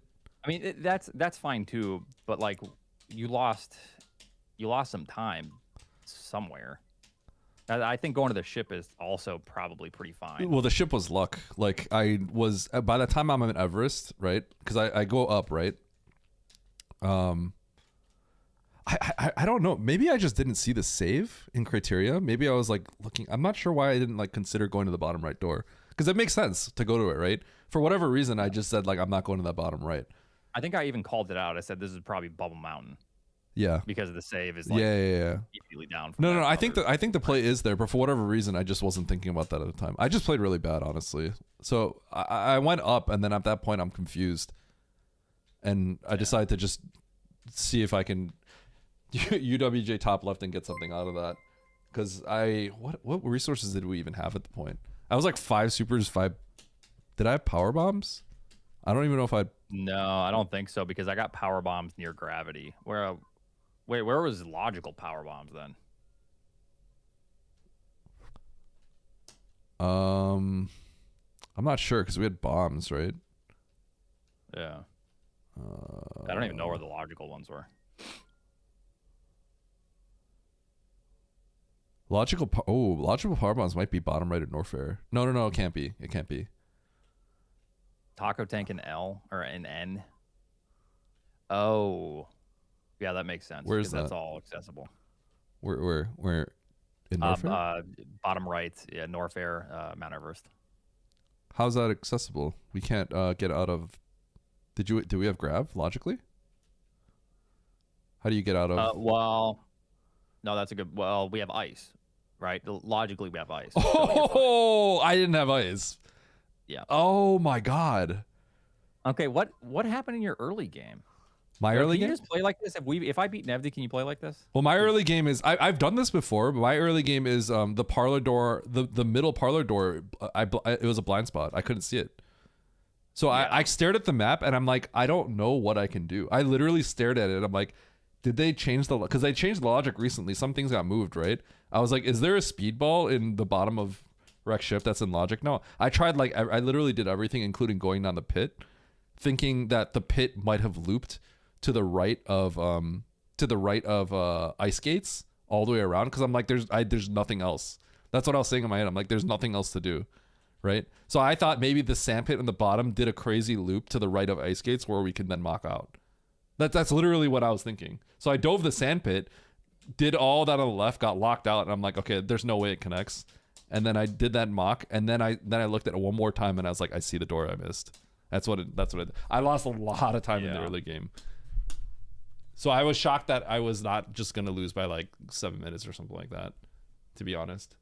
I mean, that's fine too, but like you lost some time somewhere. I think going to the ship is also probably pretty fine. Well, the ship was luck. Like I was by the time I'm at Everest, right? Because I go up, right? I don't know. Maybe I just didn't see the save in criteria. Maybe I was like looking. I'm not sure why I didn't like consider going to the bottom right door because it makes sense to go to it, right? For whatever reason, I just said like I'm not going to that bottom right. I think I even called it out. I said this is probably Bubble Mountain. Yeah, because the save is like immediately down. No. I think the play is there, but for whatever reason, I just wasn't thinking about that at the time. I just played really bad, honestly. So I went up, and then at that point, I'm confused, and I decided to just see if I can UWJ top left and get something out of that. Because what resources did we even have at the point? I was like 5 supers, 5. Did I have power bombs? I don't even know if I. No, I don't think so because I got power bombs near gravity. Where was logical power bombs then? I'm not sure because we had bombs, right? Yeah. I don't even know where the logical ones were. Logical power bombs might be bottom right at Norfair. No, it can't be. It can't be. Taco tank in L or in N. Oh, yeah, that makes sense. Where's that? That's all accessible. Where in Norfair? Bottom right, yeah, Norfair, Mount Everest. How's that accessible? We can't get out of. Do we have grav logically? How do you get out of? Well, no, that's a good. Well, we have ice, right? Logically, we have ice. Oh, I didn't have ice. Yeah. Oh my god. Okay, what happened in your early game? My early game? Can you just play like this? If I beat Nevdi, can you play like this? Well, my early game is I've done this before, but my early game is the parlor door, the middle parlor door. It was a blind spot. I couldn't see it. So yeah. I stared at the map and I'm like, I don't know what I can do. I literally stared at it. I'm like, did they change because they changed the logic recently? Some things got moved, right? I was like, is there a speedball in the bottom of Rex ship that's in logic? No. I tried I literally did everything, including going down the pit, thinking that the pit might have looped to the right of ice skates all the way around because I'm like there's nothing else. That's what I was saying in my head. I'm like there's nothing else to do, right? So I thought maybe the sand pit in the bottom did a crazy loop to the right of ice skates where we can then mock out. That's literally what I was thinking. So I dove the sand pit, did all that on the left, got locked out, and I'm like, okay, there's no way it connects. And then I did that mock, and then I looked at it one more time, and I was like, I see the door I missed. That's what I lost a lot of time in the early game. So I was shocked that I was not just gonna lose by like 7 minutes or something like that, to be honest.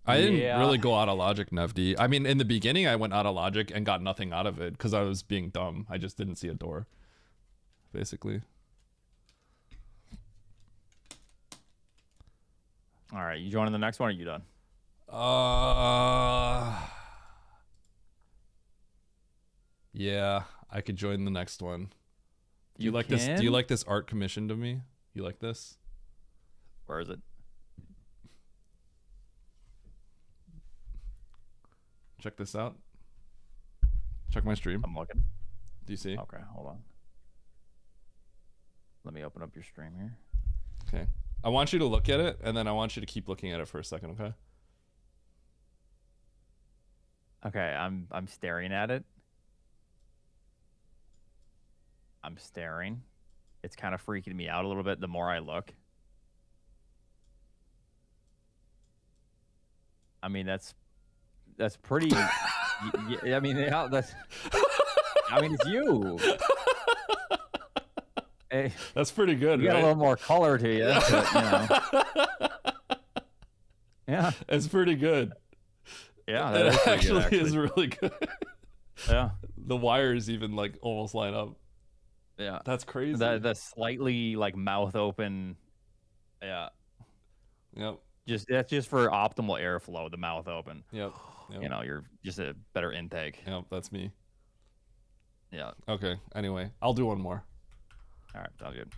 I didn't really go out of logic, Nevdi. I mean, in the beginning, I went out of logic and got nothing out of it because I was being dumb. I just didn't see a door, basically. All right, you joining the next one, or are you done? Yeah, I could join the next one. Do you like this? Do you like this art commissioned to me? You like this? Where is it? Check this out. Check my stream. I'm looking. Do you see? Okay, hold on. Let me open up your stream here. Okay. I want you to look at it, and then I want you to keep looking at it for a second, okay? Okay, I'm staring at it. I'm staring. It's kind of freaking me out a little bit the more I look. I mean, that's pretty. I mean, that's. I mean, it's you. Hey, that's pretty good. You got right? a little more color to you. But, you know. Yeah, it's pretty good. Yeah, that is actually is really good. Yeah, the wires even like almost line up. Yeah, that's crazy. The slightly like mouth open. Yeah. Yep. That's just for optimal airflow. The mouth open. Yep. You know, you're just a better intake. Yep, that's me. Yeah. Okay. Anyway, I'll do one more. All right, sounds good.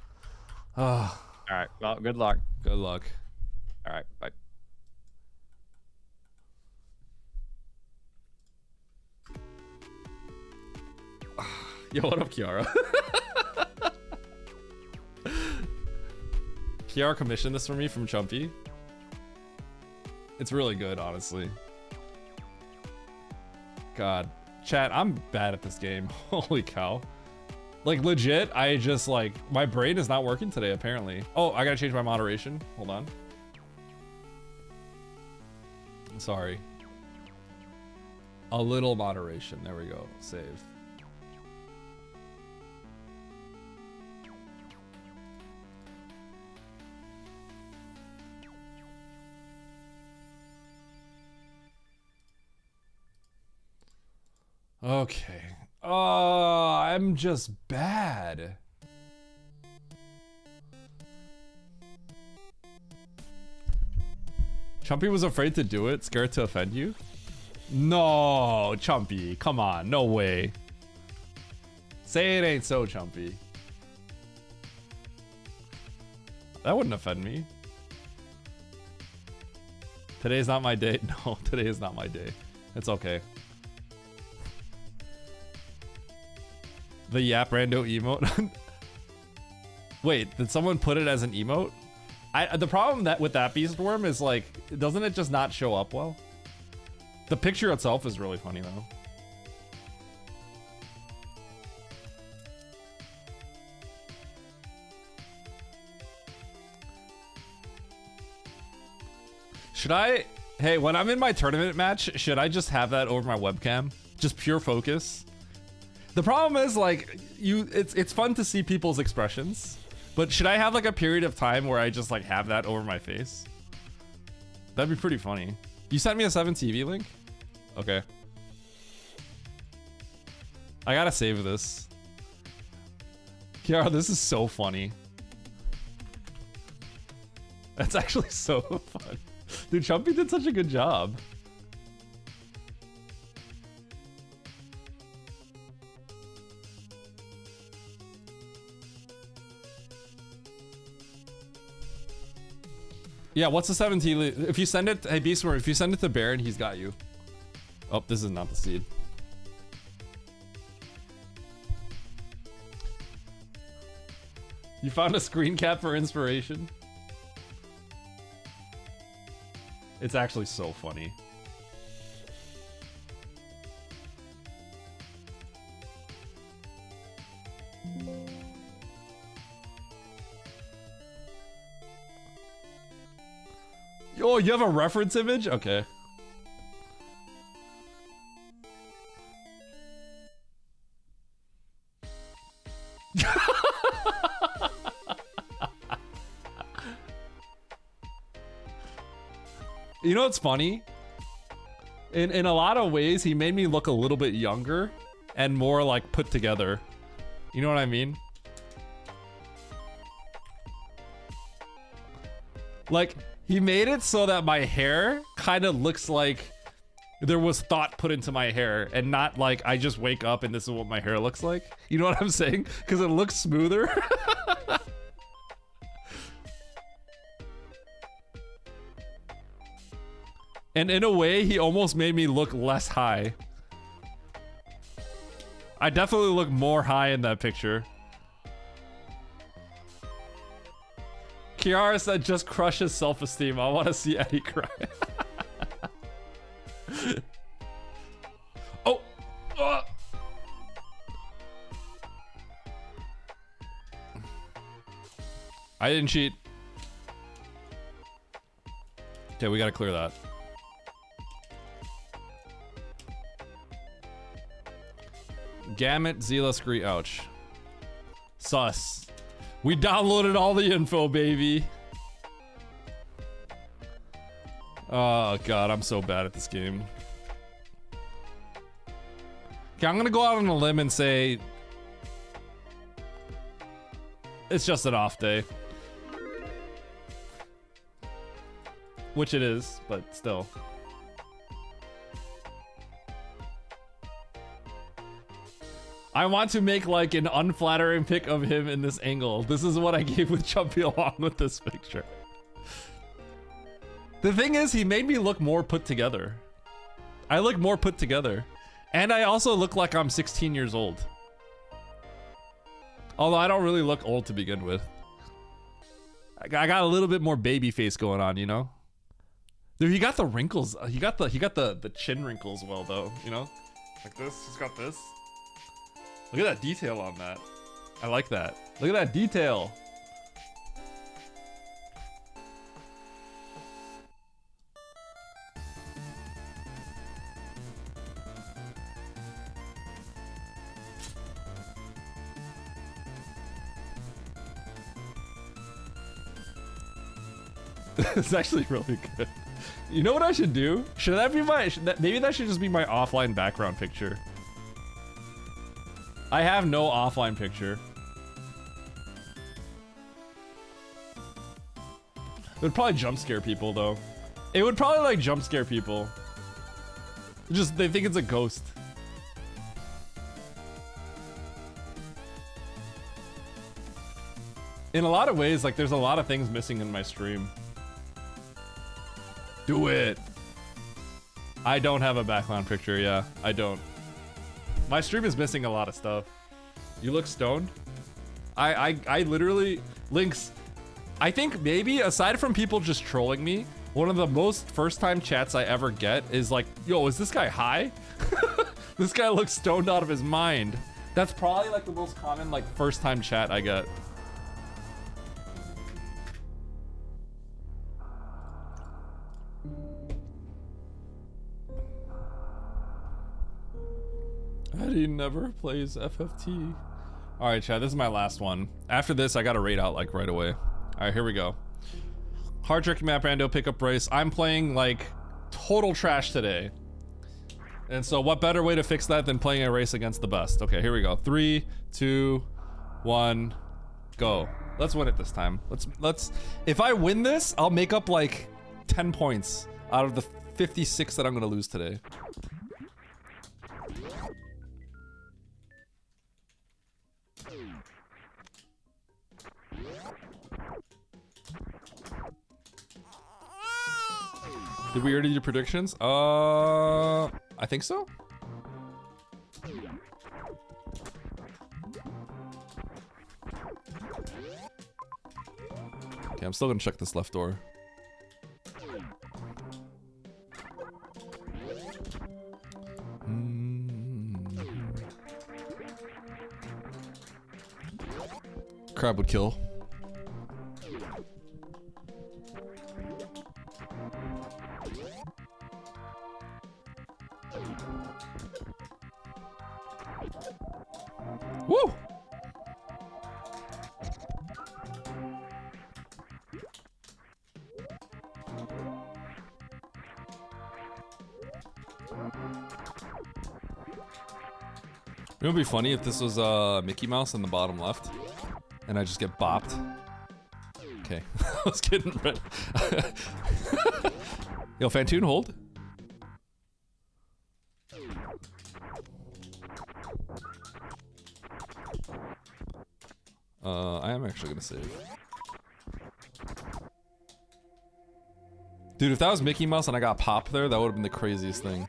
All right. Well, good luck. Good luck. All right. Bye. Yo, what up, Kiara? Kiara commissioned this for me from Chumpy. It's really good, honestly. God. Chat, I'm bad at this game. Holy cow. Like, legit, I just, like, my brain is not working today, apparently. Oh, I gotta change my moderation. Hold on. Sorry. A little moderation. There we go. Save. Okay. I'm just bad. Chumpy was afraid to do it, scared to offend you? No, Chumpy, come on, no way. Say it ain't so, Chumpy. That wouldn't offend me. Today's not my day. No, today is not my day. It's okay. The Yap Rando emote. Wait, did someone put it as an emote? The problem with that beast worm is like, doesn't it just not show up well? The picture itself is really funny though. Should I, hey, when I'm in my tournament match, should I just have that over my webcam? Just pure focus? The problem is like, it's fun to see people's expressions, but should I have like a period of time where I just like have that over my face? That'd be pretty funny. You sent me a 7TV link? Okay. I gotta save this. Kiara, this is so funny. That's actually so fun. Dude, Chumpy did such a good job. Yeah, what's the 17? If you send it, hey Beastworm, if you send it to Baron, he's got you. Oh, this is not the seed. You found a screen cap for inspiration? It's actually so funny. Oh, you have a reference image? Okay. You know what's funny? In a lot of ways, he made me look a little bit younger and more like put together. You know what I mean? Like, He made it so that my hair kind of looks like there was thought put into my hair and not like I just wake up and this is what my hair looks like. You know what I'm saying? Because it looks smoother. And in a way, he almost made me look less high. I definitely look more high in that picture. Kiara said, just crush his self-esteem. I want to see Eddie cry. Oh! I didn't cheat. Okay, we gotta clear that. Gamut, Zila, Scree, ouch. Sus. We downloaded all the info, baby. Oh god, I'm so bad at this game. Okay, I'm gonna go out on a limb and say it's just an off day. Which it is, but still. I want to make like an unflattering pic of him in this angle. This is what I gave with Chumpy along with this picture. The thing is, he made me look more put together. I look more put together. And I also look like I'm 16 years old. Although I don't really look old to begin with. I got a little bit more baby face going on, you know? Dude, he got the wrinkles. He got the chin wrinkles well though, you know? Like this, he's got this. Look at that detail on that. I like that. Look at that detail. It's actually really good. You know what I should do? Should that be my... maybe that should just be my offline background picture. I have no offline picture. It would probably jump scare people though. It would probably like jump scare people. Just, they think it's a ghost. In a lot of ways, like there's a lot of things missing in my stream. Do it. I don't have a background picture, yeah, I don't. My stream is missing a lot of stuff. You look stoned? I literally, Lynx, I think maybe aside from people just trolling me, one of the most first time chats I ever get is like, yo, is this guy high? This guy looks stoned out of his mind. That's probably like the most common like first time chat I get. Eddie never plays FFT. All right, chat, this is my last one. After this, I gotta raid out like right away. All right, here we go. Hard tricky map rando pickup race. I'm playing like total trash today. And so what better way to fix that than playing a race against the best? Okay, here we go. 3, 2, 1, go. Let's win it this time. Let's, if I win this, I'll make up like 10 points out of the 56 that I'm gonna lose today. Did we already do predictions? I think so. Okay, I'm still gonna check this left door. Crab would kill. Woo! It would be funny if this was Mickey Mouse in the bottom left, and I just get bopped. Okay. I was kidding, but yo, Fantoon, hold. I am actually gonna save. Dude, if that was Mickey Mouse and I got Pop there, that would have been the craziest thing.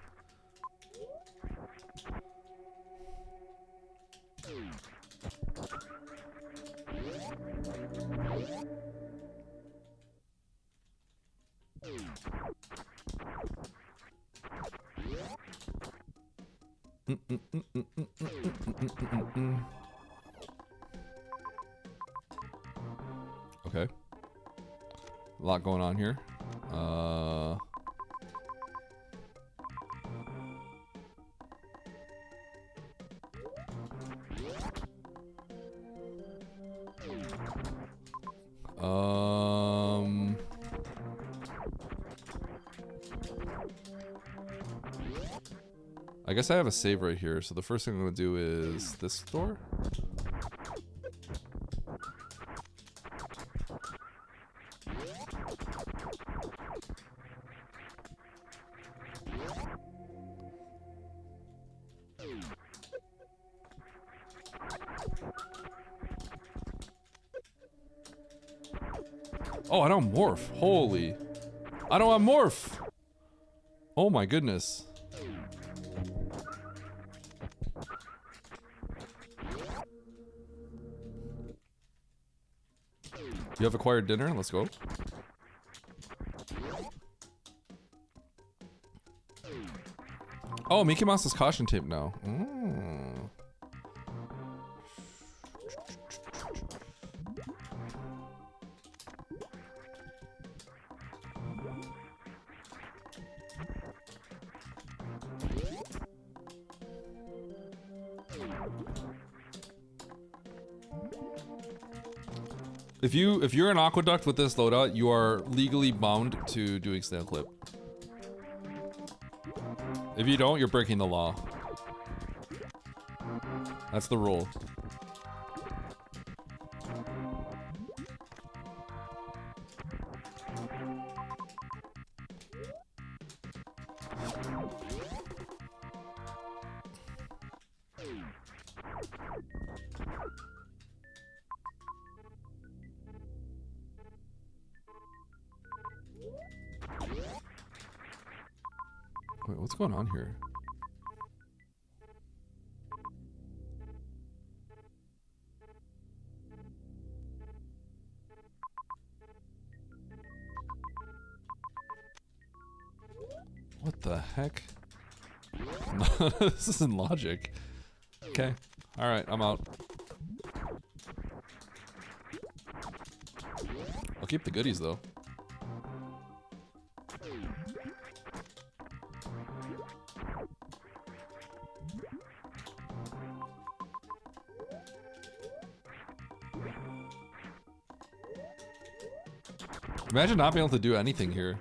Okay. A lot going on here. I guess I have a save right here, so the first thing I'm gonna do is this door. Oh, I don't morph. Holy. I don't have morph. Oh my goodness. You have acquired dinner? Let's go. Oh, Mickey Mouse has caution tape now. Mm. If you're an aqueduct with this loadout, you are legally bound to doing snail clip. If you don't, you're breaking the law. That's the rule. Wait, what's going on here? What the heck? This isn't logic. Okay. Alright, I'm out. I'll keep the goodies though. Imagine not being able to do anything here.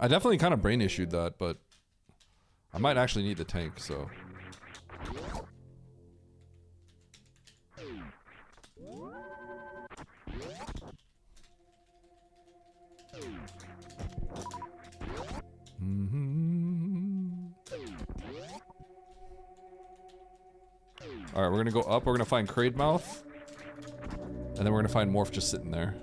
I definitely kind of brain issued that, but I might actually need the tank, so. Alright, we're gonna go up, we're gonna find Kraid Mouth. And then we're gonna find Morph just sitting there.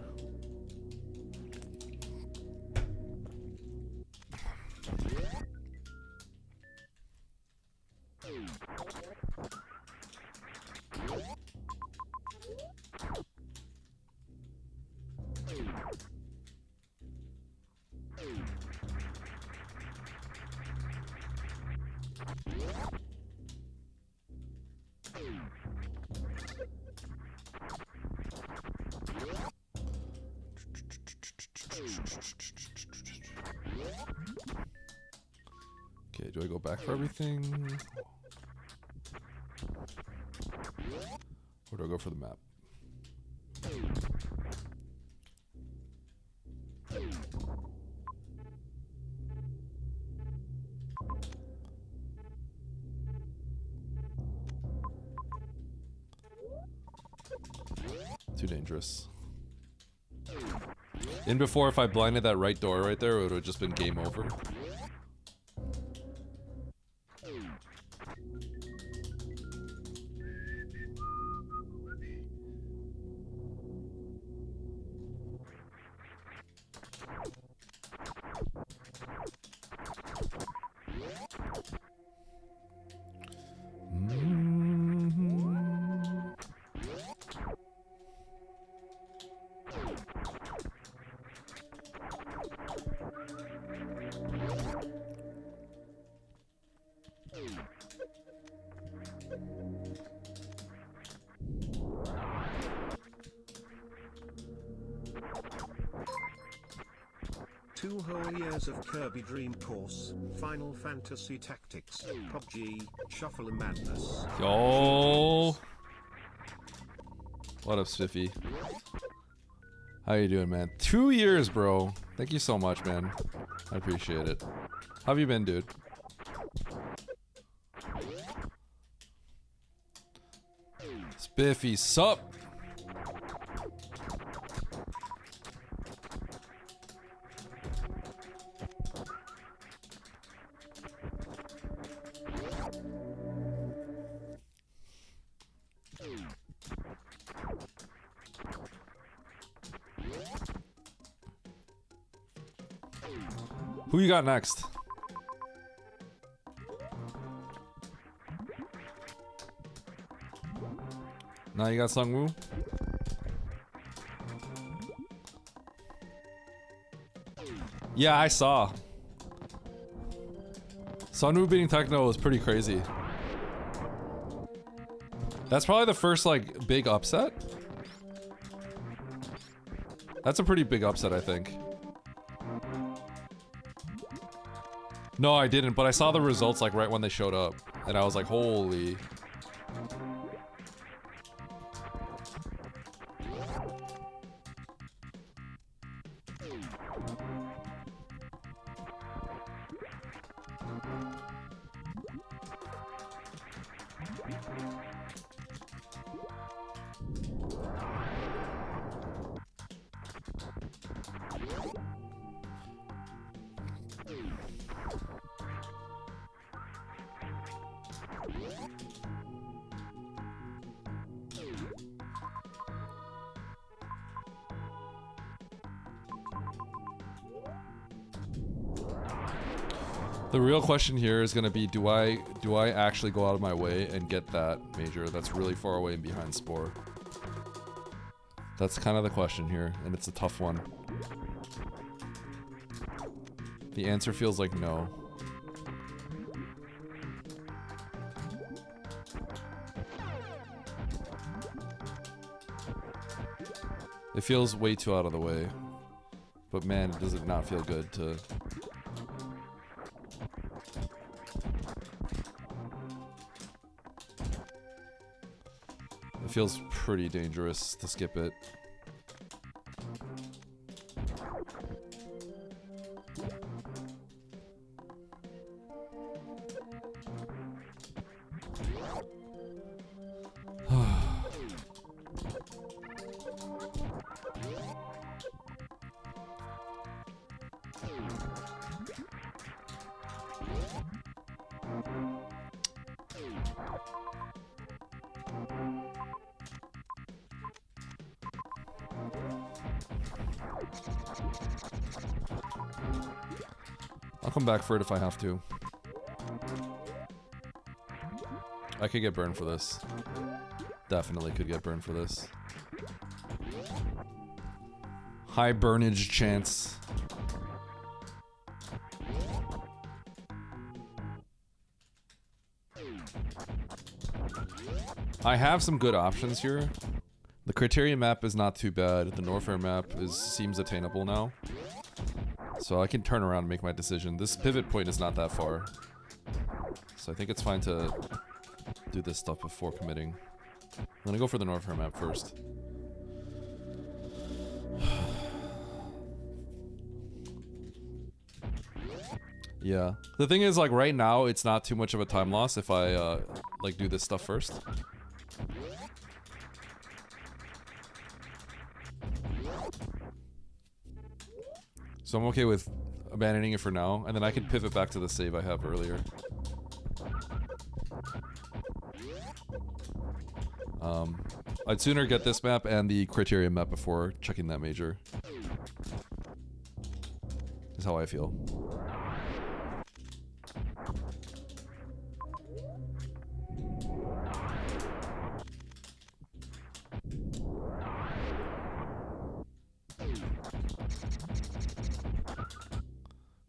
Okay, do I go back for everything? Or do I go for the map? Too dangerous. In before, if I blinded that right door right there, it would have just been game over. Two whole years of Kirby Dream Course, Final Fantasy Tactics, PUBG, Shuffle and Madness. Yo. What up, Spiffy? How you doing, man? 2 years, bro. Thank you so much, man. I appreciate it. How have you been, dude? Spiffy, sup? Who you got next? Now you got Sungwoo? Yeah, I saw. Sunwoo beating Techno was pretty crazy. That's probably the first, like, big upset. That's a pretty big upset, I think. No, I didn't, but I saw the results, like, right when they showed up. And I was like, holy... The real question here is gonna be, do I actually go out of my way and get that major that's really far away and behind Spore? That's kind of the question here, and it's a tough one. The answer feels like no. It feels way too out of the way. But man, does it not feel good to... It feels pretty dangerous to skip it. I'll come back for it if I have to. I could get burned for this. Definitely could get burned for this. High burnage chance. I have some good options here. The Criterion map is not too bad. The Norfair map seems attainable now. So I can turn around and make my decision. This pivot point is not that far. So I think it's fine to do this stuff before committing. I'm gonna go for the Norfair map first. Yeah. The thing is, like, right now, it's not too much of a time loss if I, like, do this stuff first. So I'm okay with abandoning it for now, and then I can pivot back to the save I have earlier. I'd sooner get this map and the criteria map before checking that major. Is how I feel.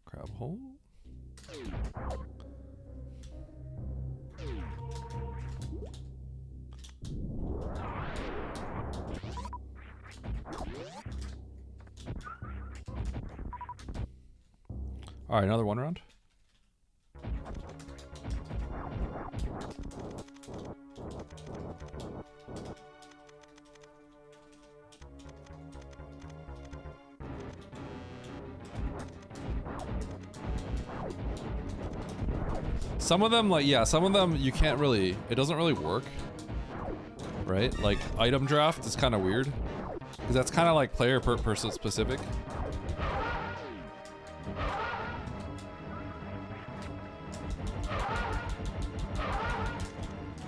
Crab hole. All right, another one round. Some of them, like, yeah, some of them you can't really, it doesn't really work, right? Like, item draft is kind of weird, because that's kind of like player per person specific.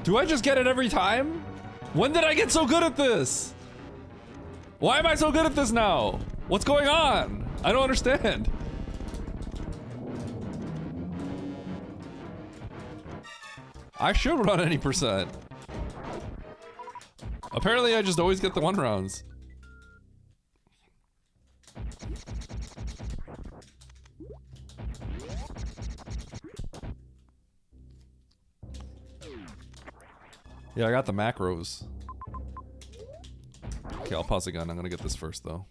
Do I just get it every time? When did I get so good at this? Why am I so good at this now? What's going on? I don't understand. I should run any percent. Apparently I just always get the 1 rounds. Yeah, I got the macros. Okay, I'll pause again. I'm gonna get this first though.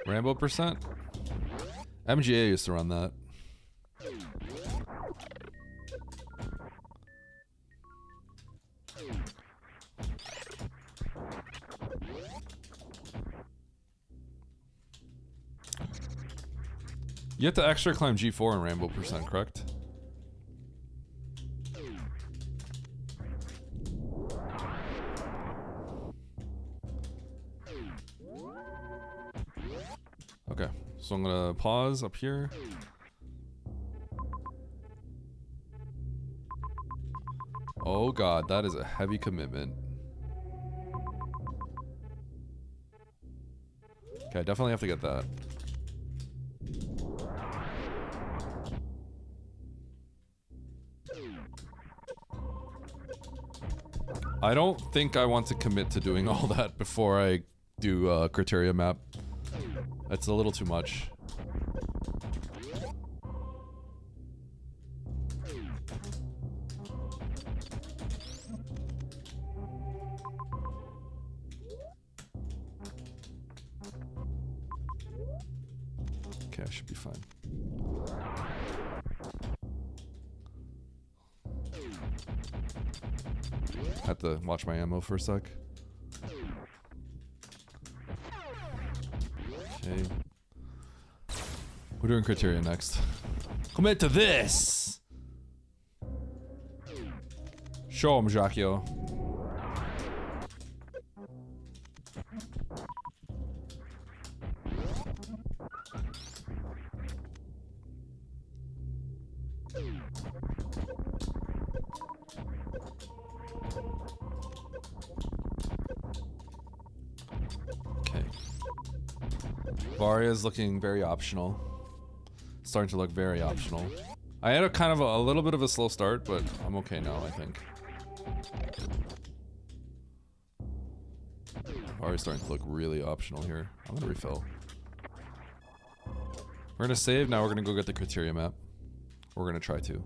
Rambo percent? MGA used to run that. You have to extra climb G4 in Rambo percent, correct? Okay, so I'm gonna pause up here. Oh god, that is a heavy commitment. Okay, I definitely have to get that. I don't think I want to commit to doing all that before I do criteria map. That's a little too much. Okay, I should be fine. Have to watch my ammo for a sec. Okay. We're doing criteria next. Commit to this! Show him, Jacquio. Varia's looking very optional. Starting to look very optional. I had a kind of a little bit of a slow start, but I'm okay now, I think. Varia's starting to look really optional here. I'm gonna refill. We're gonna save, now we're gonna go get the criteria map. We're gonna try to.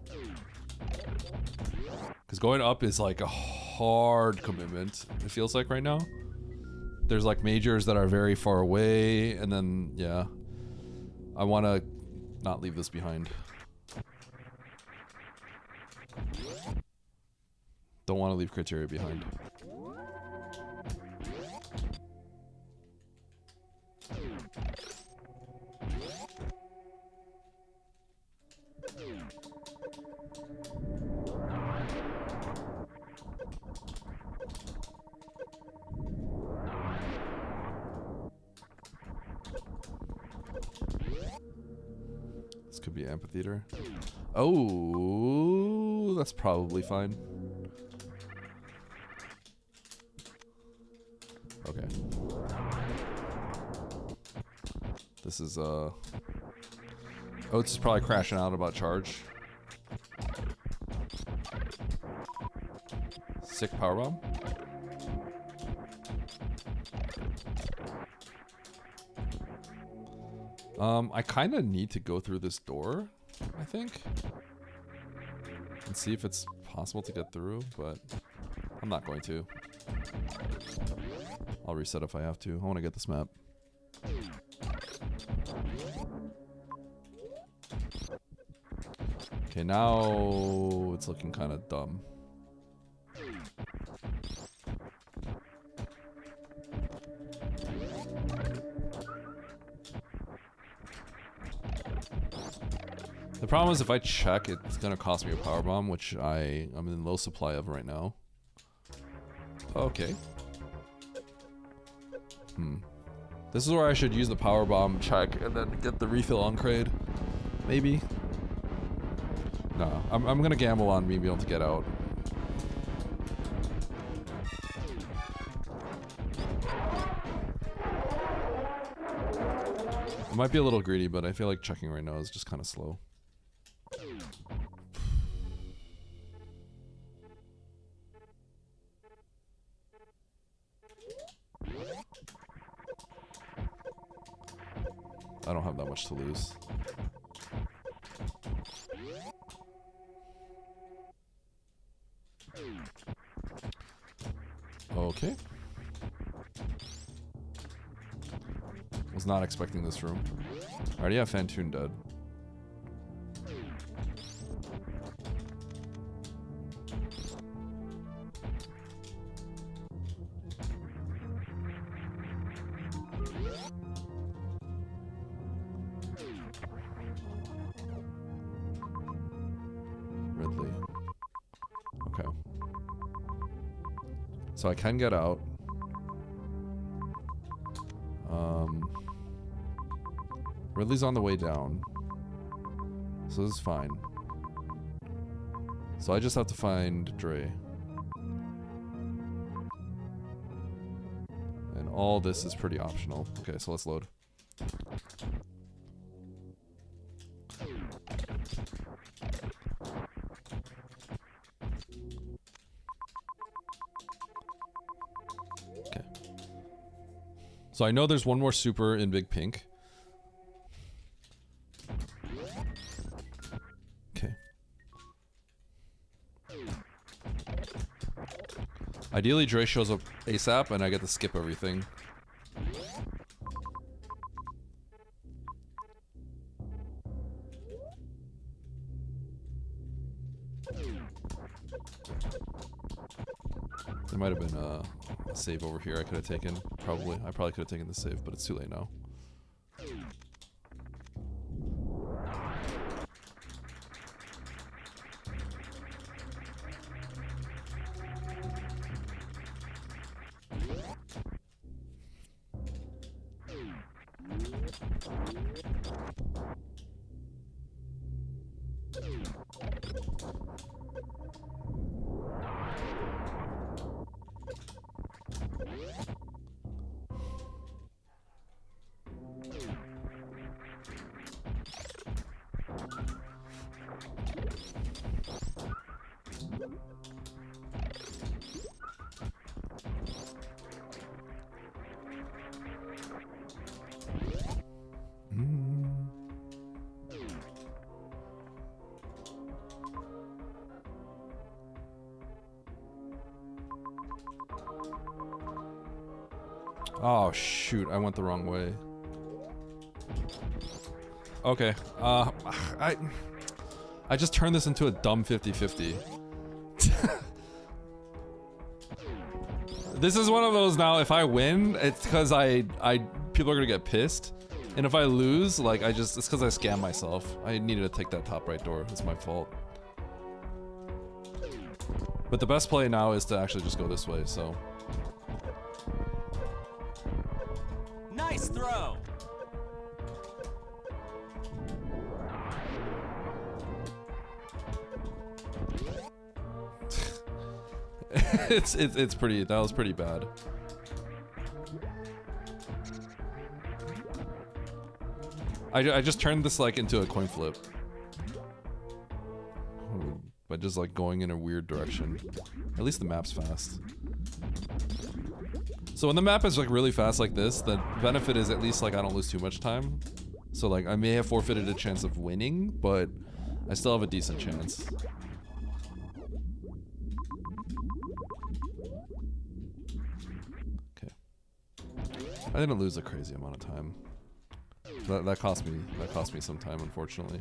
Because going up is like a hard commitment, it feels like right now. There's like majors that are very far away, and then, yeah. I want to not leave this behind. Don't want to leave criteria behind. could be amphitheater. Oh, that's probably fine. Okay. This is Oates is probably crashing out about charge. Sick powerbomb. I kind of need to go through this door, I think, and see if it's possible to get through, but I'm not going to. I'll reset if I have to. I want to get this map. Okay, now it's looking kind of dumb. The problem is if I check, it's gonna cost me a powerbomb, which I'm in low supply of right now. Okay. This is where I should use the powerbomb check and then get the refill on Kraid. Maybe. No, I'm gonna gamble on me being able to get out. It might be a little greedy, but I feel like checking right now is just kind of slow. I don't have that much to lose. Okay. Was not expecting this room. I already have Fantoon dead. Ridley. Okay. So I can get out. Ridley's on the way down. So this is fine. So I just have to find Dre. And all this is pretty optional. Okay, so let's load. Okay. So I know there's one more super in Big Pink. Okay. Ideally, Dre shows up ASAP and I get to skip everything. There might have been a save over here I could have taken. I probably could have taken the save, but it's too late now. Oh shoot, I went the wrong way. Okay, I just turned this into a dumb 50-50. This is one of those now, if I win, it's because people are gonna get pissed. And if I lose, like it's because I scammed myself. I needed to take that top right door, it's my fault. But the best play now is to actually just go this way, so. Nice throw. it's pretty. That was pretty bad. I just turned this like into a coin flip. By just like going in a weird direction. At least the map's fast. So when the map is like really fast like this, the benefit is at least like I don't lose too much time. So like I may have forfeited a chance of winning, but I still have a decent chance. Okay. I didn't lose a crazy amount of time. That cost me some time, unfortunately.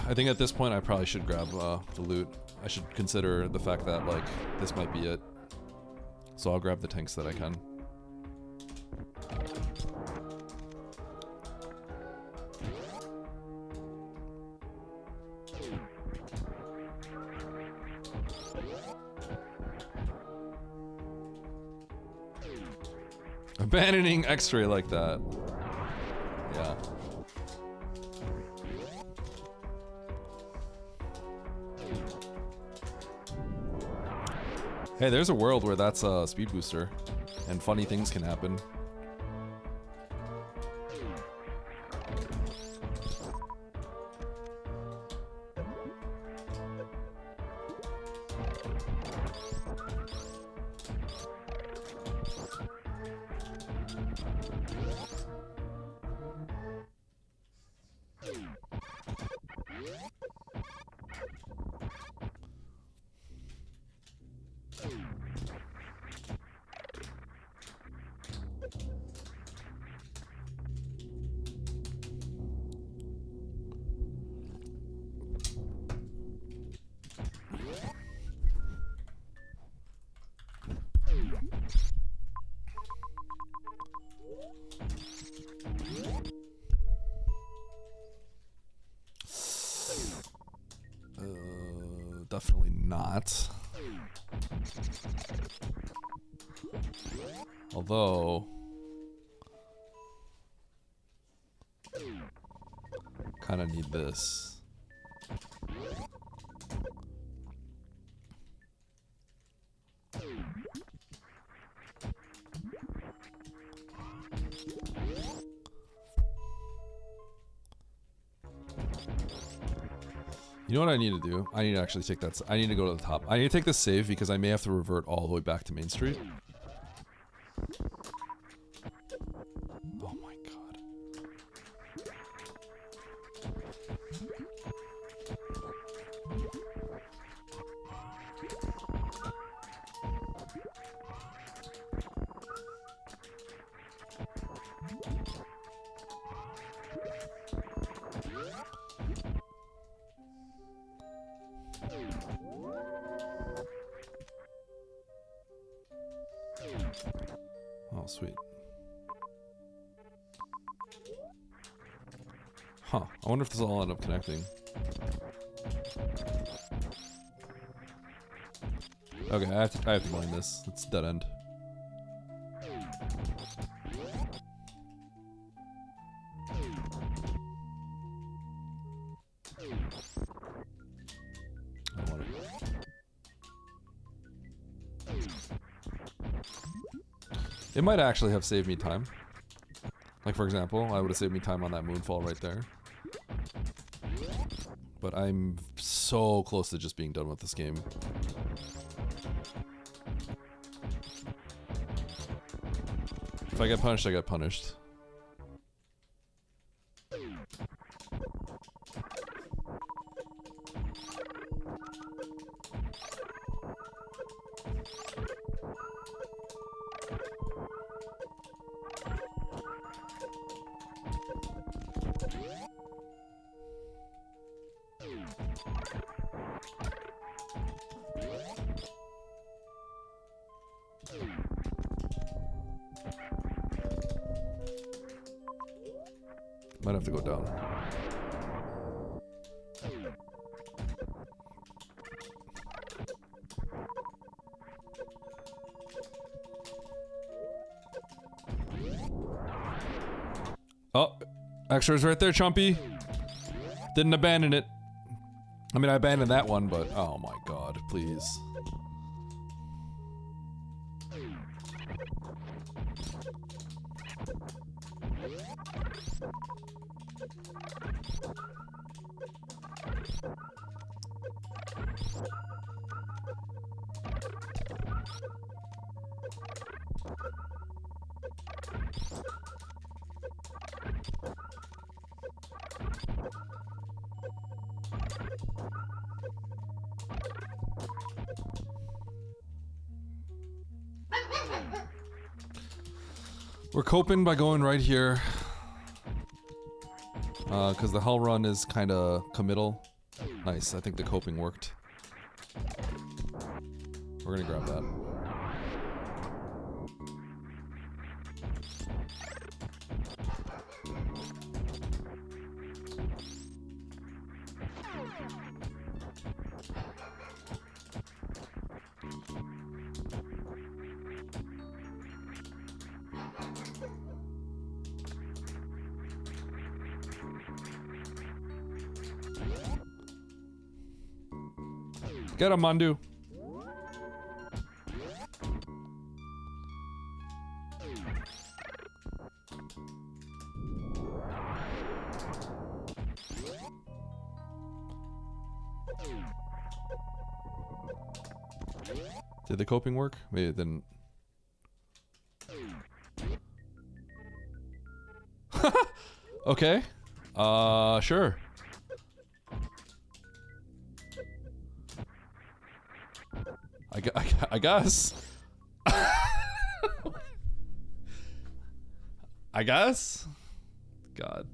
I think at this point I probably should grab the loot. I should consider the fact that like this might be it. So I'll grab the tanks that I can. Abandoning X-ray like that. Yeah. Hey, there's a world where that's a speed booster, and funny things can happen. Definitely not. Although, kind of need this. You know what I need to do? I need to actually take that. I need to go to the top. I need to take this save because I may have to revert all the way back to Main Street. Oh my god. Oh, sweet. Huh. I wonder if this will all end up connecting. Okay, I have to mine this. It's dead end. I want it. It might actually have saved me time. Like, for example, I would have saved me time on that moonfall right there. But I'm so close to just being done with this game. If I get punished, I get punished. Might have to go down. Extra's right there, Chumpy. Didn't abandon it. I mean, I abandoned that one, but oh my god, please. We're coping by going right here. Because the hell run is kind of committal. Nice, I think the coping worked. We're gonna grab that. Get him, Mandu. Did the coping work? Maybe it didn't. Okay. Sure. I guess. I guess? God.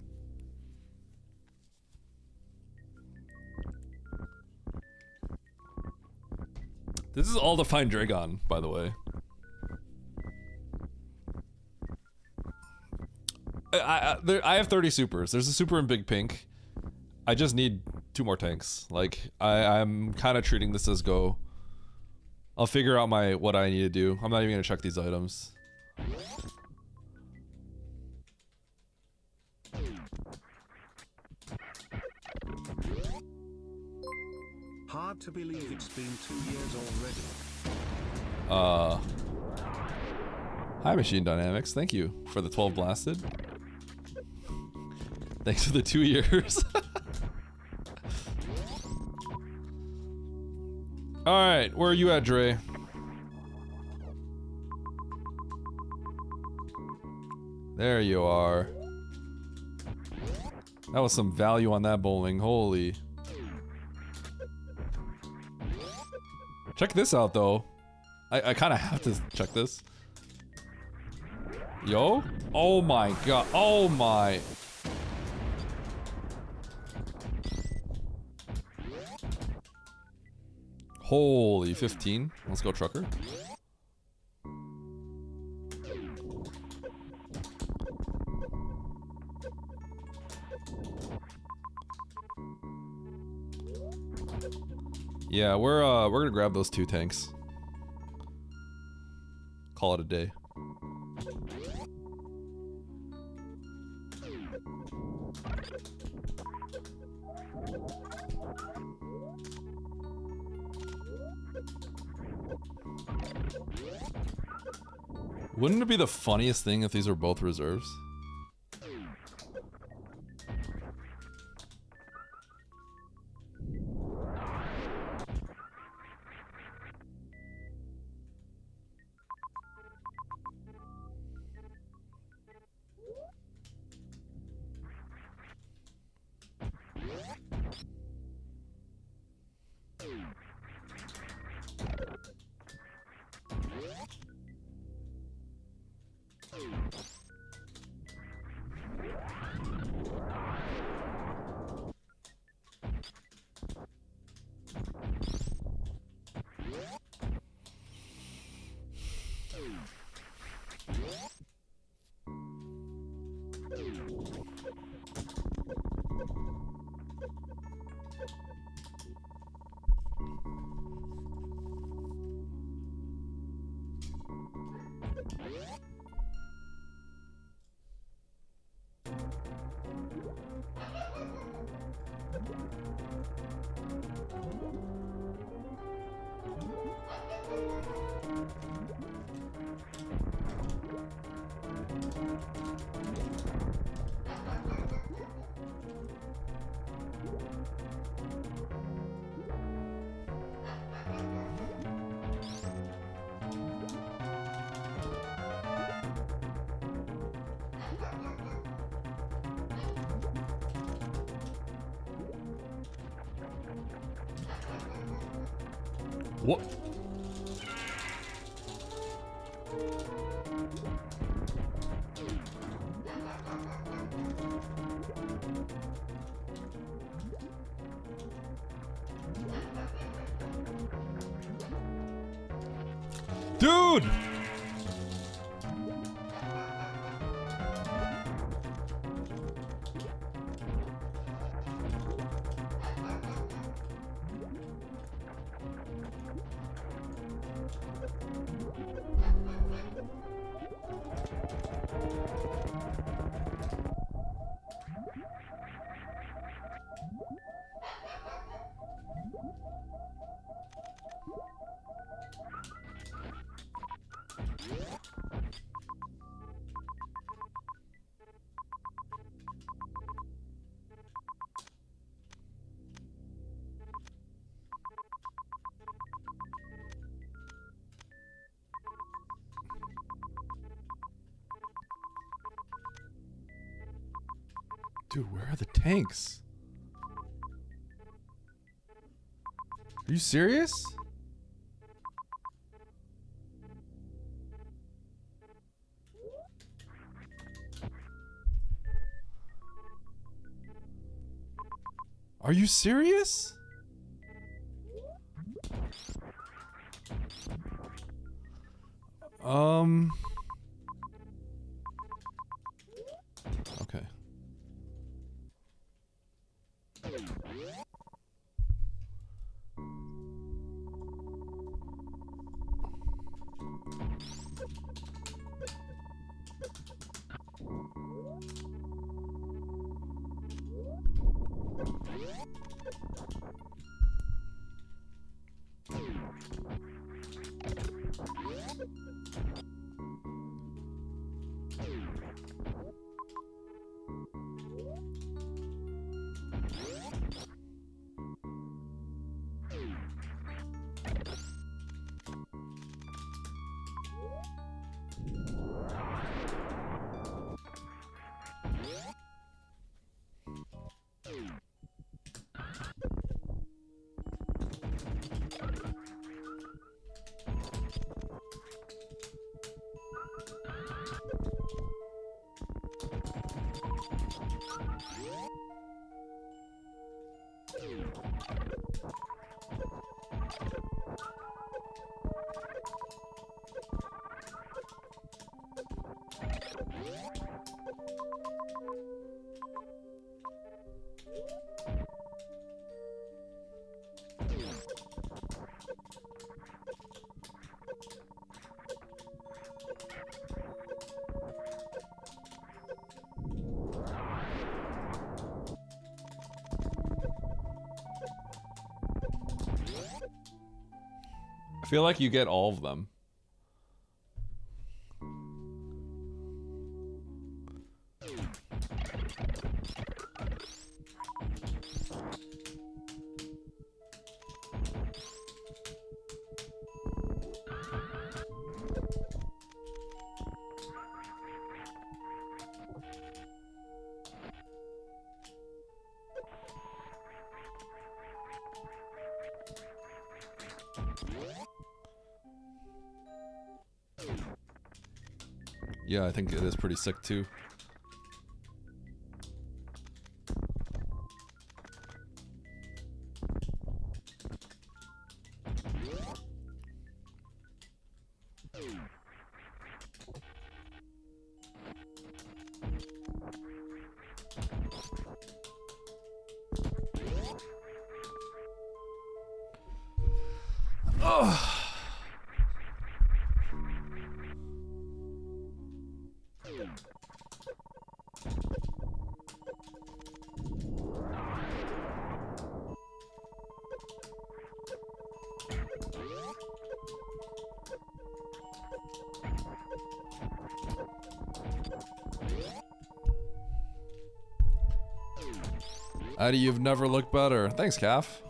This is all to find Dragon, by the way. I have 30 supers. There's a super in Big Pink. I just need 2 more tanks. Like, I'm kind of treating this as go. I'll figure out what I need to do. I'm not even gonna check these items. Hard to believe it's been 2 years already. Hi, Machine Dynamics. Thank you for the 12 blasted. Thanks for the 2 years. Alright, where are you at, Dre? There you are. That was some value on that bowling, holy. Check this out, though. I kind of have to check this. Yo? Oh my god, oh my. Holy 15. Let's go, trucker. Yeah, we're gonna grab those 2 tanks. Call it a day. Wouldn't it be the funniest thing if these were both reserves? What? Dude! Dude, where are the tanks? Are you serious? Are you serious? Okay. I feel like you get all of them. Yeah, I think it is pretty sick too. Oh. Eddie, you've never looked better. Thanks, Calf.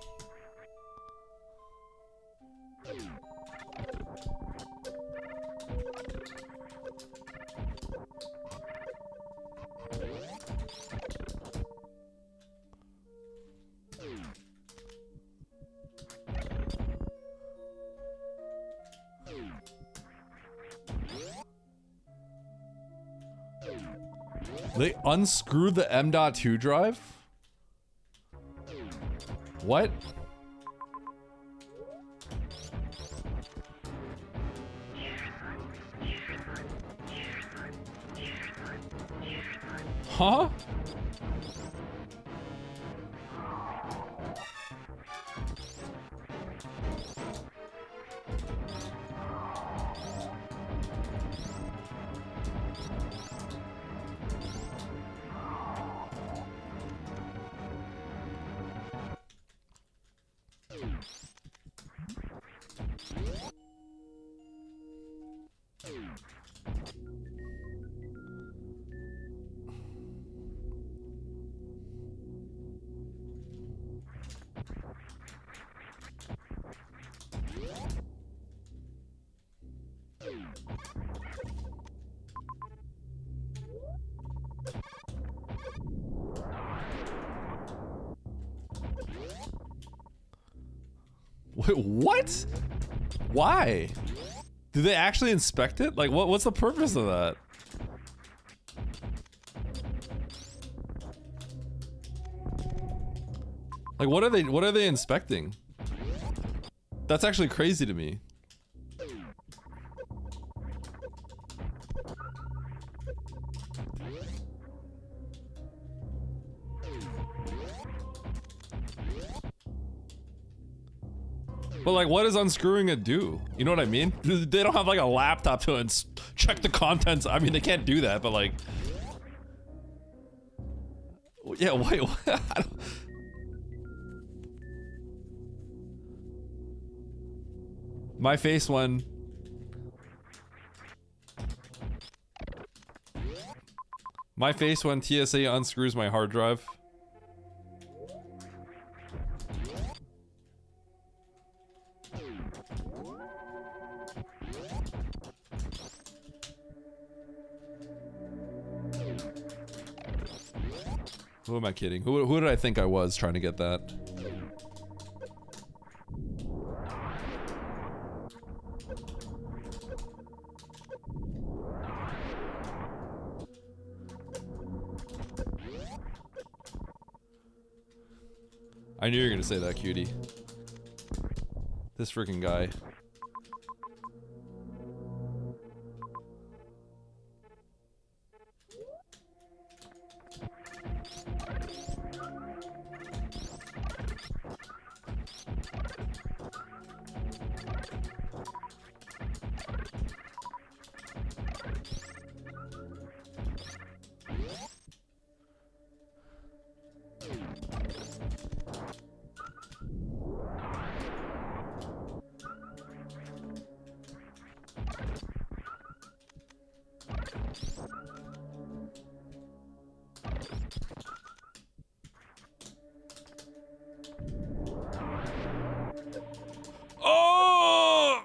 They unscrewed the M.2 drive? What? Huh? Wait, what? Why? Did they actually inspect it? Like, what's the purpose of that? Like, what are they inspecting? That's actually crazy to me. But like, what does unscrewing it do? You know what I mean? They don't have like a laptop to check the contents. I mean, they can't do that, but like, yeah, wait, what? My face one. My face when TSA unscrews my hard drive. Who am I kidding? Who did I think I was trying to get that? I knew you were gonna say that, cutie. This freaking guy. Oh!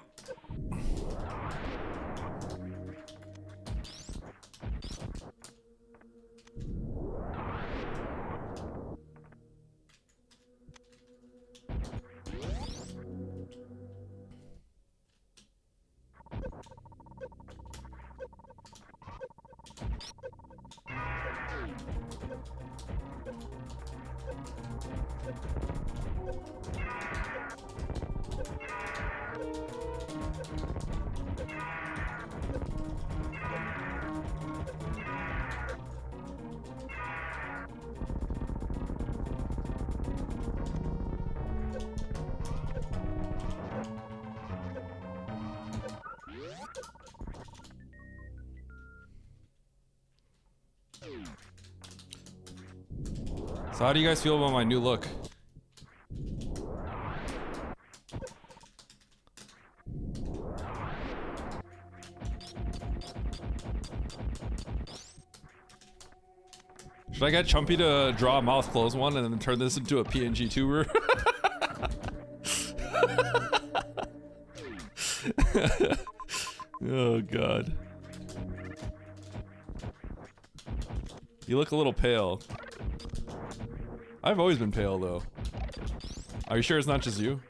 So how do you guys feel about my new look? Should I get Chumpy to draw a mouth closed one and then turn this into a PNG tuber? Oh god. You look a little pale. I've always been pale though. Are you sure it's not just you?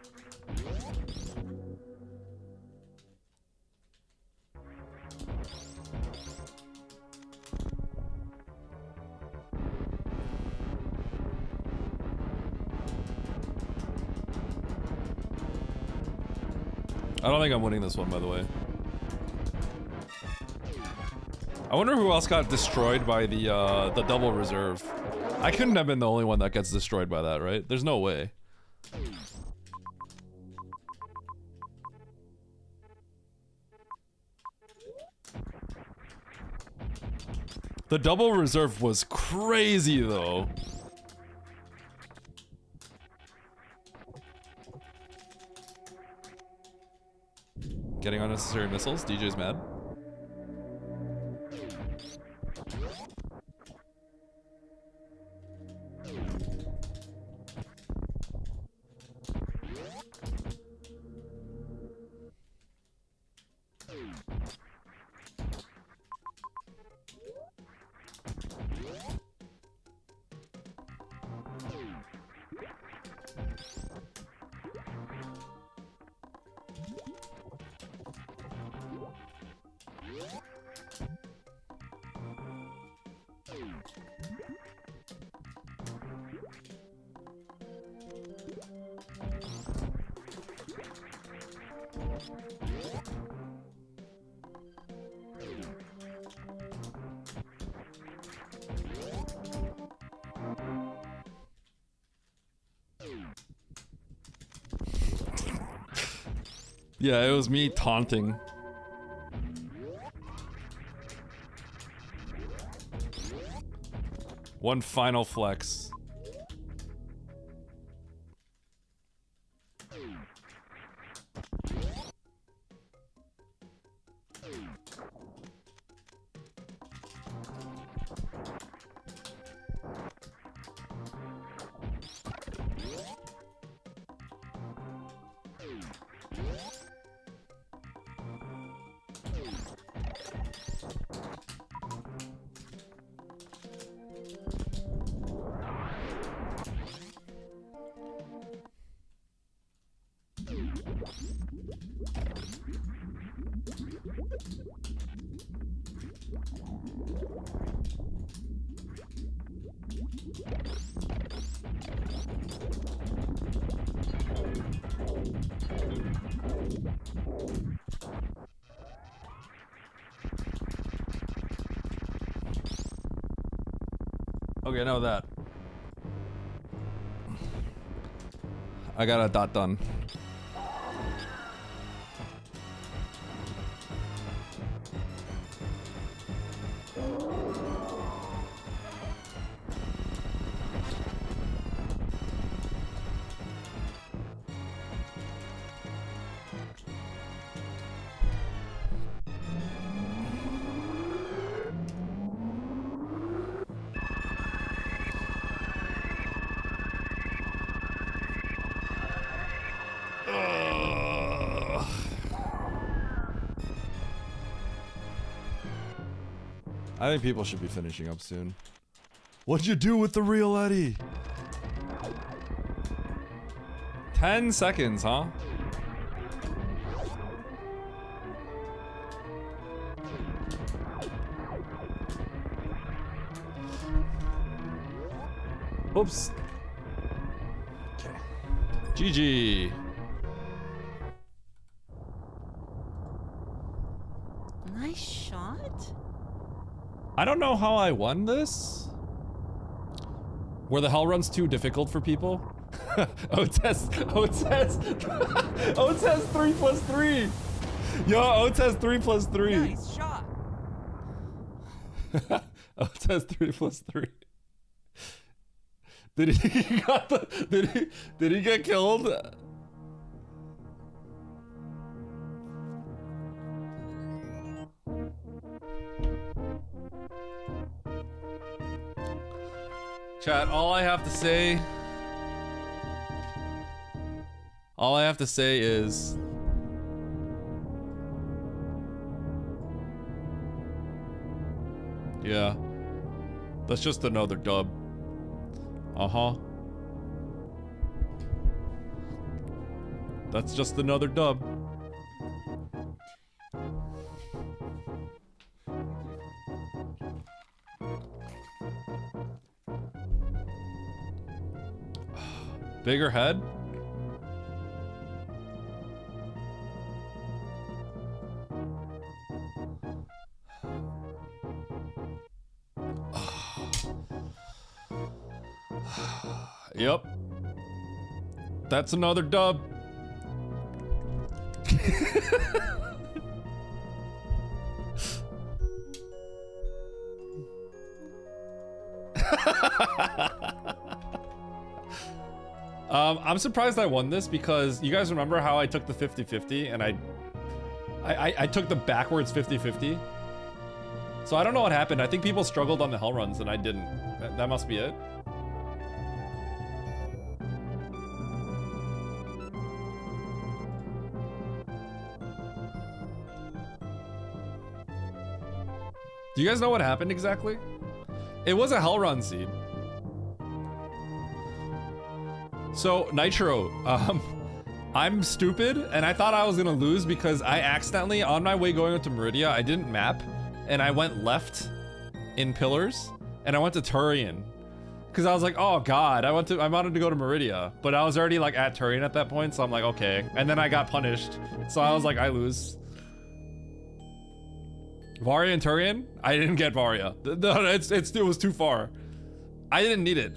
I don't think I'm winning this one, by the way. I wonder who else got destroyed by the double reserve. I couldn't have been the only one that gets destroyed by that, right? There's no way. The double reserve was crazy, though. Getting unnecessary missiles. DJ's mad. Yeah, it was me taunting. One final flex. Okay, I know that. I got a dot done. I think people should be finishing up soon. What'd you do with the real Eddie? 10 seconds, huh? Oops. Okay. GG. Nice shot. I don't know how I won this. Were the hell runs too difficult for people? Otez 3+3. Yo, Otez 3+3. Nice shot. Otez 3+3. Did he got the did he get killed? Chat, all I have to say is yeah. That's just another dub. Uh-huh. That's just another dub. Bigger head? Yep. That's another dub. I'm surprised I won this because you guys remember how I took the 50-50 and I took the backwards 50-50. So I don't know what happened. I think people struggled on the hell runs and I didn't. That must be it. Do you guys know what happened exactly? It was a hell run seed. So Nitro, I'm stupid and I thought I was gonna lose because I accidentally, on my way going to Meridia, I didn't map and I went left in pillars and I went to Turian because I was like, oh god, I wanted to go to Meridia, but I was already like at Turian at that point, so I'm like, okay. And then I got punished, so I was like, I lose. Varia and Turian? I didn't get Varia. No, it was too far. I didn't need it.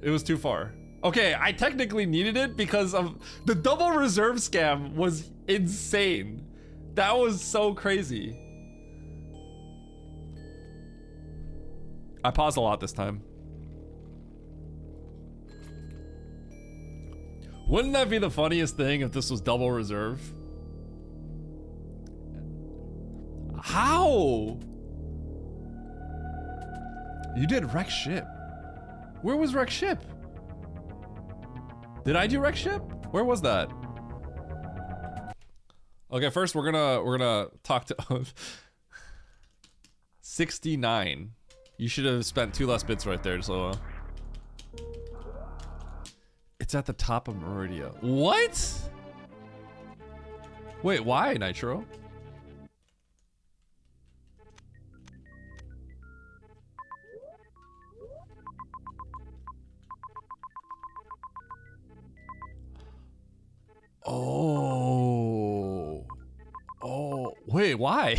It was too far. Okay, I technically needed it because of the double reserve scam was insane. That was so crazy. I paused a lot this time. Wouldn't that be the funniest thing if this was double reserve? How? You did wreck ship. Where was wreck ship? Did I do wreck ship? Where was that? Okay, first we're gonna talk to 69. You should have spent 2 less bits right there, so it's at the top of Meridia. What? Wait, why, Nitro? Oh, wait, why?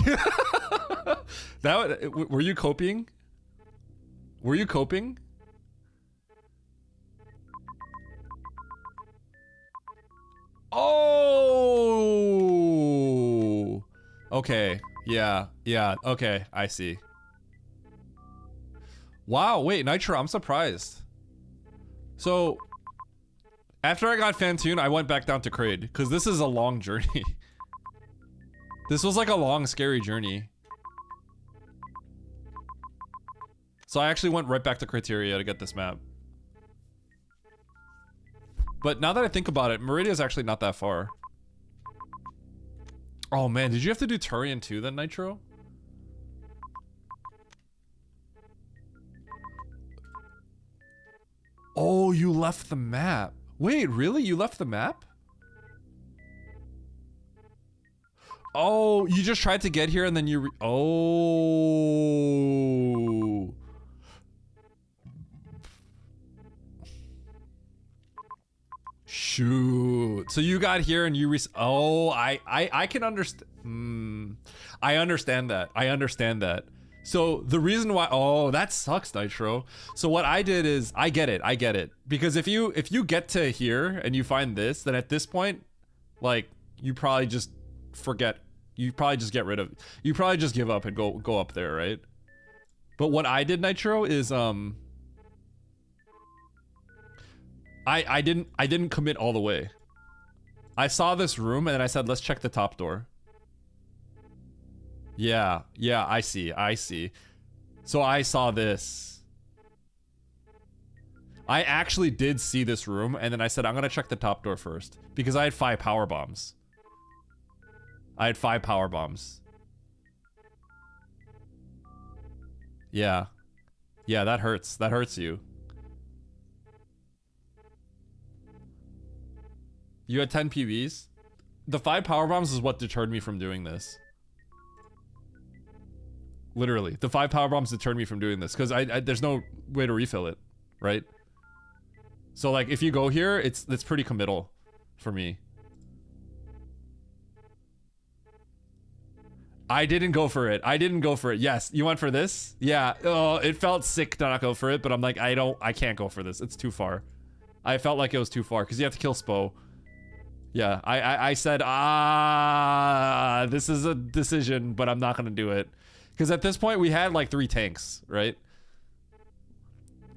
Were you copying? Were you coping? Oh, okay, yeah, okay, I see. Wow, wait, Nitro, I'm surprised. So after I got Fantoon, I went back down to Kraid, because this is a long journey. This was like a long, scary journey. So I actually went right back to Criteria to get this map. But now that I think about it, Meridia is actually not that far. Oh man, did you have to do Turian too then, Nitro? Oh, you left the map. Wait, really? You left the map? Oh, you just tried to get here and then you oh. Shoot. So you got here and you oh, I can understand. I understand that. I understand that. So the reason why, oh, that sucks, Nitro. So what I did is, I get it. Because if you get to here and you find this, then at this point, like, you probably just forget. You probably just get rid of, you probably just give up and go up there, right? But what I did, Nitro, is I didn't commit all the way. I saw this room and I said, let's check the top door. Yeah, I see. So I saw this. I actually did see this room, and then I said, I'm gonna check the top door first. Because I had 5 power bombs. I had 5 power bombs. Yeah. Yeah, that hurts. That hurts you. You had 10 PBs? The 5 power bombs is what deterred me from doing this. Literally. The 5 power bombs deterred me from doing this. Because there's no way to refill it. Right? So like if you go here, it's pretty committal for me. I didn't go for it. I didn't go for it. Yes, you went for this? Yeah. Oh, it felt sick to not go for it, but I'm like, I can't go for this. It's too far. I felt like it was too far because you have to kill Spo. Yeah, I said, this is a decision, but I'm not gonna do it. Because at this point we had like 3 tanks, right?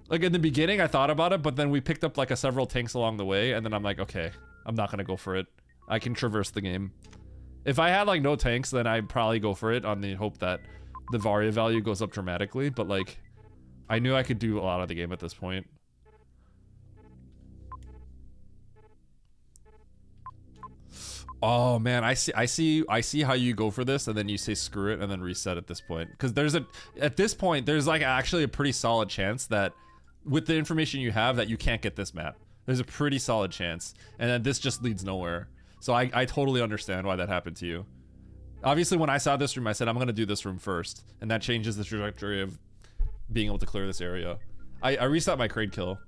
Like in the beginning I thought about it, but then we picked up like several tanks along the way, and then I'm like, okay, I'm not gonna go for it. I can traverse the game. If I had like no tanks, then I'd probably go for it on the hope that the Varia value goes up dramatically, but like I knew I could do a lot of the game at this point. Oh man, I see how you go for this and then you say screw it and then reset at this point. Because at this point there's like actually a pretty solid chance that with the information you have that you can't get this map. There's a pretty solid chance. And then this just leads nowhere. So I totally understand why that happened to you. Obviously when I saw this room I said I'm gonna do this room first. And that changes the trajectory of being able to clear this area. I reset my crate kill.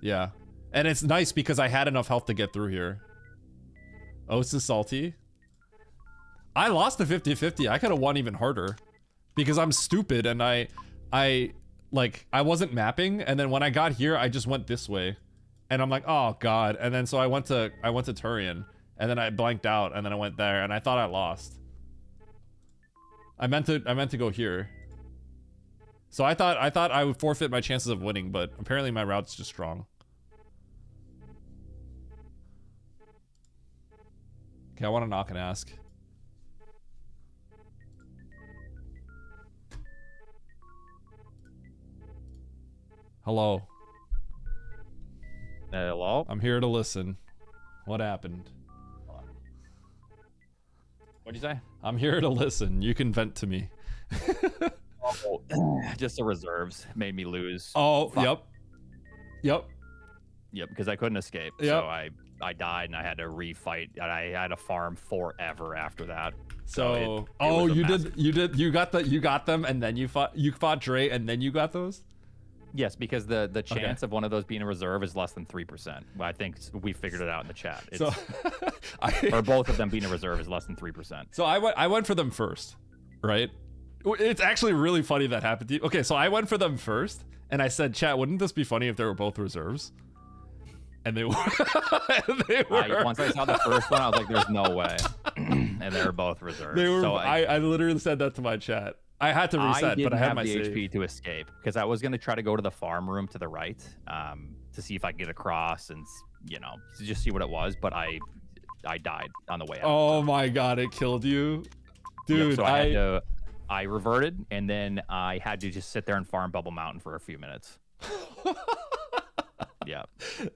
Yeah. And it's nice because I had enough health to get through here. Oh, it's the salty. I lost the 50-50. I could have won even harder because I'm stupid and I wasn't mapping, and then when I got here I just went this way and I'm like, oh god, and then so I went to Turian and then I blanked out and then I went there and I thought I lost. I meant to go here. So I thought I would forfeit my chances of winning, but apparently my route's just strong. Okay, I want to knock and ask. Hello. Hello? I'm here to listen. What happened? What'd you say? I'm here to listen. You can vent to me. Oh, just the reserves made me lose. Oh, yep, because I couldn't escape. Yep. So I died and I had to refight, and I had to farm forever after that. So you got them and then you fought Dre and then you got those? Yes, because the chance of one of those being a reserve is less than 3%. Well, I think we figured it out in the chat. It's, So or both of them being a reserve is less than 3%. So I went for them first, right? It's actually really funny that happened to you. Okay, so I went for them first and I said, chat, wouldn't this be funny if they were both reserves? And they were. Once I saw the first one, I was like, there's no way. And they were both reserves. They were. So I literally said that to my chat. I had to reset, but I had my the save. HP to escape because I was going to try to go to the farm room to the right to see if I could get across and, to just see what it was. But I died on the way out. Oh my god, it killed you. Dude, Yep, so I reverted, and then I had to just sit there and farm Bubble Mountain for a few minutes. Yeah.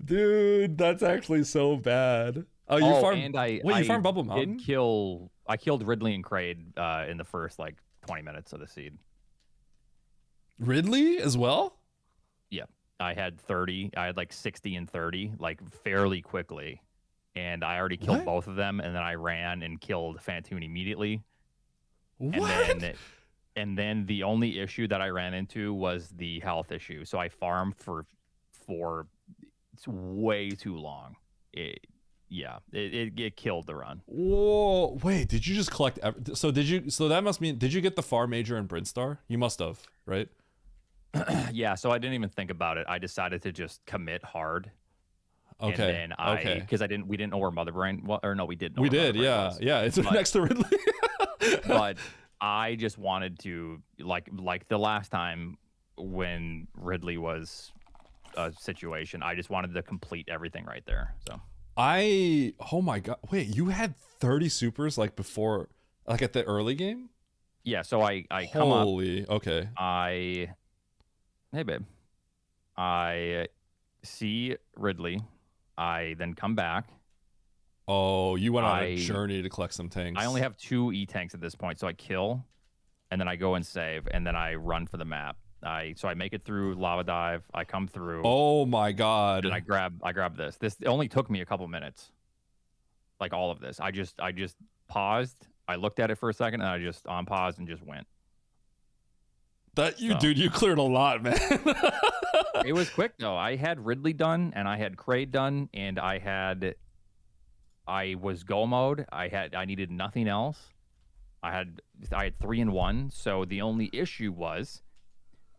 Dude, that's actually so bad. Oh, you farmed. And you farmed Bubble Mountain? I killed Ridley and Kraid in the first 20 minutes of the seed. Ridley as well? Yeah. I had 30. I had 60 and 30, fairly quickly. And I already killed both of them, and then I ran and killed Fantoon immediately. What? And then the only issue that I ran into was the health issue. So I farmed for it's way too long. It killed the run. Whoa, wait, did you just collect so that must mean, did you get the Far Major and Brinstar? You must have, right? Yeah, so I didn't even think about it. I decided to just commit hard. Okay. And then because we didn't know where Mother Brain we did know we where did, Mother yeah. was. Yeah, it's next to Ridley. But I just wanted to like the last time when Ridley was a situation, I just wanted to complete everything right there. So oh my god, wait, you had 30 supers before, at the early game? Yeah, so I come up. Okay. Hey babe. I see Ridley. I then come back. Oh, you went on a journey to collect some tanks. I only have 2 E-tanks at this point, so I kill, and then I go and save, and then I run for the map. So I make it through Lava Dive. I come through. Oh my god! And I grab this. This only took me a couple minutes. Like all of this, I just paused. I looked at it for a second, and I just unpaused and just went. Dude, you cleared a lot, man. It was quick though. I had Ridley done, and I had Kraid done, and I was go mode. I needed nothing else. I had 3 in 1. So the only issue was,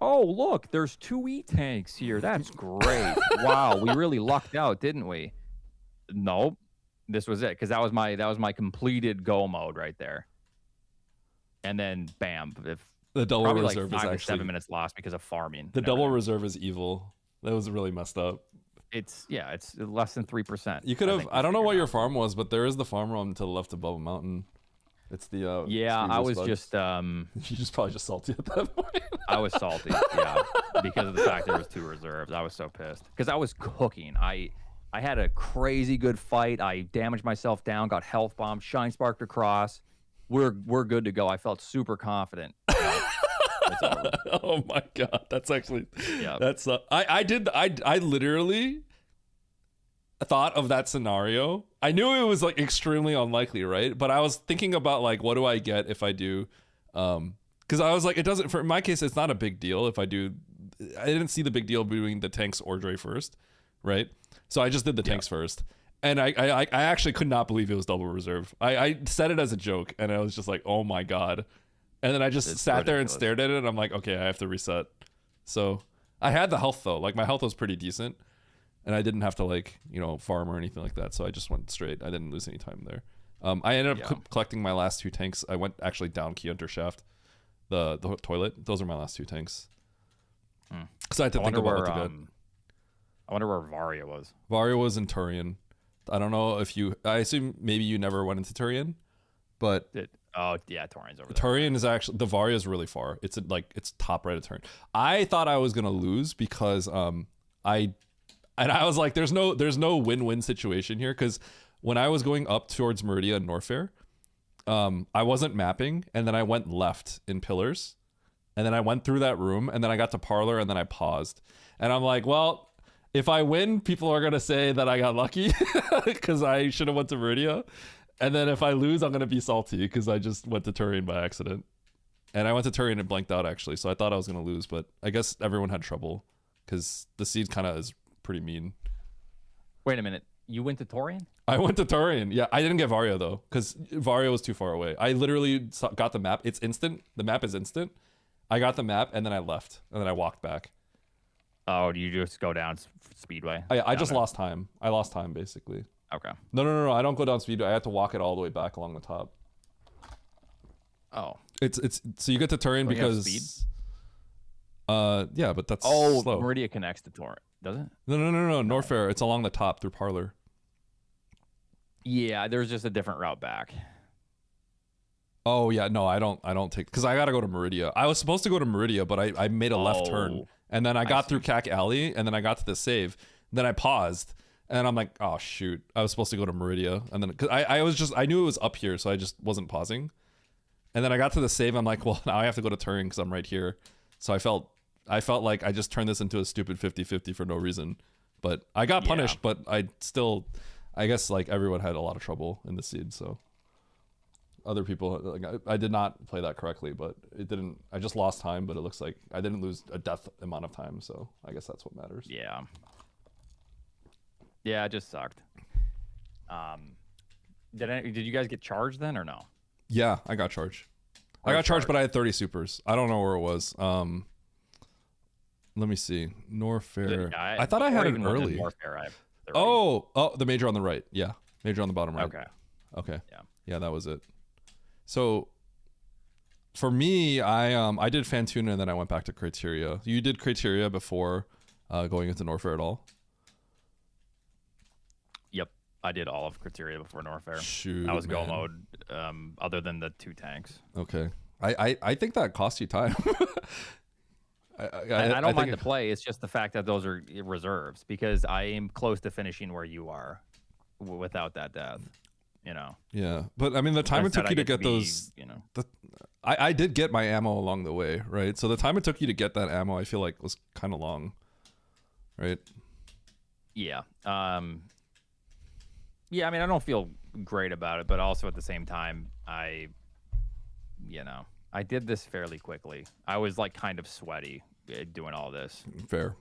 oh look, there's 2 E-tanks here. That's great. Wow, we really lucked out, didn't we? Nope. This was it, because that was my completed go mode right there. And then bam, the double reserve like 5 is or actually 7 minutes lost because of farming. The double reserve is evil. That was really messed up. It's less than 3%. You could have. I don't know what your farm was, but there is the farm room to the left above a mountain. It's the yeah. I was bugs. just you just probably just salty at that point. I was salty, yeah, because of the fact there was 2 reserves. I was so pissed because I was cooking. I had a crazy good fight. I damaged myself down, got health bombed, shine sparked across. We're good to go. I felt super confident. Oh my god, that's actually yeah. That's I literally thought of that scenario. I knew it was like extremely unlikely, right? But I was thinking about like, what do I get if I do? Because I was like, it doesn't. For in my case, it's not a big deal if I do. I didn't see the big deal doing the tanks or Dre first, right? So I just did the tanks first, and I actually could not believe it was double reserve. I said it as a joke, and I was just like, oh my god. And then I just sat there and stared at it, and I'm like, okay, I have to reset. So I had the health though. Like my health was pretty decent, and I didn't have to like farm or anything like that. So I just went straight. I didn't lose any time there. I ended up collecting my last 2 tanks. I went actually down Key Hunter Shaft, the toilet. Those are my last 2 tanks. Because I had to think about what to get. I wonder where Varia was. Varia was in Turian. I don't know if you. I assume maybe you never went into Turian, but. Oh yeah, Turian's over there. Turian is actually, the Varia is really far. It's it's top right of Turian. I thought I was gonna lose because I was like, there's no win-win situation here, because when I was going up towards Meridia and Norfair, I wasn't mapping, and then I went left in Pillars, and then I went through that room, and then I got to Parlor, and then I paused, and I'm like, well, if I win, people are gonna say that I got lucky because I should have went to Meridia. And then if I lose, I'm going to be salty because I just went to Turian by accident. And I went to Turian and blanked out, actually. So I thought I was going to lose, but I guess everyone had trouble because the seed kind of is pretty mean. Wait a minute. You went to Turian? I went to Turian. Yeah, I didn't get Varia, though, because Varia was too far away. I literally got the map. It's instant. The map is instant. I got the map, and then I left. And then I walked back. Oh, do you just go down Speedway? I just lost time. I lost time, basically. Okay. No. I don't go down Speedway. I have to walk it all the way back along the top. Oh. It's so you get to Turian because speed? Yeah, but that's slow. Meridia connects to Turian, does it? No. Norfair. It's along the top through Parlor. Yeah, there's just a different route back. Oh yeah, no, I don't take, because I gotta go to Meridia. I was supposed to go to Meridia, but I made a left turn, and then I got through Cack Alley, and then I got to the save, then I paused. And I'm like, oh shoot, I was supposed to go to Meridia, and then because I knew it was up here, so I just wasn't pausing. And then I got to the save, I'm like, well, now I have to go to Turing because I'm right here. So I felt like I just turned this into a stupid 50-50 for no reason. But I got punished, but I guess like everyone had a lot of trouble in the seed. So other people, like, I did not play that correctly, but it didn't. I just lost time, but it looks like I didn't lose a death amount of time. So I guess that's what matters. Yeah. Yeah, it just sucked. Did you guys get charged then or no? Yeah, I got charged. I got charged, but I had 30 supers. I don't know where it was. Let me see. Norfair. Yeah, I thought I had it early. Norfair, the major on the right. Yeah, major on the bottom right. Okay. Yeah, that was it. So for me, I did Fantuna and then I went back to Criteria. You did Criteria before going into Norfair at all? Yep, I did all of Criteria before Norfair. Shoot, I was go mode, other than the 2 tanks. Okay, I think that cost you time. I don't mind the play. It's just the fact that those are reserves because I am close to finishing where you are without that death. You know. Yeah, but I mean, the time it took you to get those, you know, I did get my ammo along the way, right? So the time it took you to get that ammo, I feel like was kind of long, right? Yeah. Yeah. I mean, I don't feel great about it, but also at the same time, I did this fairly quickly. I was like kind of sweaty doing all this. Fair.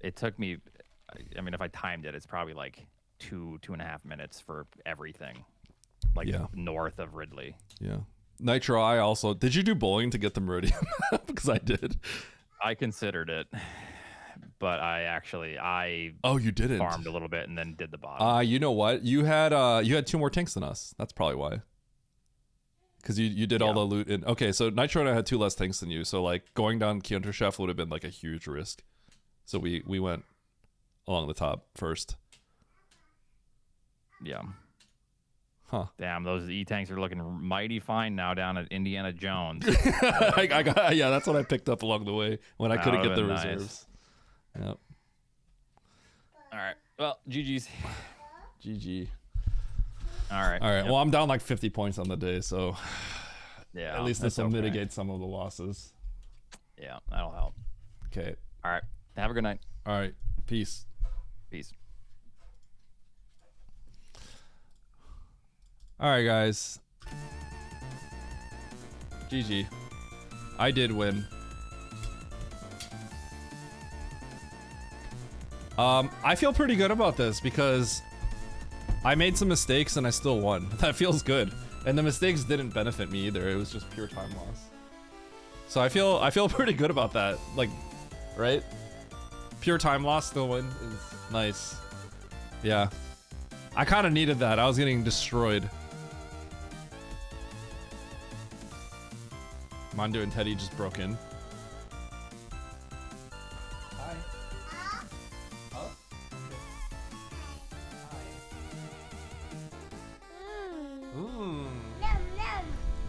It took me. I mean, if I timed it, it's probably like 2.5 minutes for everything, like north of Ridley. Yeah. Nitro, I also did. You do bowling to get the Meridian? Because I did. I considered it, but oh, you didn't farmed a little bit and then did the bottom. You know what? You had 2 more tanks than us. That's probably why. Because you did all the loot in. Okay, so Nitro and I had 2 less tanks than you. So like going down Counter Chef would have been like a huge risk. So we went along the top first. Yeah. Huh. Damn, those E-tanks are looking mighty fine now down at Indiana Jones. I got, yeah, that's what I picked up along the way when I couldn't get the reserves. Yep. All right. Well, GG's. GG. All right. All right. Well, I'm down like 50 points on the day, so yeah, at least this will mitigate some of the losses. Yeah, that'll help. Okay. All right. Have a good night. All right. Peace. Peace. All right, guys. GG. I did win. I feel pretty good about this because I made some mistakes and I still won. That feels good. And the mistakes didn't benefit me either. It was just pure time loss. So I feel pretty good about that. Like, right? Pure time loss still win is nice. Yeah. I kind of needed that. I was getting destroyed. Mondo and Teddy just broke in. Hi. Oh. Ooh.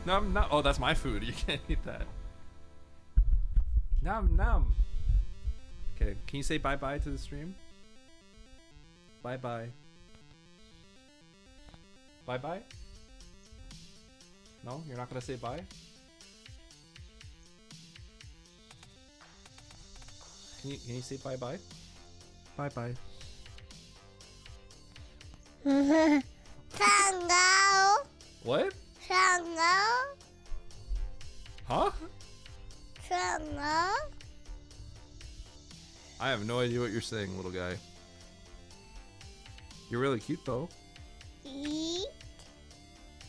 Num num. Oh, that's my food. You can't eat that. Num num. Okay, can you say bye bye to the stream? Bye bye. Bye bye. No, you're not gonna say bye. Can you say bye bye? Bye bye. Tango. What? Tango. Huh? Tango. I have no idea what you're saying, little guy. You're really cute though. Eat.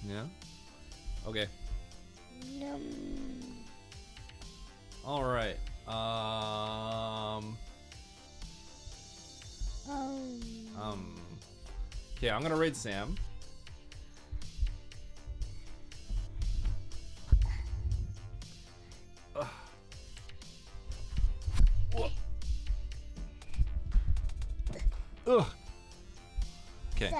Yeah. Okay. Num. All right. Okay, I'm gonna raid Sam. Ugh. Okay.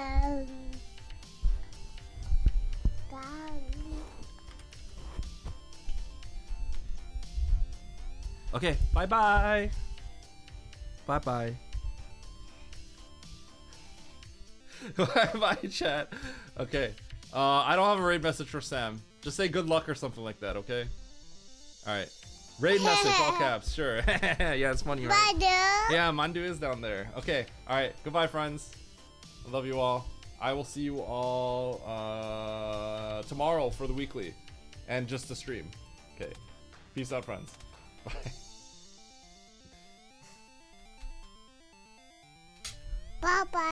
Okay, bye bye. Bye bye. Bye bye, chat. Okay. I don't have a raid message for Sam. Just say good luck or something like that, okay? Alright. Raid message, all caps, sure. Yeah, it's funny, right? Mandu. Yeah, Mandu is down there. Okay, alright. Goodbye, friends. I love you all. I will see you all tomorrow for the weekly. And just the stream. Okay. Peace out, friends. Bye.